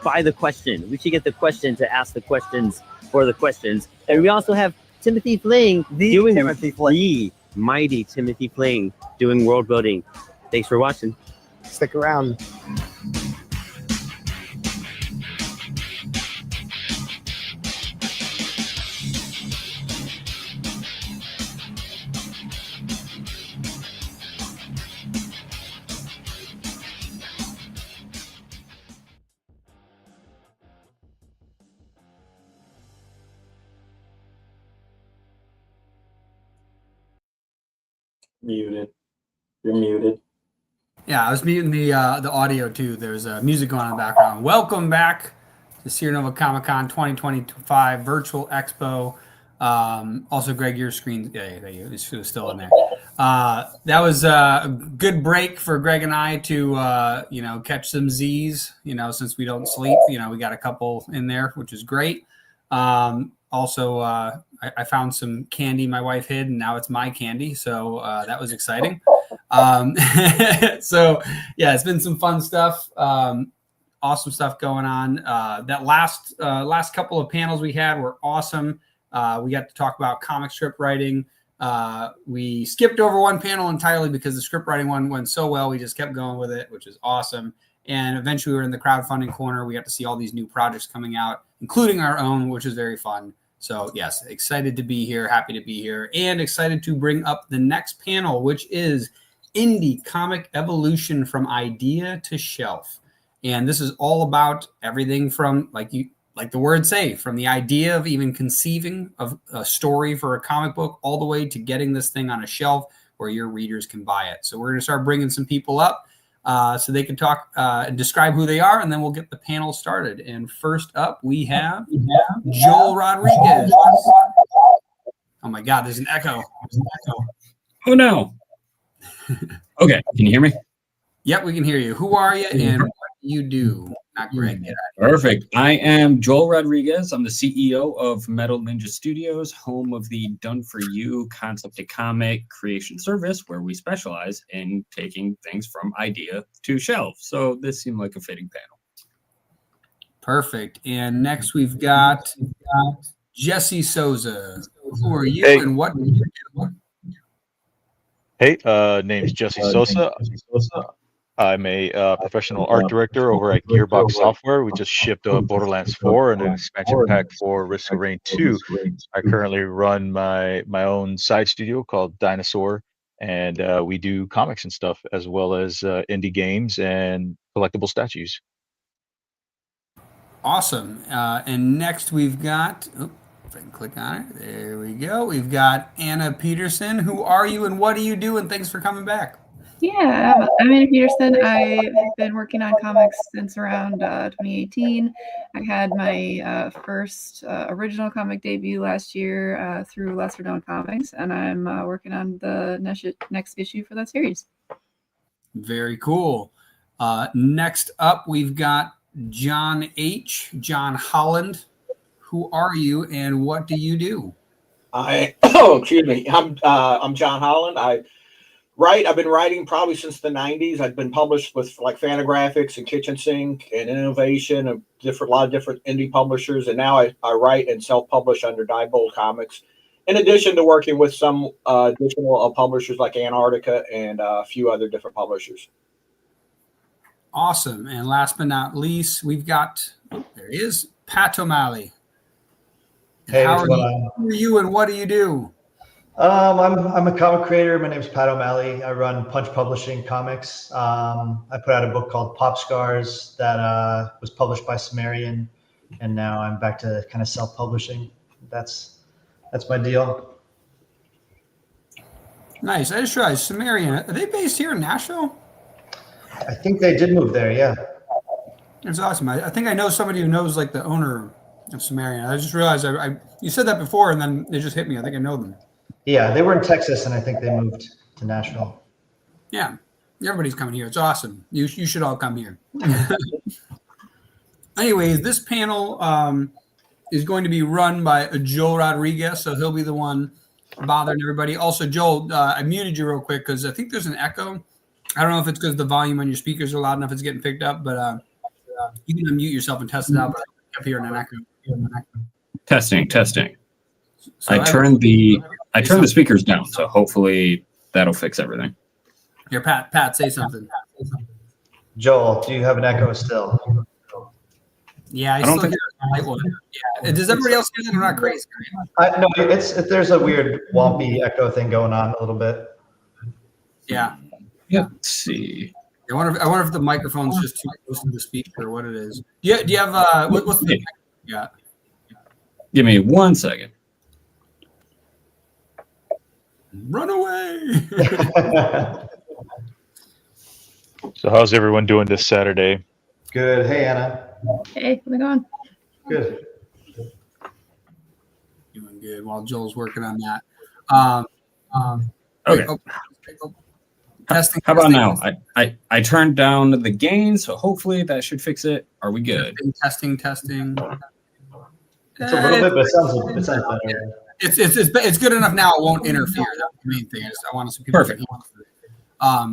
by the question. We should get the question to ask the questions for the questions. And we also have Timothy Fling the mighty Timothy Fling doing world building. Thanks for watching. Stick around. Muted. You're muted. Yeah, I was muting the audio too. There's music going on in the background. Welcome back to Sierra Nova Comic Con 2025 Virtual Expo. Also, Greg, your screen, yeah, it was still in there. That was a good break for Greg and I to catch some Z's. Since we don't sleep, we got a couple in there, which is great. Also, I found some candy my wife hid, and now it's my candy, so that was exciting. So yeah, it's been some fun stuff. Awesome stuff going on. That last couple of panels we had were awesome. We got to talk about comic script writing. We skipped over one panel entirely because the script writing one went so well. We just kept going with it, which is awesome. And eventually we were in the crowdfunding corner. We got to see all these new projects coming out, including our own, which is very fun. So yes, excited to be here, happy to be here, and excited to bring up the next panel, which is Indie Comic Evolution from Idea to Shelf. And this is all about everything from, like the words say, from the idea of even conceiving of a story for a comic book all the way to getting this thing on a shelf where your readers can buy it. So we're going to start bringing some people up so they can talk and describe who they are, and then we'll get the panel started. And first up, we have Joel Rodriguez. Oh my God, there's an echo. Oh no. Okay, can you hear me? Yep, we can hear you. Who are you and what do you do? Not Greg. Perfect. I am Joel Rodriguez. I'm the CEO of Metal Ninja Studios, home of the Done For You concept to comic creation service, where we specialize in taking things from idea to shelf. So this seemed like a fitting panel. Perfect. And next we've got Jesse Souza. Who are you and what do you do? Hey, name's Jesse Sosa. I'm a professional art director over at Gearbox Software. We just shipped Borderlands 4 and an expansion pack for Risk of Rain 2. I currently run my own side studio called Dinosaur and we do comics and stuff, as well as indie games and collectible statues. Awesome. And next we've got, if I can click on it, there we go. We've got Anna Peterson. Who are you and what do you do? And thanks for coming back. Yeah, I'm Anna Peterson. I've been working on comics since around 2018. I had my first original comic debut last year through Lesser Known Comics, and I'm working on the next issue for that series. Very cool. Next up, we've got John Holland. Who are you and what do you do? Excuse me. I'm John Holland. I've been writing probably since the 90s. I've been published with like Fantagraphics and Kitchen Sink and Innovation, a lot of different indie publishers, and now I write and self-publish under Diebold Comics, in addition to working with some additional publishers like Antarctica and a few other different publishers. Awesome. And last but not least, we've got, there he is, Pat O'Malley. Hey, who are you and what do you do? I'm a comic creator. My name is Pat O'Malley. I run Punch Publishing Comics. I put out a book called Pop Scars that was published by Sumerian, and now I'm back to kind of self-publishing. That's my deal. Nice. I just realized Sumerian. Are they based here in Nashville? I think they did move there. Yeah. That's awesome. I think I know somebody who knows like the owner of Sumerian. I just realized you said that before, and then it just hit me. I think I know them. Yeah, they were in Texas, and I think they moved to Nashville. Yeah, everybody's coming here. It's awesome. You should all come here. Anyways, this panel is going to be run by Joel Rodriguez, so he'll be the one bothering everybody. Also, Joel, I muted you real quick because I think there's an echo. I don't know if it's because the volume on your speakers are loud enough it's getting picked up, but you can unmute yourself and test it out. But I kept hearing an echo. Testing. So I turned the speakers down, so hopefully that'll fix everything. Here, Pat, say something. Joel, do you have an echo still? Yeah, I don't think one. Yeah. Does everybody else hear that? I'm not crazy. No, there's a weird wompy echo thing going on a little bit. Yeah. Let's see. I wonder if the microphone's just too close to the speaker or what it is. Do you have what's the you got? Give me 1 second. Run away. So how's everyone doing this Saturday? Good. Hey, Anna. Hey, how's it going? Good. Doing good while Joel's working on that. Okay. Testing. How about now? I turned down the gain, so hopefully that should fix it. Are we good? Testing. It's a little bit, but it sounds better. It's good enough now. It won't interfere. That's the main thing. I want to see people. Perfect.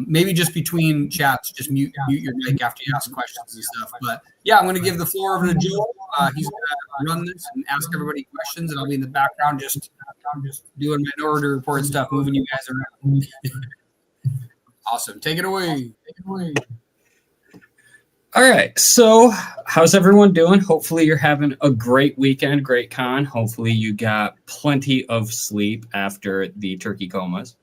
Maybe just between chats, just mute your mic after you ask questions and stuff. But yeah, I'm going to give the floor over to Joel. He's going to run this and ask everybody questions, and I'll be in the background just doing my Minority Report stuff, moving you guys around. Awesome. Take it away. All right. So how's everyone doing? Hopefully you're having a great weekend, great con. Hopefully you got plenty of sleep after the turkey comas.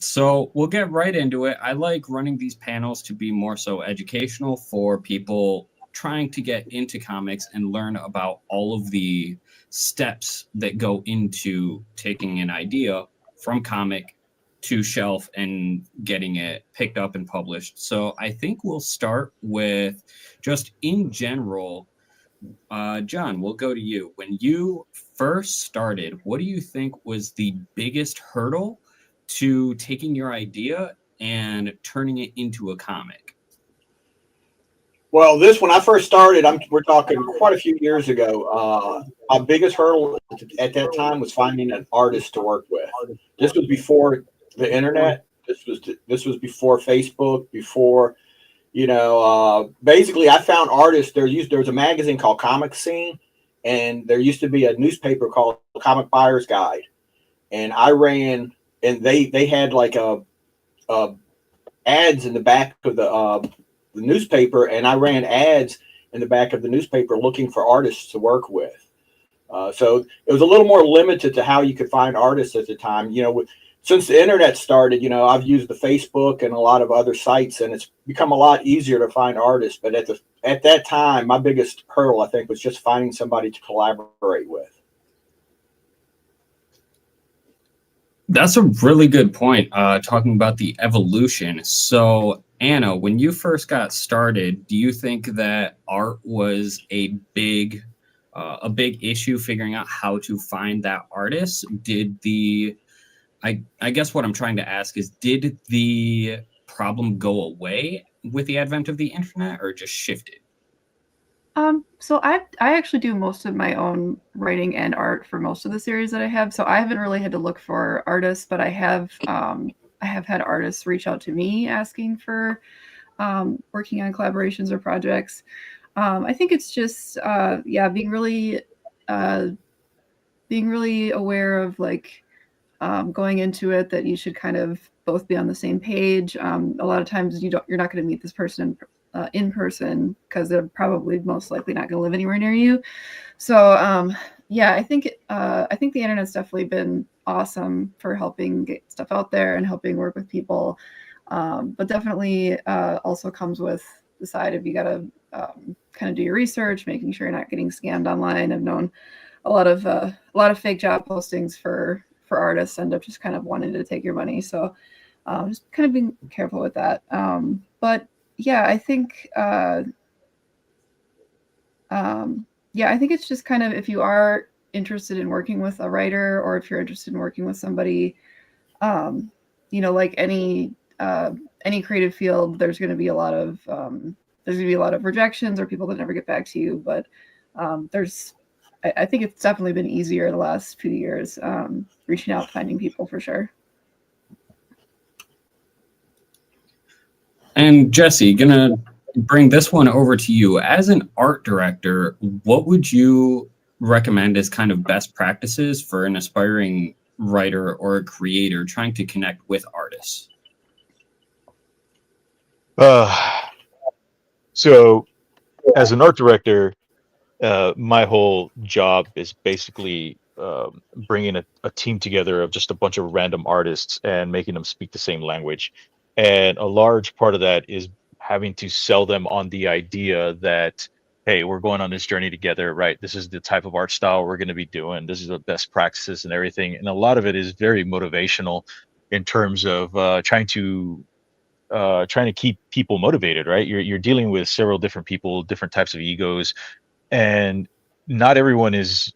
So we'll get right into it. I like running these panels to be more so educational for people trying to get into comics and learn about all of the steps that go into taking an idea from comic to shelf and getting it picked up and published. So I think we'll start with just in general. John, we'll go to you. When you first started, what do you think was the biggest hurdle to taking your idea and turning it into a comic? Well, when I first started, we're talking quite a few years ago. My biggest hurdle at that time was finding an artist to work with. This was before the internet. This was before Facebook. Before, basically, I found artists. There was a magazine called Comic Scene, and there used to be a newspaper called Comic Buyer's Guide, and I ran. And they had like ads in the back of the newspaper, and I ran ads in the back of the newspaper looking for artists to work with. So it was a little more limited to how you could find artists at the time. Since the internet started, I've used the Facebook and a lot of other sites, and it's become a lot easier to find artists. But at that time, my biggest hurdle, I think, was just finding somebody to collaborate with. That's a really good point, talking about the evolution. So, Anna, when you first got started, do you think that art was a big issue figuring out how to find that artist? I guess what I'm trying to ask is, did the problem go away with the advent of the internet, or just shifted? So I actually do most of my own writing and art for most of the series that I have. So I haven't really had to look for artists, but I have had artists reach out to me asking for working on collaborations or projects. I think it's just being really aware of like going into it that you should kind of both be on the same page. A lot of times you're not going to meet this person in person because they're probably most likely not going to live anywhere near you. So I think the internet's definitely been awesome for helping get stuff out there and helping work with people, but definitely also comes with the side of you got to kind of do your research, making sure you're not getting scammed online. I've known a lot of fake job postings for artists end up just kind of wanting to take your money. So just kind of being careful with that. But yeah, I think I think it's just kind of, if you are interested in working with a writer, or if you're interested in working with somebody, like any creative field, there's going to be a lot of rejections or people that never get back to you. But I think it's definitely been easier the last few years, reaching out, finding people for sure. And Jesse, gonna bring this one over to you. As an art director, what would you recommend as kind of best practices for an aspiring writer or a creator trying to connect with artists? So as an art director, my whole job is basically bringing a team together of just a bunch of random artists and making them speak the same language. And a large part of that is having to sell them on the idea that, hey, we're going on this journey together, right? This is the type of art style we're going to be doing. This is the best practices and everything. And a lot of it is very motivational in terms of trying to keep people motivated, right? You're dealing with several different people, different types of egos, and not everyone is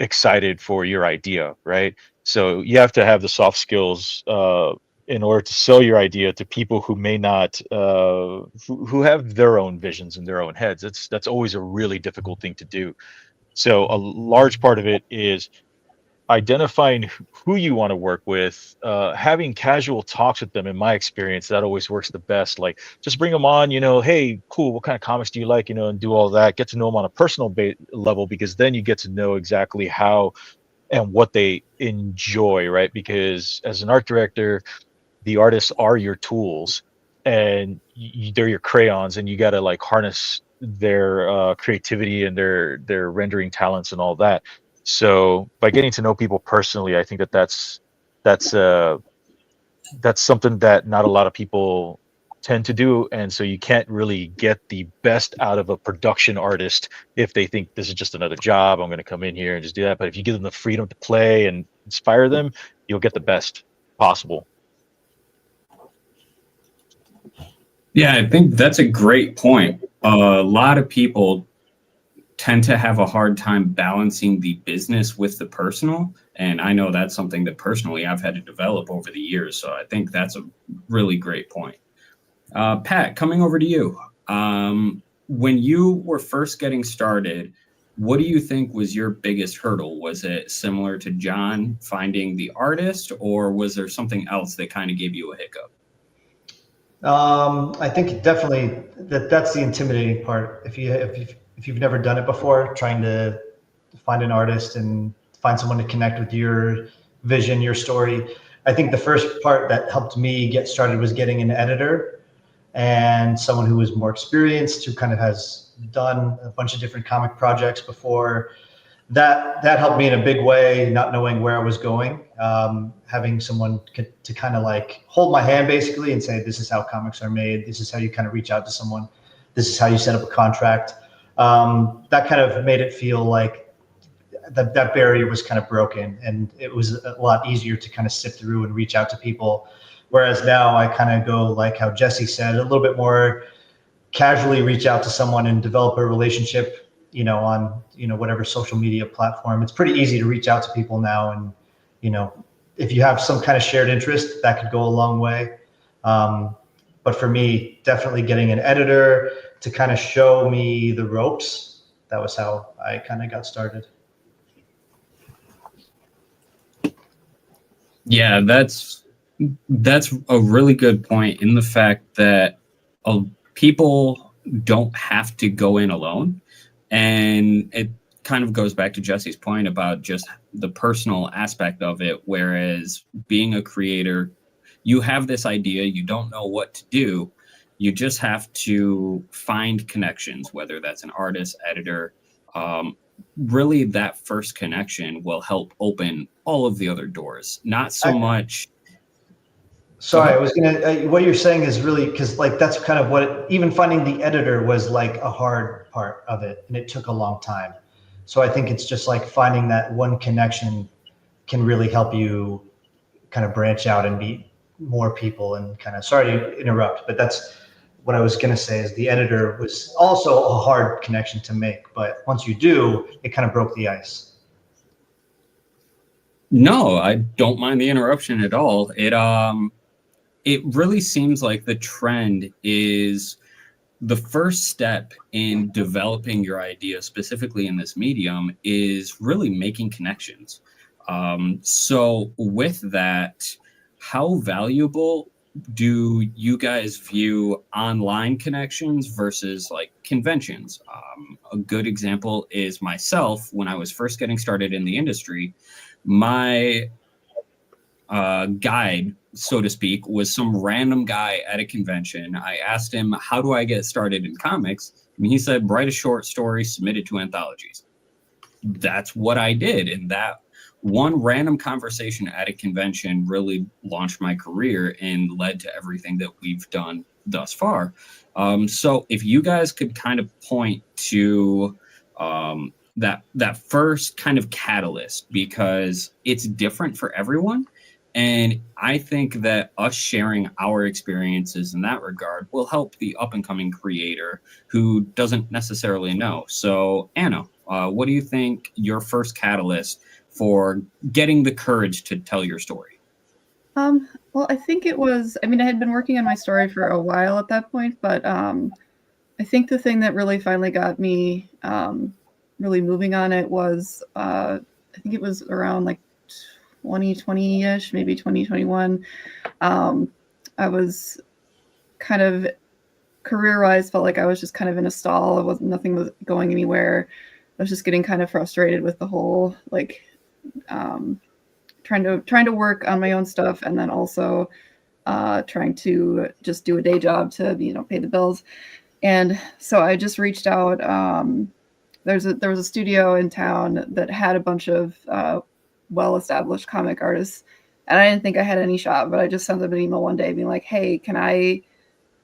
excited for your idea, right? So you have to have the soft skills in order to sell your idea to people who may not, who have their own visions in their own heads. That's always a really difficult thing to do. So a large part of it is identifying who you want to work with, having casual talks with them. In my experience, that always works the best. Like, just bring them on, hey, cool, what kind of comics do you like, and do all that. Get to know them on a personal level, because then you get to know exactly how and what they enjoy, right? Because as an art director, the artists are your tools, and they're your crayons, and you got to like harness their creativity and their rendering talents and all that. So by getting to know people personally, I think that's something that not a lot of people tend to do. And so you can't really get the best out of a production artist if they think this is just another job. I'm going to come in here and just do that. But if you give them the freedom to play and inspire them, you'll get the best possible. Yeah, I think that's a great point. A lot of people tend to have a hard time balancing the business with the personal. And I know that's something that personally I've had to develop over the years. So I think that's a really great point. Pat, coming over to you. When you were first getting started, what do you think was your biggest hurdle? Was it similar to John, finding the artist, or was there something else that kind of gave you a hiccup? I think definitely that's the intimidating part. If you've never done it before, trying to find an artist and find someone to connect with your vision, your story. I think the first part that helped me get started was getting an editor and someone who was more experienced, who kind of has done a bunch of different comic projects before. that helped me in a big way, not knowing where I was going. Having someone to kind of like hold my hand basically and say, this is how comics are made. This is how you kind of reach out to someone. This is how you set up a contract. That kind of made it feel like that barrier was kind of broken, and it was a lot easier to kind of sift through and reach out to people. Whereas now I kind of go like how Jesse said, a little bit more casually reach out to someone and develop a relationship, on, whatever social media platform. It's pretty easy to reach out to people now. And, if you have some kind of shared interest, that could go a long way. But for me, definitely getting an editor to kind of show me the ropes. That was how I kind of got started. Yeah, that's a really good point, in the fact that people don't have to go in alone. And it kind of goes back to Jesse's point about just the personal aspect of it. Whereas being a creator, you have this idea, you don't know what to do. You just have to find connections, whether that's an artist, editor. Really, that first connection will help open all of the other doors. Not so much. Sorry, I was gonna. What you're saying is really, because like that's kind of what even finding the editor was like a hard part of it, and it took a long time. So I think it's just like finding that one connection can really help you kind of branch out and meet more people. And kind of, sorry to interrupt, but that's what I was gonna say. Is the editor was also a hard connection to make, but once you do, it kind of broke the ice. No, I don't mind the interruption at all. It really seems like the trend is the first step in developing your idea, specifically in this medium, is really making connections. So with that, how valuable do you guys view online connections versus like conventions? A good example is myself. When I was first getting started in the industry, my guide, so to speak, was some random guy at a convention. I asked him, how do I get started in comics? And he said, write a short story, submit it to anthologies. That's what I did. And that one random conversation at a convention really launched my career and led to everything that we've done thus far. So if you guys could kind of point to that first kind of catalyst, because it's different for everyone. And I think that us sharing our experiences in that regard will help the up-and-coming creator who doesn't necessarily know. So, Anna, what do you think your first catalyst for getting the courage to tell your story? Well, I think it was, I had been working on my story for a while at that point, but I think the thing that really finally got me really moving on it was, I think it was around like 2020-ish, maybe 2021. I was kind of career-wise felt like I was just kind of in a stall. Nothing was going anywhere. I was just getting kind of frustrated with the whole like trying to work on my own stuff, and then also trying to just do a day job to pay the bills. And so I just reached out. There was a studio in town that had a bunch of well-established comic artists, and I didn't think I had any shot, but I just sent them an email one day being like, hey,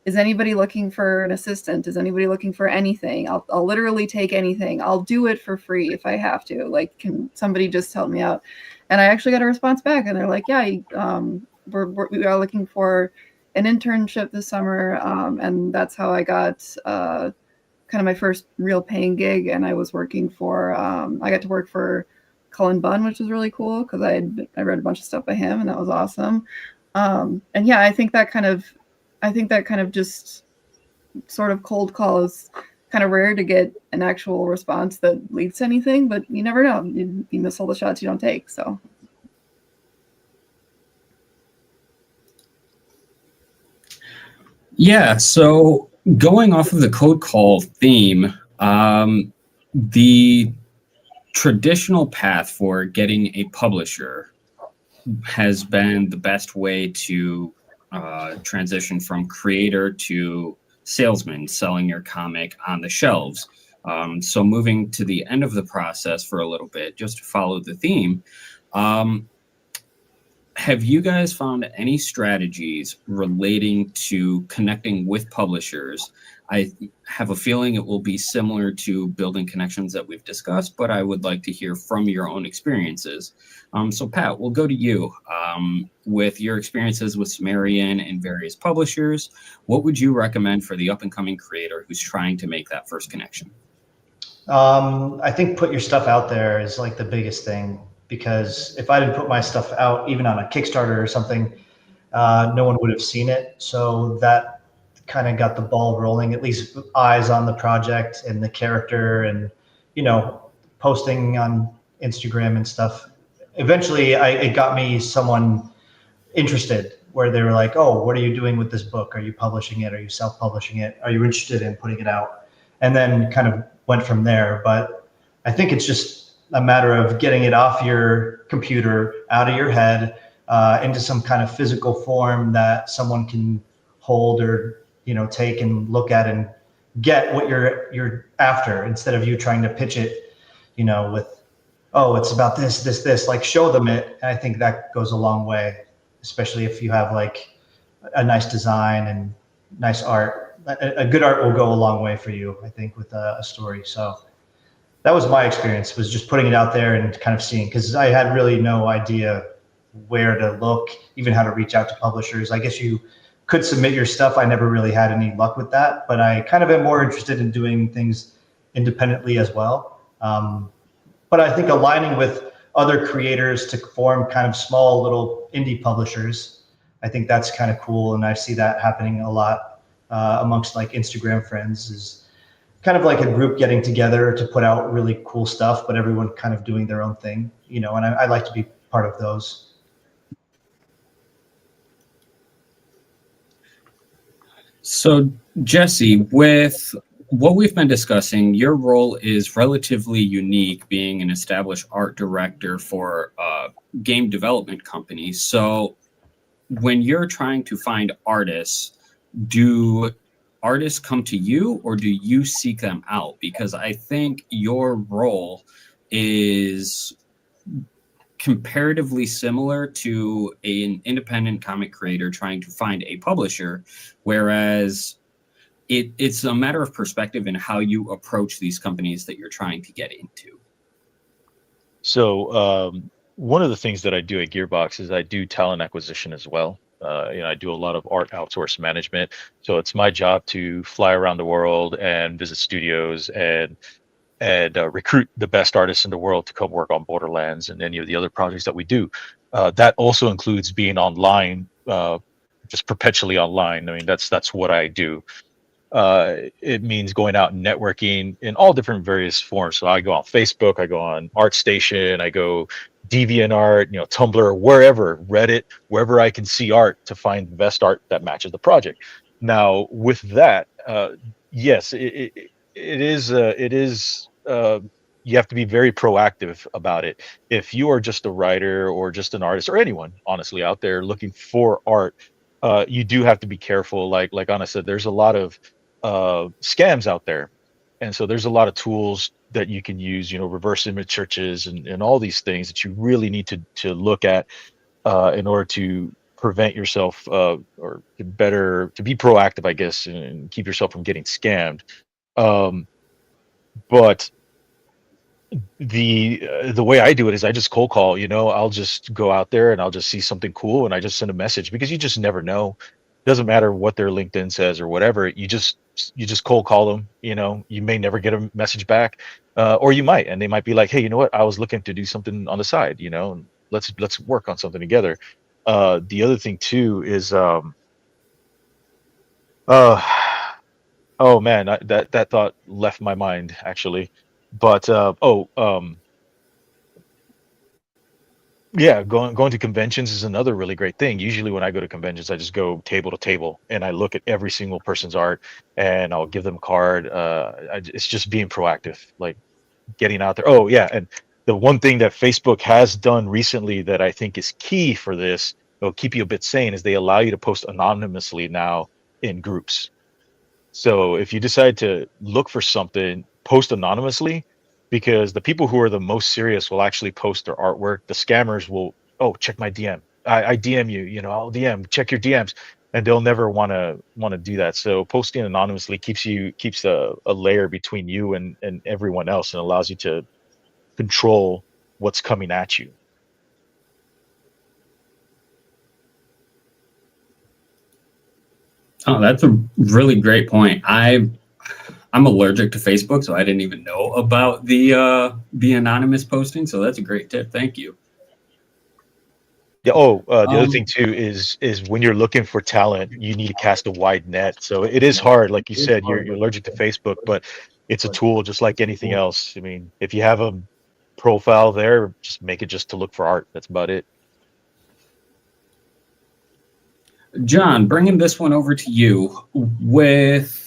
is anybody looking for an assistant? Is anybody looking for anything? I'll literally take anything. I'll do it for free if I have to. Like, can somebody just help me out? And I actually got a response back, and they're like, yeah, we are looking for an internship this summer. And that's how I got kind of my first real paying gig. And I was working for, I got to work for Cullen Bunn, which was really cool because I read a bunch of stuff by him, and that was awesome. And yeah, I think that kind of just sort of cold call is kind of rare to get an actual response that leads to anything, but you never know. You miss all the shots you don't take. So. Yeah. So going off of the code call theme, the traditional path for getting a publisher has been the best way to transition from creator to salesman, selling your comic on the shelves. So moving to the end of the process for a little bit, just to follow the theme, have you guys found any strategies relating to connecting with publishers? I have a feeling it will be similar to building connections that we've discussed, but I would like to hear from your own experiences. So Pat, we'll go to you. With your experiences with Sumerian and various publishers, what would you recommend for the up-and-coming creator who's trying to make that first connection? I think put your stuff out there is like the biggest thing, because if I didn't put my stuff out, even on a Kickstarter or something, no one would have seen it. So that kind of got the ball rolling, at least eyes on the project and the character, and, you know, posting on Instagram and stuff. Eventually it got me someone interested, where they were like, oh, what are you doing with this book? Are you publishing it? Are you self-publishing it? Are you interested in putting it out? And then kind of went from there. But I think it's just a matter of getting it off your computer, out of your head, into some kind of physical form that someone can hold, or, you know, take and look at and get what you're after, instead of you trying to pitch it, you know, with, oh, it's about this, like, show them it. And I think that goes a long way, especially if you have like a nice design and nice art. A good art will go a long way for you, I think, with a story. So that was my experience, was just putting it out there and kind of seeing, because I had really no idea where to look, even how to reach out to publishers. I guess you could submit your stuff. I never really had any luck with that, but I kind of am more interested in doing things independently as well. But I think aligning with other creators to form kind of small little indie publishers, I think that's kind of cool. And I see that happening a lot amongst like Instagram friends, is kind of like a group getting together to put out really cool stuff, but everyone kind of doing their own thing, you know, and I like to be part of those. So Jesse, with what we've been discussing, your role is relatively unique, being an established art director for a game development company. So when you're trying to find artists, do artists come to you, or do you seek them out? Because I think your role is comparatively similar to an independent comic creator trying to find a publisher, whereas it's a matter of perspective and how you approach these companies that you're trying to get into. So one of the things that I do at Gearbox is I do talent acquisition as well. You know, I do a lot of art outsource management. So it's my job to fly around the world and visit studios and recruit the best artists in the world to come work on Borderlands and any of the other projects that we do. That also includes being online, just perpetually online. I mean, that's what I do. It means going out and networking in all different various forms. So I go on Facebook, I go on ArtStation, I go DeviantArt, you know, Tumblr, wherever, Reddit, wherever I can see art to find the best art that matches the project. Now, with that, yes, it is you have to be very proactive about it. If you are just a writer or just an artist, or anyone honestly out there looking for art, you do have to be careful. Like Anna said, there's a lot of scams out there, and so there's a lot of tools that you can use, you know, reverse image searches and all these things that you really need to look at in order to prevent yourself or to be proactive, I guess, and keep yourself from getting scammed. But the way I do it is I just cold call. You know, I'll just go out there and I'll just see something cool and I just send a message, because you just never know. Doesn't matter what their LinkedIn says or whatever. You just cold call them. You know, you may never get a message back, or you might, and they might be like, hey, you know what? I was looking to do something on the side. You know, and let's work on something together. The other thing too is, oh man, that thought left my mind actually. But yeah, going to conventions is another really great thing. Usually when I go to conventions, I just go table to table and I look at every single person's art and I'll give them a card. It's just being proactive, like getting out there. Oh yeah, and the one thing that Facebook has done recently that I think is key for this, it'll keep you a bit sane, is they allow you to post anonymously now in groups. So if you decide to look for something, post anonymously, because the people who are the most serious will actually post their artwork. The scammers will, oh, check my DM. I DM you, you know, I'll DM, check your DMs. And they'll never want to do that. So posting anonymously keeps a layer between you and everyone else, and allows you to control what's coming at you. Oh, that's a really great point. I'm allergic to Facebook, so I didn't even know about the anonymous posting. So that's a great tip. Thank you. Yeah. Oh, the other thing too is when you're looking for talent, you need to cast a wide net. So it is hard, like you said, you're allergic to Facebook, but it's a tool just like anything else. I mean, if you have a profile there, just make it just to look for art. That's about it. John, bringing this one over to you, with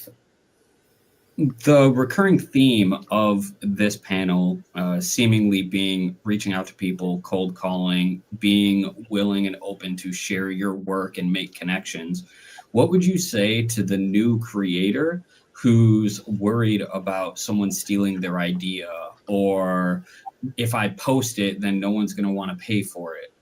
the recurring theme of this panel seemingly being reaching out to people, cold calling, being willing and open to share your work and make connections. What would you say to the new creator who's worried about someone stealing their idea, or if I post it, then no one's going to want to pay for it?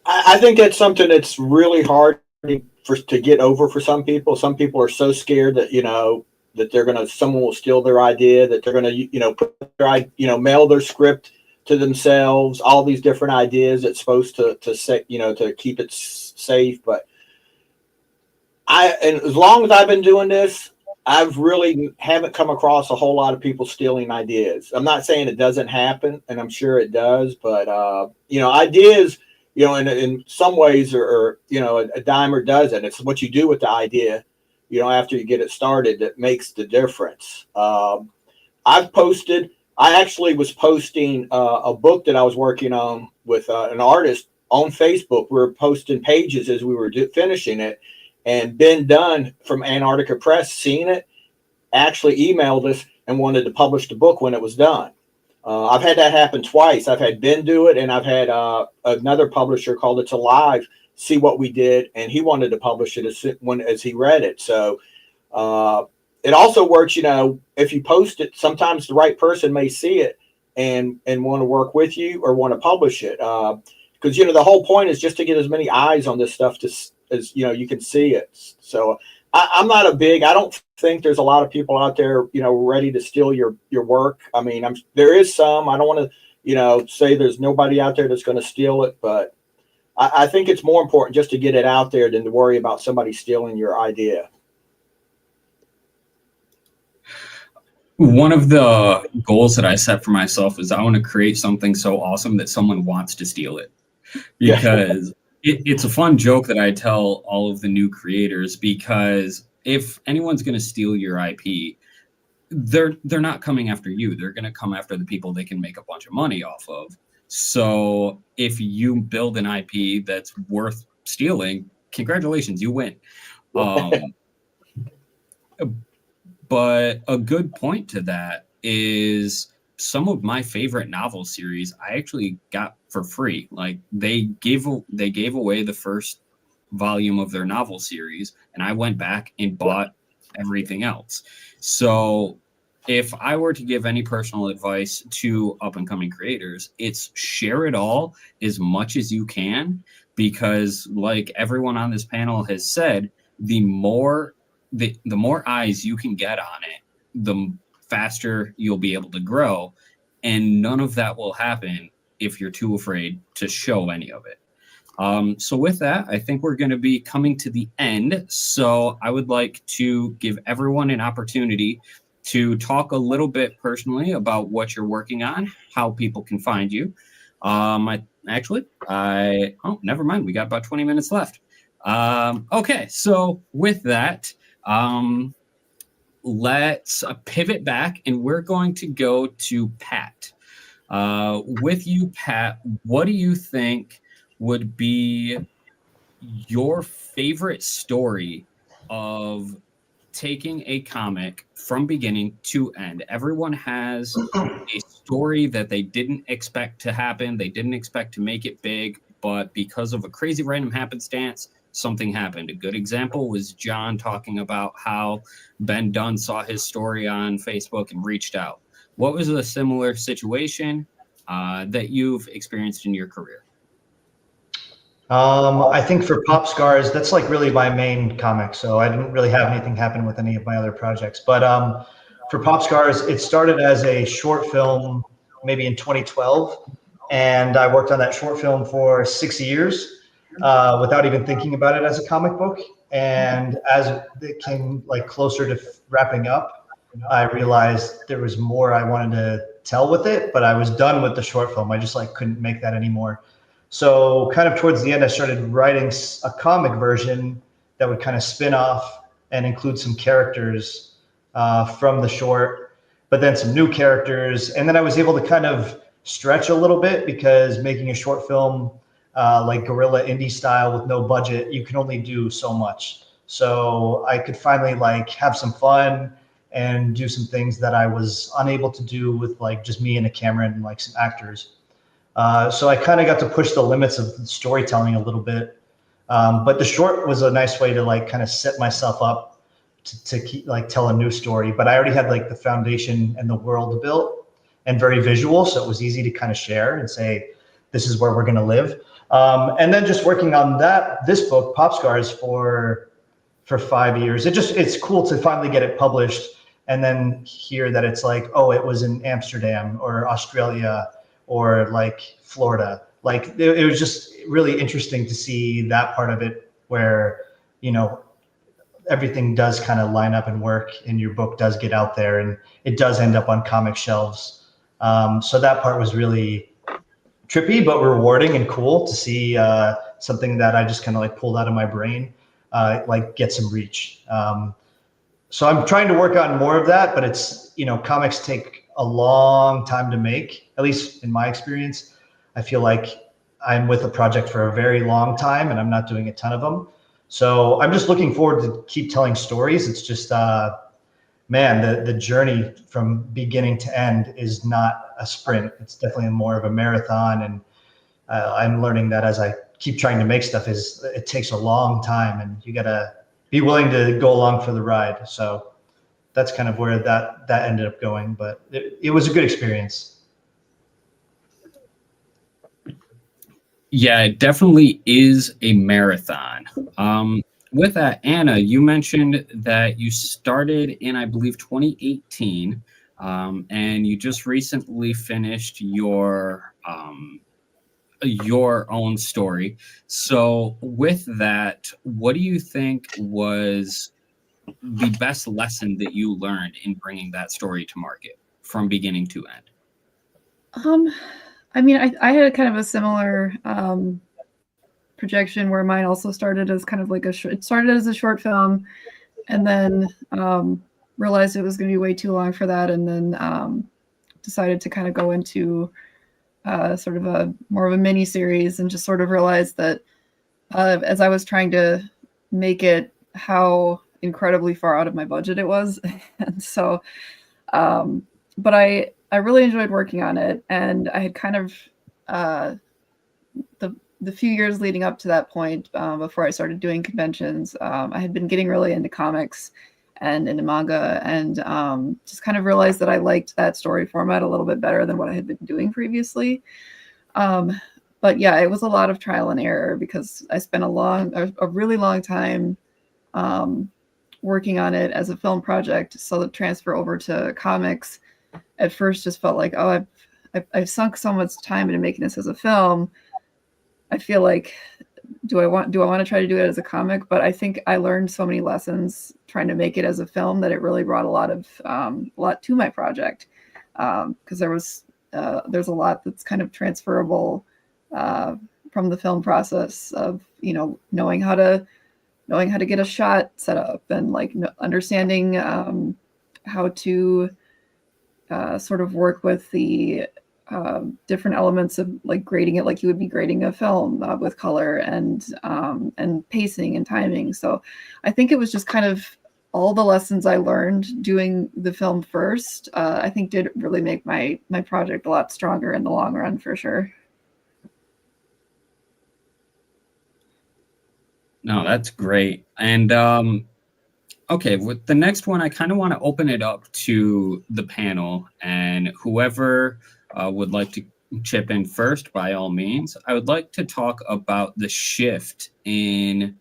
I think that's something that's really hard to get over for some people. Some people are so scared that, you know, that someone will steal their idea, that they're gonna, you know, put their, you know, mail their script to themselves, all these different ideas that's supposed to say, you know, to keep it safe. But and as long as I've been doing this, I've really haven't come across a whole lot of people stealing ideas. I'm not saying it doesn't happen, and I'm sure it does, but you know, ideas, you know, in some ways are, you know, a dime or dozen. It's what you do with the idea, you know, after you get it started that makes the difference. I actually was posting a book that I was working on with an artist on Facebook. We were posting pages as we were finishing it. And Ben Dunn from Antarctica Press, seen it, actually emailed us and wanted to publish the book when it was done. I've had that happen twice. I've had Ben do it, and I've had another publisher called It's Alive see what we did, and he wanted to publish it as he read it. So it also works, you know, if you post it, sometimes the right person may see it and want to work with you or want to publish it. Because, you know, the whole point is just to get as many eyes on this stuff as you know, you can see it. So I don't think there's a lot of people out there, you know, ready to steal your work. I mean, there is some. I don't want to, you know, say there's nobody out there that's going to steal it, but I think it's more important just to get it out there than to worry about somebody stealing your idea. One of the goals that I set for myself is I want to create something so awesome that someone wants to steal it, because it's a fun joke that I tell all of the new creators, because if anyone's going to steal your IP, they're not coming after you. They're going to come after the people they can make a bunch of money off of. So if you build an IP that's worth stealing, congratulations, you win. But a good point to that is some of my favorite novel series I actually got for free. Like they gave away the first volume of their novel series, and I went back and bought everything else. So if I were to give any personal advice to up and coming creators, it's share it all as much as you can, because like everyone on this panel has said, the more eyes you can get on it, the faster you'll be able to grow. And none of that will happen if you're too afraid to show any of it. So with that, I think we're going to be coming to the end. So I would like to give everyone an opportunity to talk a little bit personally about what you're working on, how people can find you. Never mind. We got about 20 minutes left. Okay. So with that, let's pivot back, and we're going to go to Pat. With you, Pat, what do you think would be your favorite story of taking a comic from beginning to end? Everyone has a story that they didn't expect to happen. They didn't expect to make it big, but because of a crazy random happenstance, something happened. A good example was John talking about how Ben Dunn saw his story on Facebook and reached out. What was a similar situation that you've experienced in your career? I think for Pop Scars, that's like really my main comic. So I didn't really have anything happen with any of my other projects. But for Pop Scars, it started as a short film, maybe in 2012. And I worked on that short film for 6 years without even thinking about it as a comic book. And as it came like closer to wrapping up, I realized there was more I wanted to tell with it, but I was done with the short film. I just like couldn't make that anymore. So kind of towards the end, I started writing a comic version that would kind of spin off and include some characters from the short, but then some new characters. And then I was able to kind of stretch a little bit because making a short film like guerrilla indie style with no budget, you can only do so much. So I could finally like have some fun and do some things that I was unable to do with like just me and a camera and like some actors. So I kind of got to push the limits of storytelling a little bit. But the short was a nice way to like kind of set myself up to keep, like tell a new story. But I already had like the foundation and the world built and very visual. So it was easy to kind of share and say, this is where we're going to live. And then just working on this book, Pop Scars, for 5 years. It's cool to finally get it published and then hear that it's like, oh, it was in Amsterdam or Australia or like Florida. Like it was just really interesting to see that part of it where, you know, everything does kind of line up and work and your book does get out there and it does end up on comic shelves. So that part was really trippy, but rewarding and cool to see something that I just kind of like pulled out of my brain, like get some reach. So I'm trying to work on more of that, but it's, you know, comics take a long time to make, at least in my experience. I feel like I'm with a project for a very long time and I'm not doing a ton of them. So I'm just looking forward to keep telling stories. It's just, man, the journey from beginning to end is not a sprint. It's definitely more of a marathon. And I'm learning that as I keep trying to make stuff, it takes a long time and you gotta be willing to go along for the ride. So that's kind of where that ended up going, but it was a good experience. Yeah, it definitely is a marathon. With that, Anna, you mentioned that you started in, I believe, 2018, and you just recently finished your own story. So with that, what do you think was the best lesson that you learned in bringing that story to market from beginning to end? I mean, I had kind of a similar projection where mine also started as kind of like it started as a short film and then realized it was going to be way too long for that. And then decided to kind of go into sort of a more of a mini series and just sort of realized that as I was trying to make it, how incredibly far out of my budget it was. And so, but I really enjoyed working on it. And I had kind of, the few years leading up to that point, before I started doing conventions, I had been getting really into comics and into manga and just kind of realized that I liked that story format a little bit better than what I had been doing previously. But yeah, it was a lot of trial and error because I spent a really long time working on it as a film project. So the transfer over to comics at first just felt like, oh, I've sunk so much time into making this as a film. I feel like, do I want to try to do it as a comic? But I think I learned so many lessons trying to make it as a film that it really brought a lot to my project. Because there's a lot that's kind of transferable from the film process of, you know, knowing how to get a shot set up and like understanding how to sort of work with the different elements of like grading it like you would be grading a film with color and pacing and timing. So I think it was just kind of all the lessons I learned doing the film first, I think did really make my project a lot stronger in the long run for sure. No, that's great. And okay, with the next one, I kind of want to open it up to the panel, and whoever would like to chip in first, by all means. I would like to talk about the shift in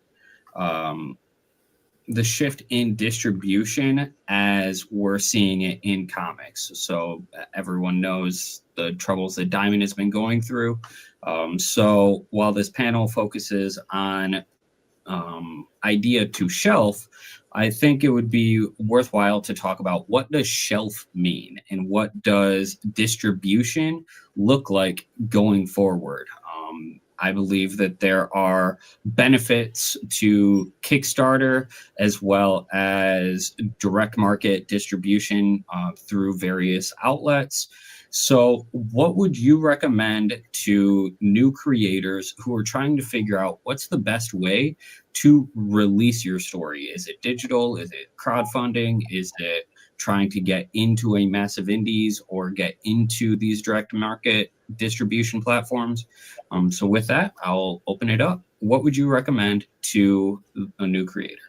distribution as we're seeing it in comics. So everyone knows the troubles that Diamond has been going through. So while this panel focuses on idea to shelf, I think it would be worthwhile to talk about what does shelf mean and what does distribution look like going forward. I believe that there are benefits to Kickstarter as well as direct market distribution through various outlets. So what would you recommend to new creators who are trying to figure out what's the best way to release your story? Is it digital? Is it crowdfunding? Is it trying to get into a massive indies or get into these direct market distribution platforms? So with that, I'll open it up. What would you recommend to a new creator?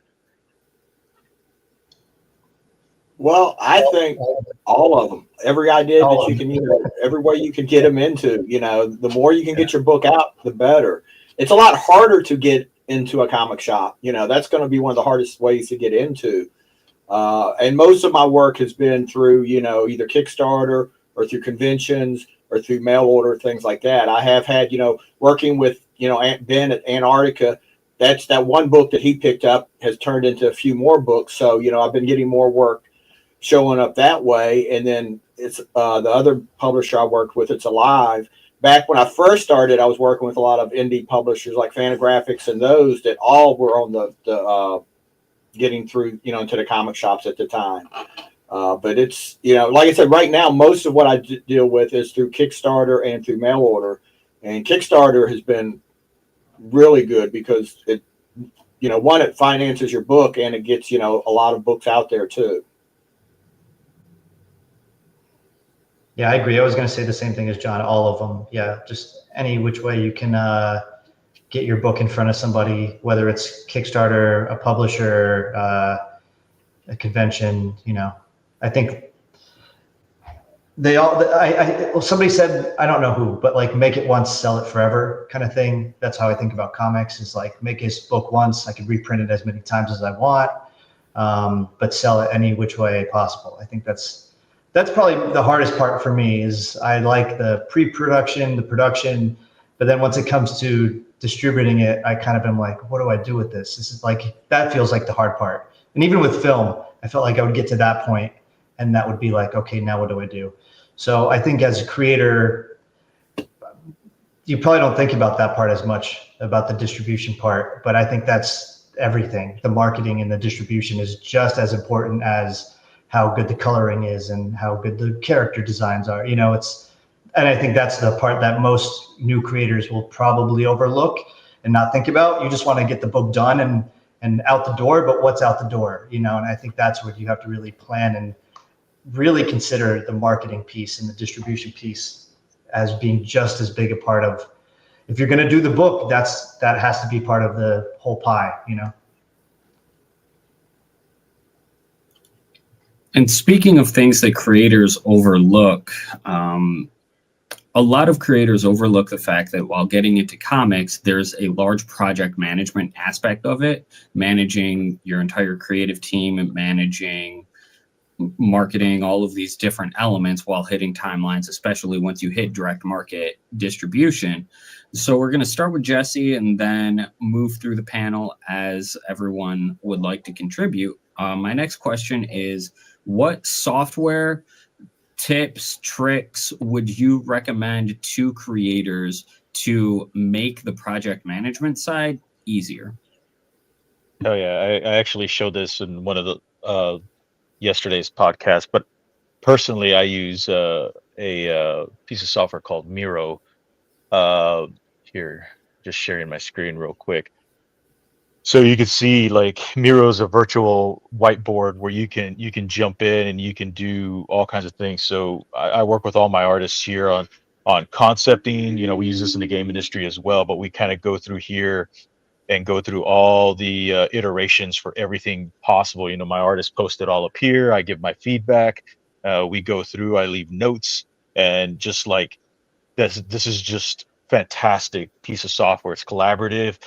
Well, I think all of them. Every idea that you can, every way you can get them into, the more you can get your book out, the better. It's a lot harder to get into a comic shop. That's going to be one of the hardest ways to get into. And most of my work has been through, either Kickstarter or through conventions or through mail order, things like that. I have had, working with, Ben at Antarctica, that one book that he picked up has turned into a few more books. So, I've been getting more work showing up that way. And then it's the other publisher I worked with, It's Alive. Back when I first started, I was working with a lot of indie publishers like Fantagraphics and those that all were on the getting through, into the comic shops at the time. But it's, like I said, right now, most of what I deal with is through Kickstarter and through mail order. And Kickstarter has been really good because it, one, it finances your book and it gets, a lot of books out there too. Yeah, I agree. I was going to say the same thing as John, all of them. Yeah, just any which way you can get your book in front of somebody, whether it's Kickstarter, a publisher, a convention, I think they all, well, somebody said, I don't know who, but like make it once, sell it forever kind of thing. That's how I think about comics, is like make this book once, I can reprint it as many times as I want, but sell it any which way possible. I think that's probably the hardest part for me. Is I like the pre-production, the production, but then once it comes to distributing it, I kind of am like, what do I do with this? This is like, that feels like the hard part. And even with film, I felt like I would get to that point and that would be like, okay, now what do I do? So I think as a creator, you probably don't think about that part as much, about the distribution part, but I think that's everything. The marketing and the distribution is just as important as how good the coloring is and how good the character designs are. And I think that's the part that most new creators will probably overlook and not think about. You just want to get the book done and out the door, but what's out the door, and I think that's what you have to really plan and really consider the marketing piece and the distribution piece as being just as big a part of, if you're going to do the book, that has to be part of the whole pie, And speaking of things that creators overlook, a lot of creators overlook the fact that while getting into comics, there's a large project management aspect of it, managing your entire creative team and managing marketing, all of these different elements while hitting timelines, especially once you hit direct market distribution. So we're going to start with Jesse and then move through the panel as everyone would like to contribute. My next question is, what software tips, tricks would you recommend to creators to make the project management side easier? Oh yeah, I actually showed this in one of the yesterday's podcast, but personally I use a piece of software called Miro. Here, just sharing my screen real quick. So you can see like Miro is a virtual whiteboard where you can jump in and you can do all kinds of things. So I work with all my artists here on concepting. We use this in the game industry as well, but we kind of go through here and go through all the iterations for everything possible. You know, my artists post it all up here. I give my feedback. We go through. I leave notes, and just like this is just fantastic piece of software. It's collaborative.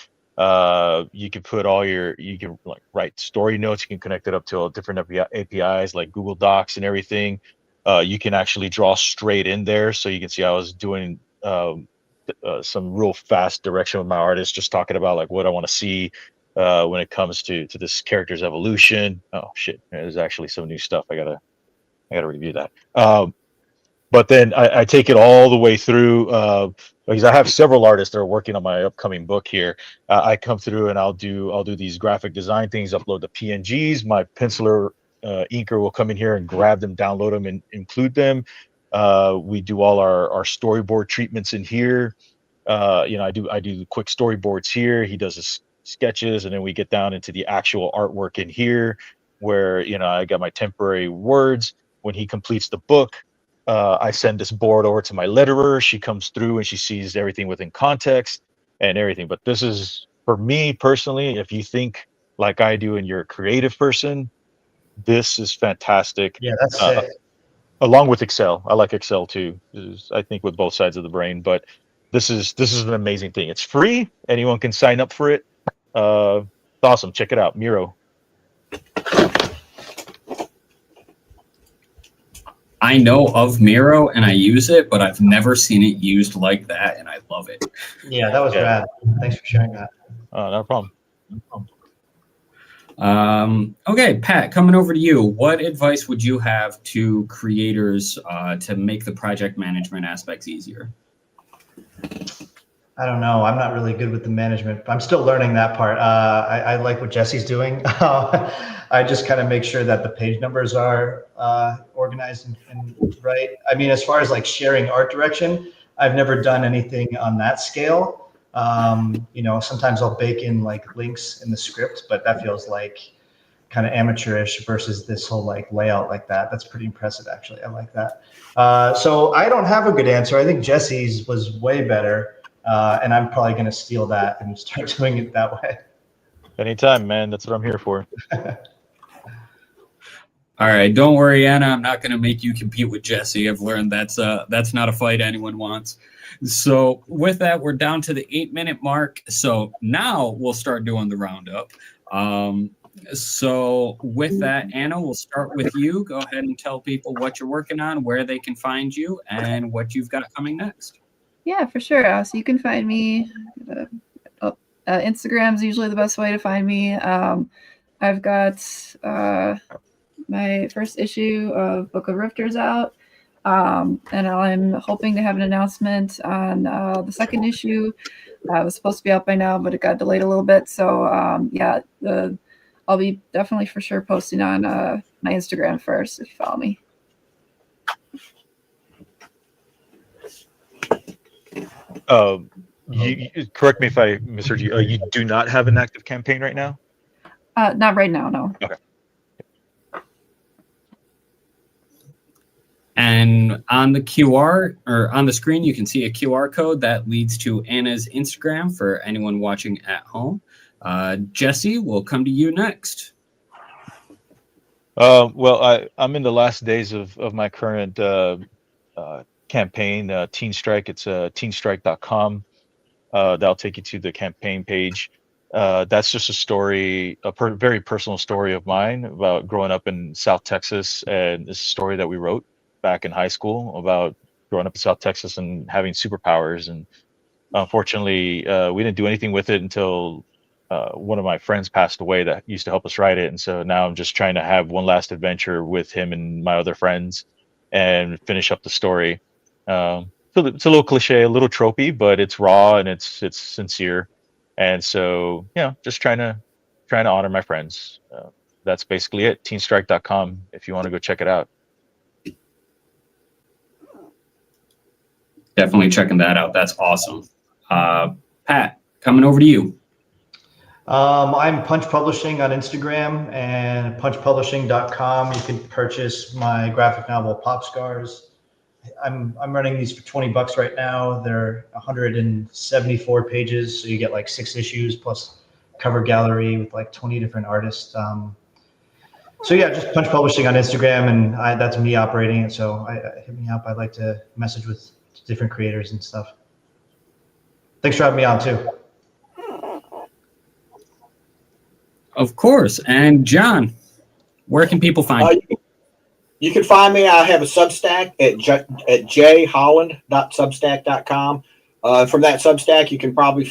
You can put all you can like write story notes. You can connect it up to all different APIs like Google Docs and everything. You can actually draw straight in there, so you can see I was doing some real fast direction with my artist, just talking about like what I want to see when it comes to this character's evolution. Oh shit, there's actually some new stuff. I gotta review that. But then I take it all the way through because I have several artists that are working on my upcoming book here. I come through and I'll do these graphic design things, upload the PNGs. My penciler inker will come in here and grab them, download them, and include them. We do all our storyboard treatments in here. You know, I do quick storyboards here. He does his sketches, and then we get down into the actual artwork in here, where you know I got my temporary words. When he completes the book, I send this board over to my letterer. She comes through and she sees everything within context and everything. But this is, for me personally, if you think like I do and you're a creative person, this is fantastic. Yeah, that's sick. Along with Excel. I like Excel too. I think with both sides of the brain, but this is an amazing thing. It's free. Anyone can sign up for it. It's awesome. Check it out. Miro. I know of Miro and I use it, but I've never seen it used like that, and I love it. Yeah, that was rad. Thanks for sharing that. No problem. Okay, Pat, coming over to you. What advice would you have to creators to make the project management aspects easier? I don't know. I'm not really good with the management. I'm still learning that part. I like what Jesse's doing. I just kind of make sure that the page numbers are organized and right. I mean, as far as like sharing art direction, I've never done anything on that scale. You know, sometimes I'll bake in like links in the script, but that feels like kind of amateurish versus this whole like layout like that. That's pretty impressive, actually. I like that. So I don't have a good answer. I think Jesse's was way better. And I'm probably going to steal that and start doing it that way. Anytime, man. That's what I'm here for. All right, don't worry, Anna. I'm not going to make you compete with Jesse. I've learned that's not a fight anyone wants. So with that, we're down to the 8-minute mark. So now we'll start doing the roundup. So with that, Anna, we'll start with you. Go ahead and tell people what you're working on, where they can find you, and what you've got coming next. Yeah, for sure. So you can find me. Instagram is usually the best way to find me. I've got my first issue of Book of Rifters out, and I'm hoping to have an announcement on the second issue. It was supposed to be out by now, but it got delayed a little bit. So yeah, I'll be definitely for sure posting on my Instagram first if you follow me. You correct me if I misheard you. You do not have an active campaign right now? Not right now, no. Okay. And on the QR or on the screen, you can see a QR code that leads to Anna's Instagram for anyone watching at home. Jesse, we'll come to you next. Well, I'm in the last days of my current campaign, Teen Strike. It's teenstrike.com. That'll take you to the campaign page. That's just a story, very personal story of mine about growing up in South Texas, and it's a story that we wrote back in high school about growing up in South Texas and having superpowers. And unfortunately, we didn't do anything with it until one of my friends passed away that used to help us write it. And so now I'm just trying to have one last adventure with him and my other friends and finish up the story. So it's a little cliche, a little tropey, but it's raw and it's sincere. And so, just trying to honor my friends. That's basically it. Teenstrike.com if you want to go check it out. Definitely checking that out. That's awesome. Pat, coming over to you. I'm Punch Publishing on Instagram and punchpublishing.com. You can purchase my graphic novel Pop Scars. I'm running these for $20 right now. They're 174 pages, so you get like 6 issues plus cover gallery with like 20 different artists. So yeah, just Punch Publishing on Instagram, and that's me operating it. So hit me up. I'd like to message with different creators and stuff. Thanks for having me on too. Of course. And John, where can people find you? You can find me. I have a Substack at jholland.substack.com. From that Substack,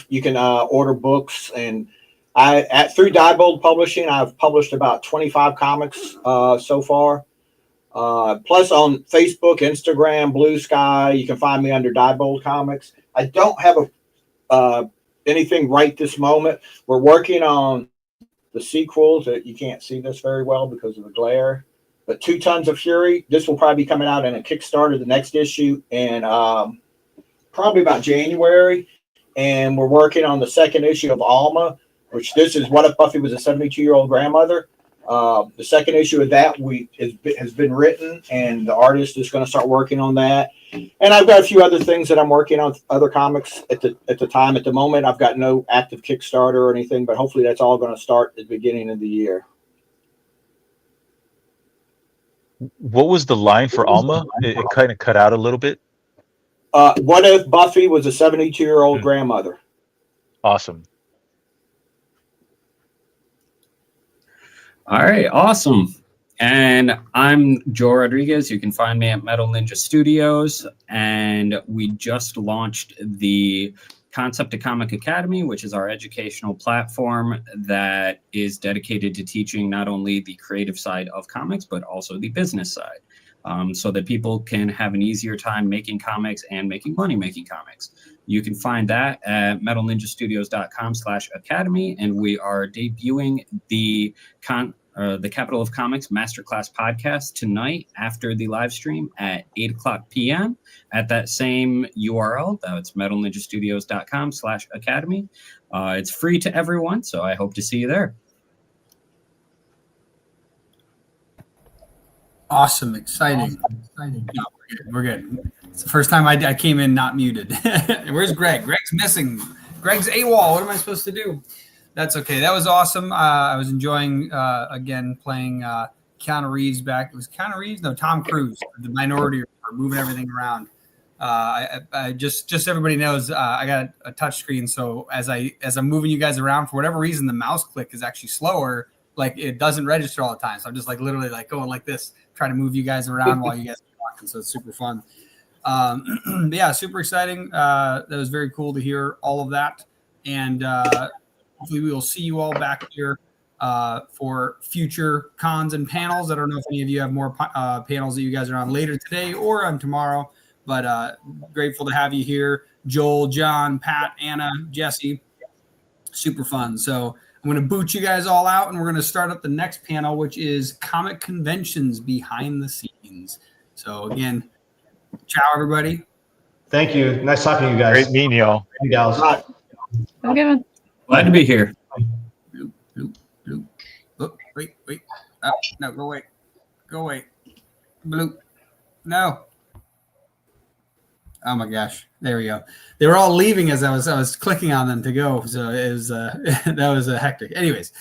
you can order books, and through Diebold Publishing, I've published about 25 comics so far. Plus on Facebook, Instagram, Blue Sky, you can find me under Diebold Comics. I don't have anything right this moment. We're working on the sequels. That you can't see this very well because of the glare. But 2 Tons of Fury, this will probably be coming out in a Kickstarter, the next issue, and probably about January. And we're working on the second issue of Alma, which this is What If Buffy Was a 72-Year-Old Grandmother. The second issue of that has been written, and the artist is going to start working on that. And I've got a few other things that I'm working on, other comics at the time. At the moment, I've got no active Kickstarter or anything, but hopefully that's all going to start at the beginning of the year. What was the line for Alma? It kind of cut out a little bit. What if Buffy was a 72-year-old grandmother? Awesome. All right, awesome. And I'm Joe Rodriguez. You can find me at Metal Ninja Studios. And we just launched the Concept to Comic Academy, which is our educational platform that is dedicated to teaching not only the creative side of comics, but also the business side, so that people can have an easier time making comics and making money making comics. You can find that at metalninjastudios.com/academy, and we are debuting the Capital of Comics Masterclass podcast tonight after the live stream at 8:00 p.m. at that same URL. That's metalninjastudios.com/academy. It's free to everyone, so I hope to see you there. Awesome, exciting. No, we're good. It's the first time I came in not muted. Where's Greg? Greg's missing. Greg's AWOL. What am I supposed to do? That's okay. That was awesome. I was enjoying, again, playing Keanu Reeves back. It was Keanu Reeves? No, Tom Cruise, the Minority Report, moving everything around. I just everybody knows I got a touch screen, so as I'm moving you guys around, for whatever reason, the mouse click is actually slower. Like it doesn't register all the time. So I'm just like literally like going like this, trying to move you guys around while you guys are talking. So it's super fun. Yeah, super exciting. That was very cool to hear all of that. And hopefully we will see you all back here for future cons and panels. I don't know if any of you have more panels that you guys are on later today or on tomorrow, but grateful to have you here. Joel, John, Pat, Anna, Jesse. Super fun. So I'm going to boot you guys all out, and we're going to start up the next panel, which is comic conventions behind the scenes. So again, ciao, everybody. Thank you. Nice talking to you guys. Great meeting y'all. You gals. Have a good one. Glad to be here. Oh, wait. Oh, no, go away. Go away. Bloop. No. Oh my gosh. There we go. They were all leaving as I was clicking on them to go. So it was that was hectic. Anyways,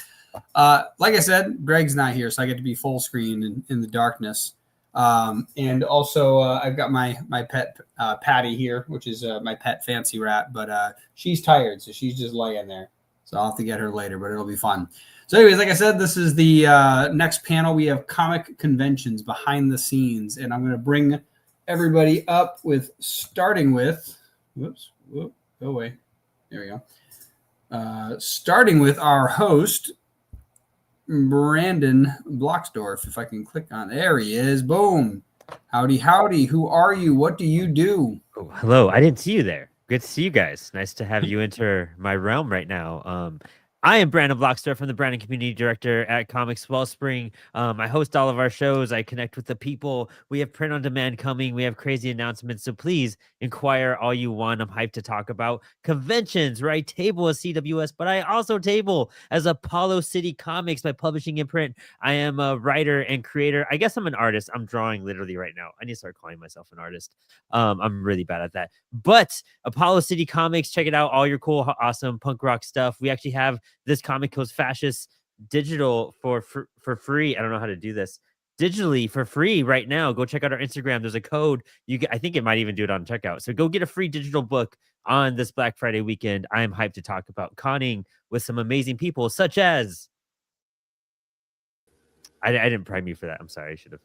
like I said, Greg's not here, so I get to be full screen in the darkness. And also I've got my pet Patty here, which is my pet fancy rat, but she's tired, so she's just laying there. So I'll have to get her later, but it'll be fun. So anyways, like I said, this is the next panel. We have comic conventions behind the scenes, and I'm going to bring everybody up with starting with, go away. There we go. Starting with our host, Brandon Blocksdorf. If I can click on, there he is. Boom. Howdy. Who are you? What do you do? Oh, hello. I didn't see you there. Good to see you guys. Nice to have you enter my realm right now. I am Brandon Blocksdorf. I'm the brand and community director at Comics Wellspring. I host all of our shows. I connect with the people. We have print on demand coming. We have crazy announcements. So please inquire all you want. I'm hyped to talk about conventions, where I table as CWS, but I also table as Apollo City Comics, my publishing imprint. I am a writer and creator. I guess I'm an artist. I'm drawing literally right now. I need to start calling myself an artist. I'm really bad at that. But Apollo City Comics, check it out. All your cool, awesome punk rock stuff. We actually have This Comic Kills Fascists digital for free. I don't know how to do this. Digitally for free right now. Go check out our Instagram. There's a code. I think it might even do it on checkout. So go get a free digital book on this Black Friday weekend. I am hyped to talk about conning with some amazing people, such as I didn't prime you for that. I'm sorry. I should have.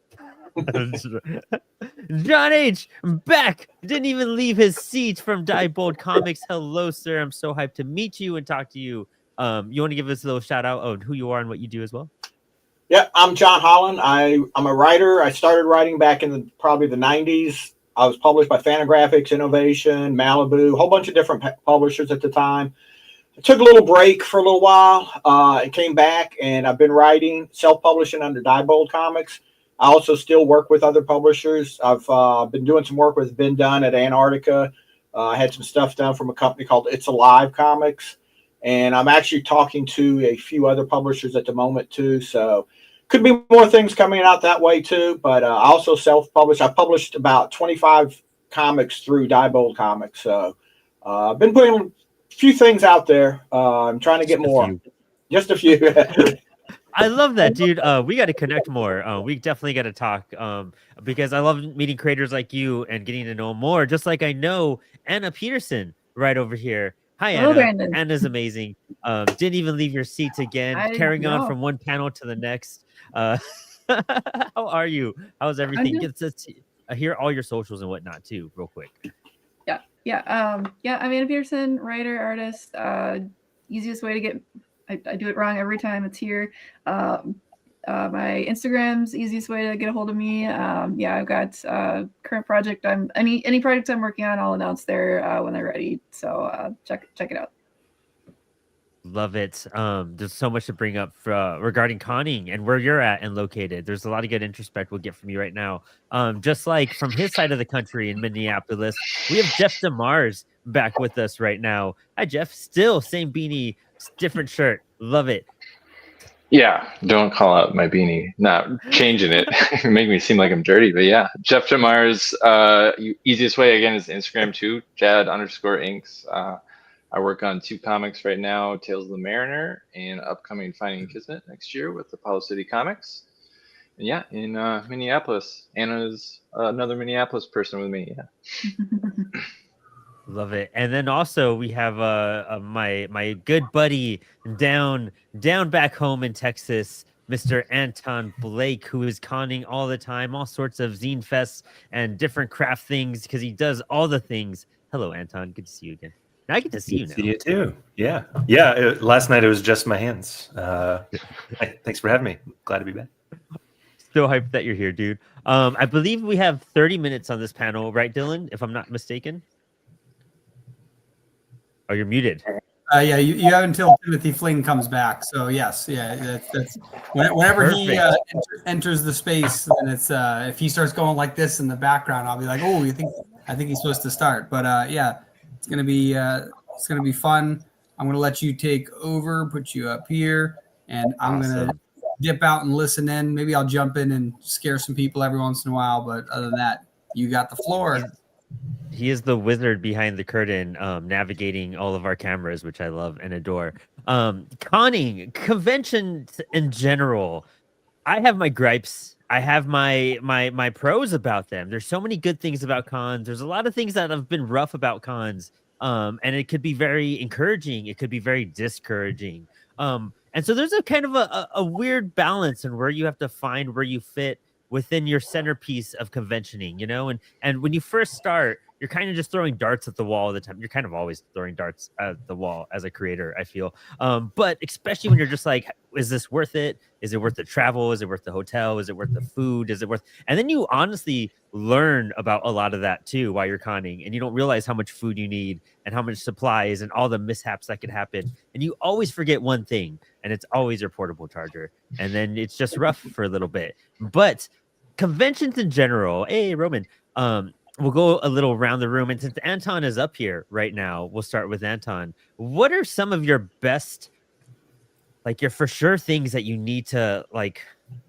John H. back. Didn't even leave his seat from Diebold Comics. Hello, sir. I'm so hyped to meet you and talk to you. You want to give us a little shout out on who you are and what you do as well? Yeah, I'm John Holland. I'm a writer. I started writing back in probably the 90s. I was published by Fantagraphics, Innovation, Malibu, a whole bunch of different publishers at the time. I took a little break for a little while and came back, and I've been writing, self-publishing under Diebold Comics. I also still work with other publishers. I've been doing some work with Ben Dunn at Antarctica. I had some stuff done from a company called It's Alive Comics. And I'm actually talking to a few other publishers at the moment, too. So could be more things coming out that way, too. But I also self-publish. I published about 25 comics through Diebold Comics. So I've been putting a few things out there. I'm trying to get more. Just a few. I love that, dude. We got to connect more. We definitely got to talk because I love meeting creators like you and getting to know them more, just like I know Anna Peterson right over here. Hi, Anna. Brandon. Anna's amazing. Didn't even leave your seats again, carrying on from one panel to the next. How are you? How's everything? I hear all your socials and whatnot too, real quick. Yeah. I'm Anna Peterson, writer, artist. Easiest way to get, I do it wrong every time. It's here. My Instagram's easiest way to get a hold of me. I've got current project. Any projects I'm working on, I'll announce there when they're ready. So check it out. Love it. There's so much to bring up regarding conning and where you're at and located. There's a lot of good introspect we'll get from you right now. Just like from his side of the country in Minneapolis, we have Jeff DeMars back with us right now. Hi, Jeff. Still same beanie, different shirt. Love it. Yeah, don't call out my beanie. Not changing it. Make me seem like I'm dirty, but yeah. Jeff DeMars, easiest way again is Instagram too, Jad_Inks. I work on 2 comics right now, Tales of the Mariner and upcoming Finding Kismet next year with Apollo City Comics. And yeah, in Minneapolis. Anna's another Minneapolis person with me, yeah. Love it. And then also we have my good buddy down back home in Texas, Mr. Anton Blake, who is conning all the time, all sorts of zine fests and different craft things because he does all the things. Hello, Anton. Good to see you again. Now I get to see you now. See you too. Yeah. Last night it was just my hands. Thanks for having me. Glad to be back. So hyped that you're here, dude. I believe we have 30 minutes on this panel, right, Dylan? If I'm not mistaken. Oh, you're muted. Yeah, you have until Timothy Fling comes back. So yes, that's whenever he enters the space, and it's if he starts going like this in the background, I'll be like, oh, I think he's supposed to start. But yeah, it's gonna be fun. I'm gonna let you take over, put you up here, and I'm gonna dip out and listen in. Maybe I'll jump in and scare some people every once in a while. But other than that, you got the floor. He is the wizard behind the curtain, navigating all of our cameras, which I love and adore. Conning, conventions in general, I have my gripes. I have my pros about them. There's so many good things about cons. There's a lot of things that have been rough about cons, and it could be very encouraging. It could be very discouraging. And so there's a kind of a weird balance in where you have to find where you fit within your centerpiece of conventioning, you know? And when you first start, you're kind of just throwing darts at the wall all the time. You're kind of always throwing darts at the wall as a creator, I feel. But especially when you're just like, is this worth it? Is it worth the travel? Is it worth the hotel? Is it worth the food? Is it worth... And then you honestly learn about a lot of that too while you're conning, and you don't realize how much food you need and how much supplies and all the mishaps that could happen. And you always forget one thing, and it's always your portable charger. And then it's just rough for a little bit. But conventions in general, hey, Roman, we'll go a little around the room. And since Anton is up here right now, we'll start with Anton. What are some of your best, like your for sure things that you need to like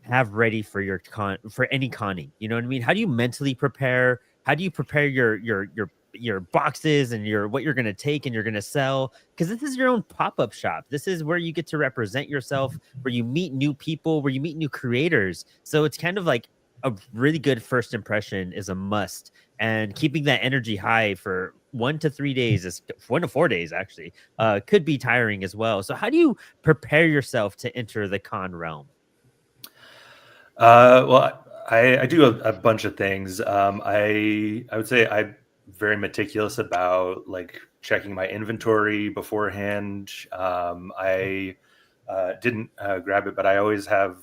have ready for your for any conning? You know what I mean? How do you mentally prepare? How do you prepare your your boxes and what you're going to take and you're going to sell, because this is your own pop-up shop. This is where you get to represent yourself, where you meet new people, where you meet new creators. So it's kind of like a really good first impression is a must, and keeping that energy high for 1 to 3 days, is 1 to 4 days actually, could be tiring as well. So how do you prepare yourself to enter the con realm? Well, I do a bunch of things. I would say I'm very meticulous about like checking my inventory beforehand. I didn't grab it, but I always have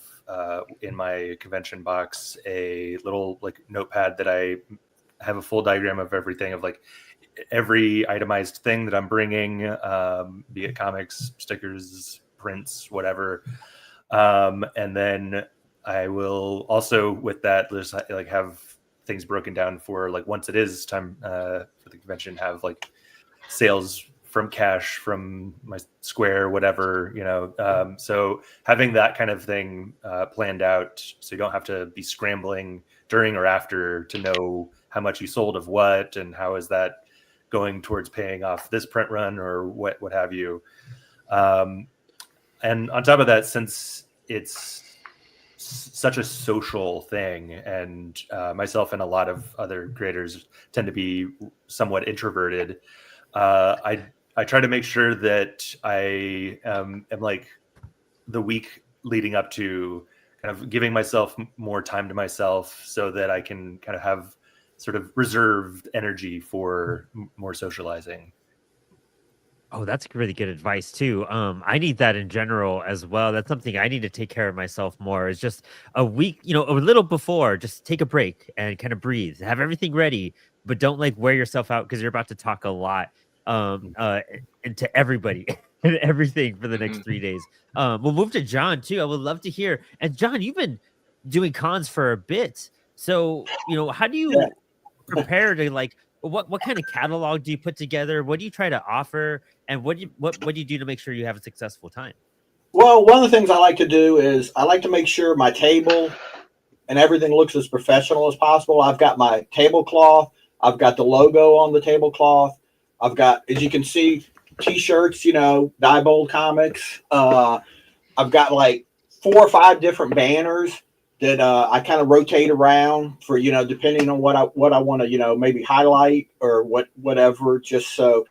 in my convention box a little like notepad that I have a full diagram of everything, of like every itemized thing that I'm bringing, be it comics, stickers, prints, whatever. And then I will also, with that, just like have things broken down for like once it is time for the convention, have like sales from cash from my Square, whatever, you know. So having that kind of thing planned out, so you don't have to be scrambling during or after to know how much you sold of what and how is that going towards paying off this print run or what have you. And on top of that, since it's such a social thing, and myself and a lot of other creators tend to be somewhat introverted, I try to make sure that I am like the week leading up to kind of giving myself more time to myself so that I can kind of have sort of reserved energy for more socializing. Oh, that's really good advice too. I need that in general as well. That's something I need to take care of myself more. Is just a week, a little before, just take a break and kind of breathe, have everything ready, but don't like wear yourself out because you're about to talk a lot into everybody and everything for the next 3 days. We'll move to John too. I would love to hear. And John, you've been doing cons for a bit, so how do you prepare to like? What kind of catalog do you put together? What do you try to offer? And what do you do to make sure you have a successful time? Well, one of the things I like to do is I like to make sure my table and everything looks as professional as possible. I've got my tablecloth. I've got the logo on the tablecloth. I've got, as you can see, T-shirts, Diebold Comics. I've got like 4 or 5 different banners that I kind of rotate around for, depending on what I want to, maybe highlight or whatever, just so,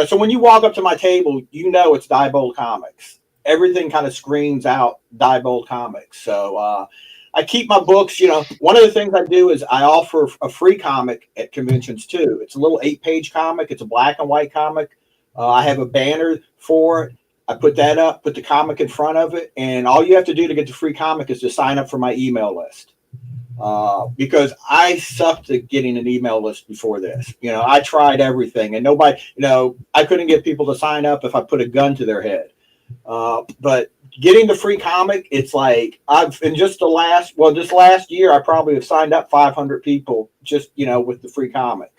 so when you walk up to my table, it's Diebold Comics. Everything kind of screams out Diebold Comics. So I keep my books, one of the things I do is I offer a free comic at conventions too. It's a little 8-page comic. It's a black and white comic. I have a banner for it. I put that up, put the comic in front of it, and all you have to do to get the free comic is to sign up for my email list. Because I sucked at getting an email list before this. I tried everything, and nobody, I couldn't get people to sign up if I put a gun to their head. But getting the free comic, it's like this last year, I probably have signed up 500 people just, with the free comic.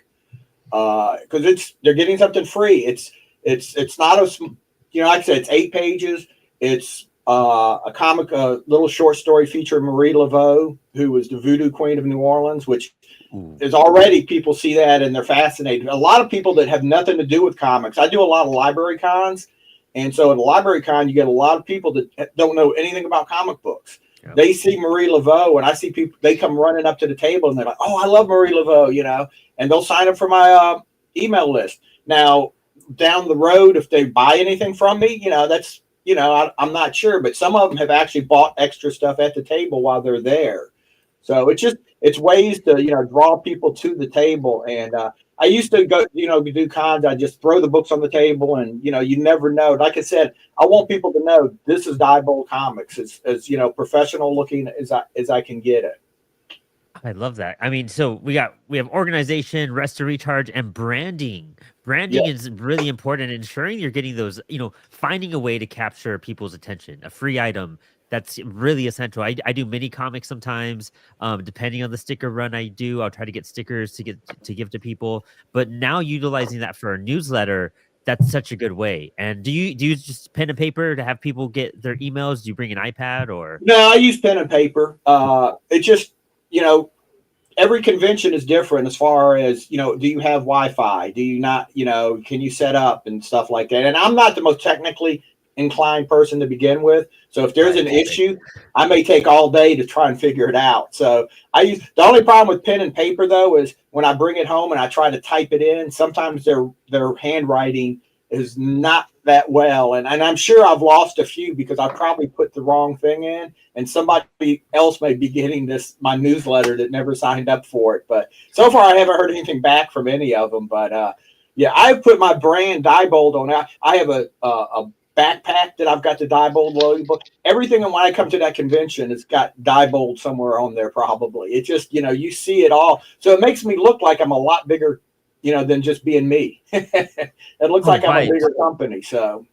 Because they're getting something free. It's not like I said, it's 8 pages. It's a comic, a little short story featuring Marie Laveau, who was the Voodoo Queen of New Orleans, which is already, people see that and they're fascinated. A lot of people that have nothing to do with comics. I do a lot of library cons. And so at a library con, you get a lot of people that don't know anything about comic books. Yep. They see Marie Laveau, and I see people, they come running up to the table and they're like, oh, I love Marie Laveau, and they'll sign up for my email list. Now, down the road, if they buy anything from me, that's, I'm not sure, but some of them have actually bought extra stuff at the table while they're there. So it's ways to, draw people to the table. And I used to go, do cons. I just throw the books on the table and, you never know. Like I said, I want people to know this is Diebold Comics. It's as, professional looking as I can get it. I love that. I mean, so we have organization, rest to recharge, and branding. Branding is really important. Ensuring you're getting those, finding a way to capture people's attention. A free item, that's really essential. I do mini comics sometimes. Depending on the sticker run I do, I'll try to get stickers to give to people. But now utilizing that for a newsletter, that's such a good way. And do you just pen and paper to have people get their emails? Do you bring an iPad or? No, I use pen and paper. It just, every convention is different as far as, you know, do you have Wi-Fi? Do you not, you know, can you set up and stuff like that? And I'm not the most technically inclined person to begin with. So if there's an issue, I may take all day to try and figure it out. So the only problem with pen and paper though is when I bring it home and I try to type it in, sometimes their handwriting is not that well. And I'm sure I've lost a few because I probably put the wrong thing in and somebody else may be getting my newsletter that never signed up for it. But so far I haven't heard anything back from any of them. But yeah, I've put my brand Diebold on it. I have a backpack that I've got the Diebold logo book. Everything when I come to that convention has got Diebold somewhere on there probably. It just, you know, you see it all. So it makes me look like I'm a lot bigger, you know, than just being me. It looks like I'm a bigger company. So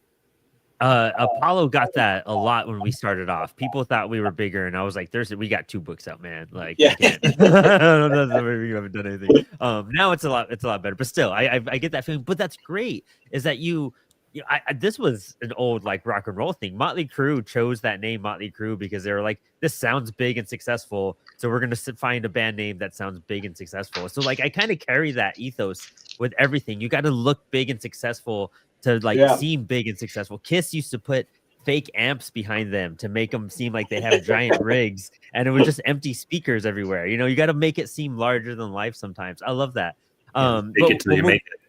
Apollo got that a lot when we started off. People thought we were bigger, and I was like, we got 2 books out, man. Like, yeah. we haven't done anything. Now it's a lot better, but still, I get that feeling. But that's great, is that this was an old like rock and roll thing. Motley Crue chose that name Motley Crue because they were like, this sounds big and successful, so we're gonna find a band name that sounds big and successful. So like I kind of carry that ethos with everything. You got to look big and successful to seem big and successful. Kiss used to put fake amps behind them to make them seem like they have giant rigs, and it was just empty speakers everywhere. You know, you got to make it seem larger than life sometimes. I love that. Make it till you make it.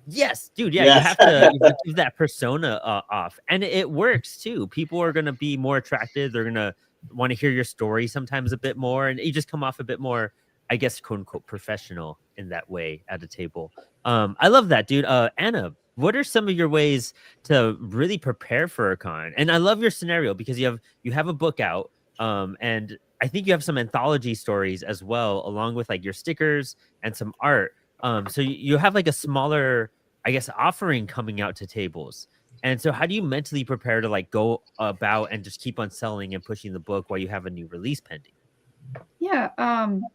Yes, dude. Yeah, you have to give that persona off, and it works too. People are gonna be more attracted. They're gonna want to hear your story sometimes a bit more, and you just come off a bit more, I guess, quote unquote, professional in that way at a table. I love that, dude. Anna, what are some of your ways to really prepare for a con? And I love your scenario because you have a book out, and I think you have some anthology stories as well, along with like your stickers and some art. So you have like a smaller, I guess, offering coming out to tables. And so how do you mentally prepare to like go about and just keep on selling and pushing the book while you have a new release pending? Yeah,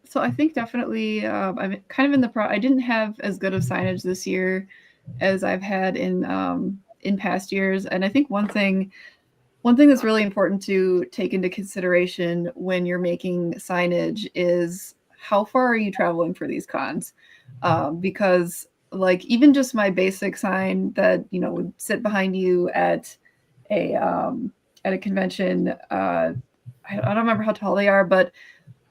so I think definitely I'm kind of in the I didn't have as good of signage this year as I've had in past years. And I think one thing that's really important to take into consideration when you're making signage is how far are you traveling for these cons? Because like even just my basic sign that, you know, would sit behind you at a convention, I don't remember how tall they are, but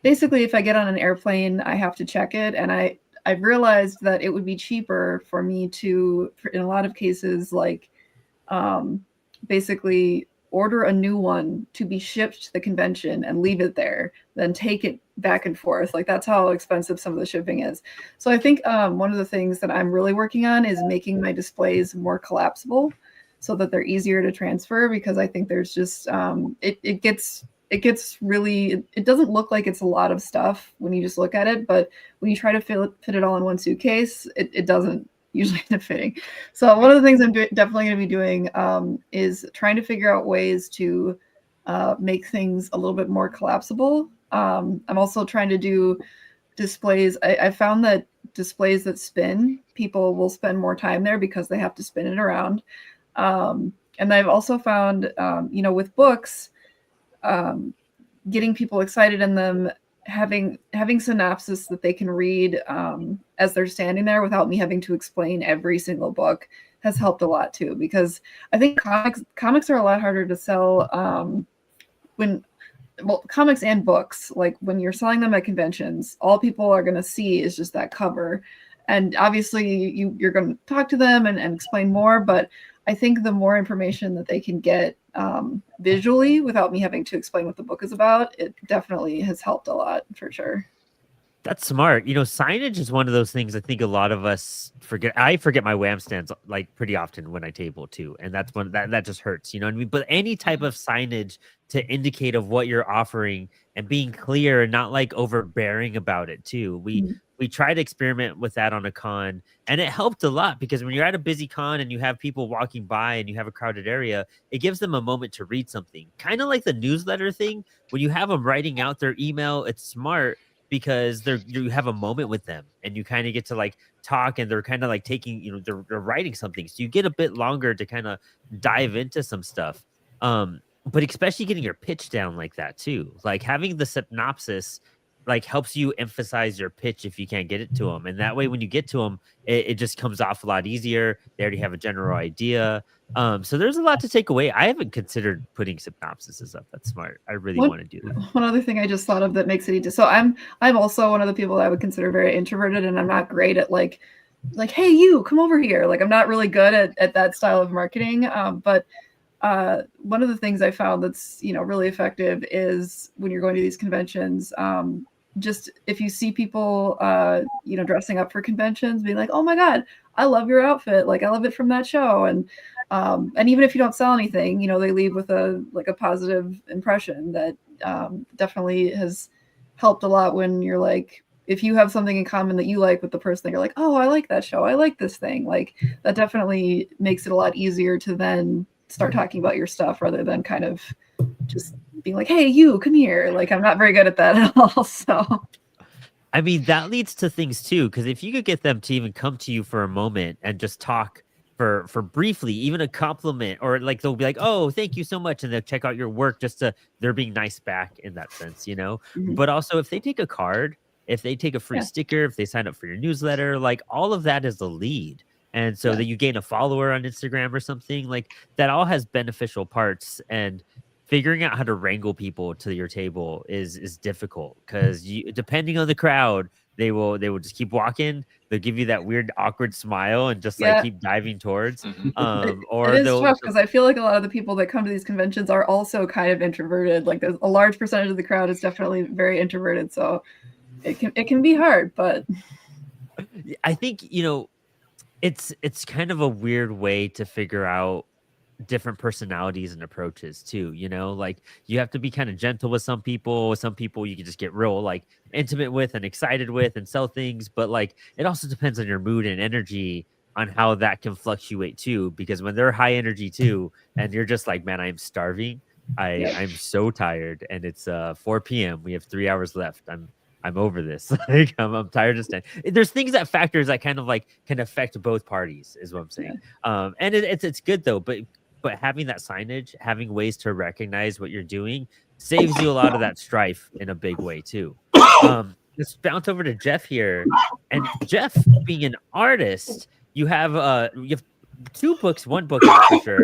basically if I get on an airplane, I have to check it. And I've realized that it would be cheaper for me to, in a lot of cases, like basically order a new one to be shipped to the convention and leave it there, then take it back and forth. Like that's how expensive some of the shipping is. So I think one of the things that I'm really working on is making my displays more collapsible so that they're easier to transfer, because I think there's just it gets really, it doesn't look like it's a lot of stuff when you just look at it, but when you try to fit it all in one suitcase, it doesn't usually end up fitting. So one of the things I'm definitely going to be doing is trying to figure out ways to make things a little bit more collapsible. I'm also trying to do displays. I found that displays that spin, people will spend more time there because they have to spin it around. And I've also found, you know, with books, getting people excited in them, having synopsis that they can read as they're standing there without me having to explain every single book has helped a lot too, because I think comics are a lot harder to sell comics and books, like when you're selling them at conventions, all people are going to see is just that cover. And obviously you're going to talk to them and explain more, but I think the more information that they can get visually without me having to explain what the book is about, it definitely has helped a lot for sure. That's smart. You know, signage is one of those things I think a lot of us forget. I forget my wham stands like pretty often when I table too. And that's one that just hurts, you know what I mean? But any type of signage to indicate of what you're offering and being clear and not like overbearing about it too. We tried to experiment with that on a con, and it helped a lot because when you're at a busy con and you have people walking by and you have a crowded area, it gives them a moment to read something. Kind of like the newsletter thing. When you have them writing out their email, it's smart because you have a moment with them and you kind of get to like talk, and they're kind of like taking, you know, they're writing something. So you get a bit longer to kind of dive into some stuff. But especially getting your pitch down like that too, like having the synopsis like helps you emphasize your pitch if you can't get it to them. And that way, when you get to them, it just comes off a lot easier. They already have a general idea. So there's a lot to take away. I haven't considered putting synopsises up. That's smart. I really want to do that. One other thing I just thought of that makes it easy. So I'm also one of the people that I would consider very introverted, and I'm not great at like, hey, you come over here. Like I'm not really good at that style of marketing. But one of the things I found that's, really effective is when you're going to these conventions, just if you see people, dressing up for conventions, being like, oh my God, I love your outfit. Like I love it from that show. And even if you don't sell anything, they leave with a positive impression that definitely has helped a lot when you're like, if you have something in common that you like with the person that you're like, oh, I like that show. I like this thing. Like that definitely makes it a lot easier to then start talking about your stuff rather than kind of just being like, hey, you come here. Like I'm not very good at that at all. So I mean, that leads to things too, because if you could get them to even come to you for a moment and just talk for briefly, even a compliment, or like they'll be like, oh, thank you so much, and they'll check out your work, they're being nice back in that sense, But also if they take a card, if they take a free sticker, if they sign up for your newsletter, like all of that is a lead. And so that you gain a follower on Instagram or something, like that all has beneficial parts. And figuring out how to wrangle people to your table is difficult, because depending on the crowd, they will just keep walking. They'll give you that weird awkward smile and just like keep diving towards. Or it is tough because I feel like a lot of the people that come to these conventions are also kind of introverted. Like there's a large percentage of the crowd is definitely very introverted, so it can be hard. But I think it's kind of a weird way to figure out different personalities and approaches too, like you have to be kind of gentle with some people you can just get real like intimate with and excited with and sell things, but like it also depends on your mood and energy on how that can fluctuate too, because when they're high energy too and you're just like, man, I'm starving, I'm so tired, and it's 4 p.m. we have 3 hours left, I'm over this. Like I'm tired of standing. There's things that factors that kind of like can affect both parties, is what I'm saying. And it's good though, but having that signage, having ways to recognize what you're doing, saves you a lot of that strife in a big way too. Let's bounce over to Jeff here. And Jeff, being an artist, you have 2 books, 1 book for sure.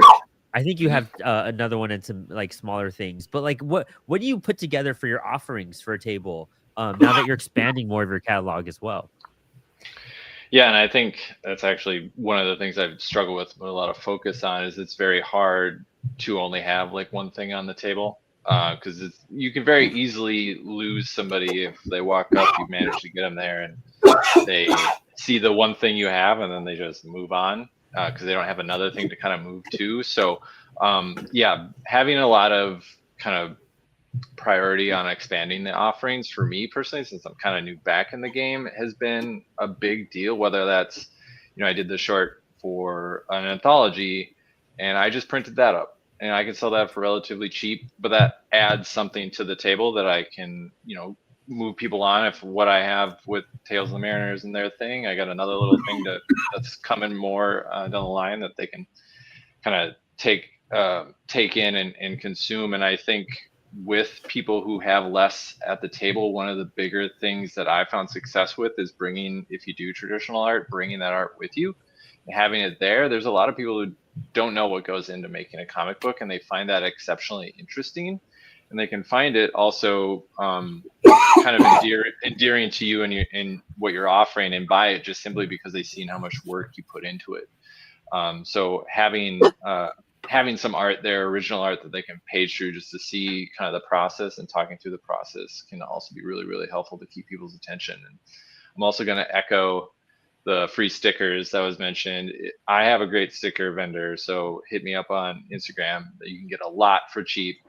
I think you have another one and some like smaller things. But like, what do you put together for your offerings for a table now that you're expanding more of your catalog as well? Yeah, and I think that's actually one of the things I've struggled with a lot of focus on, is it's very hard to only have like one thing on the table, because you can very easily lose somebody if they walk up, you manage to get them there, and they see the one thing you have, and then they just move on because they don't have another thing to kind of move to. So yeah, having a lot of kind of priority on expanding the offerings for me personally, since I'm kind of new back in the game, has been a big deal. Whether that's, I did the short for an anthology and I just printed that up and I can sell that for relatively cheap, but that adds something to the table that I can, move people on. If what I have with Tales of the Mariners and their thing, I got another little thing that's coming more down the line that they can kind of take in and consume. And I think with people who have less at the table, one of the bigger things that I found success with is bringing, if you do traditional art, bringing that art with you and having it there. There's a lot of people who don't know what goes into making a comic book, and they find that exceptionally interesting, and they can find it also kind of endearing to you and what you're offering, and buy it just simply because they've seen how much work you put into it. So having some art there, original art that they can page through just to see kind of the process, and talking through the process can also be really, really helpful to keep people's attention. And I'm also going to echo the free stickers that was mentioned. I have a great sticker vendor, so hit me up on Instagram. You can get a lot for cheap.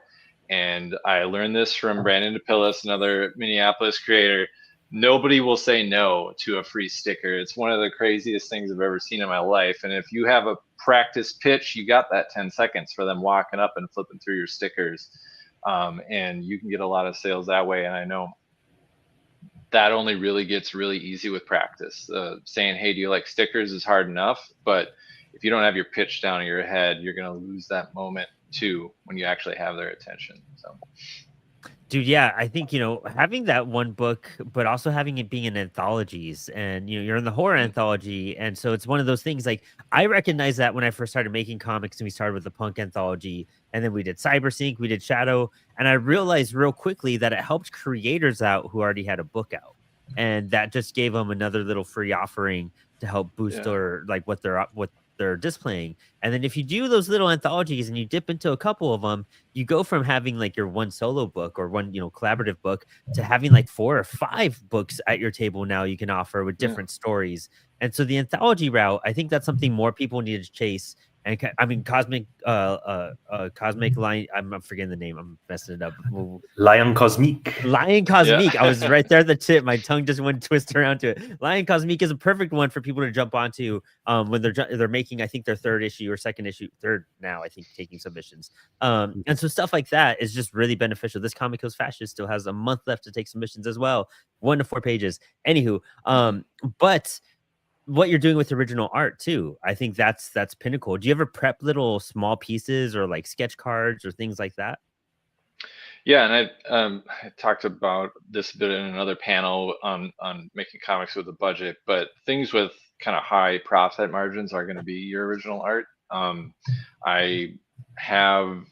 And I learned this from Brandon DePillis, another Minneapolis creator. Nobody will say no to a free sticker. It's one of the craziest things I've ever seen in my life. And if you have a practice pitch, you got that 10 seconds for them walking up and flipping through your stickers. And you can get a lot of sales that way. And I know that only really gets really easy with practice. Saying, hey, do you like stickers is hard enough. But if you don't have your pitch down in your head, you're going to lose that moment too when you actually have their attention. So Dude, yeah, I think, having that one book, but also having it being in anthologies, and, you're in the horror anthology. And so it's one of those things, like, I recognized that when I first started making comics, and we started with the punk anthology, and then we did Cybersync, we did Shadow. And I realized real quickly that it helped creators out who already had a book out. And that just gave them another little free offering to help boost or like what they're displaying. And then if you do those little anthologies and you dip into a couple of them, you go from having like your one solo book or one, collaborative book to having like 4 or 5 books at your table now you can offer with different stories. And so the anthology route, I think that's something more people need to chase. And I mean, Cosmic Lion, I'm forgetting the name. I'm messing it up. Lion Cosmique. Lion Cosmique. I was right there at the tip. My tongue just went twist around to it. Lion Cosmique is a perfect one for people to jump onto when they're making, I think, their 3rd issue or 2nd issue, 3rd now, I think, taking submissions. And so stuff like that is just really beneficial. This Comic Goes Fascist still has a month left to take submissions as well. 1 to 4 pages. Anywho, but what you're doing with original art too, I think that's pinnacle. Do you ever prep little small pieces or like sketch cards or things like that? Yeah, and I talked about this a bit in another panel on making comics with a budget, but things with kind of high profit margins are going to be your original art. I have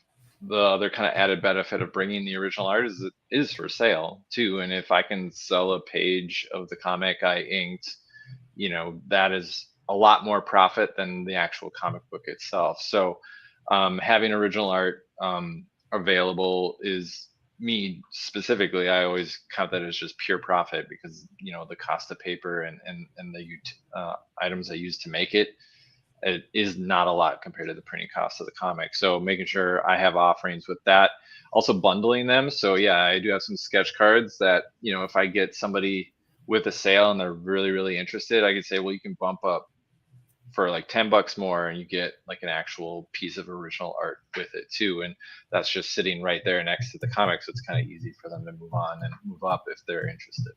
the other kind of added benefit of bringing the original art is it is for sale too, and if I can sell a page of the comic I inked, that is a lot more profit than the actual comic book itself. So having original art available is, me specifically, I always count that as just pure profit because, the cost of paper and the items I use to make it is not a lot compared to the printing cost of the comic. So making sure I have offerings with that, also bundling them. So yeah, I do have some sketch cards that, if I get somebody with a sale and they're really, really interested, I could say, well, you can bump up for like $10 more and you get like an actual piece of original art with it too. And that's just sitting right there next to the comic. So it's kind of easy for them to move on and move up if they're interested.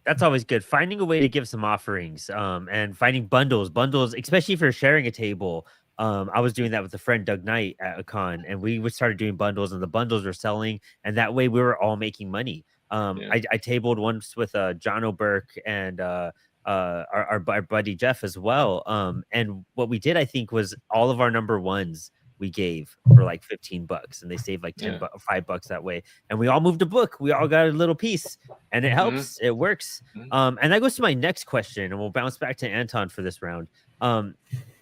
That's always good. Finding a way to give some offerings and finding bundles, especially for sharing a table. I was doing that with a friend, Doug Knight, at a con, and we started doing bundles, and the bundles were selling, and that way we were all making money. I tabled once with John O'Burke and our buddy Jeff as well. And what we did, I think, was all of our number ones we gave for like $15, and they saved like $5 that way. And we all moved a book. We all got a little piece, and it helps. It works. And that goes to my next question, and we'll bounce back to Anton for this round.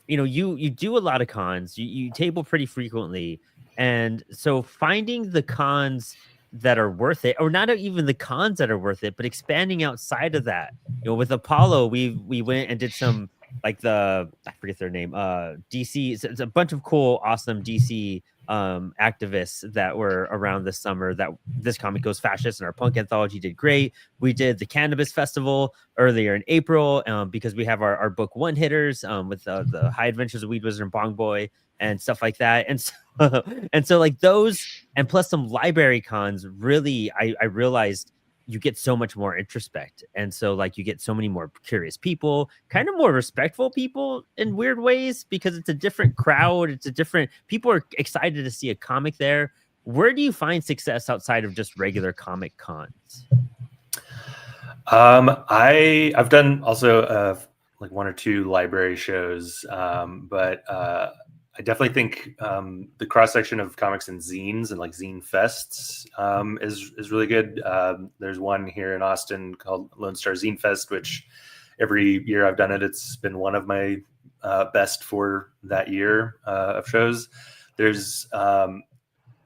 You do a lot of cons. You table pretty frequently, and so finding the cons that are worth it, or not even the cons that are worth it, but expanding outside of that. With Apollo, we went and did some, like, I forget their name, DC. It's a bunch of cool, awesome DC activists that were around this summer. That This Comic Goes Fascist and our punk anthology did great. We did the Cannabis Festival earlier in April because we have our book one hitters with the High Adventures of Weed Wizard and Bong Boy and stuff like that. And so like those, and plus some library cons, really, I realized you get so much more introspect. And so like you get so many more curious people, kind of more respectful people in weird ways, because it's a different crowd. People are excited to see a comic there. Where do you find success outside of just regular comic cons? I've done also like 1 or 2 library shows, but I definitely think the cross section of comics and zines and like zine fests is really good. There's one here in Austin called Lone Star Zine Fest, which every year I've done it, it's been one of my best for that year of shows. There's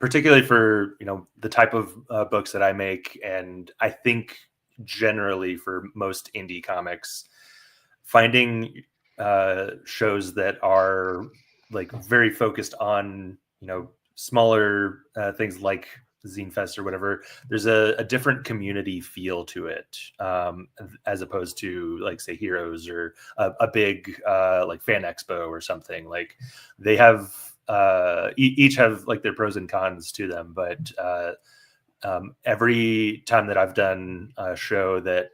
particularly for the type of books that I make, and I think generally for most indie comics, finding shows that are like very focused on smaller things like Zine Fest or whatever. There's a different community feel to it as opposed to like say Heroes or a big like fan expo or something. Like they have each have like their pros and cons to them, but every time that I've done a show that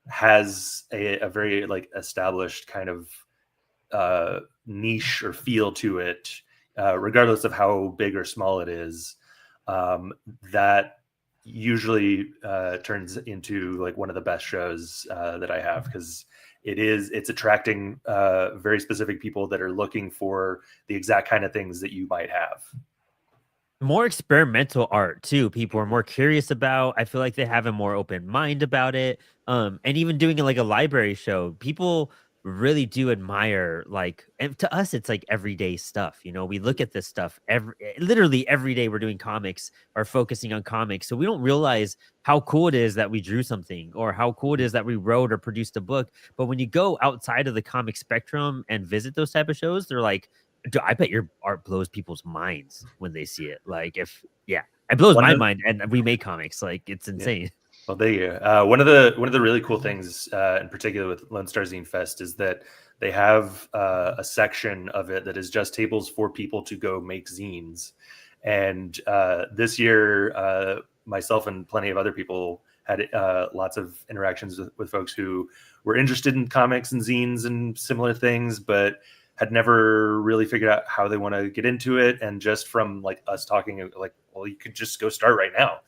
has a very like established kind of niche or feel to it, regardless of how big or small it is, that usually turns into like one of the best shows that I have, because it's attracting very specific people that are looking for the exact kind of things that you might have. More experimental art too. People are more curious about. I feel like they have a more open mind about it. And even doing it like a library show, people really do admire, like, and to us it's like everyday stuff. We look at this stuff literally every day. We're doing comics or focusing on comics, so we don't realize how cool it is that we drew something, or how cool it is that we wrote or produced a book. But when you go outside of the comic spectrum and visit those type of shows, they're like, I bet your art blows people's minds when they see it. Like, it blows my mind, and we make comics. Like, it's insane. Well, there you go. One of the really cool things, in particular with Lone Star Zine Fest, is that they have a section of it that is just tables for people to go make zines. And this year, myself and plenty of other people had lots of interactions with folks who were interested in comics and zines and similar things, but had never really figured out how they want to get into it. And just from like us talking, like, well, you could just go start right now.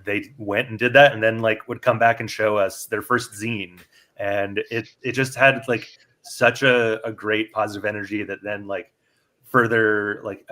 They went and did that, and then like would come back and show us their first zine. And it just had like such a great positive energy that then like further like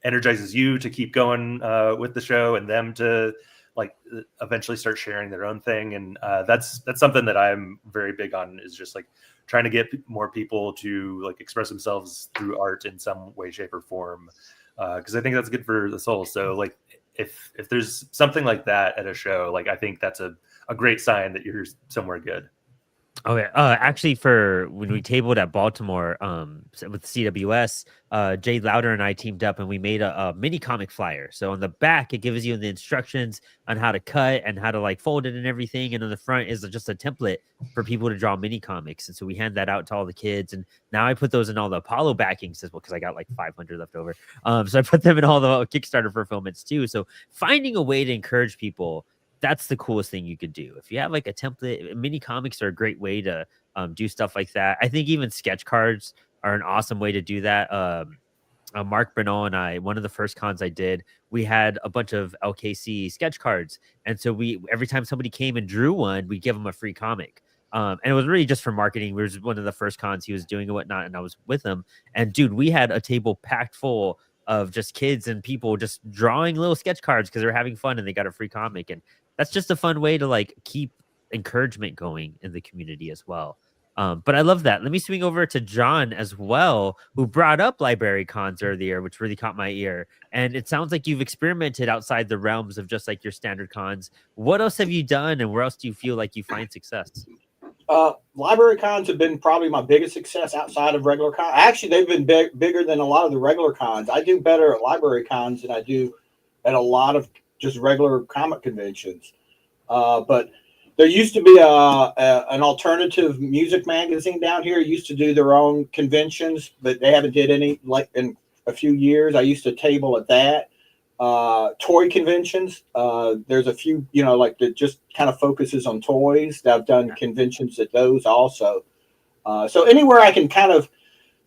energizes you to keep going with the show, and them to like eventually start sharing their own thing. And that's something that I'm very big on, is just like trying to get more people to like express themselves through art in some way, shape, or form, because I think that's good for the soul. So like if there's something like that at a show, like I think that's a great sign that you're somewhere good. Okay. Actually, for when we tabled at Baltimore, with CWS, Jay Louder and I teamed up, and we made a mini comic flyer. So on the back, it gives you the instructions on how to cut and how to like fold it and everything. And on the front is just a template for people to draw mini comics. And so we hand that out to all the kids. And now I put those in all the Apollo backings as well, because I got like 500 left over. So I put them in all the Kickstarter fulfillments too. So finding a way to encourage people, that's the coolest thing you could do. If you have like a template, mini comics are a great way to do stuff like that. I think even sketch cards are an awesome way to do that. Mark Bernal and I, one of the first cons I did, we had a bunch of LKC sketch cards. And so every time somebody came and drew one, we give them a free comic. And it was really just for marketing. We was one of the first cons he was doing and whatnot, and I was with him. And dude, we had a table packed full of just kids and people just drawing little sketch cards because they're having fun and they got a free comic. And that's just a fun way to like keep encouragement going in the community as well. But I love that. Let me swing over to John as well, who brought up library cons earlier, which really caught my ear. And it sounds like you've experimented outside the realms of just like your standard cons. What else have you done, and where else do you feel like you find success? Library cons have been probably my biggest success outside of regular cons. Actually, they've been bigger than a lot of the regular cons. I do better at library cons than I do at a lot of just regular comic conventions. But there used to be an alternative music magazine down here. It used to do their own conventions, but they haven't did any like in a few years. I used to table at that. Toy conventions. There's a few, like that just kind of focuses on toys. I've done conventions at those also. So anywhere I can kind of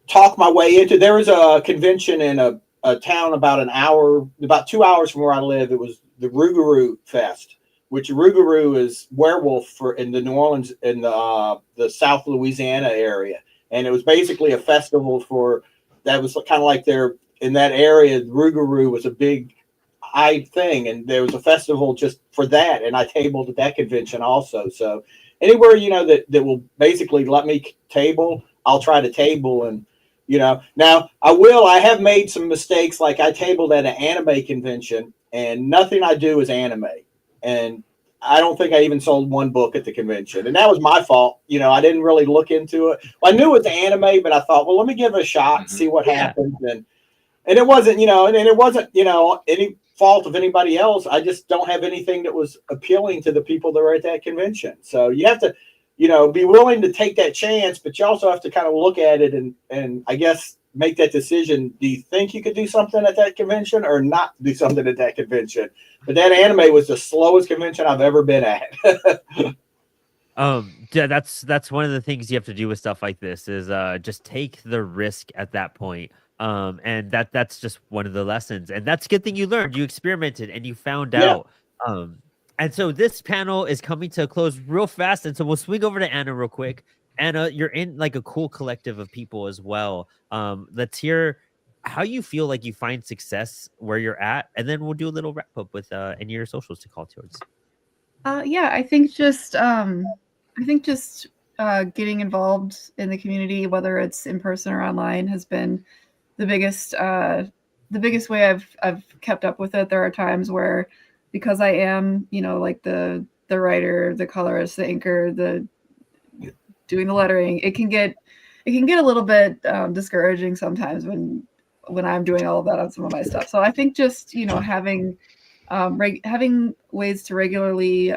talk my way into. There was a convention in a town about 2 hours from where I live. It was the Rougarou Fest, which Rougarou is werewolf in the New Orleans, in the South Louisiana area. And it was basically a festival that was kind of like in that area. Rougarou was a big thing, and there was a festival just for that, and I tabled at that convention also. So anywhere that will basically let me table, I'll try to table. And now I have made some mistakes, like I tabled at an anime convention, and nothing I do is anime, and I don't think I even sold one book at the convention, and that was my fault. I didn't really look into it. Well, I knew it was anime, but I thought, well, let me give it a shot and see what happens. And it wasn't, and it wasn't, any fault of anybody else. I just don't have anything that was appealing to the people that were at that convention. So you have to, be willing to take that chance, but you also have to kind of look at it and I guess make that decision. Do you think you could do something at that convention or not do something at that convention? But that anime was the slowest convention I've ever been at. Yeah, that's one of the things you have to do with stuff like this is just take the risk at that point. And that's just one of the lessons, and that's a good thing you learned. You experimented and you found out. And so this panel is coming to a close real fast. And so we'll swing over to Anna real quick. Anna, you're in like a cool collective of people as well. Let's hear how you feel like you find success where you're at. And then we'll do a little wrap up with any of your socials to call towards. Yeah, I think just getting involved in the community, whether it's in person or online, has been the biggest way I've kept up with it. There are times where, because I am, like the writer, the colorist, the inker, the doing the lettering, it can get a little bit discouraging sometimes when I'm doing all of that on some of my stuff. So I think just having ways to regularly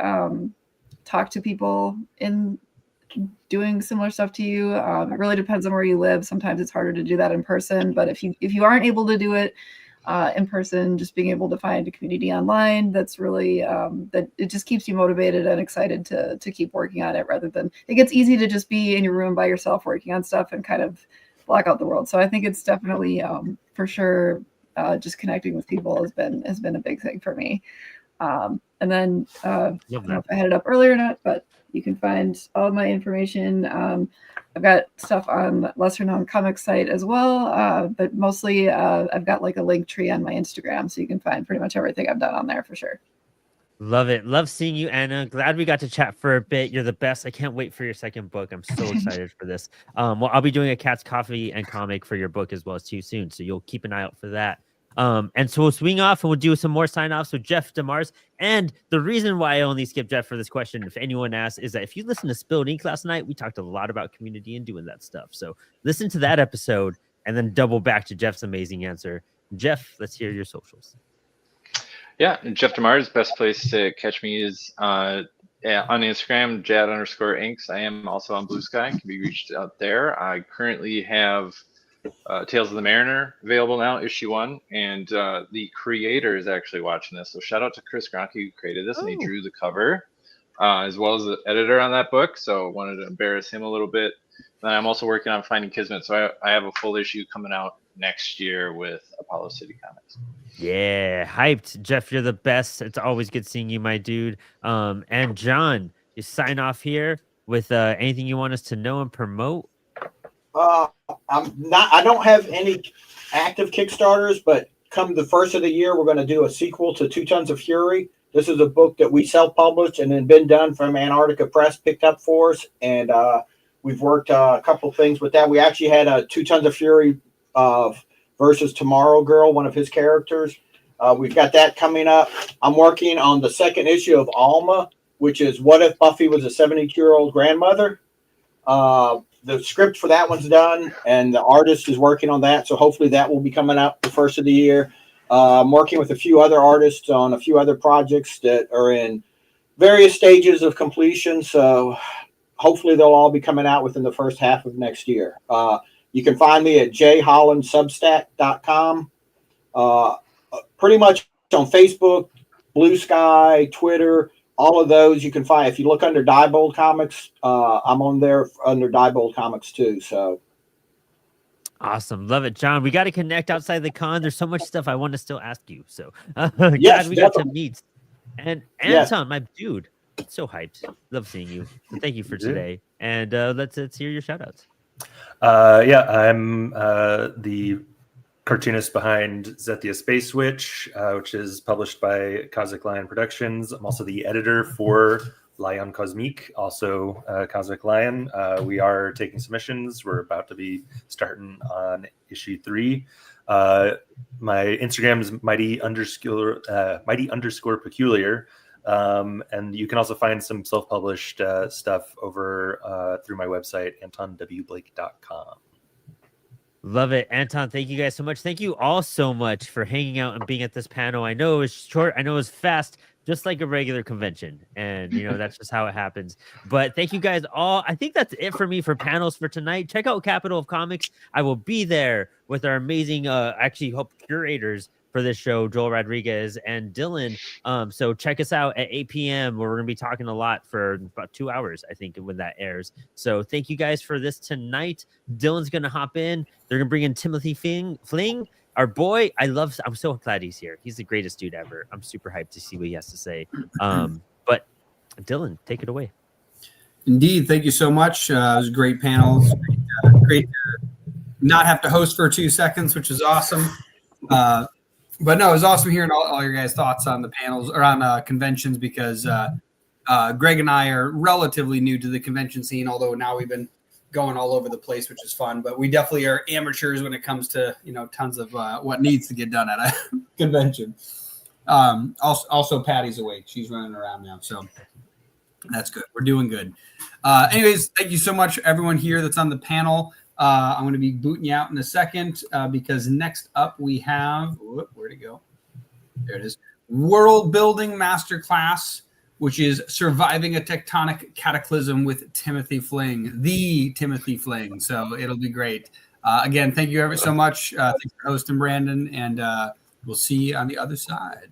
talk to people in doing similar stuff to you. It really depends on where you live. Sometimes it's harder to do that in person, but if you aren't able to do it in person, just being able to find a community online, that's really that it just keeps you motivated and excited to keep working on it, rather than it gets easy to just be in your room by yourself working on stuff and kind of block out the world. So I think it's definitely for sure just connecting with people has been a big thing for me. And then I don't know if I had it up earlier or not, but you can find all of my information. I've got stuff on lesser known comics site as well, but mostly I've got like a link tree on my Instagram, so you can find pretty much everything I've done on there for sure. Love it. Love seeing you, Anna. Glad we got to chat for a bit. You're the best. I can't wait for your second book. I'm so excited for this. Well, I'll be doing a Cat's Coffee and comic for your book as well as too soon, so you'll keep an eye out for that. And so we'll swing off and we'll do some more sign-offs with Jeff DeMars. And the reason why I only skipped Jeff for this question, if anyone asks, is that if you listen to Spilled Ink last night, we talked a lot about community and doing that stuff. So listen to that episode and then double back to Jeff's amazing answer. Jeff, let's hear your socials. Yeah, Jeff DeMars, best place to catch me is on Instagram, Jad_Inks. I am also on Blue Sky, can be reached out there. I currently have Tales of the Mariner available now, issue 1, and the creator is actually watching this. So shout out to Chris Gronke, who created this, and he drew the cover, as well as the editor on that book. So wanted to embarrass him a little bit. Then I'm also working on Finding Kismet, so I have a full issue coming out next year with Apollo City Comics. Yeah, hyped. Jeff, you're the best. It's always good seeing you, my dude. And John, you sign off here with anything you want us to know and promote. I don't have any active Kickstarters, but come the first of the year, we're going to do a sequel to 2 Tons of Fury. This is a book that we self-published and then been done from Antarctica Press, picked up for us. And we've worked a couple things with that. We actually had a 2 Tons of Fury versus Tomorrow Girl, one of his characters. We've got that coming up. I'm working on the second issue of Alma, which is what if Buffy was a 72-year-old grandmother. The script for that one's done, and the artist is working on that. So hopefully that will be coming up the first of the year. I'm working with a few other artists on a few other projects that are in various stages of completion. So hopefully they'll all be coming out within the first half of next year. You can find me at jhollandsubstack.com. Pretty much on Facebook, Blue Sky, Twitter, all of those you can find. If you look under Diebold Comics, I'm on there under Diebold Comics too. So awesome. Love it, John. We got to connect outside the con. There's so much stuff I want to still ask you. So yes, glad we got to meet. And Anton, my dude, so hyped. Love seeing you. So thank you for today. And let's hear your shout outs. Yeah, I'm the cartoonist behind Zethia Space Witch, which is published by Kazakh Lion Productions. I'm also the editor for Lion Cosmique, also Kazakh Lion. We are taking submissions. We're about to be starting on issue 3. My Instagram is mighty_peculiar. And you can also find some self-published stuff over through my website, AntonWBlake.com. Love it. Anton, thank you guys so much. Thank you all so much for hanging out and being at this panel. I know it was short. I know it was fast, just like a regular convention. And, that's just how it happens. But thank you guys all. I think that's it for me for panels for tonight. Check out Capital of Comics. I will be there with our amazing, curators for this show, Joel Rodriguez and Dylan. So check us out at 8 p.m. where we're going to be talking a lot for about 2 hours, I think, when that airs. So thank you guys for this tonight. Dylan's going to hop in. They're going to bring in Timothy Fling, our boy. I'm so glad he's here. He's the greatest dude ever. I'm super hyped to see what he has to say. Dylan, take it away. Indeed. Thank you so much. It was a great panel. Great to not have to host for 2 seconds, which is awesome. But no, it was awesome hearing all your guys' thoughts on the panels or on conventions, because Greg and I are relatively new to the convention scene, although now we've been going all over the place, which is fun. But we definitely are amateurs when it comes to, tons of what needs to get done at a convention. Also, Patty's awake. She's running around now, so that's good. We're doing good. Anyways, thank you so much, everyone here that's on the panel. I'm going to be booting you out in a second because next up we have, where'd it go? There it is. World Building Masterclass, which is Surviving a Tectonic Cataclysm with Timothy Fling, the Timothy Fling. So it'll be great. Again, thank you ever so much. Thanks for hosting, Brandon, and we'll see you on the other side.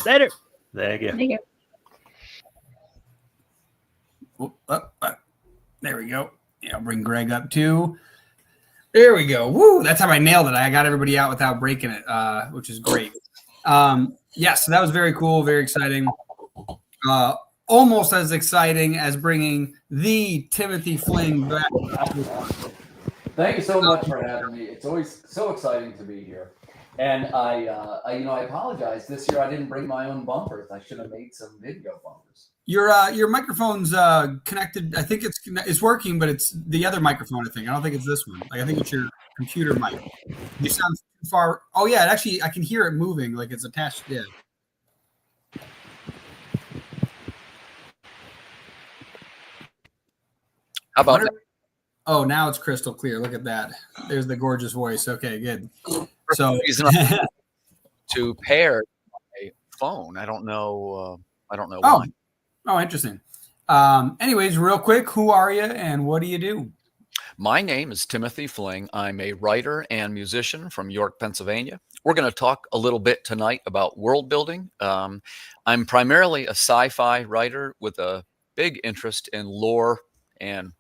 Later. Thank you. Thank you. There we go. Yeah, I'll bring Greg up too. There we go. Woo! That's how I nailed it. I got everybody out without breaking it, which is great. So that was very cool, very exciting. Almost as exciting as bringing the Timothy Fling back. Thank you so much for having me. It's always so exciting to be here. And I apologize. This year I didn't bring my own bumpers. I should have made some video bumpers. Your microphone's connected. I think it's working, but it's the other microphone. I don't think it's this one. I think it's your computer mic. You sound too far. Oh yeah, actually I can hear it moving, like it's attached. Yeah. How about that? Oh, now it's crystal clear. Look at that. There's the gorgeous voice. Okay, good. So to pair my phone. I don't know why. Oh, interesting. Anyways, real quick, who are you and what do you do? My name is Timothy Fling. I'm a writer and musician from York, Pennsylvania. We're going to talk a little bit tonight about world building. I'm primarily a sci-fi writer with a big interest in lore and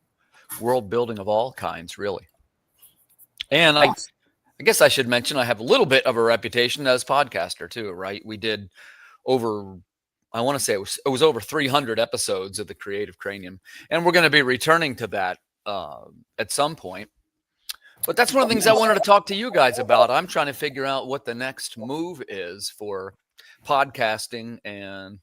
world building of all kinds, really. And I guess I should mention I have a little bit of a reputation as podcaster too, right? We did over, I want to say it was over 300 episodes of the Creative Cranium, and we're going to be returning to that at some point. But that's one of the things I wanted to talk to you guys about. I'm trying to figure out what the next move is for podcasting and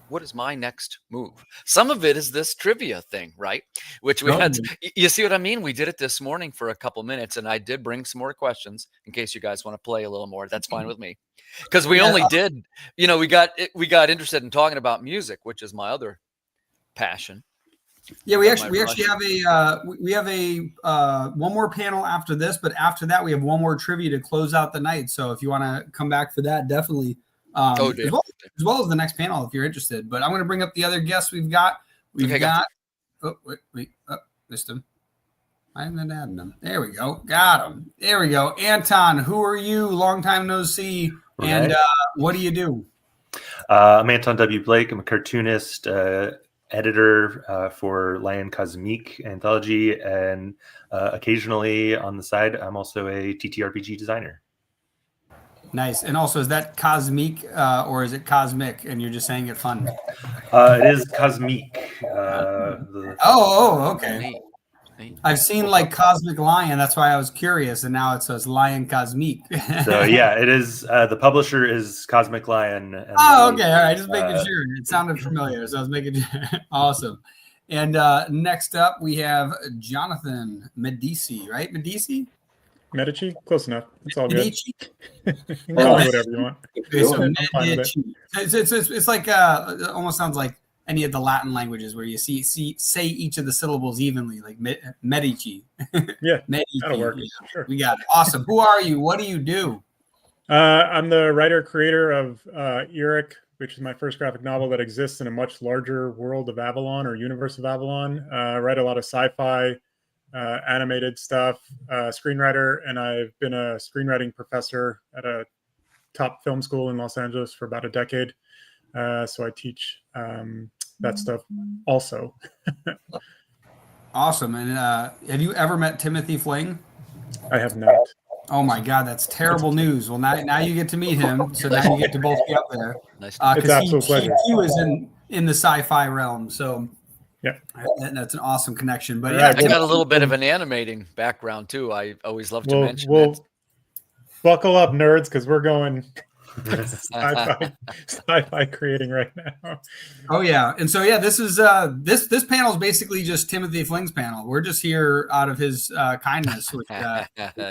what is my next move? Some of it is this trivia thing, right? Which we had. You see what I mean? We did it this morning for a couple minutes, and I did bring some more questions in case you guys want to play a little more. That's fine with me, because we only did. We got interested in talking about music, which is my other passion. Yeah, we actually have a one more panel after this, but after that we have one more trivia to close out the night. So if you want to come back for that, definitely. As well as the next panel if you're interested. But I'm going to bring up the other guests we've got. Missed him. I'm not adding them. There we go. Got him. There we go. Anton, who are you? Long time no see. Right. And what do you do? I'm Anton W. Blake. I'm a cartoonist, editor for Lion Cosmique anthology, and occasionally on the side, I'm also a TTRPG designer. Nice. And also, is that cosmique or is it cosmic? And you're just saying it fun? It is cosmique. Okay. I've seen like Cosmic Lion. That's why I was curious. And now it says Lion Cosmique. So yeah, it is. The publisher is Cosmic Lion. And okay. All right. Just making sure. It sounded familiar. So I was making sure. Awesome. And next up, we have Jonathan Medici, right? Medici? Close enough. It's all good. Medici? You can call me whatever you want. Okay, so Medici. It's like it almost sounds like any of the Latin languages where you say each of the syllables evenly, like Medici. Yeah, Medici. That'll work. Yeah. Sure. We got it. Awesome. Who are you? What do you do? I'm the writer-creator of Eric, which is my first graphic novel that exists in a much larger world of Avalon or universe of Avalon. I write a lot of sci-fi, animated stuff, screenwriter, and I've been a screenwriting professor at a top film school in Los Angeles for about a decade. So I teach that stuff also. Awesome. And have you ever met Timothy Fling? I have not. Oh my God, that's terrible news. Well, now you get to meet him, so now you get to both be up there. It's an absolute pleasure. in the sci-fi realm. So yeah, that's an awesome connection. But I got a little bit of an animating background too. I always love to mention that. Buckle up, nerds, because we're going sci-fi creating right now. Oh yeah, and so this is this panel is basically just Timothy Fling's panel. We're just here out of his kindness. Which,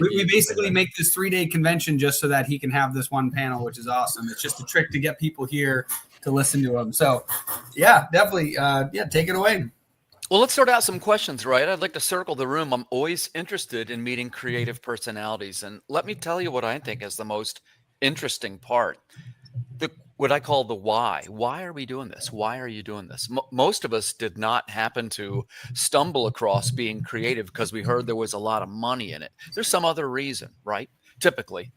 we basically make this 3-day convention just so that he can have this one panel, which is awesome. It's just a trick to get people here to listen to him. So yeah, definitely, take it away. Well, let's start out some questions, right? I'd like to circle the room. I'm always interested in meeting creative personalities. And let me tell you what I think is the most interesting part. What I call the why. Why are we doing this? Why are you doing this? Most of us did not happen to stumble across being creative because we heard there was a lot of money in it. There's some other reason, right? Typically.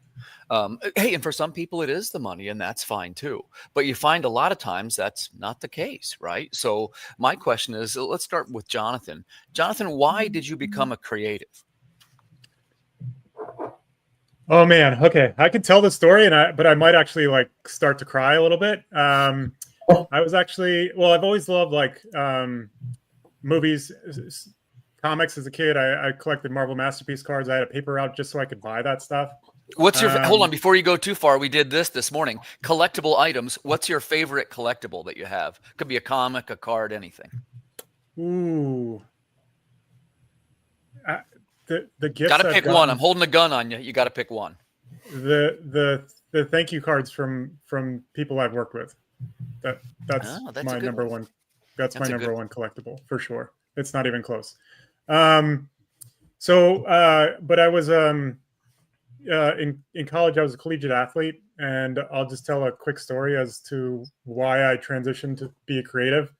Hey, and for some people it is the money, and that's fine too. But you find a lot of times that's not the case, right? So my question is, let's start with Jonathan. Jonathan, why did you become a creative? Oh man, okay. I could tell the story, but I might actually like start to cry a little bit. I was actually, I've always loved like movies, comics as a kid. I collected Marvel Masterpiece cards. I had a paper route just so I could buy that stuff. What's your hold on before you go too far? We did this morning. Collectible items. What's your favorite collectible that you have? Could be a comic, a card, anything. Ooh. The gifts. Got to pick one. I'm holding a gun on you. You got to pick one. The thank you cards from people I've worked with. That's my number one. That's my number one collectible for sure. It's not even close. But I was in college. I was a collegiate athlete, and I'll just tell a quick story as to why I transitioned to be a creative.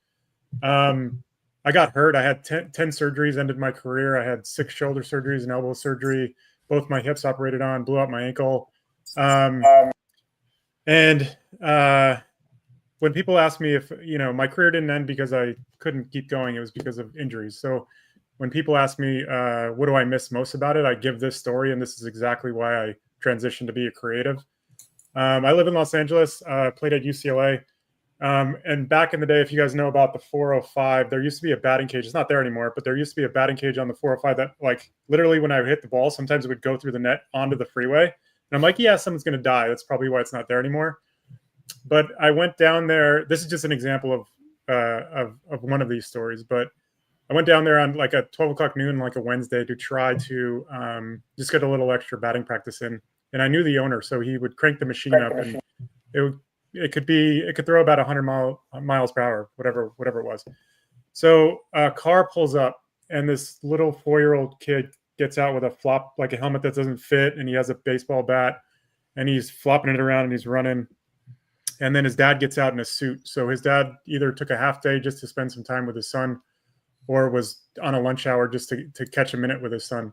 I got hurt. I had 10 surgeries, ended my career. I had 6 shoulder surgeries, an elbow surgery, both my hips operated on, blew out my ankle. When people ask me if, my career didn't end because I couldn't keep going, it was because of injuries. So when people ask me, what do I miss most about it? I give this story, and this is exactly why I transitioned to be a creative. I live in Los Angeles, played at UCLA. And back in the day, if you guys know about the 405, there used to be a batting cage. It's not there anymore, but there used to be a batting cage on the 405 that, like, literally when I hit the ball, sometimes it would go through the net onto the freeway. And I'm like, yeah, someone's going to die. That's probably why it's not there anymore. But I went down there. This is just an example of one of these stories. But I went down there on like a 12 o'clock noon, like a Wednesday, to try to just get a little extra batting practice in. And I knew the owner, so he would crank the machine up, and it could throw about 100 miles per hour, whatever it was. So a car pulls up, and this little 4-year-old kid gets out with a helmet that doesn't fit, and he has a baseball bat, and he's flopping it around, and he's running. And then his dad gets out in a suit. So his dad either took a half day just to spend some time with his son, or was on a lunch hour just to catch a minute with his son.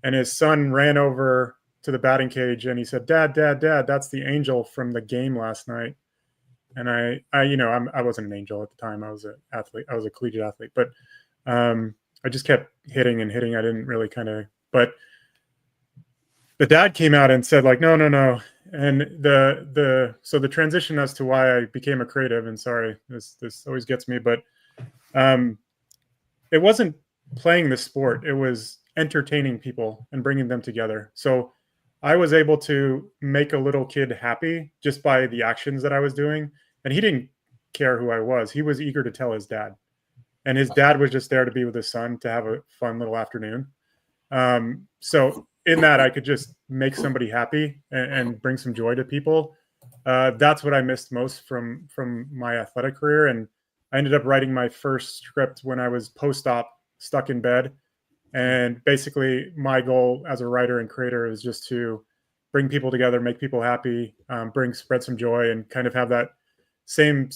And his son ran over to the batting cage, and he said, Dad, that's the angel from the game last night. And I wasn't an angel at the time. I was an athlete. I was a collegiate athlete, but I just kept hitting and hitting. I didn't really but the dad came out and said, like, no. And so the transition as to why I became a creative, and sorry, this always gets me, but it wasn't playing the sport. It was entertaining people and bringing them together. So I was able to make a little kid happy just by the actions that I was doing. And he didn't care who I was. He was eager to tell his dad. And his dad was just there to be with his son, to have a fun little afternoon. So in that, I could just make somebody happy and bring some joy to people. That's what I missed most from my athletic career. And I ended up writing my first script when I was post-op, stuck in bed. And basically my goal as a writer and creator is just to bring people together, make people happy, spread some joy, and kind of have that same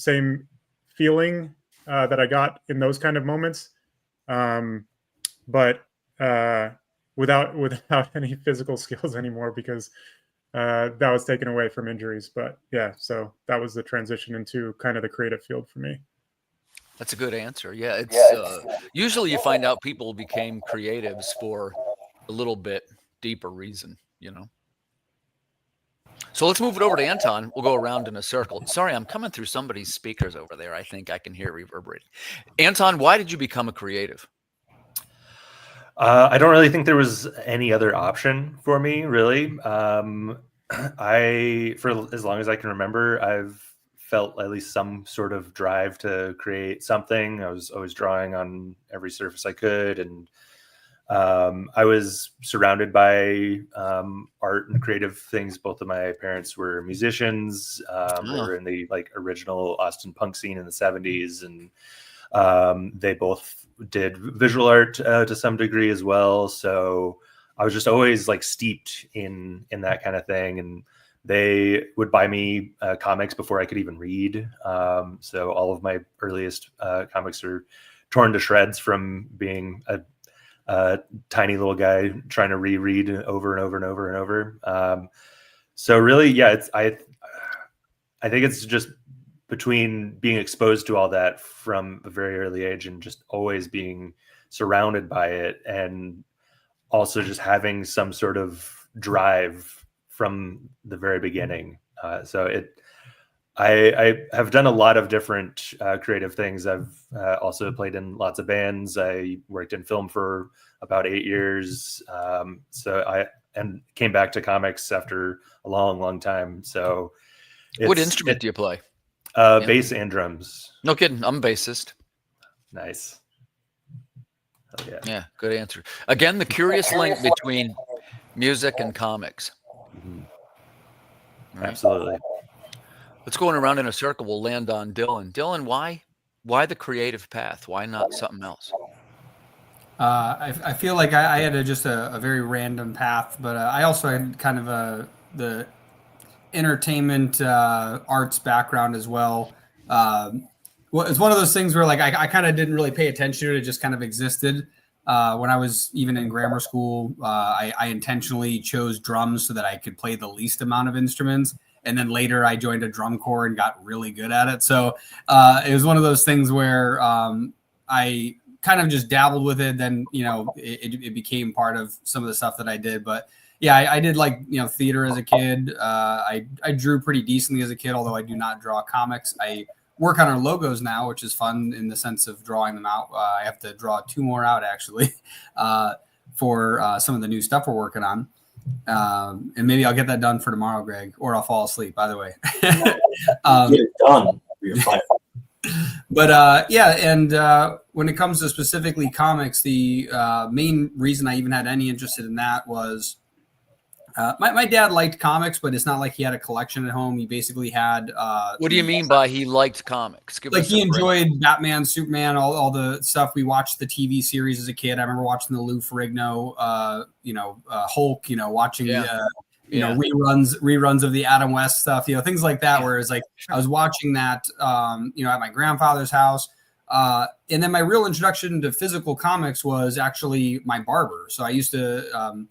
feeling that I got in those kind of moments. But without any physical skills anymore, because that was taken away from injuries. But yeah, so that was the transition into kind of the creative field for me. That's a good answer. Yeah, it's usually you find out people became creatives for a little bit deeper reason, So let's move it over to Anton. We'll go around in a circle. Sorry, I'm coming through somebody's speakers over there. I think I can hear reverberating. Anton, why did you become a creative? I don't really think there was any other option for me, really. For as long as I can remember, I've felt at least some sort of drive to create something. I was always drawing on every surface I could, and I was surrounded by art and creative things. Both of my parents were musicians. They were in the original Austin punk scene in the 70s, and they both did visual art to some degree as well. So I was just always steeped in that kind of thing, and they would buy me comics before I could even read. So all of my earliest comics are torn to shreds from being a tiny little guy trying to reread over and over and over and over. So really, yeah, I think it's just between being exposed to all that from a very early age and just always being surrounded by it, and also just having some sort of drive from the very beginning. I have done a lot of different creative things. I've also played in lots of bands. I worked in film for about 8 years. And came back to comics after a long, long time. So what instrument do you play? Bass and drums. No kidding. I'm a bassist. Nice. Oh, yeah. Yeah, good answer. Again, the curious link between music and comics. Right. Absolutely. Let's go around in a circle. We'll land on Dylan. Dylan, why the creative path? Why not something else? I feel like I had just a very random path, but I also had kind of the entertainment arts background as well. Well, it's one of those things where I kind of didn't really pay attention to it. It just kind of existed. When I was even in grammar school, I intentionally chose drums so that I could play the least amount of instruments. And then later I joined a drum corps and got really good at it. So it was one of those things where I kind of just dabbled with it. Then, it became part of some of the stuff that I did. But yeah, I did theater as a kid. I drew pretty decently as a kid, although I do not draw comics. I work on our logos now, which is fun in the sense of drawing them out. I have to draw 2 more out actually for some of the new stuff we're working on. And maybe I'll get that done for tomorrow, Greg, or I'll fall asleep. By the way, get it done. But yeah, and when it comes to specifically comics, the main reason I even had any interest in that was my dad liked comics, but it's not like he had a collection at home. He basically had. What do you mean by he liked comics? He enjoyed Batman, Superman, all the stuff. We watched the TV series as a kid. I remember watching the Lou Ferrigno, Hulk. Watching reruns of the Adam West stuff. Things like that. Whereas I was watching that, at my grandfather's house. And then my real introduction to physical comics was actually my barber. So I used to.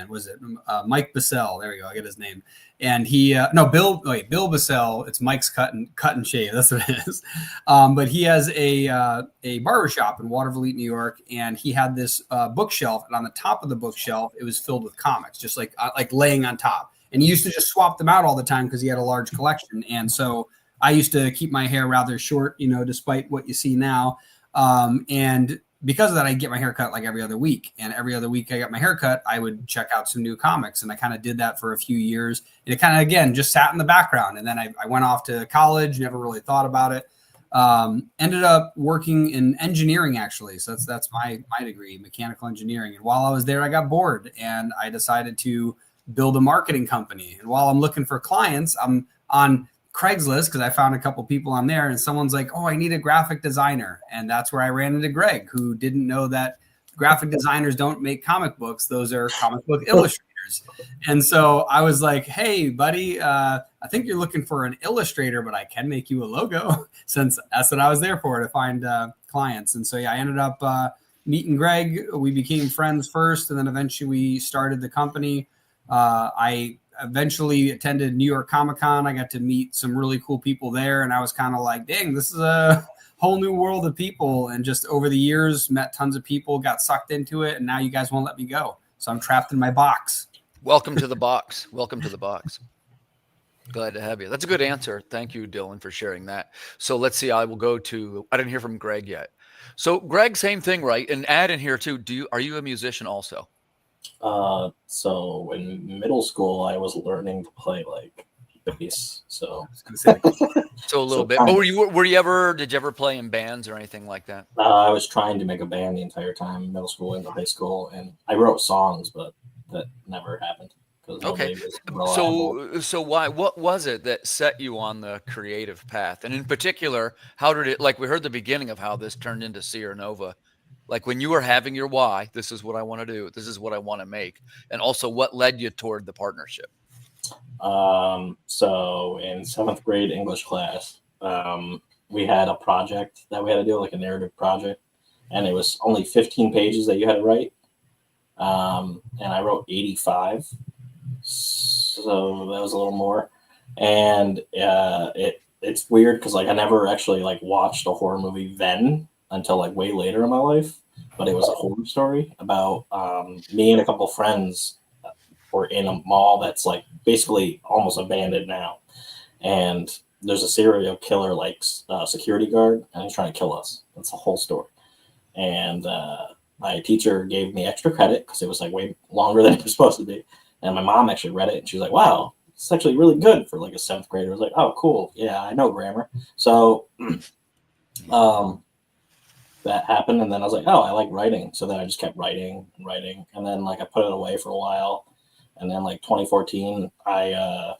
Was it Mike Bissell? There we go. I get his name. And he, Bill Bissell. It's Mike's cut and shave. That's what it is. But he has a barbershop in Waterville, New York, and he had this bookshelf. And on the top of the bookshelf, it was filled with comics, just like laying on top. And he used to just swap them out all the time because he had a large collection. And so I used to keep my hair rather short, despite what you see now. And because of that, I get my hair cut every other week. And every other week I got my hair cut, I would check out some new comics. And I kind of did that for a few years. And it kind of, again, just sat in the background. And then I went off to college, never really thought about it. Ended up working in engineering, actually. So that's my degree, mechanical engineering. And while I was there, I got bored and I decided to build a marketing company. And while I'm looking for clients, I'm on Craigslist because I found a couple people on there and someone's like, oh, I need a graphic designer. And that's where I ran into Greg, who didn't know that graphic designers don't make comic books. Those are comic book illustrators. And so I was like, hey, buddy, I think you're looking for an illustrator, but I can make you a logo since that's what I was there for, to find clients. And so, yeah, I ended up meeting Greg. We became friends first, and then eventually we started the company. I eventually attended New York Comic-Con. I got to meet some really cool people there. And I was kind of like, dang, this is a whole new world of people. And just over the years, met tons of people, got sucked into it. And now you guys won't let me go. So I'm trapped in my box. Welcome to the box. Welcome to the box. Glad to have you. That's a good answer. Thank you, Dylan, for sharing that. So let's see. I will go to. I didn't hear from Greg yet. So Greg, same thing, right? And add in here too. Are you a musician also? So in middle school, I was learning to play like bass. So So a little bit. But did you ever play in bands or anything like that? I was trying to make a band the entire time, middle school into high school, and I wrote songs, but that never happened. Okay. So why? What was it that set you on the creative path? And in particular, how did it? Like we heard the beginning of how this turned into Sierra Nova. Like when you were having your why, this is what I want to do. This is what I want to make. And also, what led you toward the partnership? So in 7th grade English class, we had a project that we had to do, like a narrative project, and it was only 15 pages that you had to write. And I wrote 85, so that was a little more. And it's weird because like I never actually like watched a horror movie then until like way later in my life, but it was a horror story about me and a couple of friends were in a mall that's like basically almost abandoned now, and there's a serial killer like security guard, and he's trying to kill us. That's the whole story. And my teacher gave me extra credit because it was like way longer than it was supposed to be. And my mom actually read it, and she was like, "Wow, it's actually really good for like a 7th grader." I was like, "Oh, cool. Yeah, I know grammar." So that happened, and then I was like, "Oh, I like writing." So then I just kept writing and writing, and then like I put it away for a while, and then like 2014, I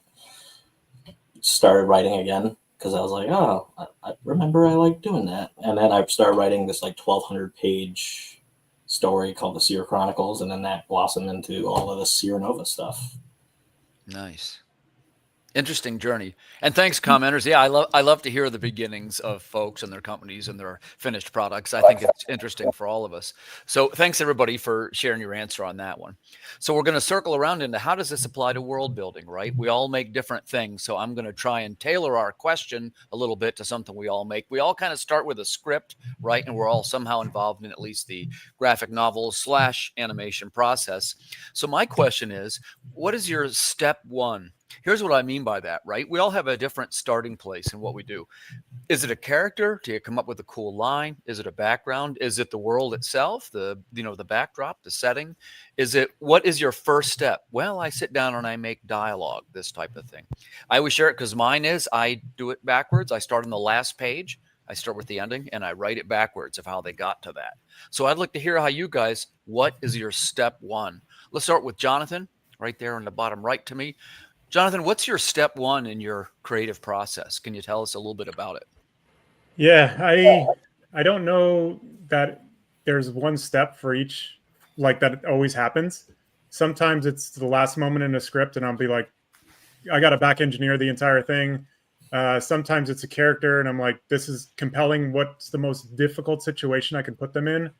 started writing again because I was like, "Oh, I remember I like doing that," and then I started writing this like 1,200 page story called the Seer Chronicles, and then that blossomed into all of the Sierra Nova stuff. Nice. Interesting journey. And thanks, commenters. Yeah, I love to hear the beginnings of folks and their companies and their finished products. I think it's interesting for all of us. So thanks, everybody, for sharing your answer on that one. So we're going to circle around into how does this apply to world building, right? We all make different things. So I'm going to try and tailor our question a little bit to something we all make. We all kind of start with a script, right? And we're all somehow involved in at least the graphic novel / animation process. So my question is, what is your step one? Here's what I mean by that, right? We all have a different starting place in what we do. Is it a character? Do you come up with a cool line? Is it a background? Is it the world itself? The backdrop, the setting? What is your first step? Well, I sit down and I make dialogue, this type of thing. I always share it because mine is I do it backwards. I start on the last page. I start with the ending and I write it backwards of how they got to that. So I'd like to hear how you guys, what is your step one? Let's start with Jonathan, right there on the bottom right to me. Jonathan, what's your step one in your creative process? Can you tell us a little bit about it? Yeah, I don't know that there's one step for each, like that always happens. Sometimes it's the last moment in a script and I'll be like, I got to back engineer the entire thing. Sometimes it's a character and I'm like, this is compelling. What's the most difficult situation I can put them in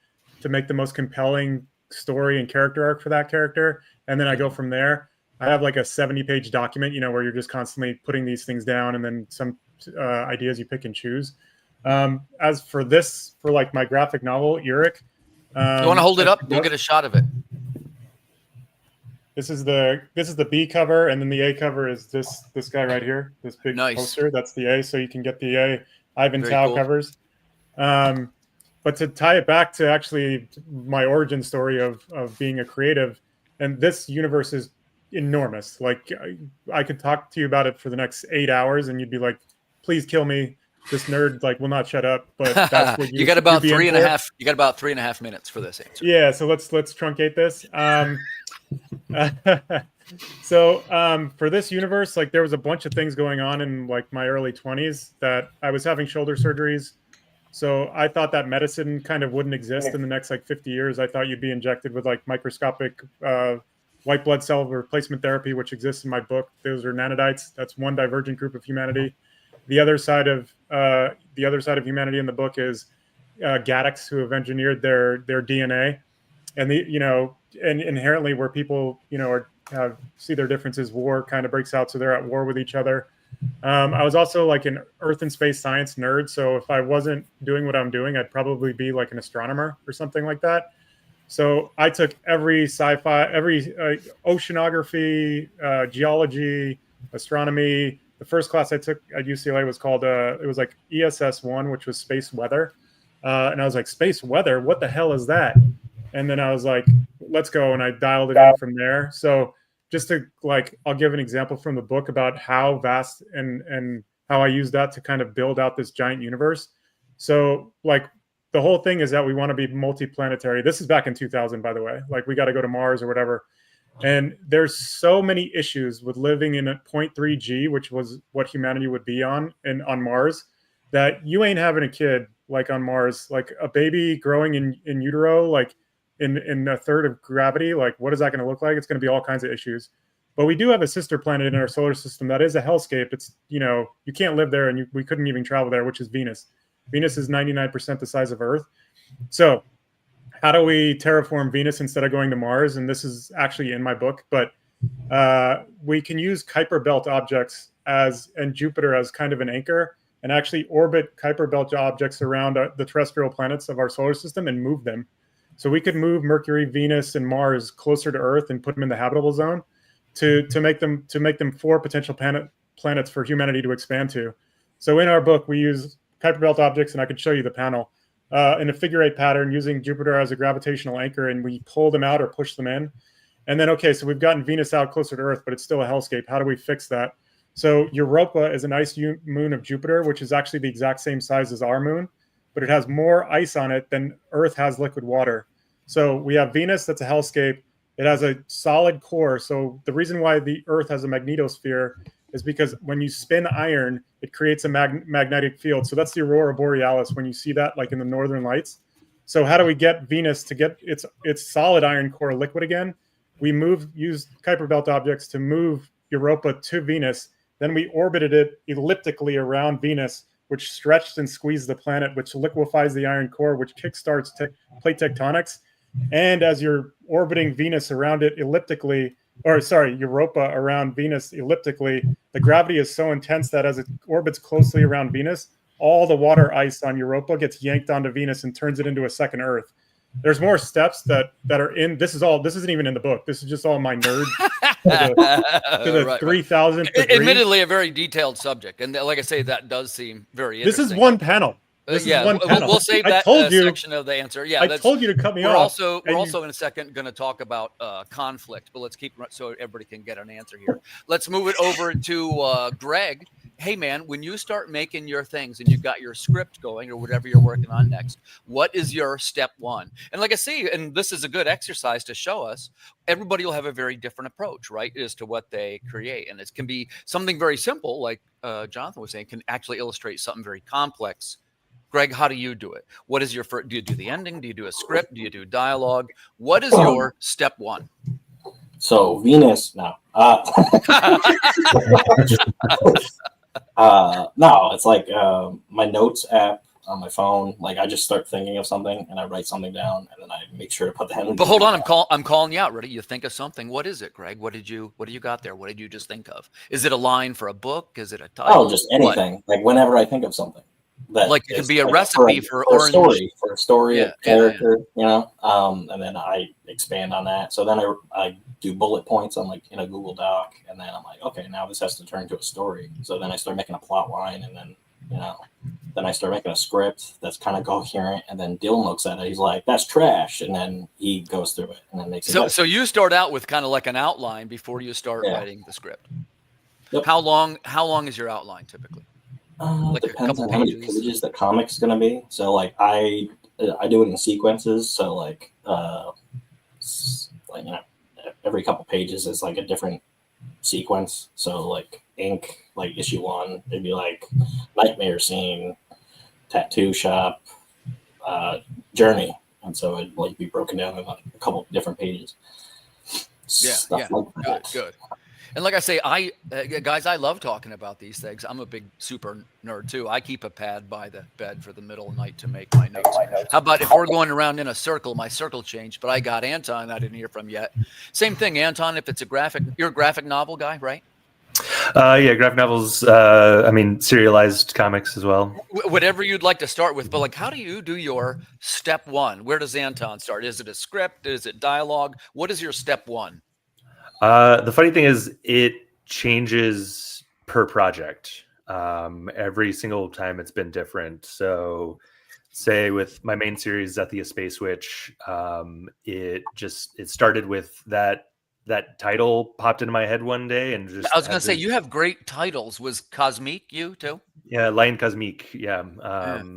to make the most compelling story and character arc for that character? And then I go from there. I have like a 70-page document, where you're just constantly putting these things down and then some ideas you pick and choose. As for this, for like my graphic novel, Uric. You want to hold it up? We'll get a shot of it. This is the B cover, and then the A cover is this guy right here, this big poster. That's the A, so you can get the A Ivan Tao covers. But to tie it back to actually my origin story of being a creative, and this universe is enormous. Like I could talk to you about it for the next 8 hours and you'd be like, please kill me. This nerd like will not shut up. But that's what you got about 3.5. You got about 3.5 minutes for this answer. Yeah. So let's truncate this. So for this universe, like there was a bunch of things going on in like my early 20s that I was having shoulder surgeries. So I thought that medicine kind of wouldn't exist in the next like 50 years. I thought you'd be injected with like microscopic white blood cell replacement therapy, which exists in my book. Those are nanidites. That's one divergent group of humanity. The other side of humanity in the book is Gaddics, who have engineered their DNA, and and inherently where people see their differences, war kind of breaks out, so they're at war with each other. I was also like an Earth and space science nerd, so if I wasn't doing what I'm doing, I'd probably be like an astronomer or something like that. So I took every sci-fi, every oceanography, geology, astronomy. The first class I took at UCLA was called it was like ESS 1, which was space weather, and I was like, space weather, what the hell is that? And then I was like, let's go, and I dialed it in from there. So just to like, I'll give an example from the book about how vast and how I use that to kind of build out this giant universe. So like the whole thing is that we want to be multi-planetary. This is back in 2000, by the way. Like we got to go to Mars or whatever. And there's so many issues with living in a 0.3 G, which was what humanity would be on Mars, that you ain't having a kid like on Mars, like a baby growing in utero, like in a third of gravity. Like what is that going to look like? It's going to be all kinds of issues. But we do have a sister planet in our solar system that is a hellscape. It's, you know, you can't live there, and we couldn't even travel there, which is Venus. Venus is 99% the size of Earth. So how do we terraform Venus instead of going to Mars? And this is actually in my book, but we can use Kuiper belt objects and Jupiter as kind of an anchor, and actually orbit Kuiper belt objects around the terrestrial planets of our solar system and move them. So we could move Mercury, Venus, and Mars closer to Earth and put them in the habitable zone to make them 4 potential planets for humanity to expand to. So in our book, we use Kuiper belt objects, and I could show you the panel, in a figure 8 pattern using Jupiter as a gravitational anchor, and we pull them out or push them in. And then, okay, so we've gotten Venus out closer to Earth, but it's still a hellscape. How do we fix that? So Europa is an ice moon of Jupiter, which is actually the exact same size as our moon, but it has more ice on it than Earth has liquid water. So we have Venus, that's a hellscape. It has a solid core. So the reason why the Earth has a magnetosphere is because when you spin iron, it creates a magnetic field. So that's the aurora borealis when you see that like in the northern lights. So how do we get Venus to get its solid iron core liquid again? We use Kuiper belt objects to move Europa to Venus. Then we orbited it elliptically around Venus, which stretched and squeezed the planet, which liquefies the iron core, which kickstarts plate tectonics. And as you're orbiting Venus around it elliptically, Europa around Venus elliptically, the gravity is so intense that as it orbits closely around Venus, all the water ice on Europa gets yanked onto Venus and turns it into a second Earth. There's more steps that are in. This isn't even in the book. This is just all my nerd to the Right, 3,000th degree. Admittedly, a very detailed subject, and like I say, that does seem very interesting. This is one panel. This is one panel. We'll save that section of the answer. Yeah, I told you to cut me off. We're also in a second going to talk about conflict, but let's keep so everybody can get an answer here. Let's move it over to Greg. Hey man, when you start making your things and you've got your script going or whatever you're working on next, what is your step one? And like I see, and this is a good exercise to show us, everybody will have a very different approach, right, as to what they create. And it can be something very simple, like Jonathan was saying, can actually illustrate something very complex. Greg, how do you do it? What is your first? Do you do the ending? Do you do a script? Do you do dialogue? What is your step one? So Venus, no. No, it's like my notes app on my phone. Like I just start thinking of something and I write something down and then I make sure to put the heading. But hold on, I'm calling you out. Ready? You think of something. What is it, Greg? What do you got there? What did you just think of? Is it a line for a book? Is it a title? Oh, just anything. Like whenever I think of something. That like it could be a like recipe for orange. For a story, a character, you know, and then I expand on that. So then I do bullet points on like in a Google Doc, and then I'm like, okay, now this has to turn into a story. So then I start making a plot line, and then then I start making a script that's kind of coherent, and then Dylan looks at it, he's like, that's trash, and then he goes through it and then makes it better. So you start out with kind of like an outline before you start writing the script. Yep. How long is your outline typically? Like depends on how many pages the comic's gonna be. So like I do it in sequences. So like every couple pages is like a different sequence. So like ink, like issue 1, it'd be like nightmare scene, tattoo shop, journey, and so it'd like be broken down in like a couple different pages. Stuff like that. Good. And like I say, guys, I love talking about these things. I'm a big super nerd too. I keep a pad by the bed for the middle of the night to make my notes. How about if we're going around in a circle, my circle changed, but I got Anton I didn't hear from yet. Same thing, Anton, if it's you're a graphic novel guy, right? Yeah, graphic novels, serialized comics as well. Whatever you'd like to start with, but like, how do you do your step one? Where does Anton start? Is it a script? Is it dialogue? What is your step one? The funny thing is, it changes per project. Every single time it's been different. So say with my main series, Zethia Space Witch, it started with that title popped into my head one day, and just I was going to say, you have great titles. Was Cosmique you too? Yeah, Lion Cosmique. Yeah.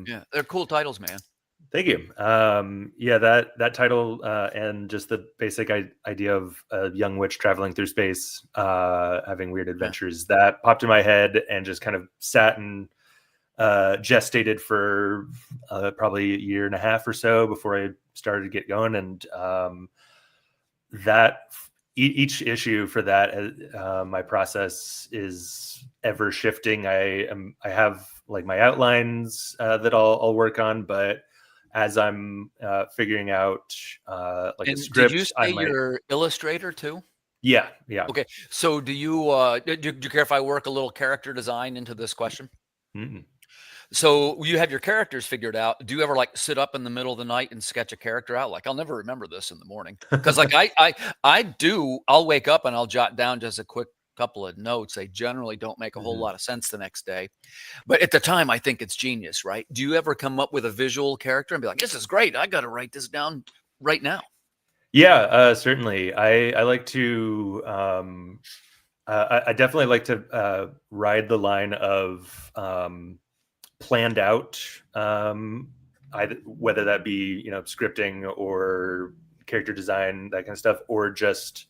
Yeah, they're cool titles, man. Thank you. Yeah, that title and just the basic idea of a young witch traveling through space, having weird adventures, that popped in my head and just kind of sat and gestated for probably a year and a half or so before I started to get going. And that each issue for that, my process is ever shifting. I have like my outlines that I'll work on, but as I'm figuring out like a script, did you say you're illustrator too? Yeah. Okay, so do you care if I work a little character design into this question? Mm-mm. So you have your characters figured out. Do you ever like sit up in the middle of the night and sketch a character out? Like, I'll never remember this in the morning, because like I'll wake up and I'll jot down just a quick couple of notes. They generally don't make a whole lot of sense the next day, but at the time I think it's genius, right? Do you ever come up with a visual character and be like, this is great, I got to write this down right now? Yeah, certainly. I like to I definitely like to ride the line of planned out, whether that be scripting or character design, that kind of stuff, or just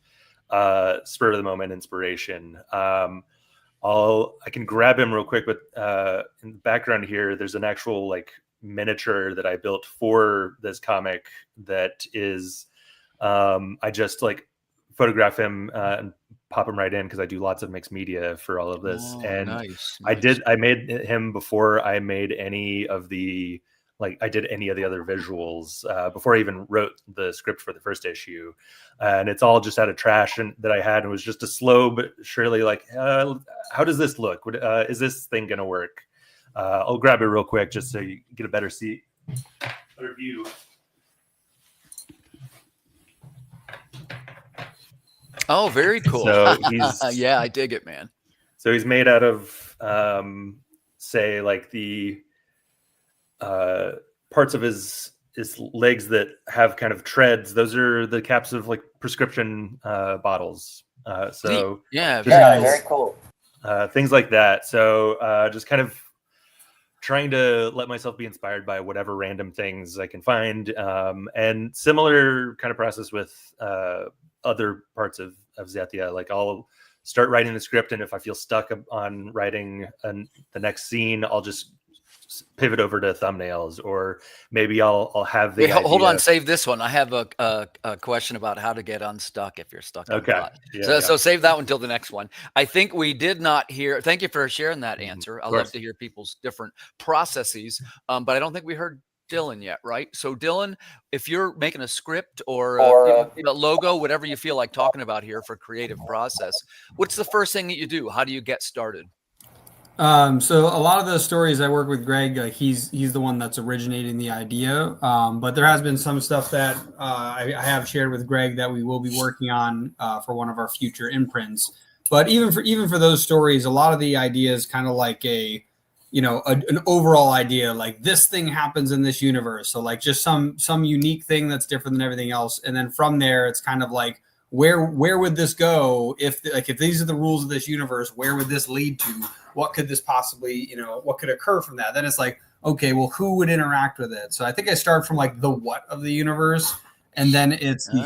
spur of the moment inspiration. I can grab him real quick, but in the background here, there's an actual like miniature that I built for this comic that is I just like photograph him and pop him right in, because I do lots of mixed media for all of this. And nice. I made him before I made any of the other visuals, before I even wrote the script for the first issue. And it's all just out of trash that I had, and it was just a slow but surely like, how does this look? Is this thing gonna work? I'll grab it real quick just so you get a better view. Oh, very cool. So yeah, I dig it, man. So he's made out of say like the parts of his legs that have kind of treads. Those are the caps of like prescription bottles. So yeah, very cool. Things like that. So just kind of trying to let myself be inspired by whatever random things I can find. And similar kind of process with other parts of Zethia. Like I'll start writing the script, and if I feel stuck on writing the next scene, I'll just pivot over to thumbnails, or maybe I'll have the hold on, save this one. I have a question about how to get unstuck if you're stuck on plot. So save that one until the next one. I think we did not hear, thank you for sharing that answer. I love to hear people's different processes, but I don't think we heard Dylan yet, right? So Dylan, if you're making a script or a logo, whatever you feel like talking about here for creative process, what's the first thing that you do? How do you get started? So a lot of the stories I work with Greg, he's the one that's originating the idea. But there has been some stuff that I have shared with Greg that we will be working on for one of our future imprints. But even for those stories, a lot of the ideas kind of like an overall idea, like this thing happens in this universe. So like just some unique thing that's different than everything else. And then from there, it's kind of like, where would this go if these are the rules of this universe? Where would this lead to? What could this possibly, what could occur from that? Then it's like, okay, well, who would interact with it? So I think I start from like the what of the universe, and then it's the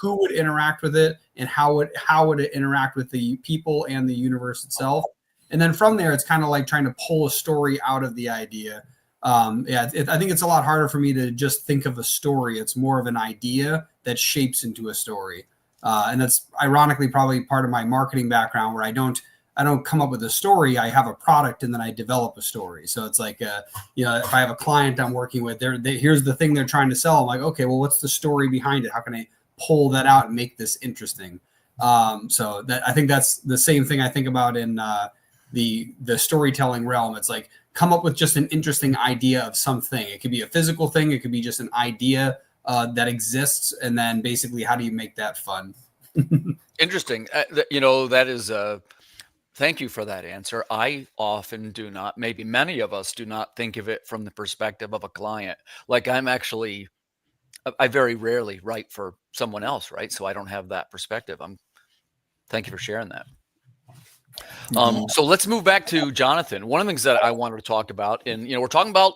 who would interact with it, and how would it interact with the people and the universe itself. And then from there, it's kind of like trying to pull a story out of the idea. I think it's a lot harder for me to just think of a story. It's more of an idea that shapes into a story. And that's ironically probably part of my marketing background, where I don't come up with a story. I have a product and then I develop a story. So it's like, if I have a client I'm working with, here's the thing they're trying to sell. I'm like, okay, well, what's the story behind it? How can I pull that out and make this interesting? So I think that's the same thing I think about in the storytelling realm. It's like, come up with just an interesting idea of something. It could be a physical thing. It could be just an idea that exists. And then basically, how do you make that fun? Interesting. That is thank you for that answer. I often do not, maybe many of us do not think of it from the perspective of a client. Like I very rarely write for someone else, right? So I don't have that perspective. Thank you for sharing that. So let's move back to Jonathan. One of the things that I wanted to talk about, and we're talking about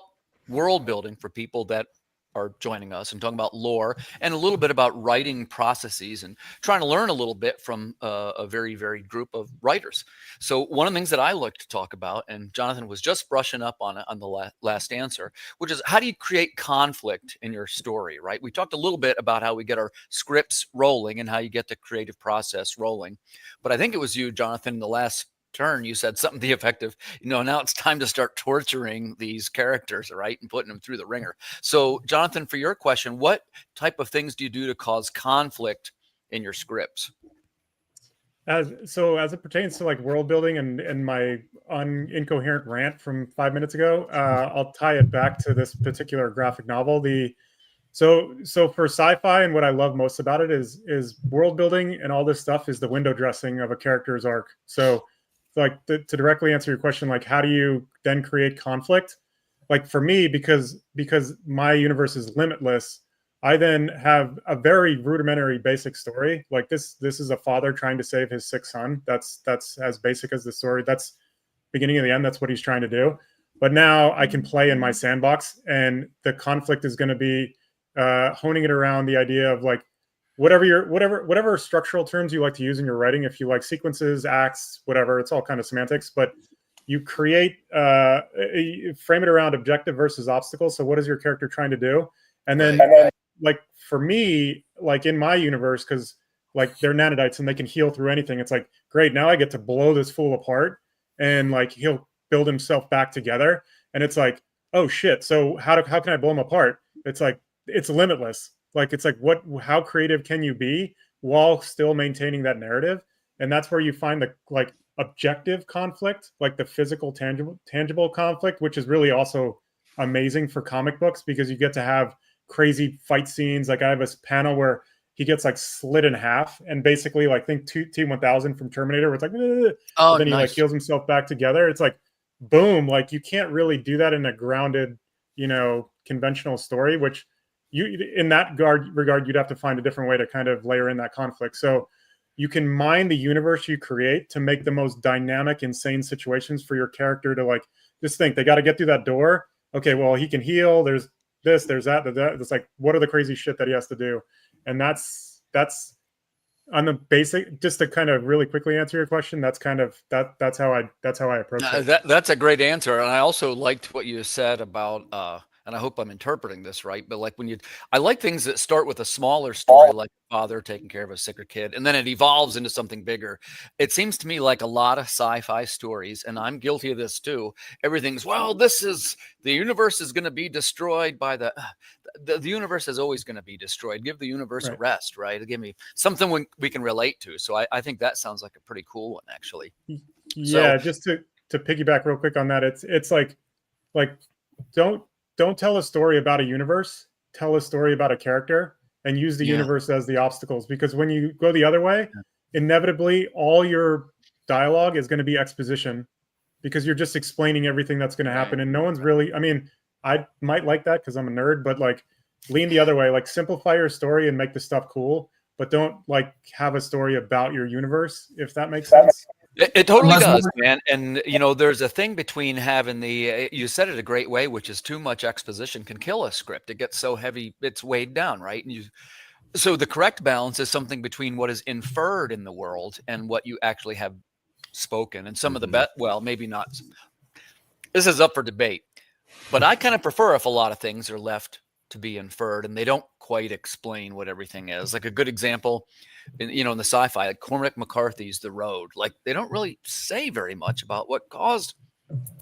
world building for people that are joining us, and talking about lore, and a little bit about writing processes, and trying to learn a little bit from a very varied group of writers. So one of the things that I like to talk about, and Jonathan was just brushing up on it on the last answer, which is how do you create conflict in your story, right? We talked a little bit about how we get our scripts rolling and how you get the creative process rolling. But I think it was you, Jonathan, in the last turn, you said something to the effect of, now it's time to start torturing these characters, right, and putting them through the ringer. So, Jonathan, for your question, what type of things do you do to cause conflict in your scripts? As it pertains to like world building and my incoherent rant from 5 minutes ago, I'll tie it back to this particular graphic novel. So for sci-fi, and what I love most about it is world building, and all this stuff is the window dressing of a character's arc. So like to directly answer your question, like how do you then create conflict? Like for me, because my universe is limitless, I then have a very rudimentary basic story. Like this is a father trying to save his sick son. That's as basic as the story. That's beginning and the end. That's what he's trying to do. But now I can play in my sandbox, and the conflict is going to be honing it around the idea of like whatever structural terms you like to use in your writing. If you like sequences, acts, whatever, it's all kind of semantics, but you create you frame it around objective versus obstacle. So what is your character trying to do? And then like for me, like in my universe, because like they're nanobites and they can heal through anything, it's like, great, now I get to blow this fool apart, and like he'll build himself back together. And it's like, oh shit, so how can I blow him apart? It's like, it's limitless. Like it's like, how creative can you be while still maintaining that narrative? And that's where you find the like objective conflict, like the physical tangible conflict, which is really also amazing for comic books, because you get to have crazy fight scenes. Like I have this panel where he gets like slit in half, and basically like think T-1000 from Terminator, where it's like, oh, then he nice. like heals himself back together. It's like, boom, like you can't really do that in a grounded, conventional story, which in that regard, you'd have to find a different way to kind of layer in that conflict. So you can mine the universe you create to make the most dynamic, insane situations for your character to like, just think they got to get through that door. Okay, well, he can heal. There's this, there's that. It's like, what are the crazy shit that he has to do? And that's on the basic, just to kind of really quickly answer your question. That's kind of, that's how I approach it. That's a great answer. And I also liked what you said about, and I hope I'm interpreting this right, but like I like things that start with a smaller story, like a father taking care of a sicker kid, and then it evolves into something bigger. It seems to me like a lot of sci-fi stories, and I'm guilty of this too. Everything's, well, the universe is going to be destroyed by the universe is always going to be destroyed. Give the universe a rest, right? Give me something we can relate to. So I think that sounds like a pretty cool one, actually. Yeah, just to piggyback real quick on that, it's like don't tell a story about a universe, tell a story about a character, and use the universe as the obstacles. Because when you go the other way, inevitably all your dialogue is going to be exposition, because you're just explaining everything that's going to happen. And no one's really, I mean, I might like that because I'm a nerd, but like lean the other way, like simplify your story and make the stuff cool, but don't like have a story about your universe, if that makes sense. It totally does, man. And, there's a thing between having you said it a great way, which is too much exposition can kill a script. It gets so heavy, it's weighed down, right? And so the correct balance is something between what is inferred in the world and what you actually have spoken. And some of the well, maybe not. This is up for debate, but I kind of prefer if a lot of things are left to be inferred and they don't quite explain what everything is. Like a good example, in the sci-fi, like Cormac McCarthy's The Road. Like they don't really say very much about what caused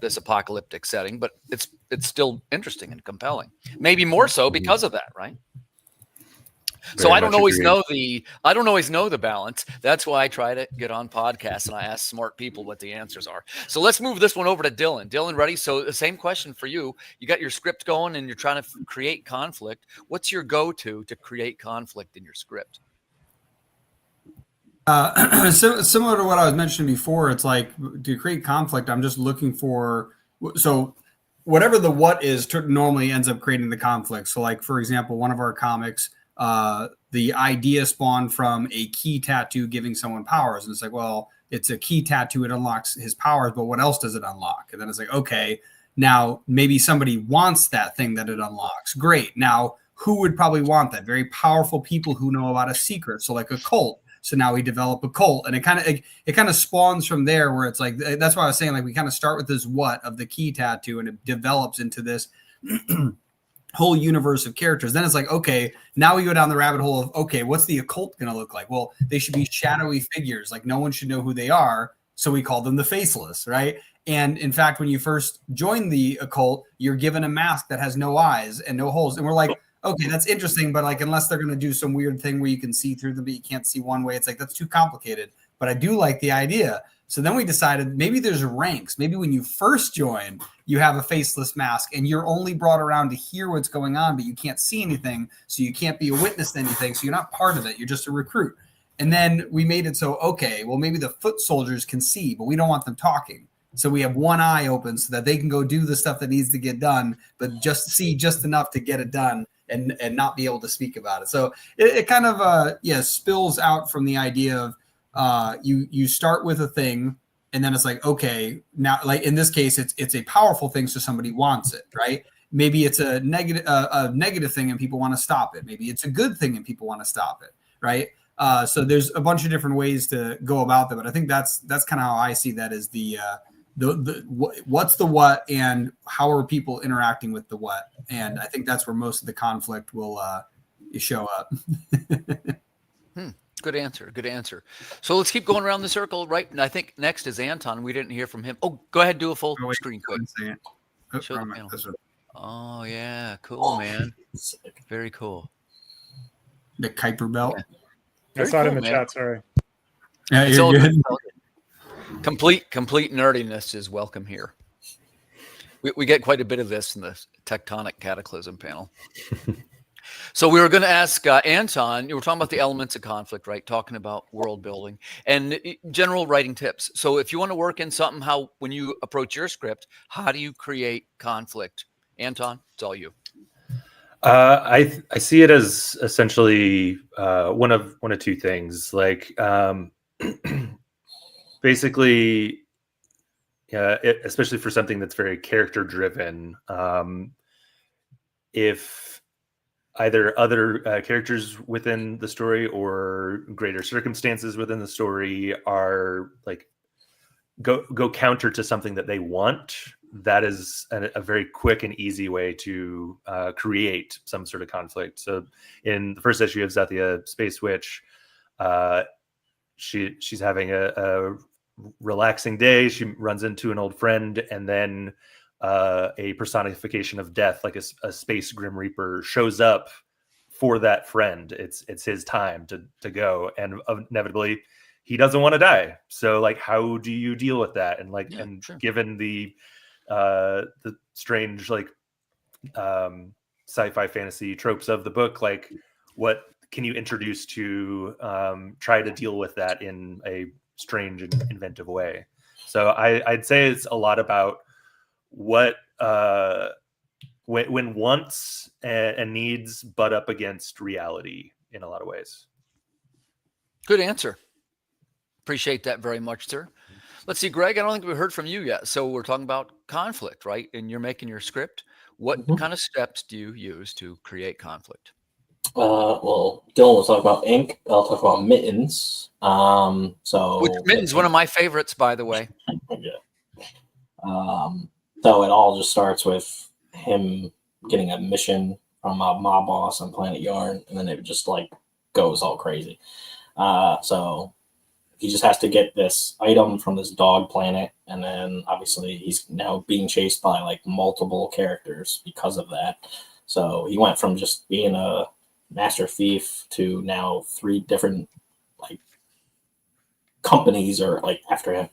this apocalyptic setting, but it's still interesting and compelling. Maybe more so because of that, right? So I don't always know the balance. That's why I try to get on podcasts and I ask smart people what the answers are. So let's move this one over to Dylan. Dylan, ready? So the same question for you. You got your script going and you're trying to create conflict. What's your go-to to create conflict in your script? Similar to what I was mentioning before, it's like to create conflict, I'm just looking for, so whatever the what is normally ends up creating the conflict. So like, for example, one of our comics, the idea spawned from a key tattoo giving someone powers. And it's like, well, it's a key tattoo. It unlocks his powers, but what else does it unlock? And then it's like, okay, now maybe somebody wants that thing that it unlocks. Great. Now, who would probably want that? Very powerful people who know about a secret. So like a cult. So now we develop a cult, and it kind of spawns from there, where it's like, that's why I was saying, like, we kind of start with this what of the key tattoo, and it develops into this whole universe of characters. Then it's like, okay, now we go down the rabbit hole of, okay, what's the occult going to look like? Well, they should be shadowy figures. Like, no one should know who they are. So we call them the faceless, right? And in fact, when you first join the occult, you're given a mask that has no eyes and no holes. And we're like, okay, that's interesting, but like, unless they're going to do some weird thing where you can see through them, but you can't see one way, it's like, that's too complicated. But I do like the idea. So then we decided maybe there's ranks. Maybe when you first join, you have a faceless mask and you're only brought around to hear what's going on, but you can't see anything. So you can't be a witness to anything. So you're not part of it. You're just a recruit. And then we made it so, okay, well, maybe the foot soldiers can see, but we don't want them talking. So we have one eye open so that they can go do the stuff that needs to get done, but just see just enough to get it done and not be able to speak about it. So it kind of, spills out from the idea of you start with a thing, and then it's like, okay, now, like in this case, it's a powerful thing, so somebody wants it, right? Maybe it's a negative thing and people want to stop it. Maybe it's a good thing and people want to stop it, right? So there's a bunch of different ways to go about that, but I think that's kind of how I see that, as the what's the what and how are people interacting with the what, and I think that's where most of the conflict will show up. Good answer. Good answer. So let's keep going around the circle, right? And I think next is Anton. We didn't hear from him. Oh, go ahead, do a full screen quick. Show the panel. Oh yeah, cool, man. Very cool. The Kuiper belt. Yeah. I saw it in cool, the man. chat. Sorry. Yeah, It's you're all good. Complete nerdiness is welcome here. We get quite a bit of this in the tectonic cataclysm panel. So we were going to ask Anton, you were talking about the elements of conflict, right? Talking about world building and general writing tips. So if you want to work in something, when you approach your script, how do you create conflict? Anton, it's all you. I see it as essentially one of two things. Like basically, especially for something that's very character driven, if either other characters within the story or greater circumstances within the story are like go counter to something that they want, that is a very quick and easy way to create some sort of conflict. So in the first issue of Zethia, Space Witch, she's having a relaxing day. She runs into an old friend, and then a personification of death, like a space Grim Reaper, shows up for that friend. It's his time to go, and inevitably he doesn't want to die. So like, how do you deal with that? And like, sure. Given the strange like sci-fi fantasy tropes of the book, like what can you introduce to try to deal with that in a strange and inventive way? So I'd say it's a lot about what when wants and needs butt up against reality in a lot of ways. Good answer. Appreciate that very much, sir. Let's see, Greg, I don't think we heard from you yet. So we're talking about conflict, right? And you're making your script. What kind of steps do you use to create conflict? Well, Dylan was talking about ink. I'll talk about mittens. Which Mittens, one of my favorites, by the way. So it all just starts with him getting a mission from a mob boss on Planet Yarn, and then it just like goes all crazy. So he just has to get this item from this dog planet, and then obviously he's now being chased by like multiple characters because of that. So he went from just being a master thief to now 3 different like companies are like after him.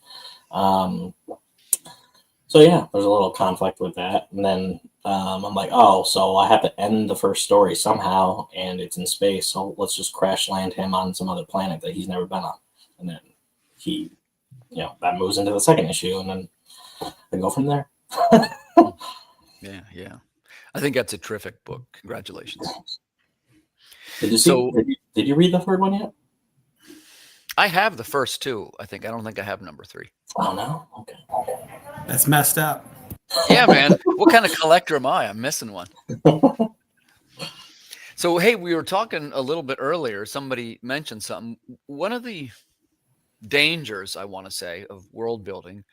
So yeah, there's a little conflict with that. And then I'm like, oh, so I have to end the first story somehow, and it's in space. So let's just crash land him on some other planet that he's never been on. and then he, that moves into the second issue, and then I go from there. Yeah. I think that's a terrific book. Congratulations. Did you read the third one yet? I have the first two. I don't think I have number 3. Oh no. Okay. That's messed up. Yeah, man. What kind of collector am I? I'm missing one. So, hey, we were talking a little bit earlier. Somebody mentioned something. One of the dangers, I want to say, of world building.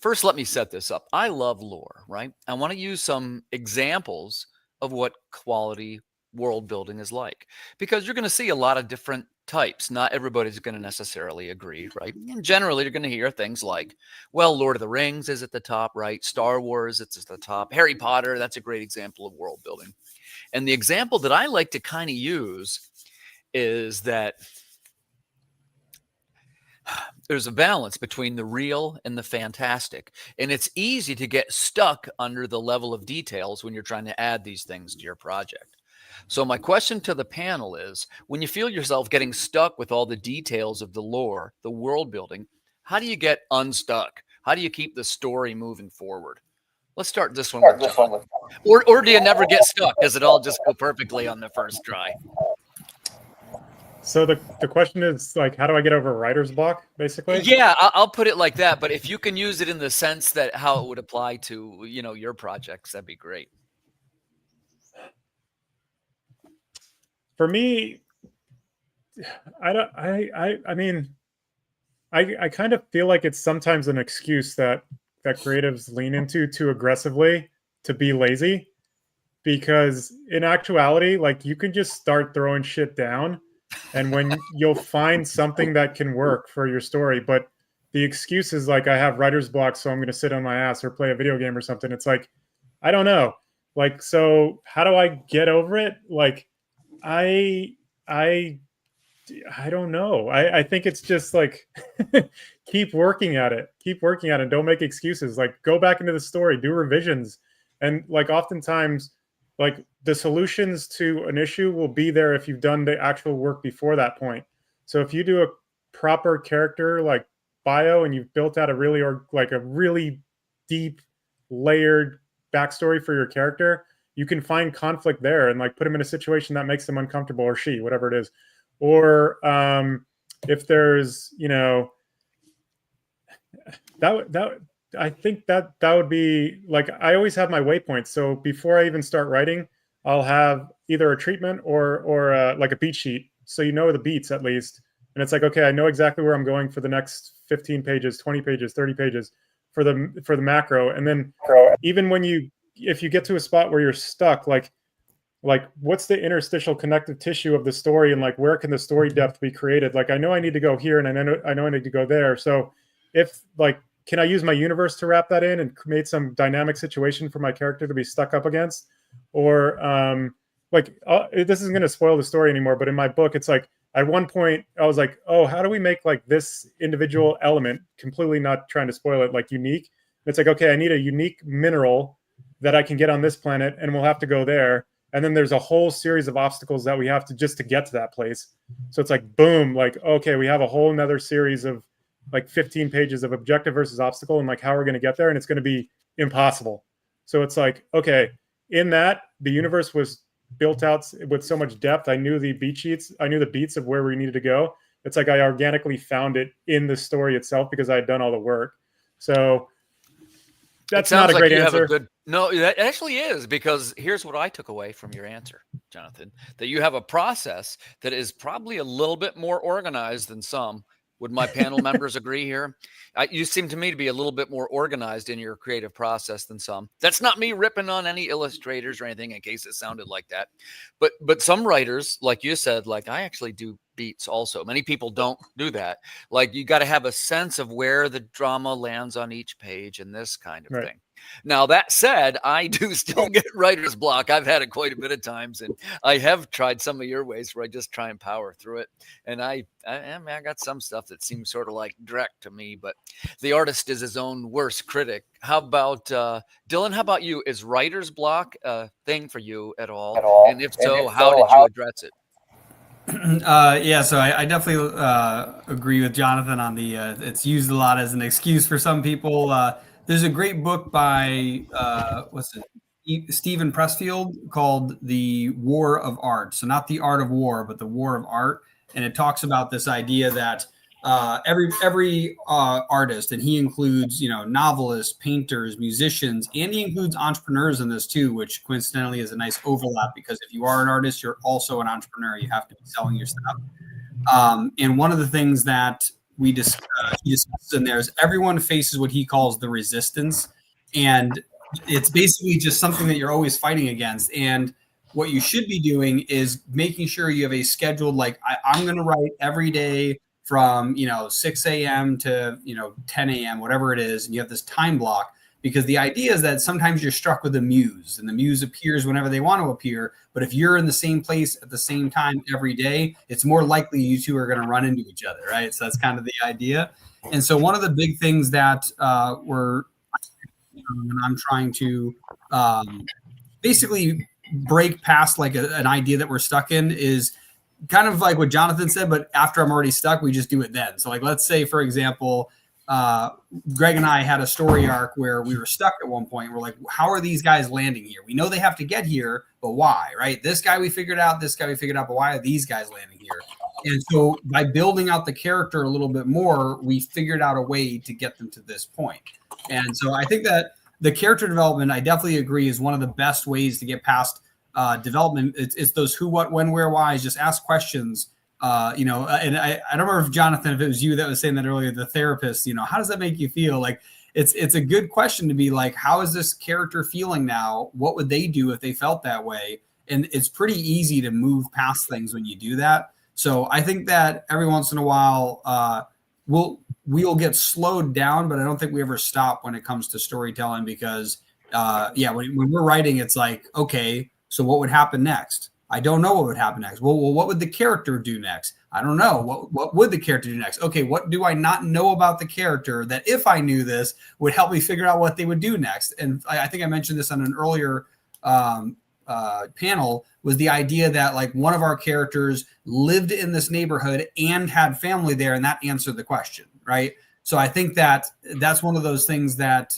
First, let me set this up. I love lore, right? I want to use some examples of what quality world building is like, because you're going to see a lot of different types. Not everybody's going to necessarily agree, right? And generally, you're going to hear things like, well, Lord of the Rings is at the top, right? Star Wars, it's at the top. Harry Potter, that's a great example of world building. And the example that I like to kind of use is that there's a balance between the real and the fantastic. And it's easy to get stuck under the level of details when you're trying to add these things to your project. So my question to the panel is, when you feel yourself getting stuck with all the details of the lore, the world building, how do you get unstuck? How do you keep the story moving forward? Let's start this one with John. Or do you never get stuck? Does it all just go perfectly on the first try? So the question is, like, how do I get over writer's block, basically? Yeah, I'll put it like that. But if you can use it in the sense that how it would apply to, your projects, that'd be great. For me, I mean, I kind of feel like it's sometimes an excuse that creatives lean into too aggressively to be lazy, because in actuality, like, you can just start throwing shit down, and when you'll find something that can work for your story. But the excuse is like, I have writer's block, so I'm going to sit on my ass or play a video game or something. It's like, I don't know. Like, so how do I get over it? Like, I don't know. I think it's just like, keep working at it. Don't make excuses. Like, go back into the story, do revisions. And like, oftentimes, like, the solutions to an issue will be there if you've done the actual work before that point. So if you do a proper character like bio and you've built out a really deep layered backstory for your character, you can find conflict there and like put them in a situation that makes them uncomfortable, or she, whatever it is. Or if there's, I think that would be like, I always have my waypoints. So before I even start writing, I'll have either a treatment or like a beat sheet. So the beats at least. And it's like, okay, I know exactly where I'm going for the next 15 pages, 20 pages, 30 pages for the macro. And then even if you get to a spot where you're stuck, like what's the interstitial connective tissue of the story, and like, where can the story depth be created? Like, I know I need to go here, and I know I need to go there. So if like, can I use my universe to wrap that in and create some dynamic situation for my character to be stuck up against? Or this isn't going to spoil the story anymore, but in my book, it's like, at one point I was like, oh, how do we make like this individual element, completely not trying to spoil it, like unique? And it's like, okay, I need a unique mineral that I can get on this planet, and we'll have to go there. And then there's a whole series of obstacles that we have to just to get to that place. So it's like, boom, like, okay, we have a whole nother series of like 15 pages of objective versus obstacle, and like how we're going to get there. And it's going to be impossible. So it's like, okay, in that, the universe was built out with so much depth. I knew the beat sheets. I knew the beats of where we needed to go. It's like I organically found it in the story itself because I had done all the work. So that's not a great answer. No, that actually is, because here's what I took away from your answer, Jonathan, that you have a process that is probably a little bit more organized than some. Would my panel members agree here? You seem to me to be a little bit more organized in your creative process than some. That's not me ripping on any illustrators or anything, in case it sounded like that. But some writers, like you said, like, I actually do beats also. Many people don't do that. Like, you got to have a sense of where the drama lands on each page and this kind of thing. Now, that said, I do still get writer's block. I've had it quite a bit of times, and I have tried some of your ways where I just try and power through it. And I got some stuff that seems sort of like direct to me, but the artist is his own worst critic. How about Dylan? How about you? Is writer's block a thing for you at all? And if so, how did you address it? Yeah, so I definitely agree with Jonathan on the it's used a lot as an excuse for some people. There's a great book by what's it, Stephen Pressfield called The War of Art. So not the art of war, but the war of art, and it talks about this idea that every artist, and he includes novelists, painters, musicians, and he includes entrepreneurs in this too, which coincidentally is a nice overlap because if you are an artist, you're also an entrepreneur. You have to be selling your stuff. And one of the things that he discusses in there is everyone faces what he calls the resistance, and it's basically just something that you're always fighting against. And what you should be doing is making sure you have a scheduled, like I'm going to write every day from 6 a.m. to 10 a.m., whatever it is, and you have this time block, because the idea is that sometimes you're struck with a muse, and the muse appears whenever they want to appear. But if you're in the same place at the same time every day, it's more likely you two are going to run into each other, right? So that's kind of the idea. And so one of the big things that when I'm trying to basically break past like an idea that we're stuck in is kind of like what Jonathan said, but after I'm already stuck, we just do it then. So like, let's say, for example, Greg and I had a story arc where we were stuck at one point. We're like, how are these guys landing here? We know they have to get here, but why, right? This guy we figured out, but why are these guys landing here? And so by building out the character a little bit more, we figured out a way to get them to this point. And so I think that the character development, I definitely agree, is one of the best ways to get past development. It's those who, what, when, where, why. Just ask questions. And I don't remember if Jonathan, if it was you that was saying that earlier, the therapist, how does that make you feel? Like it's a good question to be like, how is this character feeling now? What would they do if they felt that way? And it's pretty easy to move past things when you do that. So I think that every once in a while, we'll get slowed down, but I don't think we ever stop when it comes to storytelling because, when we're writing, it's like, okay, so what would happen next? I don't know what would happen next. Well, what would the character do next? I don't know. What would the character do next? Okay, what do I not know about the character that if I knew this would help me figure out what they would do next? And I think I mentioned this on an earlier panel, was the idea that like one of our characters lived in this neighborhood and had family there, and that answered the question, right? So I think that that's one of those things that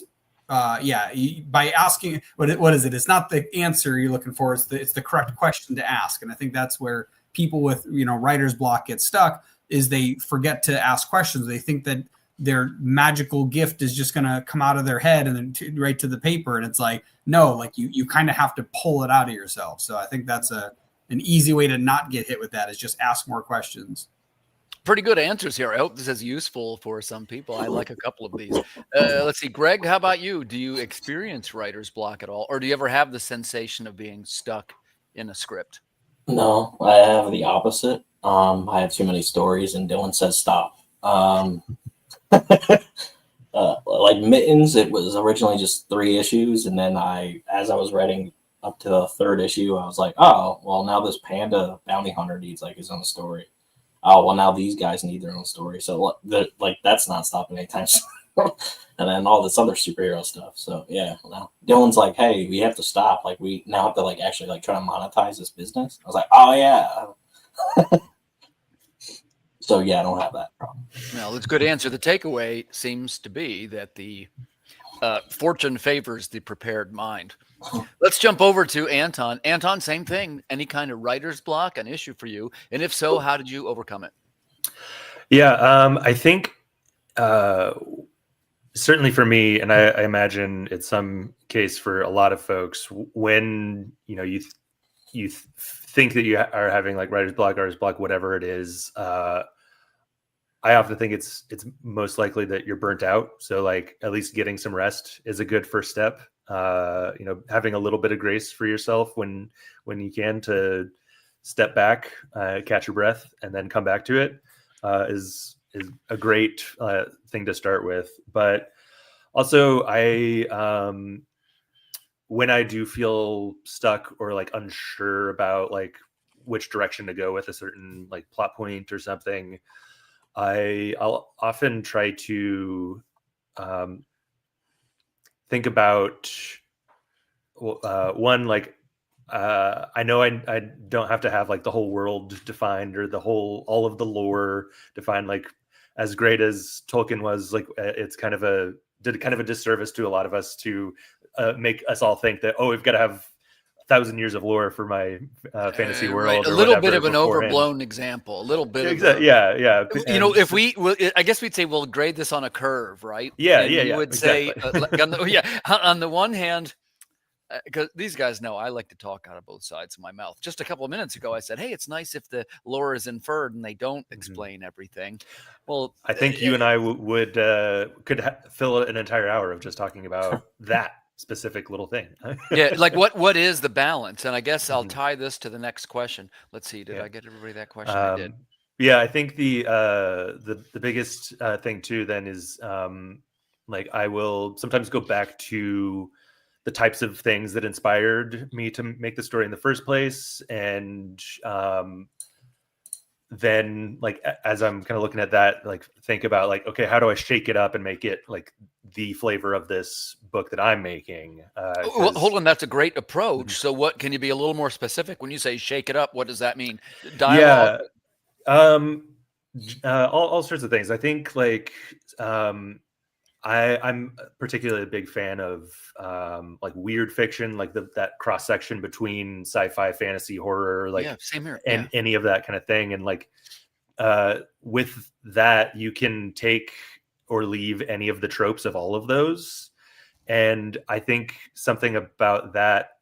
by asking what is it? It's not the answer you're looking for. It's the correct question to ask. And I think that's where people with writer's block get stuck, is they forget to ask questions. They think that their magical gift is just going to come out of their head and then right to the paper. And it's like, no, like you kind of have to pull it out of yourself. So I think that's an easy way to not get hit with that, is just ask more questions. Pretty good answers here. I hope this is useful for some people. I like a couple of these. Let's see, Greg, how about you? Do you experience writer's block at all? Or do you ever have the sensation of being stuck in a script? No, I have the opposite. I have too many stories and Dylan says stop. Like Mittens, it was originally just 3 issues. And then as I was writing up to the 3rd issue, I was like, oh, well, now this panda bounty hunter needs like his own story. Oh, well, now these guys need their own story. So like that's not stopping anytime soon. And then all this other superhero stuff. So yeah, now Dylan's like, hey, we have to stop. Like we now have to like actually like try to monetize this business. I was like, oh yeah. So yeah, I don't have that problem. Well, that's a good answer. The takeaway seems to be that the fortune favors the prepared mind. Let's jump over to Anton. Anton, same thing. Any kind of writer's block, an issue for you? And if so, how did you overcome it? Yeah, I think certainly for me, and I imagine it's some case for a lot of folks, when you think that you are having like writer's block, whatever it is, I often think it's most likely that you're burnt out. So like at least getting some rest is a good first step. Having a little bit of grace for yourself when you can, to step back, catch your breath, and then come back to it is a great thing to start with. But also when I do feel stuck or like unsure about like which direction to go with a certain like plot point or something, I'll often try to think about one, like I know I don't have to have like the whole world defined or all of the lore defined. Like as great as Tolkien was, like it's did kind of a disservice to a lot of us to make us all think that, oh, we've got to have 1,000 years of lore for my fantasy world. Right, a or little whatever bit of an beforehand. overblown example, a little bit Exactly. of Yeah. You know, if I guess we'd say we'll grade this on a curve, right? Yeah, and you would exactly. say, on the one hand, because these guys know I like to talk out of both sides of my mouth. Just a couple of minutes ago, I said, "Hey, it's nice if the lore is inferred and they don't explain everything." Well, I think you and I could fill an entire hour of just talking about that specific little thing. yeah, like what is the balance? And I guess I'll tie this to the next question. Let's see, did I get everybody that question? I did. Yeah, I think the biggest thing too then is like I will sometimes go back to the types of things that inspired me to make the story in the first place, and then like as I'm kind of looking at that, like think about like, okay, how do I shake it up and make it like the flavor of this book that I'm making? Well, hold on, that's a great approach. So what, can you be a little more specific when you say shake it up? What does that mean? Dialogue? All sorts of things. I think like I'm particularly a big fan of like weird fiction, like that cross section between sci-fi, fantasy, horror, like same here. And any of that kind of thing. And like with that, you can take or leave any of the tropes of all of those. And I think something about that,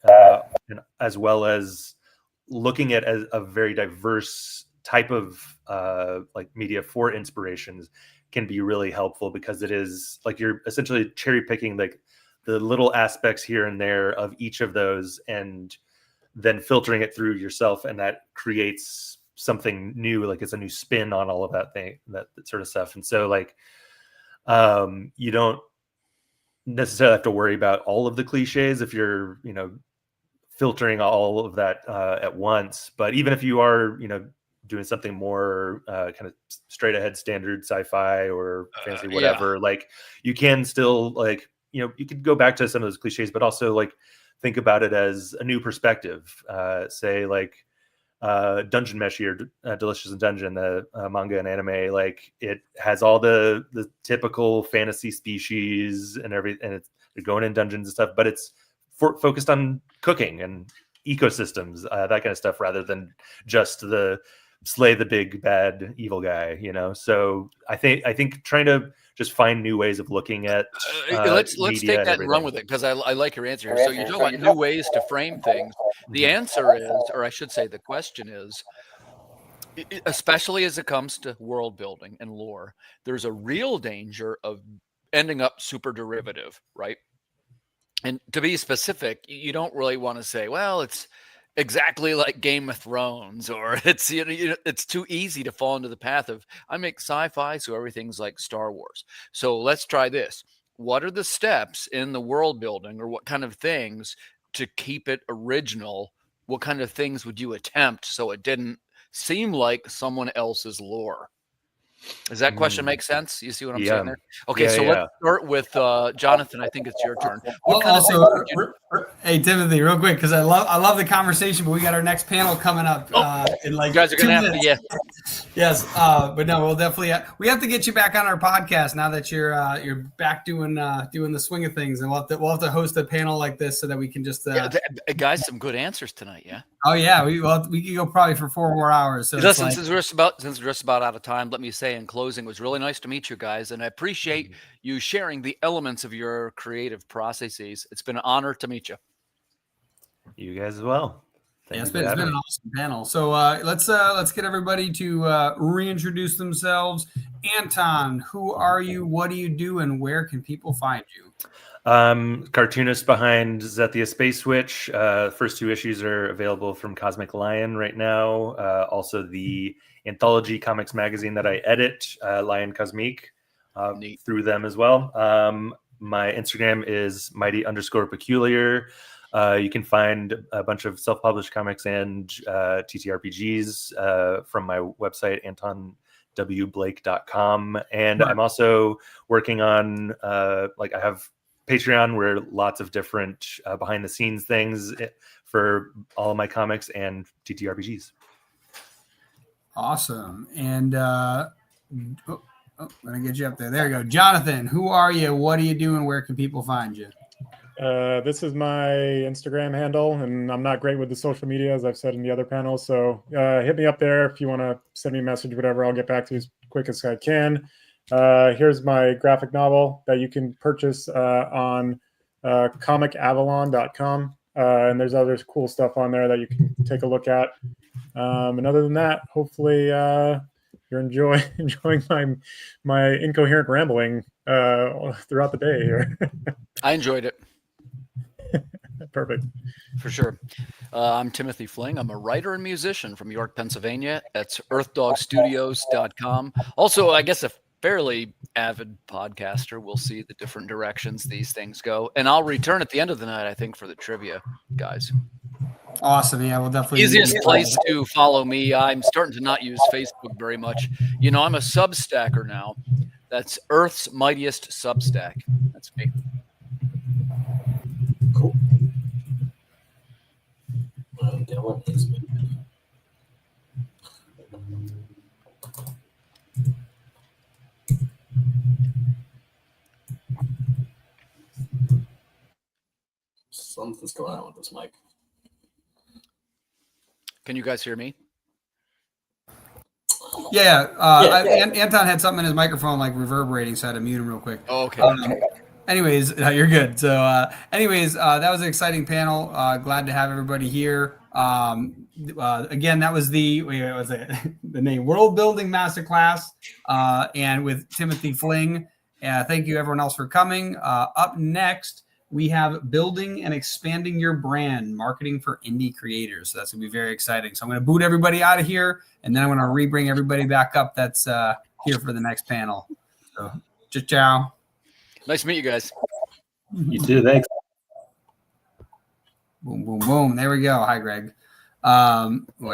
and as well as looking at as a very diverse type of like media for inspirations, can be really helpful, because it is like you're essentially cherry picking like the little aspects here and there of each of those and then filtering it through yourself, and that creates something new. Like it's a new spin on all of that sort of stuff. And so like you don't necessarily have to worry about all of the cliches if you're filtering all of that at once. But even if you are doing something more kind of straight ahead standard sci-fi or fantasy, whatever, like you can still like, you could go back to some of those cliches, but also like think about it as a new perspective. Say like Dungeon Mesh here, Delicious in Dungeon, the manga and anime, like it has all the typical fantasy species and everything, and they're going in dungeons and stuff, but it's focused on cooking and ecosystems, that kind of stuff, rather than just the slay the big bad evil guy, So I think trying to just find new ways of looking at let's take that and run with it, because I like your answer here. So you're talking about new ways to frame things. The answer is, or I should say the question is, especially as it comes to world building and lore, there's a real danger of ending up super derivative, right? And to be specific, you don't really want to say, well, it's exactly like Game of Thrones, or it's it's too easy to fall into the path of, I make sci-fi, so everything's like Star Wars. So let's try this. What are the steps in the world building, or what kind of things to keep it original? What kind of things would you attempt so it didn't seem like someone else's lore? Does that question make sense? You see what I'm saying there? Okay, so let's start with Jonathan. I think it's your turn. Hey Timothy, real quick, because I love the conversation, but we got our next panel coming up in like you guys are 2 gonna minutes. have to, Yes, but no, we'll definitely we have to get you back on our podcast now that you're back doing the swing of things, and we'll have to host a panel like this so that we can just guys, some good answers tonight. Yeah. Oh yeah, we could go probably for 4 more hours. So listen, since we're just about out of time, let me say in closing, it was really nice to meet you guys, and I appreciate you sharing the elements of your creative processes. It's been an honor to meet you. You guys as well. It's been an awesome panel. So let's get everybody to reintroduce themselves. Anton, who are you? What do you do? And where can people find you? Cartoonist behind Zethia Space Switch. First 2 issues are available from Cosmic Lion right now. Also the anthology comics magazine that I edit, Lion Cosmique, through them as well. My Instagram is mighty_peculiar. You can find a bunch of self-published comics and TTRPGs from my website, antonwblake.com. And I'm also working on, I have Patreon, where lots of different behind-the-scenes things for all of my comics and TTRPGs. Awesome. And let me get you up there. There you go. Jonathan, who are you? What are you doing? Where can people find you? This is my Instagram handle, and I'm not great with the social media, as I've said in the other panels. So hit me up there if you want to send me a message, whatever. I'll get back to you as quick as I can. Here's my graphic novel that you can purchase on comicavalon.com. And there's other cool stuff on there that you can take a look at. And other than that, hopefully you're enjoying my incoherent rambling throughout the day here. I enjoyed it. Perfect. For sure. I'm Timothy Fling. I'm a writer and musician from York, Pennsylvania. That's earthdogstudios.com. Also, I guess a fairly avid podcaster. We'll see the different directions these things go. And I'll return at the end of the night, I think, for the trivia, guys. Awesome. Yeah, we'll definitely. Easiest place to follow me. I'm starting to not use Facebook very much. You know, I'm a Substacker now. That's Earth's Mightiest Substack. That's me. Cool. Dylan is me. Something's going on with this mic. Can you guys hear me? Yeah. Anton had something in his microphone like reverberating, so I had to mute him real quick. Oh, okay. Anyways, you're good. So, that was an exciting panel. Glad to have everybody here. Again, that was the name World Building Masterclass, and with Timothy Fling. Thank you everyone else for coming. Up next, we have Building and Expanding Your Brand, Marketing for Indie Creators. So that's going to be very exciting. So I'm going to boot everybody out of here, and then I'm going to re-bring everybody back up that's here for the next panel. So, ciao. Nice to meet you guys. You too. Thanks. Boom, boom, boom. There we go. Hi, Greg. I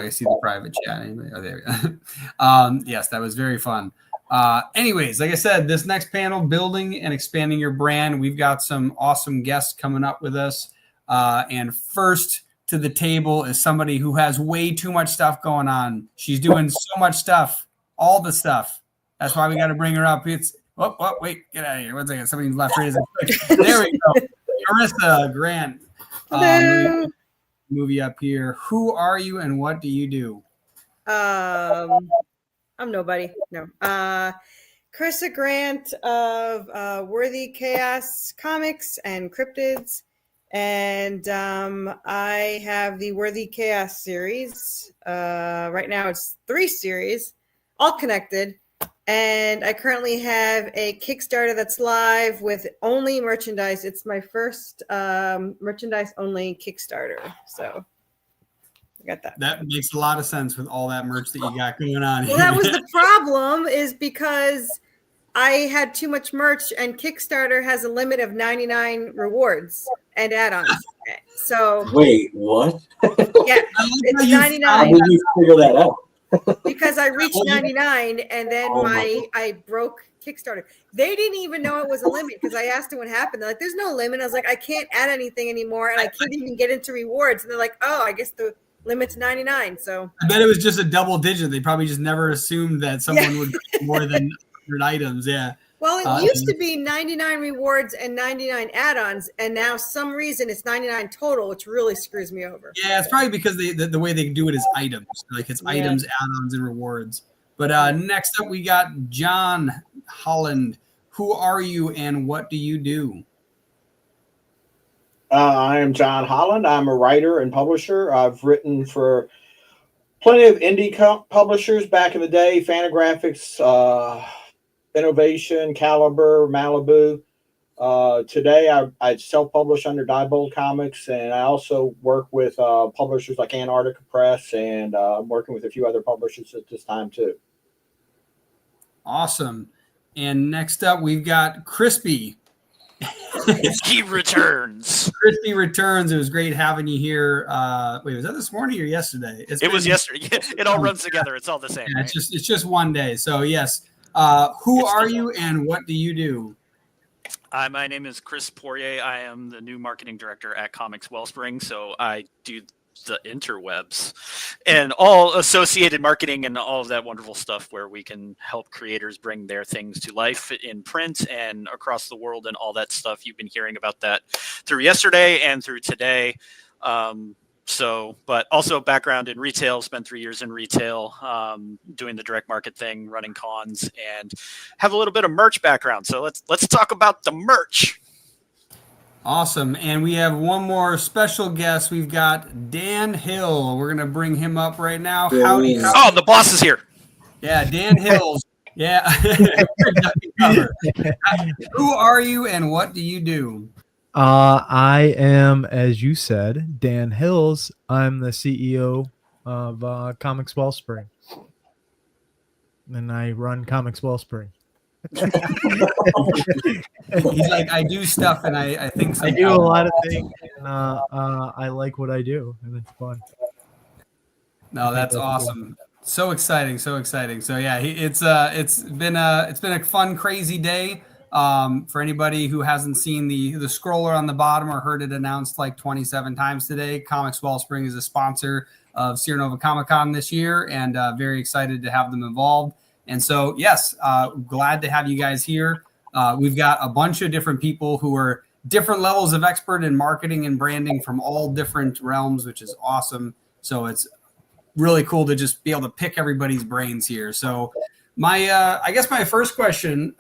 see the private chat. Anybody? Oh, there we go. Yes, that was very fun. Anyways, like I said, this next panel, Building and Expanding Your Brand, we've got some awesome guests coming up with us. And first to the table is somebody who has way too much stuff going on. She's doing so much stuff, all the stuff. That's why we got to bring her up. Wait, get out of here. 1 second. Somebody left. There we go. Marissa Grant. Movie up here. Who are you and what do you do? I'm nobody. No. Carissa Grant of Worthy Chaos Comics and Cryptids. And I have the Worthy Chaos series. Right now it's 3 series, all connected. And I currently have a Kickstarter that's live with only merchandise. It's my first merchandise only Kickstarter. So I got that. That makes a lot of sense with all that merch that you got going on. Well, that was the problem, is because I had too much merch, and Kickstarter has a limit of 99 rewards and add-ons. So wait, what? Yeah, it's 99. How did you figure that out? Because I reached 99 and then I broke Kickstarter. They didn't even know it was a limit because I asked them what happened. They're like, there's no limit. I was like, I can't add anything anymore, and I can't even get into rewards. And they're like, oh, I guess the limit's 99. So I bet it was just a double digit. They probably just never assumed that someone would get more than 100 items. Yeah. Well, it used to be 99 rewards and 99 add-ons, and now some reason it's 99 total, which really screws me over. Yeah, it's probably because the way they do it is items. Like it's items, add-ons, and rewards. But next up, we got John Holland. Who are you and what do you do? I am John Holland. I'm a writer and publisher. I've written for plenty of indie publishers back in the day, Fantagraphics, Innovation, Caliber, Malibu. Today, I self-publish under Diebold Comics, and I also work with publishers like Antarctica Press, and I'm working with a few other publishers at this time, too. Awesome. And next up, we've got Crispy. He returns. Crispy returns. It was great having you here. Wait, was that this morning or yesterday? It was yesterday. It all runs together. It's all the same. Yeah, right? it's just one day. So yes. Who are you and what do you do? My name is Chris Poirier. I am the new marketing director at Comics Wellspring. So I do the interwebs and all associated marketing and all of that wonderful stuff where we can help creators bring their things to life in print and across the world and all that stuff. You've been hearing about that through yesterday and through today. But also background in retail, spent 3 years in retail, doing the direct market thing, running cons, and have a little bit of merch background. So let's talk about the merch. Awesome. And we have one more special guest. We've got Dan Hill. We're going to bring him up right now. Howdy. Oh, the boss is here. Yeah, Dan Hills. Yeah. Who are you and what do you do? I am, as you said, Dan Hills. I'm the CEO of Comics Wellspring, and I run Comics Wellspring. He's like, I do stuff, and I think I do a lot of things, and I like what I do, and it's fun. No, that's awesome. So exciting, so exciting. So yeah, it's been a fun, crazy day. For anybody who hasn't seen the scroller on the bottom or heard it announced like 27 times today, Comics Wellspring is a sponsor of Sierra Nova Comic Con this year, and very excited to have them involved. And so, yes, glad to have you guys here. We've got a bunch of different people who are different levels of expert in marketing and branding from all different realms, which is awesome. So it's really cool to just be able to pick everybody's brains here. So I guess my first question,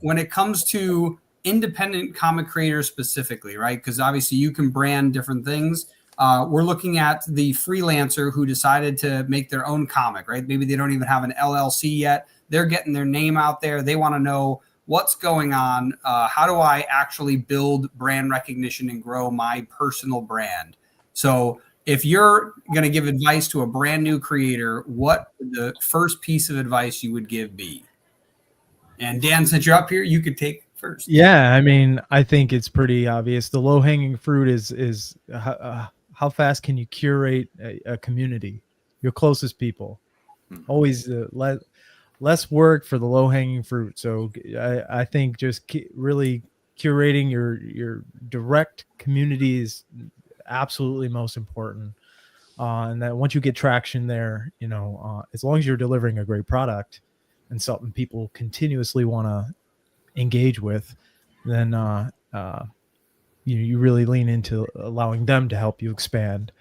when it comes to independent comic creators specifically, right? Because obviously you can brand different things. We're looking at the freelancer who decided to make their own comic, right? Maybe they don't even have an LLC yet. They're getting their name out there. They want to know what's going on. How do I actually build brand recognition and grow my personal brand? So if you're going to give advice to a brand new creator, what would the first piece of advice you would give be? And Dan, since you're up here, you could take first. Yeah, I mean, I think it's pretty obvious. The low-hanging fruit is how fast can you curate a community, your closest people. Always less work for the low-hanging fruit. So I think just really curating your direct community is absolutely most important. And that once you get traction there, as long as you're delivering a great product and something people continuously want to engage with, then you really lean into allowing them to help you expand.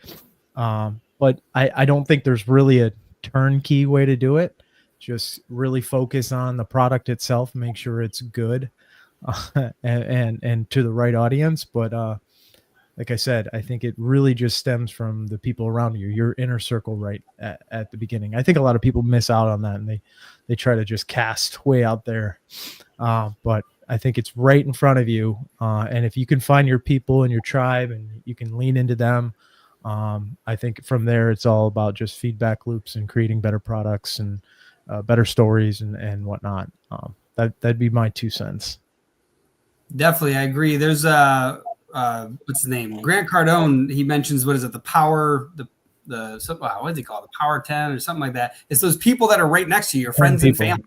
But I don't think there's really a turnkey way to do it. Just really focus on the product itself, make sure it's good and to the right audience. But like I said, I think it really just stems from the people around you, your inner circle right at the beginning. I think a lot of people miss out on that, and they try to just cast way out there. But I think it's right in front of you. And if you can find your people and your tribe and you can lean into them, I think from there, it's all about just feedback loops and creating better products and better stories and whatnot. That'd be my 2 cents. Definitely, I agree. There's what's his name? Grant Cardone. He mentions, what is it? The power, what do they call it? The power 10 or something like that. It's those people that are right next to you, your friends and family.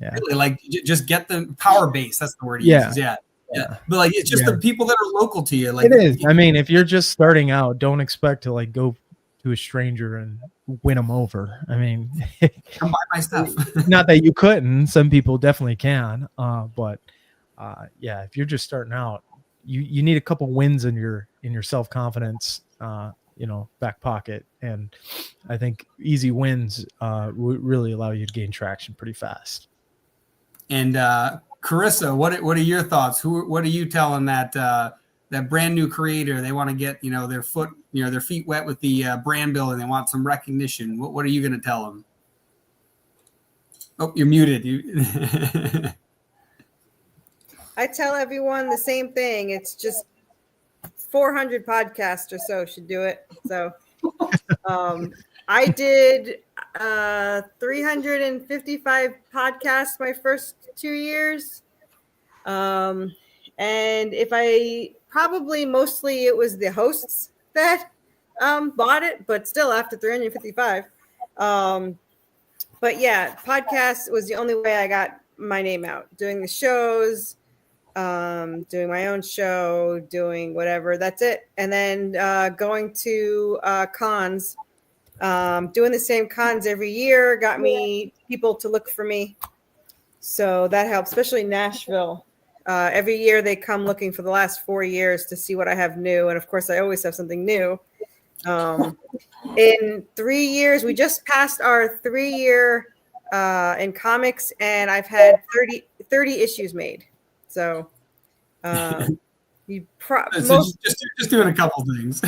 Yeah. Really, like just get the power base. That's the word he uses. Yeah. But like, it's just the people that are local to you. Like it is. I mean, if you're just starting out, don't expect to like go to a stranger and win them over. I mean, come buy my stuff. Not that you couldn't. Some people definitely can. But if you're just starting out, you need a couple wins in your self-confidence, back pocket. And I think easy wins would really allow you to gain traction pretty fast. And Carissa, what are your thoughts? What are you telling that brand new creator? They want to get their feet wet with the brand building. They want some recognition. What are you going to tell them? Oh, you're muted. I tell everyone the same thing. It's just 400 podcasts or so should do it. So I did 355 podcasts my first 2 years. And mostly it was the hosts that bought it, but still after 355. But yeah, podcast was the only way I got my name out, doing the shows, doing my own show, doing whatever. That's it. And then going to cons, doing the same cons every year got me people to look for me. So that helps, especially Nashville. Every year they come looking for the last 4 years to see what I have new. And of course, I always have something new. In 3 years, we just passed our 3-year in comics, and I've had 30 issues made. So just doing a couple things.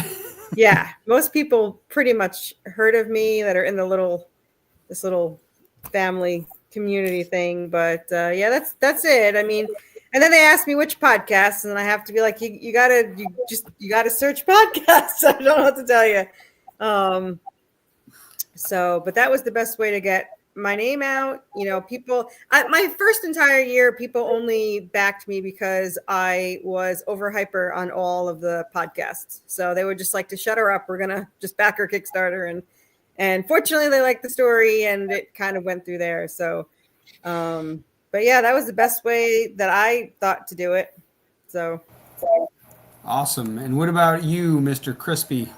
Yeah, most people pretty much heard of me that are in this little family community thing. But yeah, that's it. I mean, and then they ask me which podcasts, and I have to be like, you gotta search podcasts. I don't know what to tell you. But that was the best way to get my name out. You know, my first entire year, people only backed me because I was over hyper on all of the podcasts. So they would just like to shut her up. We're going to just back her Kickstarter. And fortunately they liked the story and it kind of went through there. So, but yeah, that was the best way that I thought to do it. So. Awesome. And what about you, Mr. Crispy?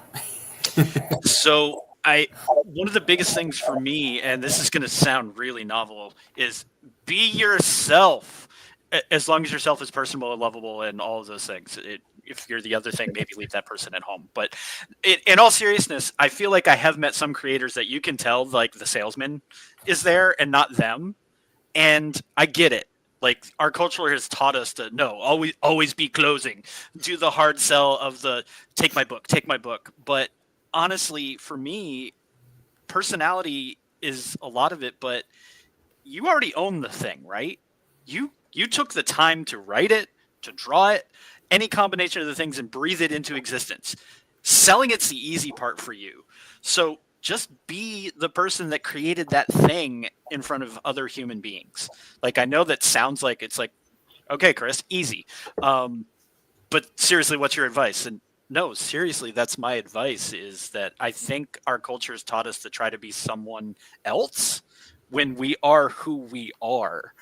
So one of the biggest things for me, and this is going to sound really novel, is be yourself. As long as yourself is personable and lovable and all of those things. If you're the other thing, maybe leave that person at home. But in all seriousness, I feel like I have met some creators that you can tell like the salesman is there and not them. And I get it. Like our culture has taught us to always be closing, do the hard sell of the take my book. But honestly, for me, personality is a lot of it, but you already own the thing, right? You took the time to write it, to draw it, any combination of the things and breathe it into existence. Selling it's the easy part for you. So just be the person that created that thing in front of other human beings. Like, I know that sounds like it's like, okay, Chris, easy. But seriously, what's your advice? And no, seriously, that's my advice, is that I think our culture has taught us to try to be someone else when we are who we are.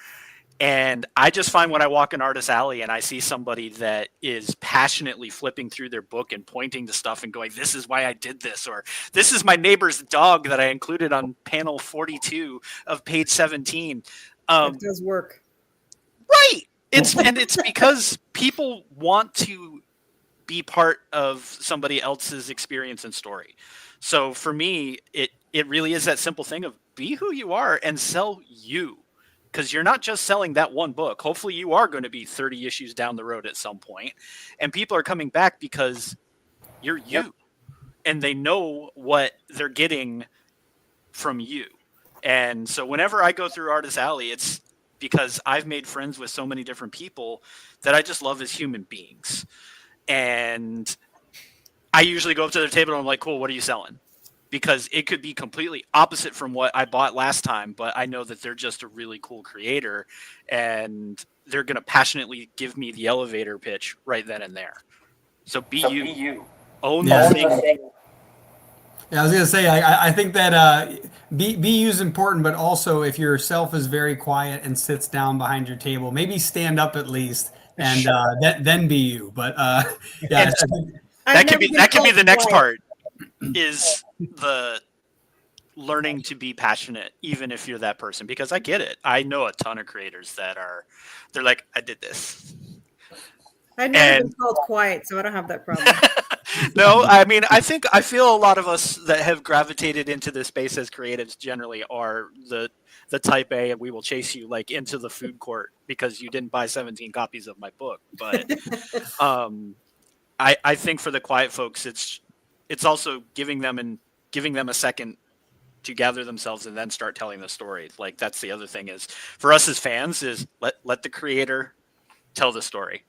And I just find when I walk in Artist Alley and I see somebody that is passionately flipping through their book and pointing to stuff and going, this is why I did this, or this is my neighbor's dog that I included on panel 42 of page 17. It does work. Right. It's because people want to be part of somebody else's experience and story. So for me, it really is that simple thing of be who you are and sell you. Because you're not just selling that one book. Hopefully you are going to be 30 issues down the road at some point. And people are coming back because you're you. And they know what they're getting from you. And so whenever I go through Artist Alley, it's because I've made friends with so many different people that I just love as human beings. And I usually go up to their table and I'm like, cool, what are you selling? Because it could be completely opposite from what I bought last time, but I know that they're just a really cool creator and they're going to passionately give me the elevator pitch right then and there. So be you. Own the thing. Yeah, I was going to say, I think that be you is important, but also if yourself is very quiet and sits down behind your table, maybe stand up at least and then be you. But yeah, that could be the next part. Is the learning to be passionate, even if you're that person, because I get it. I know a ton of creators they're like, I did this. I've never been called quiet, so I don't have that problem. No, I mean, I feel a lot of us that have gravitated into this space as creatives generally are the type A, and we will chase you like into the food court because you didn't buy 17 copies of my book. But I think for the quiet folks, it's also giving them a second to gather themselves and then start telling the story. Like, that's the other thing is for us as fans is let the creator tell the story.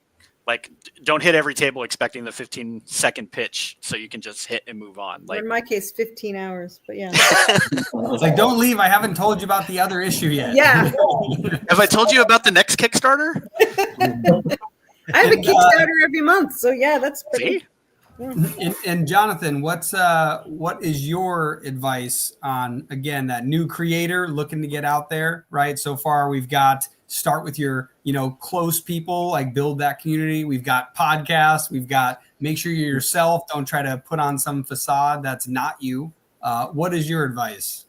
Like, don't hit every table expecting the 15-second pitch so you can just hit and move on. Like, or in my case, 15 hours, but yeah. It's like, don't leave. I haven't told you about the other issue yet. Yeah. Have I told you about the next Kickstarter? I have a Kickstarter every month, so yeah, that's pretty. See? And Jonathan, what is your advice on, again, that new creator looking to get out there, right? So far we've got start with your, close people, like build that community. We've got podcasts. We've got make sure you're yourself. Don't try to put on some facade that's not you. What is your advice?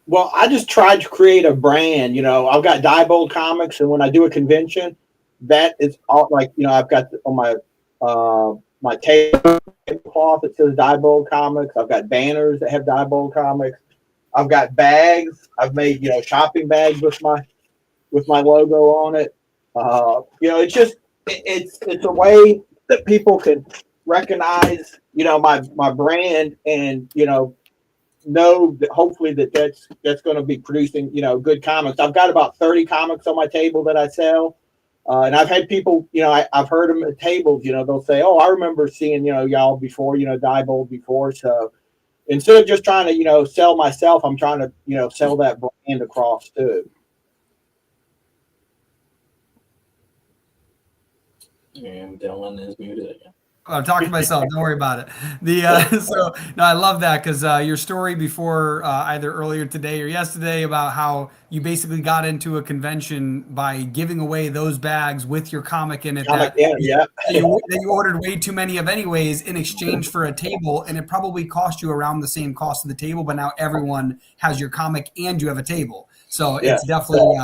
Well, I just tried to create a brand. I've got Diebold Comics, and when I do a convention, that is all like, I've got on my tablecloth that says Diebold Comics. I've got banners that have Diebold Comics. I've got bags. I've made shopping bags with my logo on it. It's just it's a way that people can recognize my brand, and know that hopefully that's going to be producing good comics. I've got about 30 comics on my table that I sell. And I've had people, I've heard them at tables, they'll say, "Oh, I remember seeing, y'all before, Diebold before." So instead of just trying to, sell myself, I'm trying to, sell that brand across too. And Dylan is muted again. I'm talking to myself. Don't worry about it. So no, I love that because your story before either earlier today or yesterday about how you basically got into a convention by giving away those bags with your comic in it that you ordered way too many of anyways in exchange for a table, and it probably cost you around the same cost of the table, but now everyone has your comic and you have a table. So it's definitely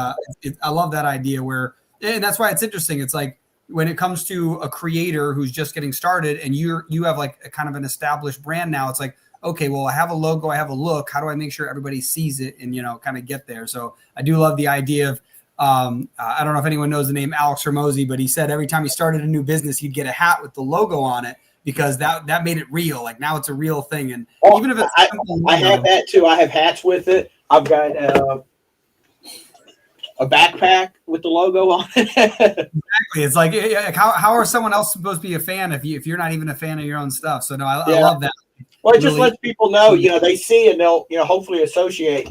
I love that idea and that's why it's interesting. It's like, when it comes to a creator who's just getting started and you have like a kind of an established brand now, it's like, okay, well, I have a logo, I have a look. How do I make sure everybody sees it and, kind of get there? So I do love the idea of, I don't know if anyone knows the name Alex Hormozy, but he said every time he started a new business, he'd get a hat with the logo on it because that made it real. Like now it's a real thing. And even if it's I have that too. I have hats with it. I've got a backpack with the logo on it. Exactly. It's like how are someone else supposed to be a fan if you're not even a fan of your own stuff? So no, I love that. Well, it just lets people know, they see and they'll, hopefully associate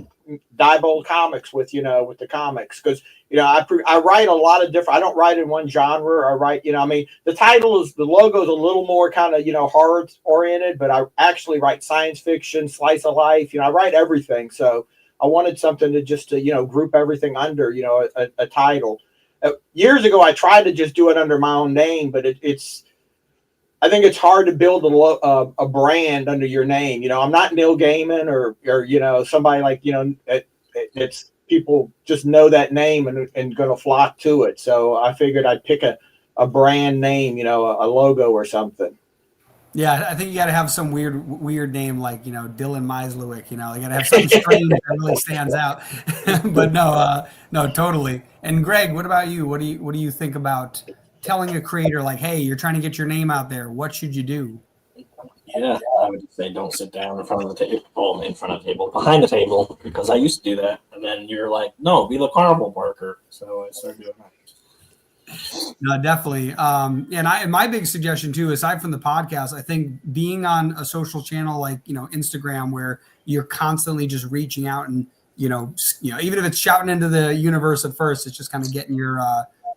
Diebold Comics with, with the comics. Because, I write a lot of different, I don't write in one genre. I write, the logo is a little more kind of, horror oriented, but I actually write science fiction, slice of life, I write everything. So I wanted something to just, group everything under, a title. Years ago, I tried to just do it under my own name, but I think it's hard to build a brand under your name. I'm not Neil Gaiman or somebody like, it's people just know that name and going to flock to it. So I figured I'd pick a brand name, a logo or something. Yeah, I think you got to have some weird name like, Dylan Mislewick, you got to have something strange that really stands out. But no, totally. And Greg, what about you? What do you think about telling a creator like, hey, you're trying to get your name out there. What should you do? Yeah, I would say don't sit down in front of the table, behind the table, because I used to do that. And then you're like, no, be the carnival barker. So I started doing that. No, definitely. And my big suggestion too, aside from the podcast, I think being on a social channel like, Instagram, where you're constantly just reaching out and, even if it's shouting into the universe at first, it's just kind of getting your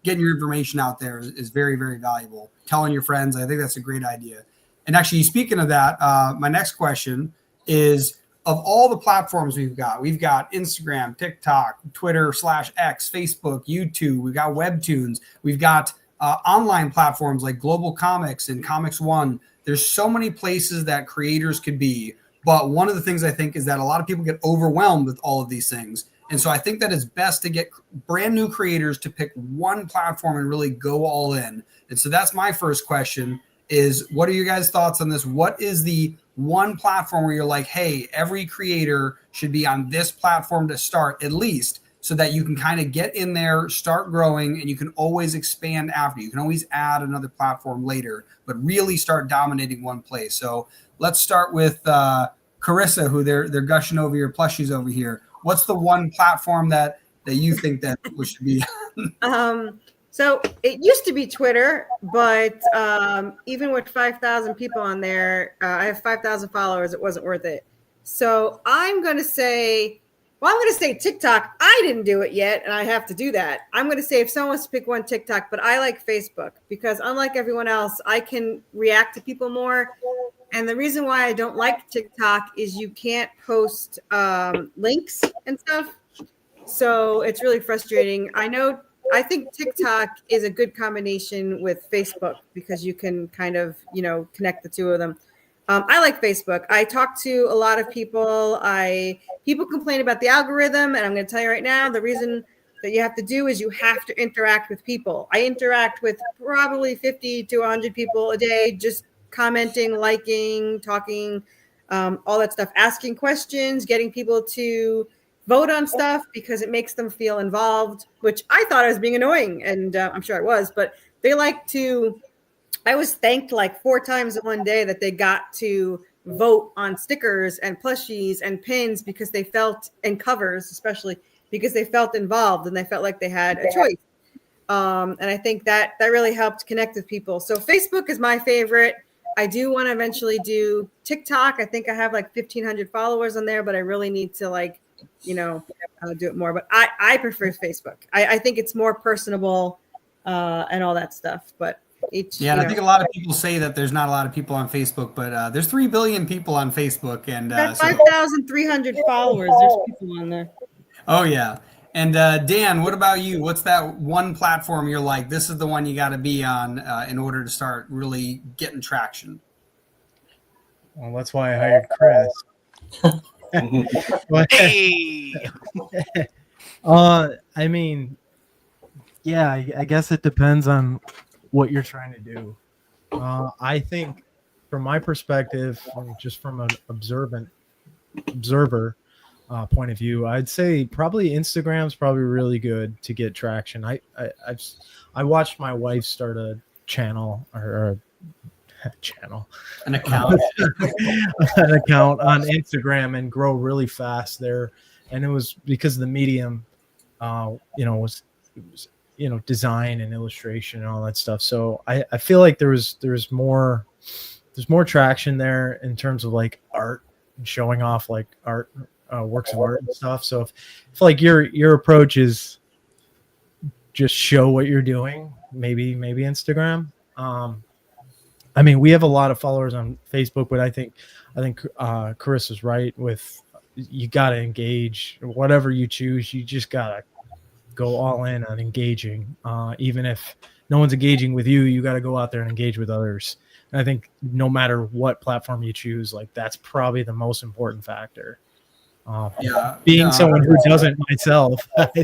information out there is very, very valuable. Telling your friends, I think that's a great idea. And actually, speaking of that, my next question is, of all the platforms we've got Instagram, TikTok, Twitter /X, Facebook, YouTube, we've got Webtoons, we've got online platforms like Global Comics and Comics One. There's so many places that creators could be. But one of the things I think is that a lot of people get overwhelmed with all of these things. And so I think that it's best to get brand new creators to pick one platform and really go all in. And so that's my first question is, what are your guys' thoughts on this? What is the one platform where you're like, hey, every creator should be on this platform to start at least, so that you can kind of get in there, start growing, and you can always expand after. You can always add another platform later, but really start dominating one place. So let's start with Carissa, who they're gushing over your plushies over here. What's the one platform that you think that we should be on? So it used to be Twitter, but even with 5,000 people on there, I have 5,000 followers. It wasn't worth it. So I'm going to say Well, I'm going to say TikTok. I didn't do it yet, and I have to do that. I'm going to say if someone wants to pick one, TikTok, but I like Facebook because unlike everyone else, I can react to people more. And the reason why I don't like TikTok is you can't post links and stuff. So it's really frustrating. I think TikTok is a good combination with Facebook because you can kind of, connect the two of them. I like Facebook. I talk to a lot of people. People complain about the algorithm, and I'm going to tell you right now, the reason that you have to do is you have to interact with people. I interact with probably 50 to 100 people a day, just commenting, liking, talking, all that stuff, asking questions, getting people to vote on stuff because it makes them feel involved, which I thought I was being annoying, and I'm sure I was, but they like to. I was thanked like 4 times in one day that they got to vote on stickers and plushies and pins because they felt, and covers especially, because they felt involved and they felt like they had a choice. And I think that really helped connect with people. So Facebook is my favorite. I do want to eventually do TikTok. I think I have like 1,500 followers on there, but I really need to do it more. But I prefer Facebook. I think it's more personable and all that stuff. But and I think a lot of people say that there's not a lot of people on Facebook, but there's 3 billion people on Facebook, and 5,300 followers. There's people on there. Oh yeah. And Dan, what about you? What's that one platform you're like, this is the one you got to be on in order to start really getting traction? Well, that's why I hired Chris. Hey. I mean, yeah, I guess it depends on what you're trying to do. I think from my perspective, just from an observer point of view, I'd say probably Instagram's probably really good to get traction. I watched my wife start a channel or an account on Instagram and grow really fast there, and it was because the medium was design and illustration and all that stuff. So I feel like there's more traction there in terms of like art and showing off like art, works of art and stuff. So if like your approach is just show what you're doing, maybe Instagram. I mean, we have a lot of followers on Facebook, but I think Carissa's right with, you got to engage. Whatever you choose, you just got to go all in on engaging. Even if no one's engaging with you, you got to go out there and engage with others. And I think no matter what platform you choose, like that's probably the most important factor. Being someone who doesn't myself, but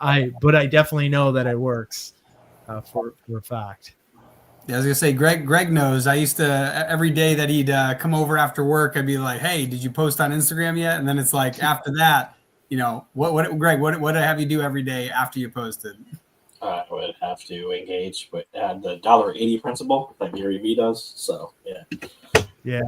I definitely know that it works for a fact. Yeah, I was gonna say, Greg knows. I used to, every day that he'd come over after work, I'd be like, "Hey, did you post on Instagram yet?" And then it's like after that, Greg, what did I have you do every day after you posted? I would have to engage with the $1.80 principle that Gary Vee does. So Yeah,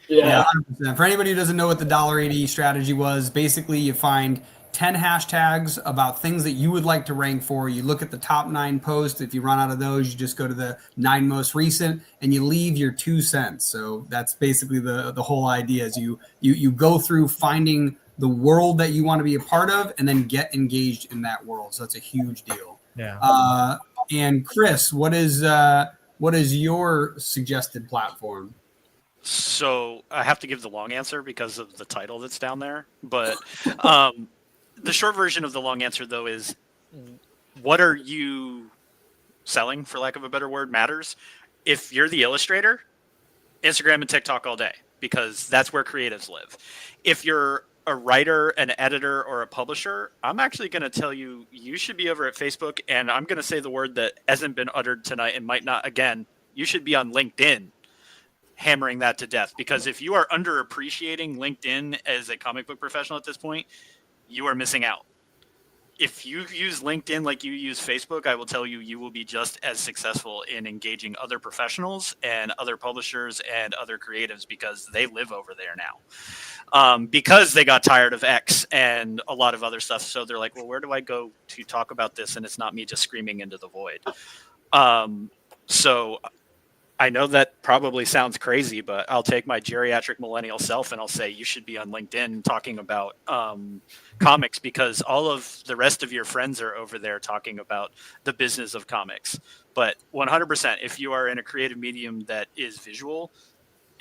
100%. For anybody who doesn't know what the $1.80 strategy was, basically you find 10 hashtags about things that you would like to rank for. You look at the top 9 posts. If you run out of those, you just go to the 9 most recent and you leave your 2 cents. So that's basically the whole idea is you go through finding the world that you want to be a part of and then get engaged in that world. So that's a huge deal. Yeah. And Chris, what is your suggested platform? So I have to give the long answer because of the title that's down there. But the short version of the long answer, though, is what are you selling, for lack of a better word, matters. If you're the illustrator, Instagram and TikTok all day, because that's where creatives live. If you're a writer, an editor, or a publisher, I'm actually going to tell you, you should be over at Facebook. And I'm going to say the word that hasn't been uttered tonight and might not again. You should be on LinkedIn, hammering that to death, because if you are underappreciating LinkedIn as a comic book professional at this point, you are missing out. If you use LinkedIn like you use Facebook, I will tell you, you will be just as successful in engaging other professionals and other publishers and other creatives, because they live over there now, because they got tired of X and a lot of other stuff. So they're like, well, where do I go to talk about this? And it's not me just screaming into the void. So I know that probably sounds crazy, but I'll take my geriatric millennial self and I'll say you should be on LinkedIn talking about comics, because all of the rest of your friends are over there talking about the business of comics. But 100%, if you are in a creative medium that is visual,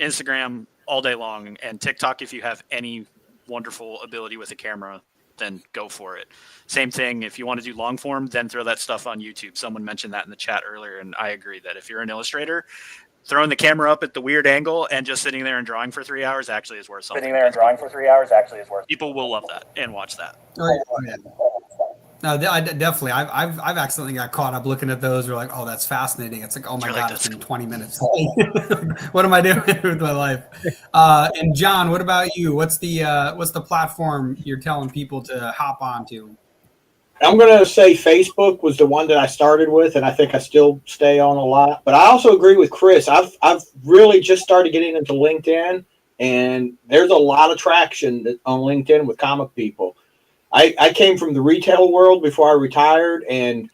Instagram all day long, and TikTok if you have any wonderful ability with a camera, then go for it. Same thing, if you want to do long form, then throw that stuff on YouTube. Someone mentioned that in the chat earlier, and I agree that if you're an illustrator, throwing the camera up at the weird angle and just sitting there and drawing for 3 hours actually is worth something. People will love that and watch that. Oh, yeah. No, definitely. I've accidentally got caught up looking at those. We're like, oh, that's fascinating. It's like, oh my God, it's been 20 minutes. What am I doing with my life? And John, what about you? What's the platform you're telling people to hop onto? I'm going to say Facebook was the one that I started with, and I think I still stay on a lot. But I also agree with Chris. I've really just started getting into LinkedIn, and there's a lot of traction on LinkedIn with comic people. I came from the retail world before I retired, and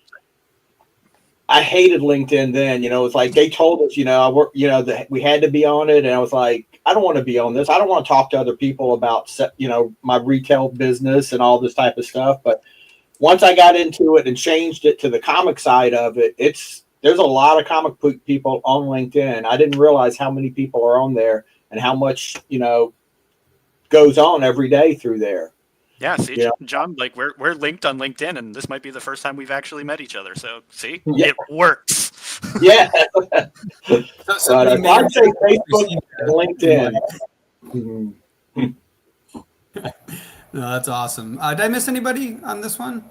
I hated LinkedIn then. It's like they told us, that we had to be on it, and I was like, I don't want to be on this. I don't want to talk to other people about, my retail business and all this type of stuff. But once I got into it and changed it to the comic side of it, there's a lot of comic people on LinkedIn. I didn't realize how many people are on there and how much, goes on every day through there. Yeah, see, John, like we're linked on LinkedIn, and this might be the first time we've actually met each other. So, see, it works. Yeah. I'd say Facebook and LinkedIn. No, that's awesome. Did I miss anybody on this one?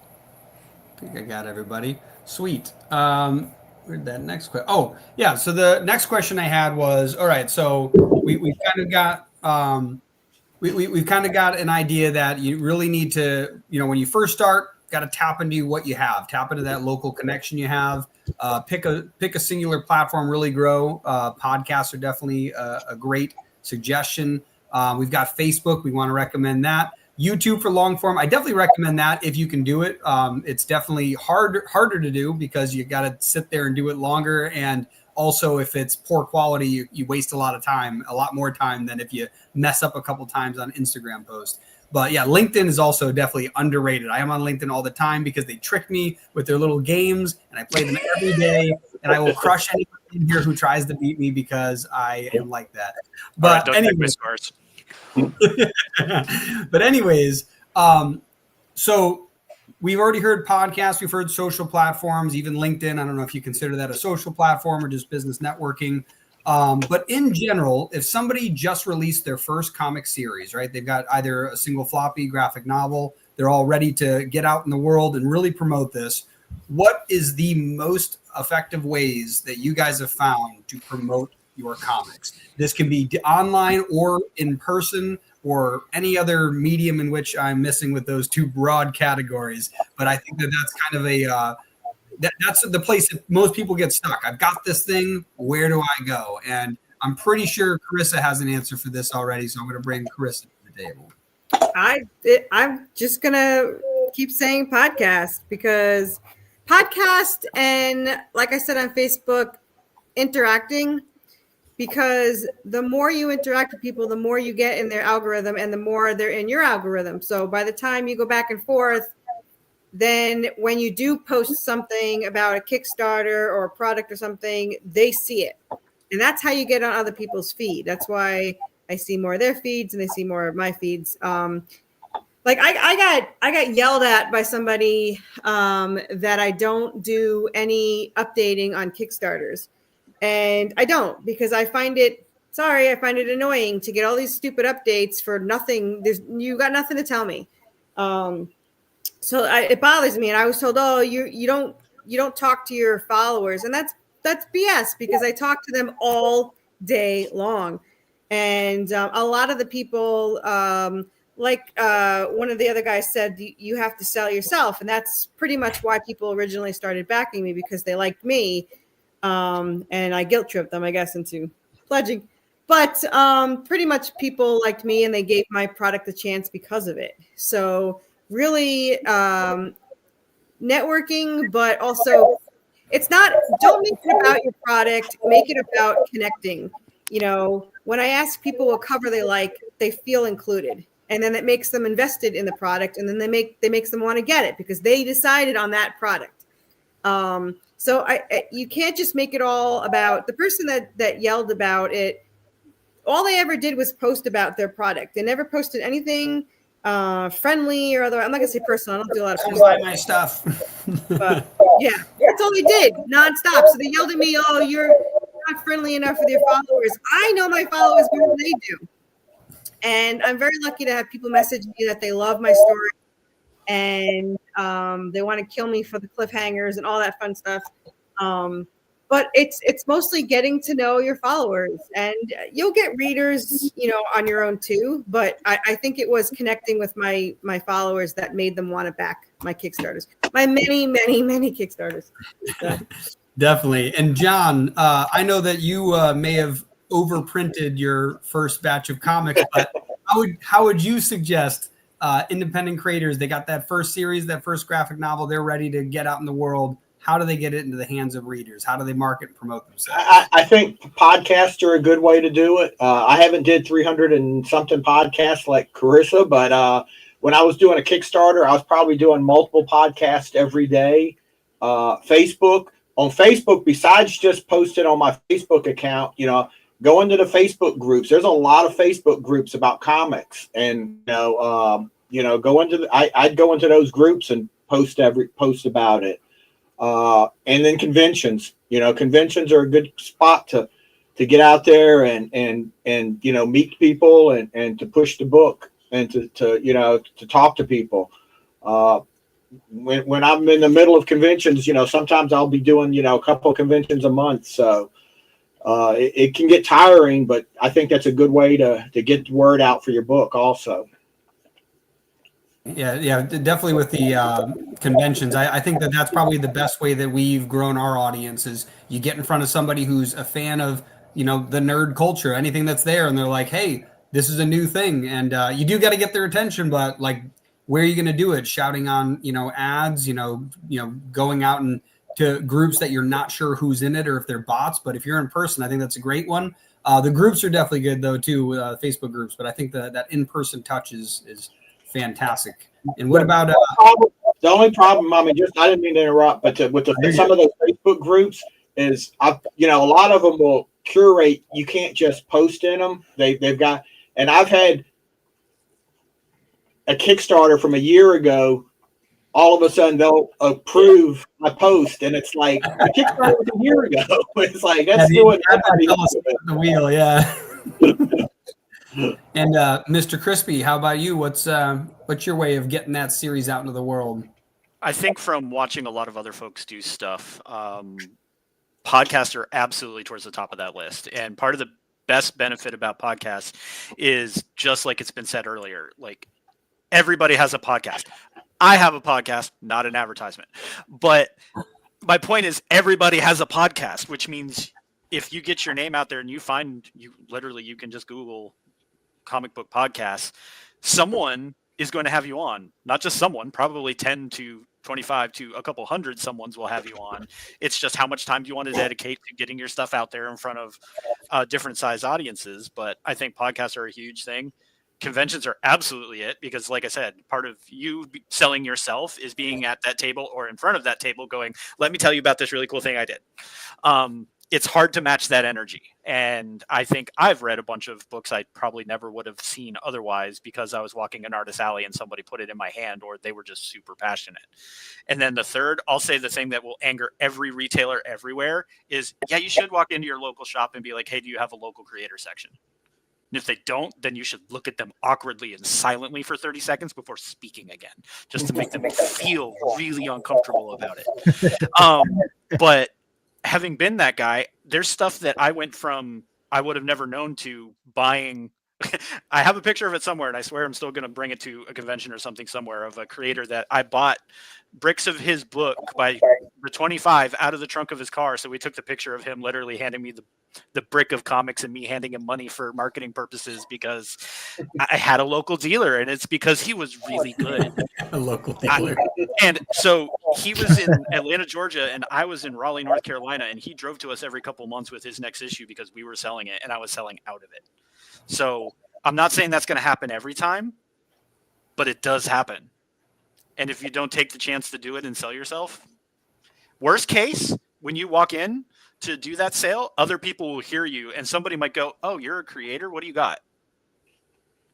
I think I got everybody. Sweet. Where'd that next question? Oh, yeah. So the next question I had was, all right, so we've kind of got we've kind of got an idea that you really need to, when you first start, got to tap into what you have, tap into that local connection you have, pick a singular platform, really grow. Podcasts are definitely a great suggestion. We've got Facebook. We want to recommend that. YouTube for long form. I definitely recommend that if you can do it. It's definitely harder to do because you got to sit there and do it longer. And also, if it's poor quality, you waste a lot more time than if you mess up a couple times on Instagram post. But yeah, LinkedIn is also definitely underrated. I am on LinkedIn all the time because they trick me with their little games, and I play them every day. And I will crush anyone in here who tries to beat me because I am like that. But anyways, so we've already heard podcasts, we've heard social platforms, even LinkedIn. I don't know if you consider that a social platform or just business networking. But in general, if somebody just released their first comic series, right? They've got either a single floppy graphic novel, they're all ready to get out in the world and really promote this. What is the most effective ways that you guys have found to promote your comics? This can be online or in person or any other medium in which I'm missing with those two broad categories. But I think that's kind of that's the place that most people get stuck. I've got this thing. Where do I go? And I'm pretty sure Carissa has an answer for this already. So I'm going to bring Carissa to the table. I'm just going to keep saying podcast, because podcast and, like I said on Facebook, interacting, because the more you interact with people, the more you get in their algorithm and the more they're in your algorithm. So by the time you go back and forth, then when you do post something about a Kickstarter or a product or something, they see it. And that's how you get on other people's feed. That's why I see more of their feeds and they see more of my feeds. Like I got yelled at by somebody that I don't do any updating on Kickstarters. And I don't, because I find it annoying to get all these stupid updates for nothing. You got nothing to tell me. So it bothers me. And I was told, oh, you don't talk to your followers. And that's BS, because I talk to them all day long. And a lot of the people, like one of the other guys said, you have to sell yourself. And that's pretty much why people originally started backing me, because they liked me. And I guilt tripped them, I guess, into pledging. But pretty much people liked me and they gave my product a chance because of it. So really networking, but also it's not, don't make it about your product, make it about connecting. You know, when I ask people what cover they like, they feel included. And then it makes them invested in the product, and then they makes them want to get it because they decided on that product. So you can't just make it all about the person that yelled about it. All they ever did was post about their product. They never posted anything friendly or other. I'm not gonna say personal. I don't do a lot of Come personal. buy my stuff. But yeah, that's all they did nonstop. So they yelled at me, "Oh, you're not friendly enough with your followers." I know my followers more than they do. And I'm very lucky to have people message me that they love my story and they want to kill me for the cliffhangers and all that fun stuff. But it's mostly getting to know your followers, and you'll get readers, you know, on your own too. But I think it was connecting with my followers that made them want to back my Kickstarters, my many Kickstarters. So. Definitely. And John, I know that you may have overprinted your first batch of comics, but how would you suggest independent creators, they got that first series, that first graphic novel, they're ready to get out in the world. How do they get it into the hands of readers? How do they market and promote themselves? I think podcasts are a good way to do it. I haven't did 300 and something podcasts like Carissa, but when I was doing a Kickstarter, I was probably doing multiple podcasts every day. Facebook, besides just posting on my Facebook account, you know, go into the Facebook groups. There's a lot of Facebook groups about comics, and go into I'd go into those groups and post about it. And then conventions. You know, conventions are a good spot to get out there and you know, meet people and to push the book and to talk to people. When I'm in the middle of conventions, you know, sometimes I'll be doing, you know, a couple of conventions a month. So it can get tiring, but I think that's a good way to get the word out for your book also. Yeah, definitely with the conventions. I think that's probably the best way that we've grown our audience is you get in front of somebody who's a fan of, you know, the nerd culture, anything that's there, and they're like, hey, this is a new thing. And you do got to get their attention, but like, where are you going to do it? Shouting on, you know, ads, you know, going out and to groups that you're not sure who's in it or if they're bots. But if you're in person, I think that's a great one. The groups are definitely good though too, Facebook groups. But I think that in-person touch is fantastic. And what about the only problem? I mean, I didn't mean to interrupt, but with some of those Facebook groups is, you know, a lot of them will curate. You can't just post in them. They've got, and I've had a Kickstarter from a year ago. All of a sudden they'll approve my post, and it's like the Kickstarter was a year ago. It's like that's doing the wheel, yeah. And Mr. Crispy, how about you? What's your way of getting that series out into the world? I think from watching a lot of other folks do stuff, podcasts are absolutely towards the top of that list. And part of the best benefit about podcasts is just like it's been said earlier, like everybody has a podcast. I have a podcast, not an advertisement. But my point is everybody has a podcast, which means if you get your name out there and you can just Google comic book podcasts, someone is going to have you on. Not just someone, probably 10 to 25 to a couple hundred someones will have you on. It's just how much time do you want to dedicate to getting your stuff out there in front of different size audiences. But I think podcasts are a huge thing. Conventions are absolutely it, because like I said, part of you selling yourself is being at that table or in front of that table going, let me tell you about this really cool thing I did. It's hard to match that energy. And I think I've read a bunch of books I probably never would have seen otherwise because I was walking an artist alley and somebody put it in my hand or they were just super passionate. And then the third, I'll say the thing that will anger every retailer everywhere is, yeah, you should walk into your local shop and be like, hey, do you have a local creator section? And if they don't, then you should look at them awkwardly and silently for 30 seconds before speaking again, just to make them feel really uncomfortable about it. But having been that guy, there's stuff that I went from I would have never known to buying I have a picture of it somewhere, and I swear I'm still going to bring it to a convention or something somewhere, of a creator that I bought bricks of his book by the 25 out of the trunk of his car. So we took the picture of him literally handing me the brick of comics and me handing him money for marketing purposes, because I had a local dealer, and it's because he was really good. A local dealer. And so he was in Atlanta, Georgia, and I was in Raleigh, North Carolina, and he drove to us every couple months with his next issue because we were selling it and I was selling out of it. So I'm not saying that's going to happen every time, but it does happen. And if you don't take the chance to do it and sell yourself, worst case, when you walk in to do that sale, other people will hear you and somebody might go, "Oh, you're a creator? What do you got?"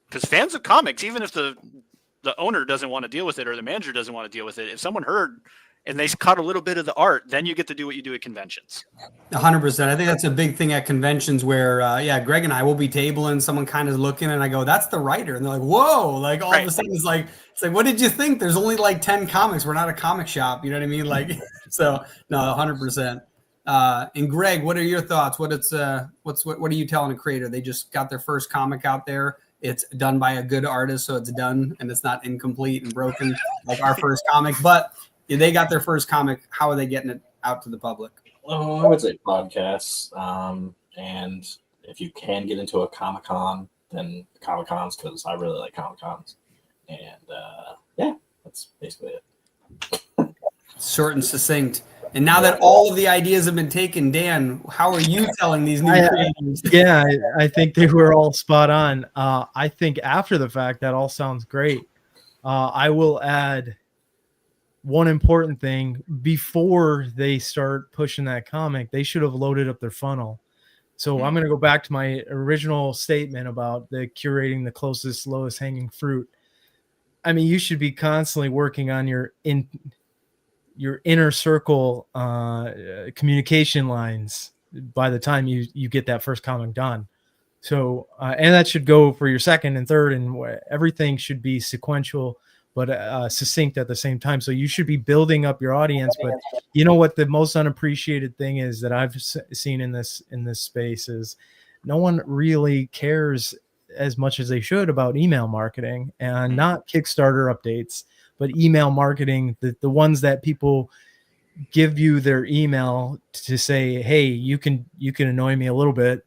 Because fans of comics, even if the owner doesn't want to deal with it or the manager doesn't want to deal with it, if someone heard and they caught a little bit of the art, then you get to do what you do at conventions. 100%. I think that's a big thing at conventions where, Greg and I will be tabling, someone kind of looking, and I go, "That's the writer," and they're like, "Whoa!" Like all of a sudden, it's like, what did you think? There's only like 10 comics. We're not a comic shop. You know what I mean? Like, so no, 100%. And Greg, what are your thoughts? What are you telling a creator? They just got their first comic out there. It's done by a good artist, so it's done and it's not incomplete and broken like our first comic. But they got their first comic. How are they getting it out to the public? I would say podcasts. And if you can get into a Comic-Con, then Comic-Cons, because I really like Comic-Cons. And that's basically it. Short and succinct. And now that all of the ideas have been taken, Dan, how are you telling these new creators? Yeah, I think they were all spot on. I think after the fact, that all sounds great. I will add one important thing. Before they start pushing that comic, they should have loaded up their funnel. So I'm going to go back to my original statement about the curating the closest, lowest hanging fruit. I mean, you should be constantly working on your inner circle communication lines by the time you get that first comic done. So and that should go for your second and third, and everything should be sequential but succinct at the same time. So you should be building up your audience. But you know what the most unappreciated thing is that I've seen in this space is no one really cares as much as they should about email marketing, and not Kickstarter updates, but email marketing, the ones that people give you their email to say, "Hey, you can annoy me a little bit,"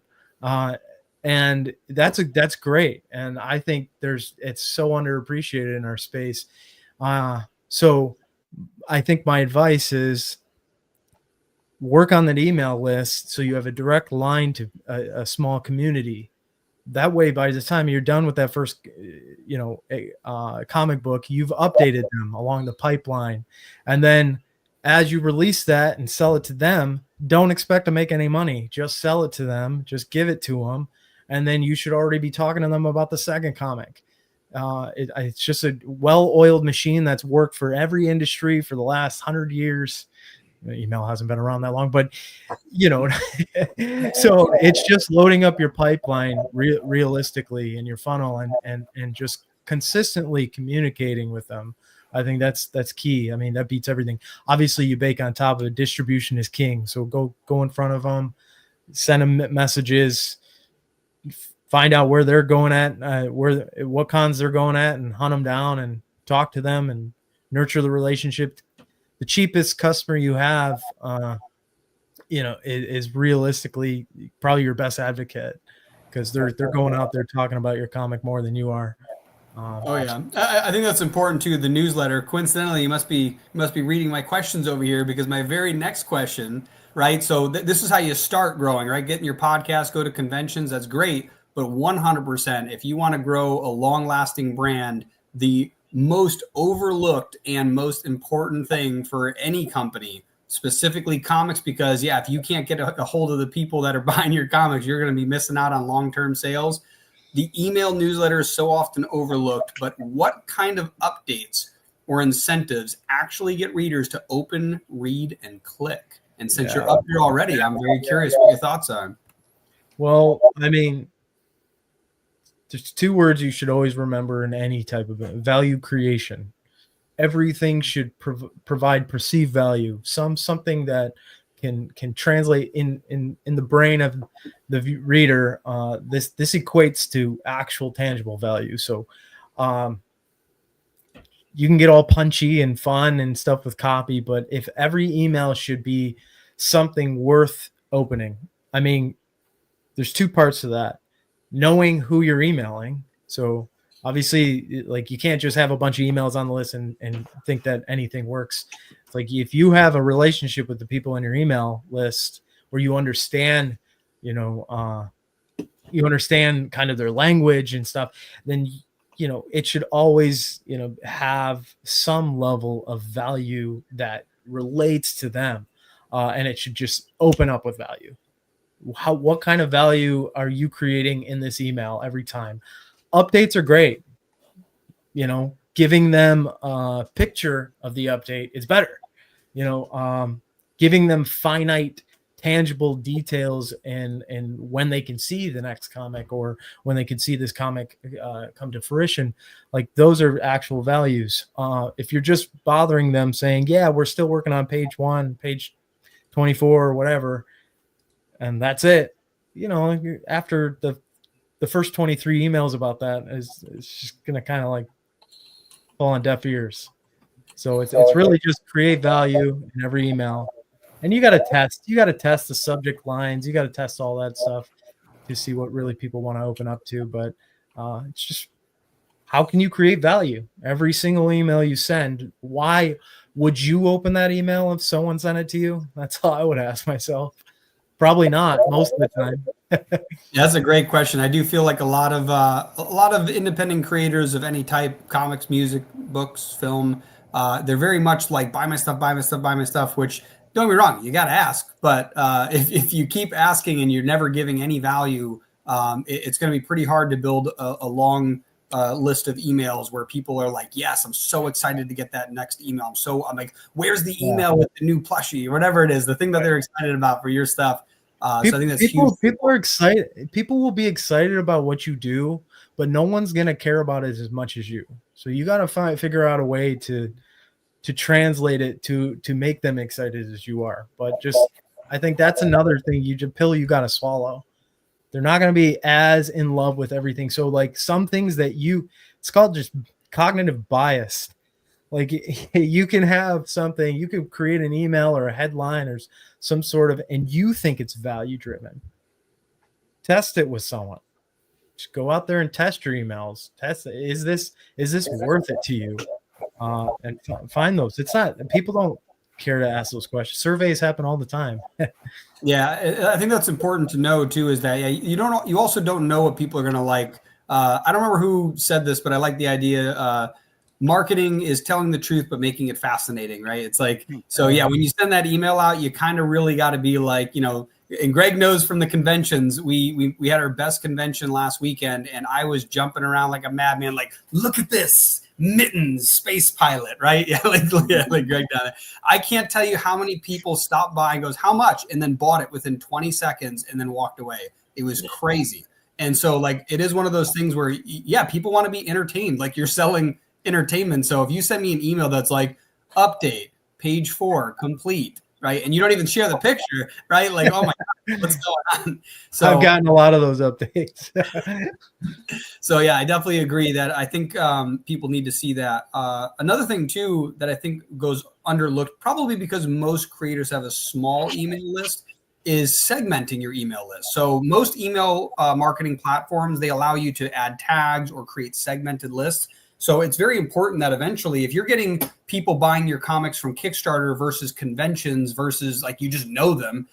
and that's great. And I think it's so underappreciated in our space. So I think my advice is work on that email list so you have a direct line to a small community. That way, by the time you're done with that first, comic book, you've updated them along the pipeline. And then as you release that and sell it to them, don't expect to make any money. Just sell it to them. Just give it to them. And then you should already be talking to them about the second comic. It's just a well-oiled machine that's worked for every industry for the last 100 years. Email hasn't been around that long, but so it's just loading up your pipeline realistically in your funnel and just consistently communicating with them. I think that's key. I mean, that beats everything. Obviously you bake on top of it. Distribution is king. So go in front of them, send them messages, find out where they're going at, what cons they're going at, and hunt them down and talk to them and nurture the relationship. The cheapest customer you have, is realistically probably your best advocate, because they're going out there talking about your comic more than you are. I think that's important too. The newsletter. Coincidentally, you must be reading my questions over here, because my very next question, right? So this is how you start growing, right? Getting your podcast, go to conventions. That's great, but 100%, if you want to grow a long-lasting brand, the most overlooked and most important thing for any company, specifically comics, because if you can't get a hold of the people that are buying your comics, you're going to be missing out on long-term sales. The email newsletter is so often overlooked, but what kind of updates or incentives actually get readers to open, read, and click? And since you're up here already, I'm very curious what your thoughts are. Well, I mean, there's two words you should always remember in any type of value creation. Everything should provide perceived value, something that can translate in the brain of the reader, this equates to actual tangible value. So you can get all punchy and fun and stuff with copy, but if every email should be something worth opening, I mean, there's two parts to that. Knowing who you're emailing. So obviously, like, you can't just have a bunch of emails on the list and think that anything works. It's like, if you have a relationship with the people in your email list where you understand, you understand kind of their language and stuff, then, it should always, have some level of value that relates to them. And it should just open up with value. What kind of value are you creating in this email every time? Updates are great. Giving them a picture of the update is better. Giving them finite, tangible details and when they can see the next comic, or when they can see this comic come to fruition, like, those are actual values. If you're just bothering them saying, yeah, we're still working on page 1, page 24 or whatever, and that's it, after the first 23 emails about that is just gonna kind of like fall on deaf ears. So it's really just create value in every email. And you got to test the subject lines. You got to test all that stuff to see what really people want to open up to. But it's just, how can you create value? Every single email you send, why would you open that email if someone sent it to you? That's all I would ask myself. Probably not most of the time. That's a great question. I do feel like a lot of independent creators of any type, comics, music, books, film, they're very much like, buy my stuff, buy my stuff, buy my stuff, which, don't get me wrong, you got to ask. But if you keep asking and you're never giving any value, it's going to be pretty hard to build a long list of emails where people are like, yes, I'm so excited to get that next email. I'm like, where's the email with the new plushie or whatever it is, the thing that they're excited about for your stuff. So I think that's huge. People are excited. People will be excited about what you do, but no one's going to care about it as much as you. So you got to figure out a way to translate it to make them excited as you are. But just, I think that's another thing, you got to swallow. They're not going to be as in love with everything. So like, some things that it's called just cognitive bias. Like, you can have something, you could create an email or a headline or some sort of, and you think it's value driven. Test it with someone. Just go out there and test your emails. Test it. Is this worth it to you? And find those. It's not, people don't care to ask those questions. Surveys happen all the time. Yeah, I think that's important to know too, is that you also don't know what people are going to like. I don't remember who said this, but I like the idea. Marketing is telling the truth, but making it fascinating, right? It's like, so yeah, when you send that email out, you kind of really got to be like, and Greg knows from the conventions, we had our best convention last weekend, and I was jumping around like a madman, like, look at this. Mittens, space pilot, right? Yeah, like Greg done it. I can't tell you how many people stopped by and goes, how much? And then bought it within 20 seconds and then walked away. It was crazy. And so, like, it is one of those things where, yeah, people want to be entertained. Like, you're selling entertainment. So if you send me an email that's like, update, page 4, complete, right? And you don't even share the picture, right? Like, oh my God, what's going on? So I've gotten a lot of those updates. So yeah, I definitely agree that I think people need to see that. Another thing too that I think goes underlooked, probably because most creators have a small email list, is segmenting your email list. So most email marketing platforms, they allow you to add tags or create segmented lists. So it's very important that eventually, if you're getting people buying your comics from Kickstarter versus conventions versus like you just know them,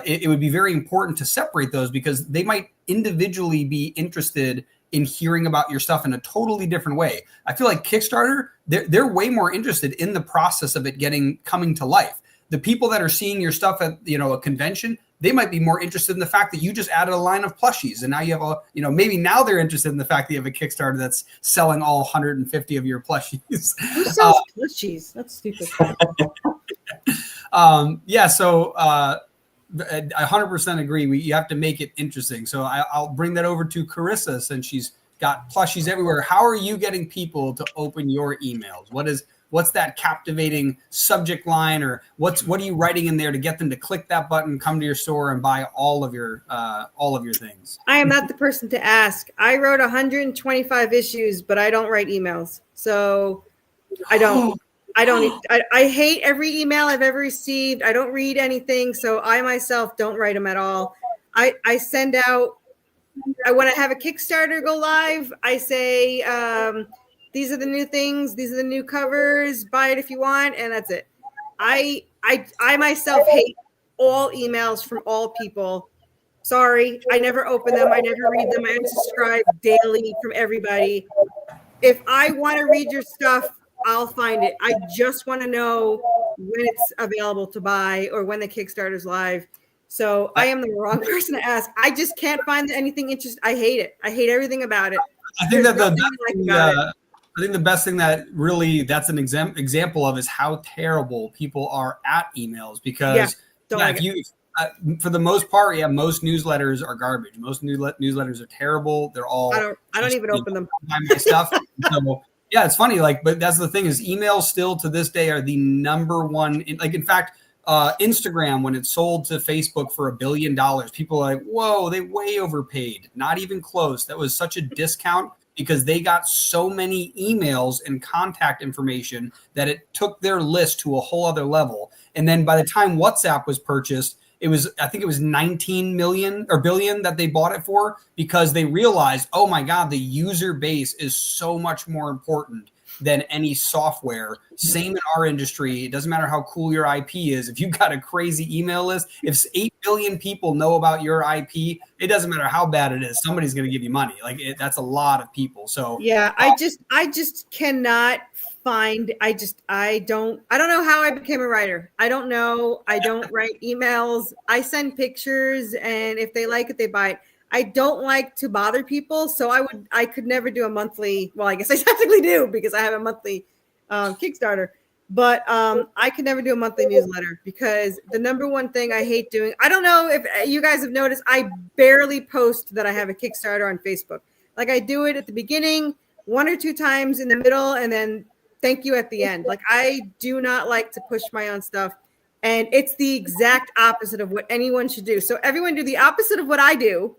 it would be very important to separate those, because they might individually be interested in hearing about your stuff in a totally different way. I feel like Kickstarter, they're way more interested in the process of it coming to life. The people that are seeing your stuff at a convention, they might be more interested in the fact that you just added a line of plushies, and now you have maybe now they're interested in the fact that you have a Kickstarter that's selling all 150 of your plushies. Who sells plushies? That's stupid. Yeah, so I 100% agree. You have to make it interesting. So I'll bring that over to Carissa, since she's got plushies everywhere. How are you getting people to open your emails? what's that captivating subject line, or what are you writing in there to get them to click that button, come to your store, and buy all of your things? I am not the person to ask. I wrote 125 issues, but I don't write emails. So I don't. I hate every email I've ever received. I don't read anything. So I myself don't write them at all. I send out, when I have a Kickstarter go live, I say, these are the new things. These are the new covers. Buy it if you want. And that's it. I myself hate all emails from all people. Sorry, I never open them. I never read them. I unsubscribe daily from everybody. If I want to read your stuff, I'll find it. I just want to know when it's available to buy or when the Kickstarter's live. So I am the wrong person to ask. I just can't find anything interesting. I hate it. I hate everything about it. I think that I think the best thing that really that's an example of is how terrible people are at emails, because for the most part, most newsletters are garbage. Most newsletters are terrible. They're all I don't even open them. Buy my stuff. So yeah, it's funny. But that's the thing, is emails still to this day are the number one. In fact, Instagram, when it sold to Facebook for $1 billion, people are like, whoa, they way overpaid. Not even close. That was such a discount, because they got so many emails and contact information that it took their list to a whole other level. And then by the time WhatsApp was purchased, I think it was 19 million or billion that they bought it for, because they realized, oh my God, the user base is so much more important than any software. Same in our industry. It doesn't matter how cool your IP is. If you've got a crazy email list, if 8 billion people know about your IP, it doesn't matter how bad it is. Somebody's going to give you money. That's a lot of people. So yeah, I just cannot find. I don't know how I became a writer. I don't know. I don't write emails. I send pictures, and if they like it, they buy it. I don't like to bother people, so I could never do a monthly. Well, I guess I technically do, because I have a monthly Kickstarter, but I could never do a monthly newsletter, because the number one thing I hate doing. I don't know if you guys have noticed, I barely post that I have a Kickstarter on Facebook. Like, I do it at the beginning, 1 or 2 times in the middle, and then thank you at the end. Like, I do not like to push my own stuff. And it's the exact opposite of what anyone should do. So everyone do the opposite of what I do.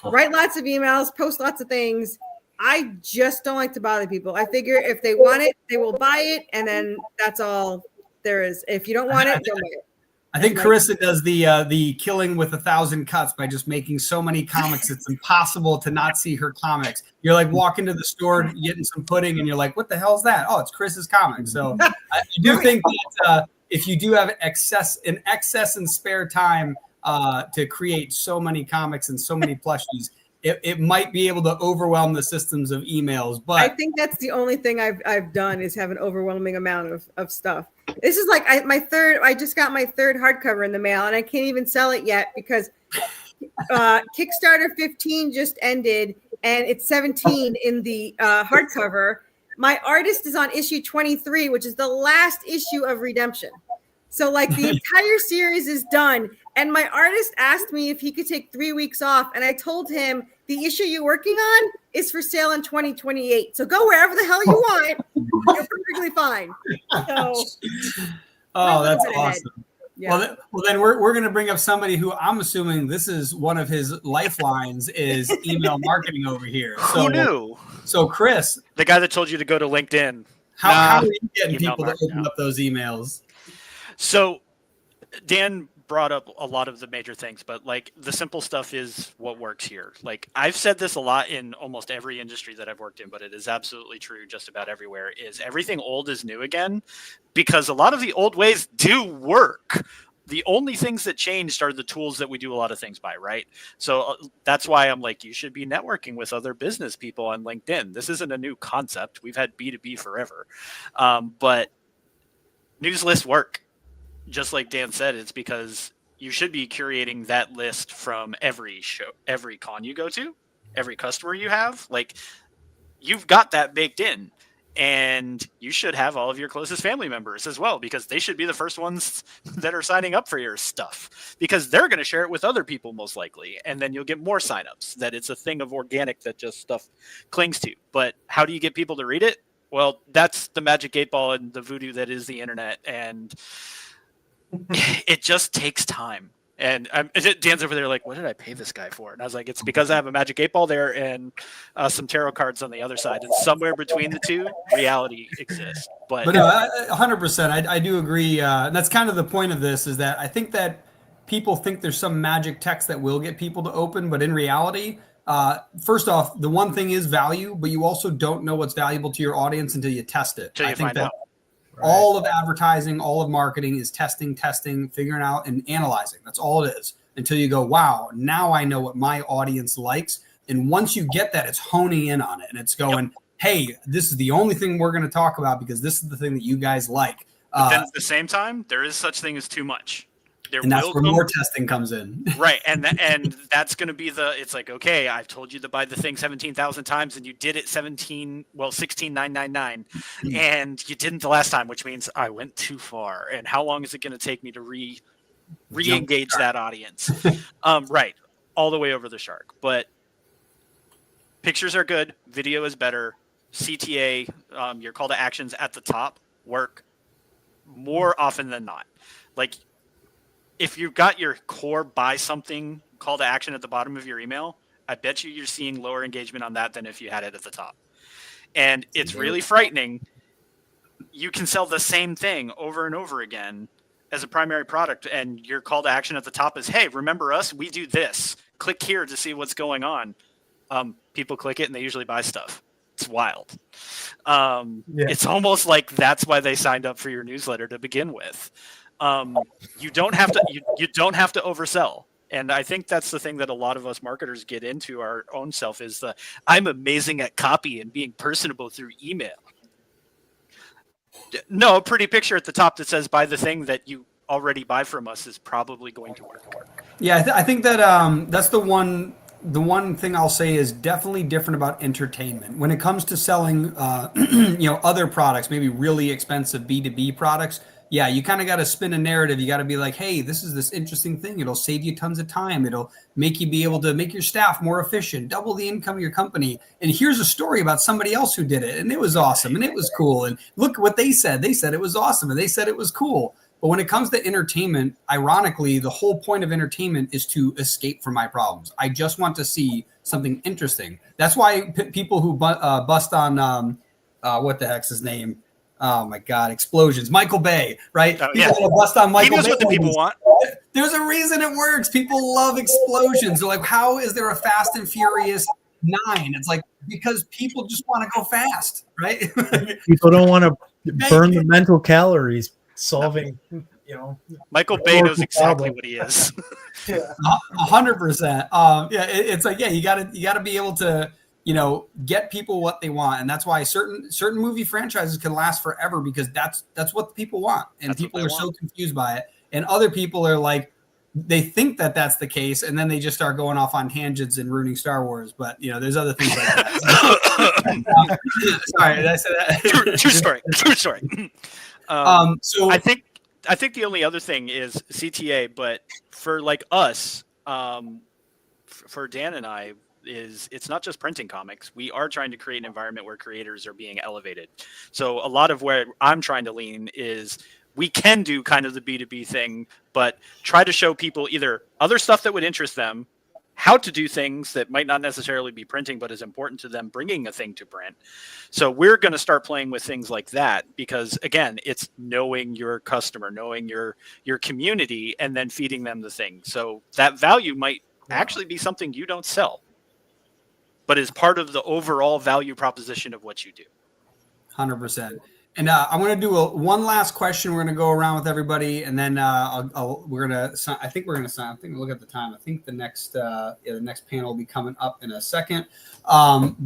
Write lots of emails, post lots of things. I just don't like to bother people. I figure if they want it, they will buy it. And then that's all there is. If you don't want it, don't buy it. I think Carissa does the killing with 1,000 cuts by just making so many comics it's impossible to not see her comics. You're like walking to the store, getting some pudding, and you're like, what the hell is that? Oh, it's Chris's comics. So I do think that if you do have excess and spare time to create so many comics and so many plushies, it might be able to overwhelm the systems of emails. But I think that's the only thing I've done, is have an overwhelming amount of stuff. This is like I just got my 3rd hardcover in the mail, and I can't even sell it yet, because Kickstarter 15 just ended, and it's 17 in the hardcover. My artist is on issue 23, which is the last issue of Redemption. So like the entire series is done. And my artist asked me if he could take 3 weeks off. And I told him, the issue you're working on is for sale in 2028. So go wherever the hell you want. You're perfectly fine. So, that's awesome. Yeah. Well, then we're going to bring up somebody who I'm assuming this is one of his lifelines is email marketing over here. So, who knew? So Chris, the guy that told you to go to LinkedIn. How are you getting people to open up those emails? So Dan brought up a lot of the major things, but like the simple stuff is what works here. Like I've said this a lot in almost every industry that I've worked in, but it is absolutely true just about everywhere, is everything old is new again, because a lot of the old ways do work. The only things that changed are the tools that we do a lot of things by, right? So that's why I'm like, you should be networking with other business people on LinkedIn. This isn't a new concept. We've had B2B forever. But news lists work. Just like Dan said, it's because you should be curating that list from every show, every con you go to, every customer you have. Like, you've got that baked in, and you should have all of your closest family members as well, because they should be the first ones that are signing up for your stuff, because they're going to share it with other people most likely. And then you'll get more signups. That it's a thing of organic that just stuff clings to. But how do you get people to read it? Well, that's the magic 8 ball and the voodoo that is the internet, and it just takes time. And Dan's over there like, what did I pay this guy for? And I was like, it's because I have a magic 8 ball there and some tarot cards on the other side. And somewhere between the two, reality exists. But 100%, I do agree. And that's kind of the point of this, is that I think that people think there's some magic text that will get people to open, but in reality, first off, the one thing is value, but you also don't know what's valuable to your audience until you test it. Until you I think find that out. all of advertising, all of marketing is testing, figuring out and analyzing. That's all it is, until you go, wow, now I know what my audience likes. And once you get that, it's honing in on it, and it's going, hey, this is the only thing we're going to talk about because this is the thing that you guys like. But then at the same time, there is such thing as too much. And that's where more testing comes in. Right. And that's going to be it's like, okay, I've told you to buy the thing 17,000 times and you did it 16,999 and you didn't the last time, which means I went too far. And how long is it going to take me to re-engage that audience? Right. All the way over the shark. But pictures are good. Video is better. CTA, your call to actions at the top work more often than not. Like, if you've got your core buy something call to action at the bottom of your email, I bet you're seeing lower engagement on that than if you had it at the top. And it's really frightening. You can sell the same thing over and over again as a primary product, and your call to action at the top is, hey, remember us? We do this. Click here to see what's going on. People click it and they usually buy stuff. It's wild. It's almost like that's why they signed up for your newsletter to begin with. You don't have to you don't have to oversell. And I think that's the thing that a lot of us marketers get into our own self is I'm amazing at copy and being personable through email. No, a pretty picture at the top that says buy the thing that you already buy from us is probably going to work. Yeah, I think that that's the one thing I'll say is definitely different about entertainment. When it comes to selling other products, maybe really expensive B2B products, yeah, you kind of got to spin a narrative. You got to be like, hey, this is this interesting thing. It'll save you tons of time. It'll make you be able to make your staff more efficient, double the income of your company. And here's a story about somebody else who did it, and it was awesome, and it was cool. And look what they said. They said it was awesome, and they said it was cool. But when it comes to entertainment, ironically, the whole point of entertainment is to escape from my problems. I just want to see something interesting. That's why people who bust on what the heck's his name? Oh my God, explosions. Michael Bay, right? People bust on Michael Bay. He knows what the people want. There's a reason it works. People love explosions. They're like, how is there a Fast and Furious 9? It's like, because people just want to go fast, right? People don't want to burn the mental calories solving, Michael Bay knows exactly what he is. 100%. It's like, you gotta be able to, get people what they want. And that's why certain movie franchises can last forever, because that's what the people want. And people are so confused by it. And other people are like, they think that that's the case. And then they just start going off on tangents and ruining Star Wars. But, there's other things like that. Sorry, did I say that? True story. So I think the only other thing is CTA, but for like us, for Dan and I, it's not just printing comics. We are trying to create an environment where creators are being elevated. So a lot of where I'm trying to lean is we can do kind of the B2B thing, but try to show people either other stuff that would interest them, how to do things that might not necessarily be printing, but is important to them bringing a thing to print. So we're going to start playing with things like that, because again, it's knowing your customer, knowing your community, and then feeding them the thing. So that value might actually be something you don't sell, but is part of the overall value proposition of what you do. 100%. And I'm going to do one last question. We're going to go around with everybody, and then we're going to. I think we're going to sign. I think look at the time. I think the next panel will be coming up in a second. And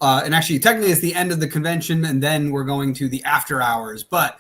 actually, technically, it's the end of the convention, and then we're going to the after hours. But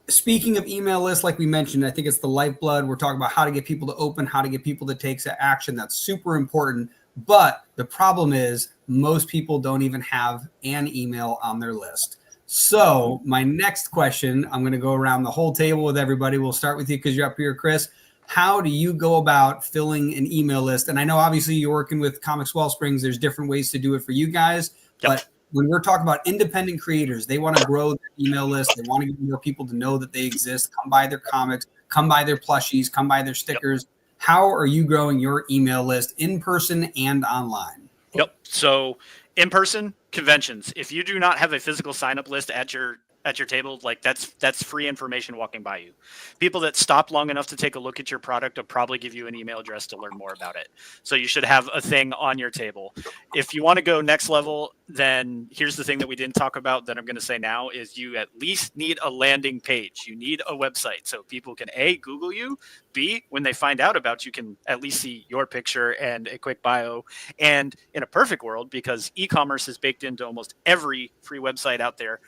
speaking of email lists, like we mentioned, I think it's the lifeblood. We're talking about how to get people to open, how to get people to take action. That's super important. But the problem is most people don't even have an email on their list. So my next question, I'm going to go around the whole table with everybody. We'll start with you because you're up here, Chris. How do you go about filling an email list? And I know obviously you're working with Comics Wellsprings. There's different ways to do it for you guys. But when we're talking about independent creators, they want to grow their email list. They want to get more people to know that they exist, come buy their comics, come buy their plushies, come buy their stickers. How are you growing your email list in person and online? Yep. So in person conventions, if you do not have a physical sign up list at your table, like that's free information walking by you. People that stop long enough to take a look at your product will probably give you an email address to learn more about it. So you should have a thing on your table. If you want to go next level, then here's the thing that we didn't talk about that I'm going to say now is you at least need a landing page. You need a website so people can A, Google you, B, when they find out about you can at least see your picture and a quick bio. And in a perfect world, because e-commerce is baked into almost every free website out there,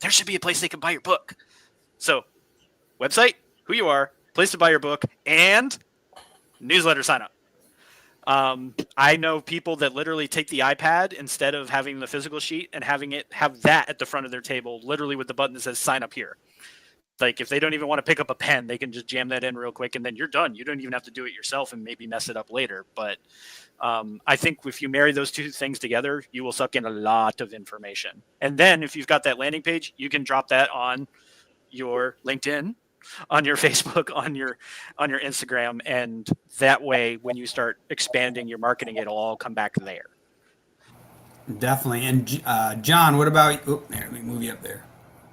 there should be a place they can buy your book. So website, who you are, place to buy your book, and newsletter sign up. I know people that literally take the iPad instead of having the physical sheet and have that at the front of their table, literally with the button that says sign up here. Like if they don't even want to pick up a pen, they can just jam that in real quick and then you're done. You don't even have to do it yourself and maybe mess it up later. But I think if you marry those two things together, you will suck in a lot of information. And then if you've got that landing page, you can drop that on your LinkedIn, on your Facebook, on your Instagram. And that way, when you start expanding your marketing, it'll all come back there. Definitely. And John, what about, let me move you up there.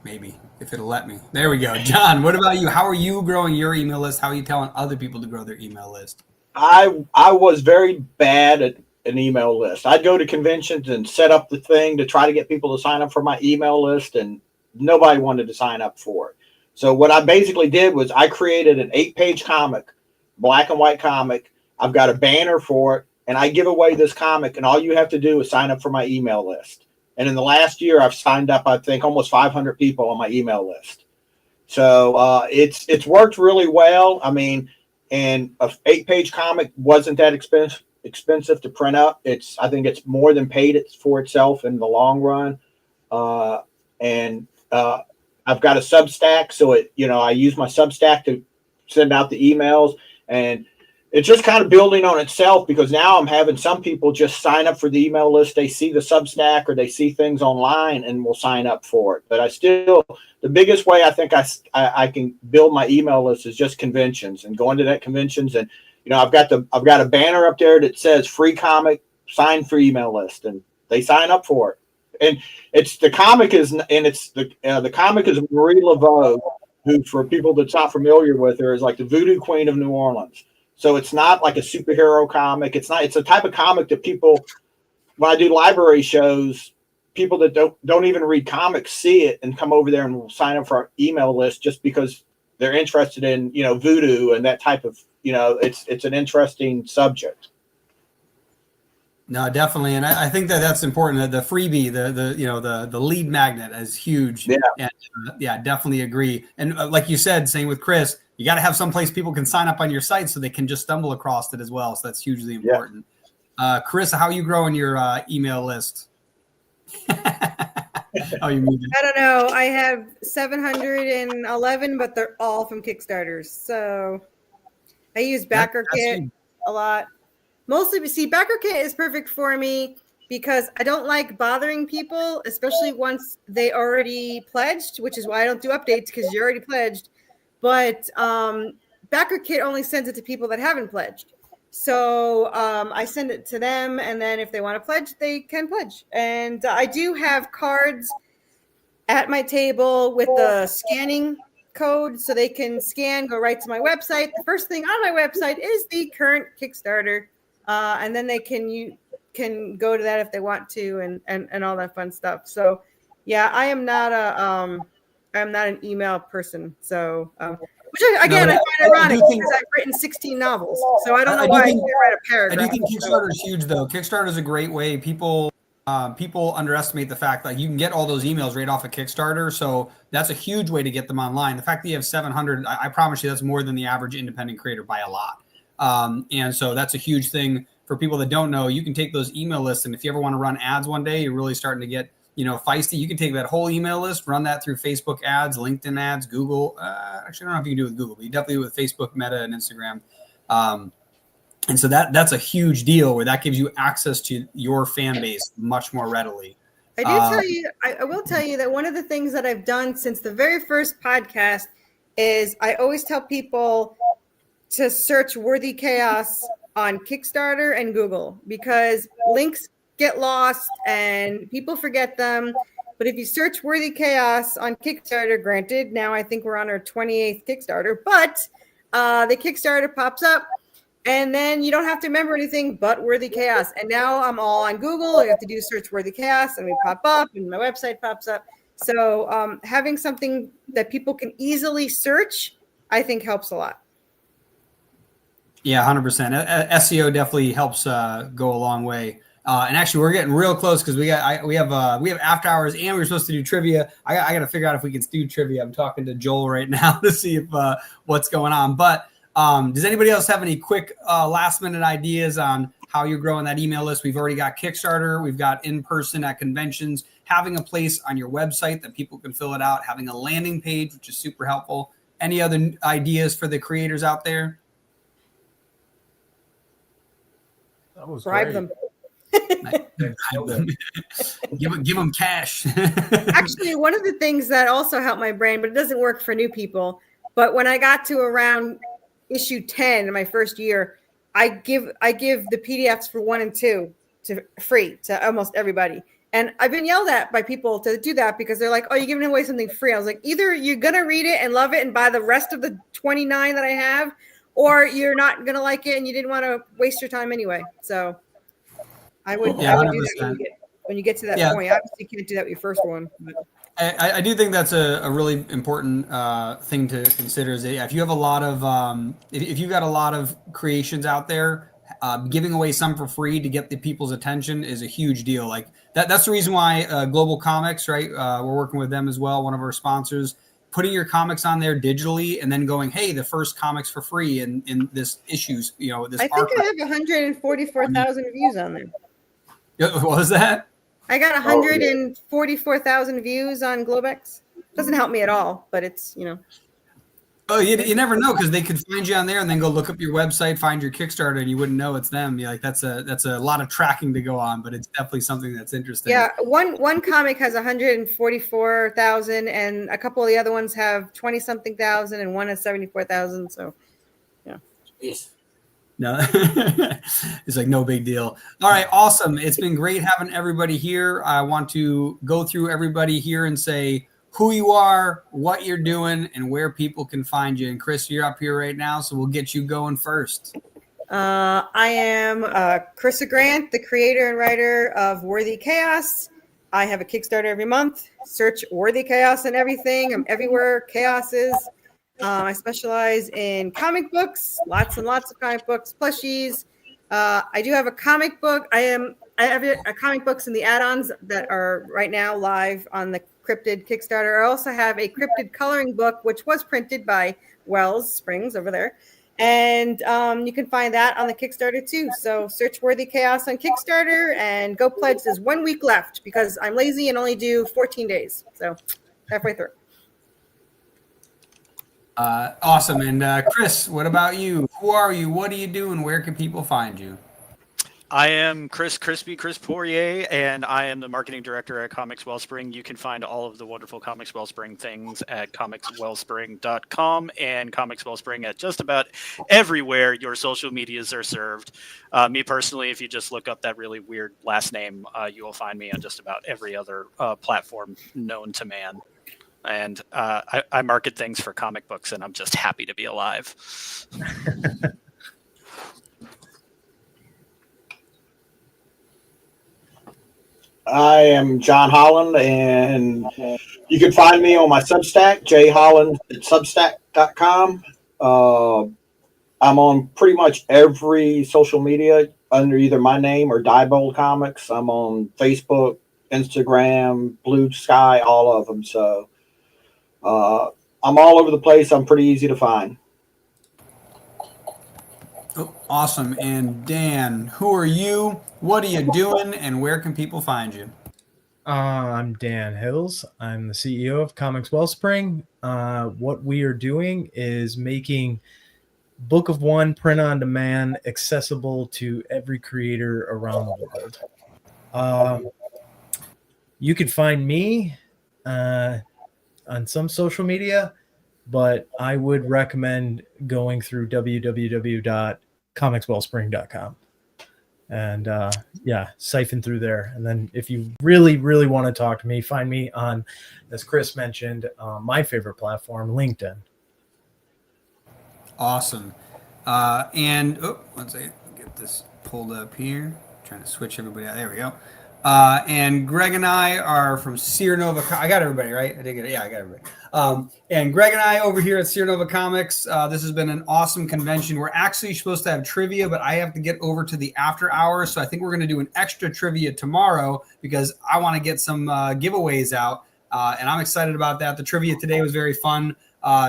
Maybe if it'll let me. There we go. John, what about you? How are you growing your email list? How are you telling other people to grow their email list? I was very bad at an email list. I'd go to conventions and set up the thing to try to get people to sign up for my email list, and nobody wanted to sign up for it. So what I basically did was I created an 8-page comic, black and white comic. I've got a banner for it, and I give away this comic, and all you have to do is sign up for my email list. And in the last year, I've signed up, I think, almost 500 people on my email list. So it's worked really well. I mean, and an 8-page comic wasn't that expensive to print up. I think it's more than paid it for itself in the long run. And I've got a Substack, so I use my Substack to send out the emails, and it's just kind of building on itself because now I'm having some people just sign up for the email list. They see the Substack or they see things online and will sign up for it. But the biggest way I think I can build my email list is just conventions and going to that conventions. And, I've got a banner up there that says free comic, sign for email list, and they sign up for it. And the comic is Marie Laveau, who, for people that's not familiar with her, is like the voodoo queen of New Orleans. So it's not like a superhero comic. It's a type of comic that people, when I do library shows, people that don't even read comics see it and come over there and will sign up for our email list just because they're interested in, voodoo and that type of, it's an interesting subject. No, definitely. And I think that's important. The freebie, the lead magnet is huge. Yeah. And definitely agree. And like you said, same with Chris, you got to have some place people can sign up on your site so they can just stumble across it as well. So that's hugely important. Yeah. Chris, how are you growing your email list? I don't know. I have 711, but they're all from Kickstarters. So I use BackerKit a lot. Mostly, BackerKit is perfect for me because I don't like bothering people, especially once they already pledged, which is why I don't do updates because you're already pledged. But BackerKit only sends it to people that haven't pledged. So I send it to them, and then if they want to pledge, they can pledge. And I do have cards at my table with the scanning code so they can scan, go right to my website. The first thing on my website is the current Kickstarter. And then they can go to that if they want to and all that fun stuff. So yeah, I am not an email person. So which I find ironic because I've written 16 novels. So I don't know why I can't write a paragraph. I do think Kickstarter is huge though. Kickstarter is a great way. People underestimate the fact that you can get all those emails right off of Kickstarter. So that's a huge way to get them online. The fact that you have 700, I promise you that's more than the average independent creator by a lot. And so that's a huge thing for people that don't know. You can take those email lists, and if you ever want to run ads one day, you're really starting to get, feisty. You can take that whole email list, run that through Facebook ads, LinkedIn ads, Google. Actually, I don't know if you can do it with Google, but you definitely do it with Facebook, Meta, and Instagram. And so that's a huge deal where that gives you access to your fan base much more readily. I do tell you, I will tell you that one of the things that I've done since the very first podcast is I always tell people to search Worthy Chaos on Kickstarter and Google, because links get lost and people forget them. But if you search Worthy Chaos on Kickstarter, granted, now I think we're on our 28th Kickstarter, but the Kickstarter pops up. And then you don't have to remember anything but Worthy Chaos. And now I'm all on Google. I have to do search Worthy Chaos and we pop up and my website pops up. So having something that people can easily search, I think helps a lot. Yeah, 100%. SEO definitely helps go a long way. And actually, we're getting real close because we have after hours and we're supposed to do trivia. I got to figure out if we can do trivia. I'm talking to Joel right now to see if what's going on. But does anybody else have any quick last minute ideas on how you're growing that email list? We've already got Kickstarter. We've got in person at conventions, having a place on your website that people can fill it out, having a landing page, which is super helpful. Any other ideas for the creators out there? That was bribe great. them. give them cash. Actually, one of the things that also helped my brain, but it doesn't work for new people. But when I got to around issue 10 in my first year, I give the PDFs for 1 and 2 to free to almost everybody. And I've been yelled at by people to do that because they're like, "Oh, you're giving away something free." I was like, either you're gonna read it and love it and buy the rest of the 29 that I have, or you're not gonna like it and you didn't want to waste your time anyway. So I would do that when you get to that point. Obviously, you can't do that with your first one. But. I do think that's a really important thing to consider. Is that if you have a lot of if you've got a lot of creations out there, giving away some for free to get the people's attention is a huge deal. Like that's the reason why Global Comics, right? We're working with them as well, one of our sponsors. Putting your comics on there digitally and then going, hey, the first comics for free in this issues, this. I think I have 144,000 views on there. What was that? I got 144,000 views on Globex. Doesn't help me at all, but it's, Oh, you never know, because they could find you on there and then go look up your website, find your Kickstarter, and you wouldn't know it's them. You're like, that's a lot of tracking to go on, but it's definitely something that's interesting. Yeah, one comic has 144,000, and a couple of the other ones have 20-something thousand, and one has 74,000. So, yeah. Yes. No, it's like no big deal. All right, awesome. It's been great having everybody here. I want to go through everybody here and say who you are, what you're doing, and where people can find you. And Chris, you're up here right now, so we'll get you going first. I am Carissa Grant, the creator and writer of Worthy Chaos. I have a Kickstarter every month. Search Worthy Chaos and everything. I'm everywhere Chaos is. I specialize in comic books, lots and lots of comic books, plushies. I do have a comic book. I have a comic books and the add-ons that are right now live on the Cryptid Kickstarter. I also have a Cryptid coloring book, which was printed by Wells Springs over there. And you can find that on the Kickstarter too. So search Worthy Chaos on Kickstarter and go pledge. There's 1 week left because I'm lazy and only do 14 days. So halfway through. Awesome. And Chris, what about you? Who are you? What do you do? And where can people find you? I am Chris Poirier, and I am the marketing director at Comics Wellspring. You can find all of the wonderful Comics Wellspring things at comicswellspring.com and Comics Wellspring at just about everywhere your social medias are served. Me personally, if you just look up that really weird last name, you will find me on just about every other platform known to man. And I market things for comic books, and I'm just happy to be alive. I am John Holland, and you can find me on my Substack, jholland@substack.com. I'm on pretty much every social media under either my name or Diebold Comics. I'm on Facebook, Instagram, Blue Sky, all of them. So I'm all over the place. I'm pretty easy to find. Oh, awesome. And Dan, who are you? What are you doing? And where can people find you? I'm Dan Hills. I'm the CEO of Comics Wellspring. What we are doing is making Book of One print on demand accessible to every creator around the world. You could find me on some social media, but I would recommend going through www.comicswellspring.com and siphon through there. And then if you really, really want to talk to me, find me on, as Chris mentioned, my favorite platform, LinkedIn. Awesome. And one second, get this pulled up here. Trying to switch everybody out. There we go. And Greg and I are from Sierra Nova. I got everybody right. I did get it. Yeah, I got everybody. And Greg and I over here at Sierra Nova Comics. This has been an awesome convention. We're actually supposed to have trivia, but I have to get over to the after hours. So I think we're going to do an extra trivia tomorrow because I want to get some giveaways out. And I'm excited about that. The trivia today was very fun.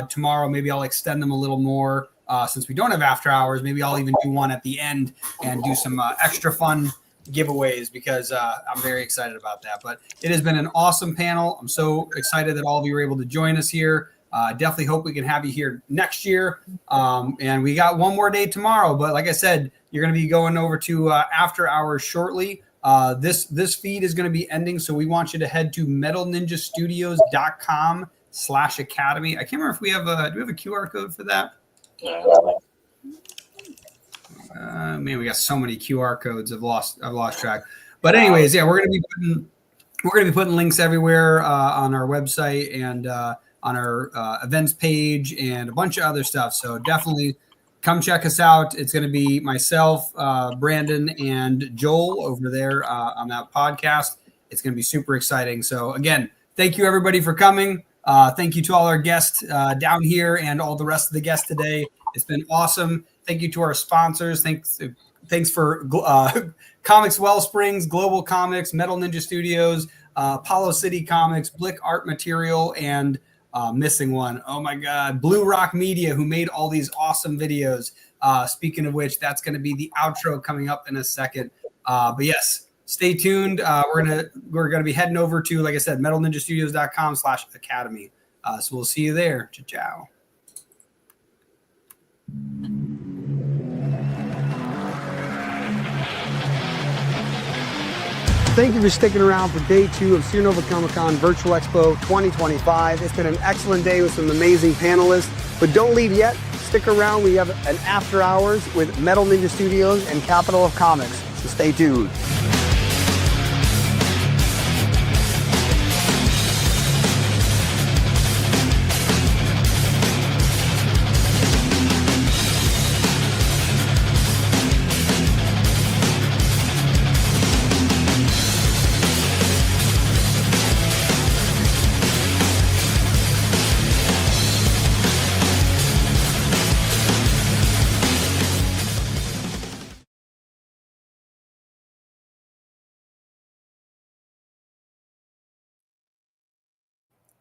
Tomorrow, maybe I'll extend them a little more since we don't have after hours. Maybe I'll even do one at the end and do some extra fun giveaways because I'm very excited about that. But it has been an awesome panel. I'm so excited that all of you were able to join us here. Definitely hope we can have you here next year. And we got one more day tomorrow. But like I said, you're going to be going over to after hours shortly. This feed is going to be ending. So we want you to head to metalninjastudios.com/academy. I can't remember if do we have a QR code for that? Man, we got so many QR codes. I've lost track. But anyways, yeah, we're gonna be putting links everywhere on our website and on our events page and a bunch of other stuff. So definitely come check us out. It's gonna be myself, Brandon, and Joel over there on that podcast. It's gonna be super exciting. So again, thank you everybody for coming. Thank you to all our guests down here and all the rest of the guests today. It's been awesome. Thank you to our sponsors. Thanks for Comics Wellsprings, Global Comics, Metal Ninja Studios, Apollo City Comics, Blick Art Material, and missing one. Oh my God, Blue Rock Media, who made all these awesome videos. Speaking of which, that's going to be the outro coming up in a second. But yes, stay tuned. We're gonna be heading over to, like I said, metalninjastudios.com/academy. So we'll see you there. Ciao. Thank you for sticking around for day 2 of Sierra Nova Comic-Con Virtual Expo 2025. It's been an excellent day with some amazing panelists, but don't leave yet. Stick around. We have an after hours with Metal Ninja Studios and Capital of Comics, so stay tuned.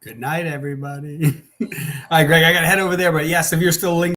Good night, everybody. All right, Greg, I got to head over there. But yes, if you're still linked.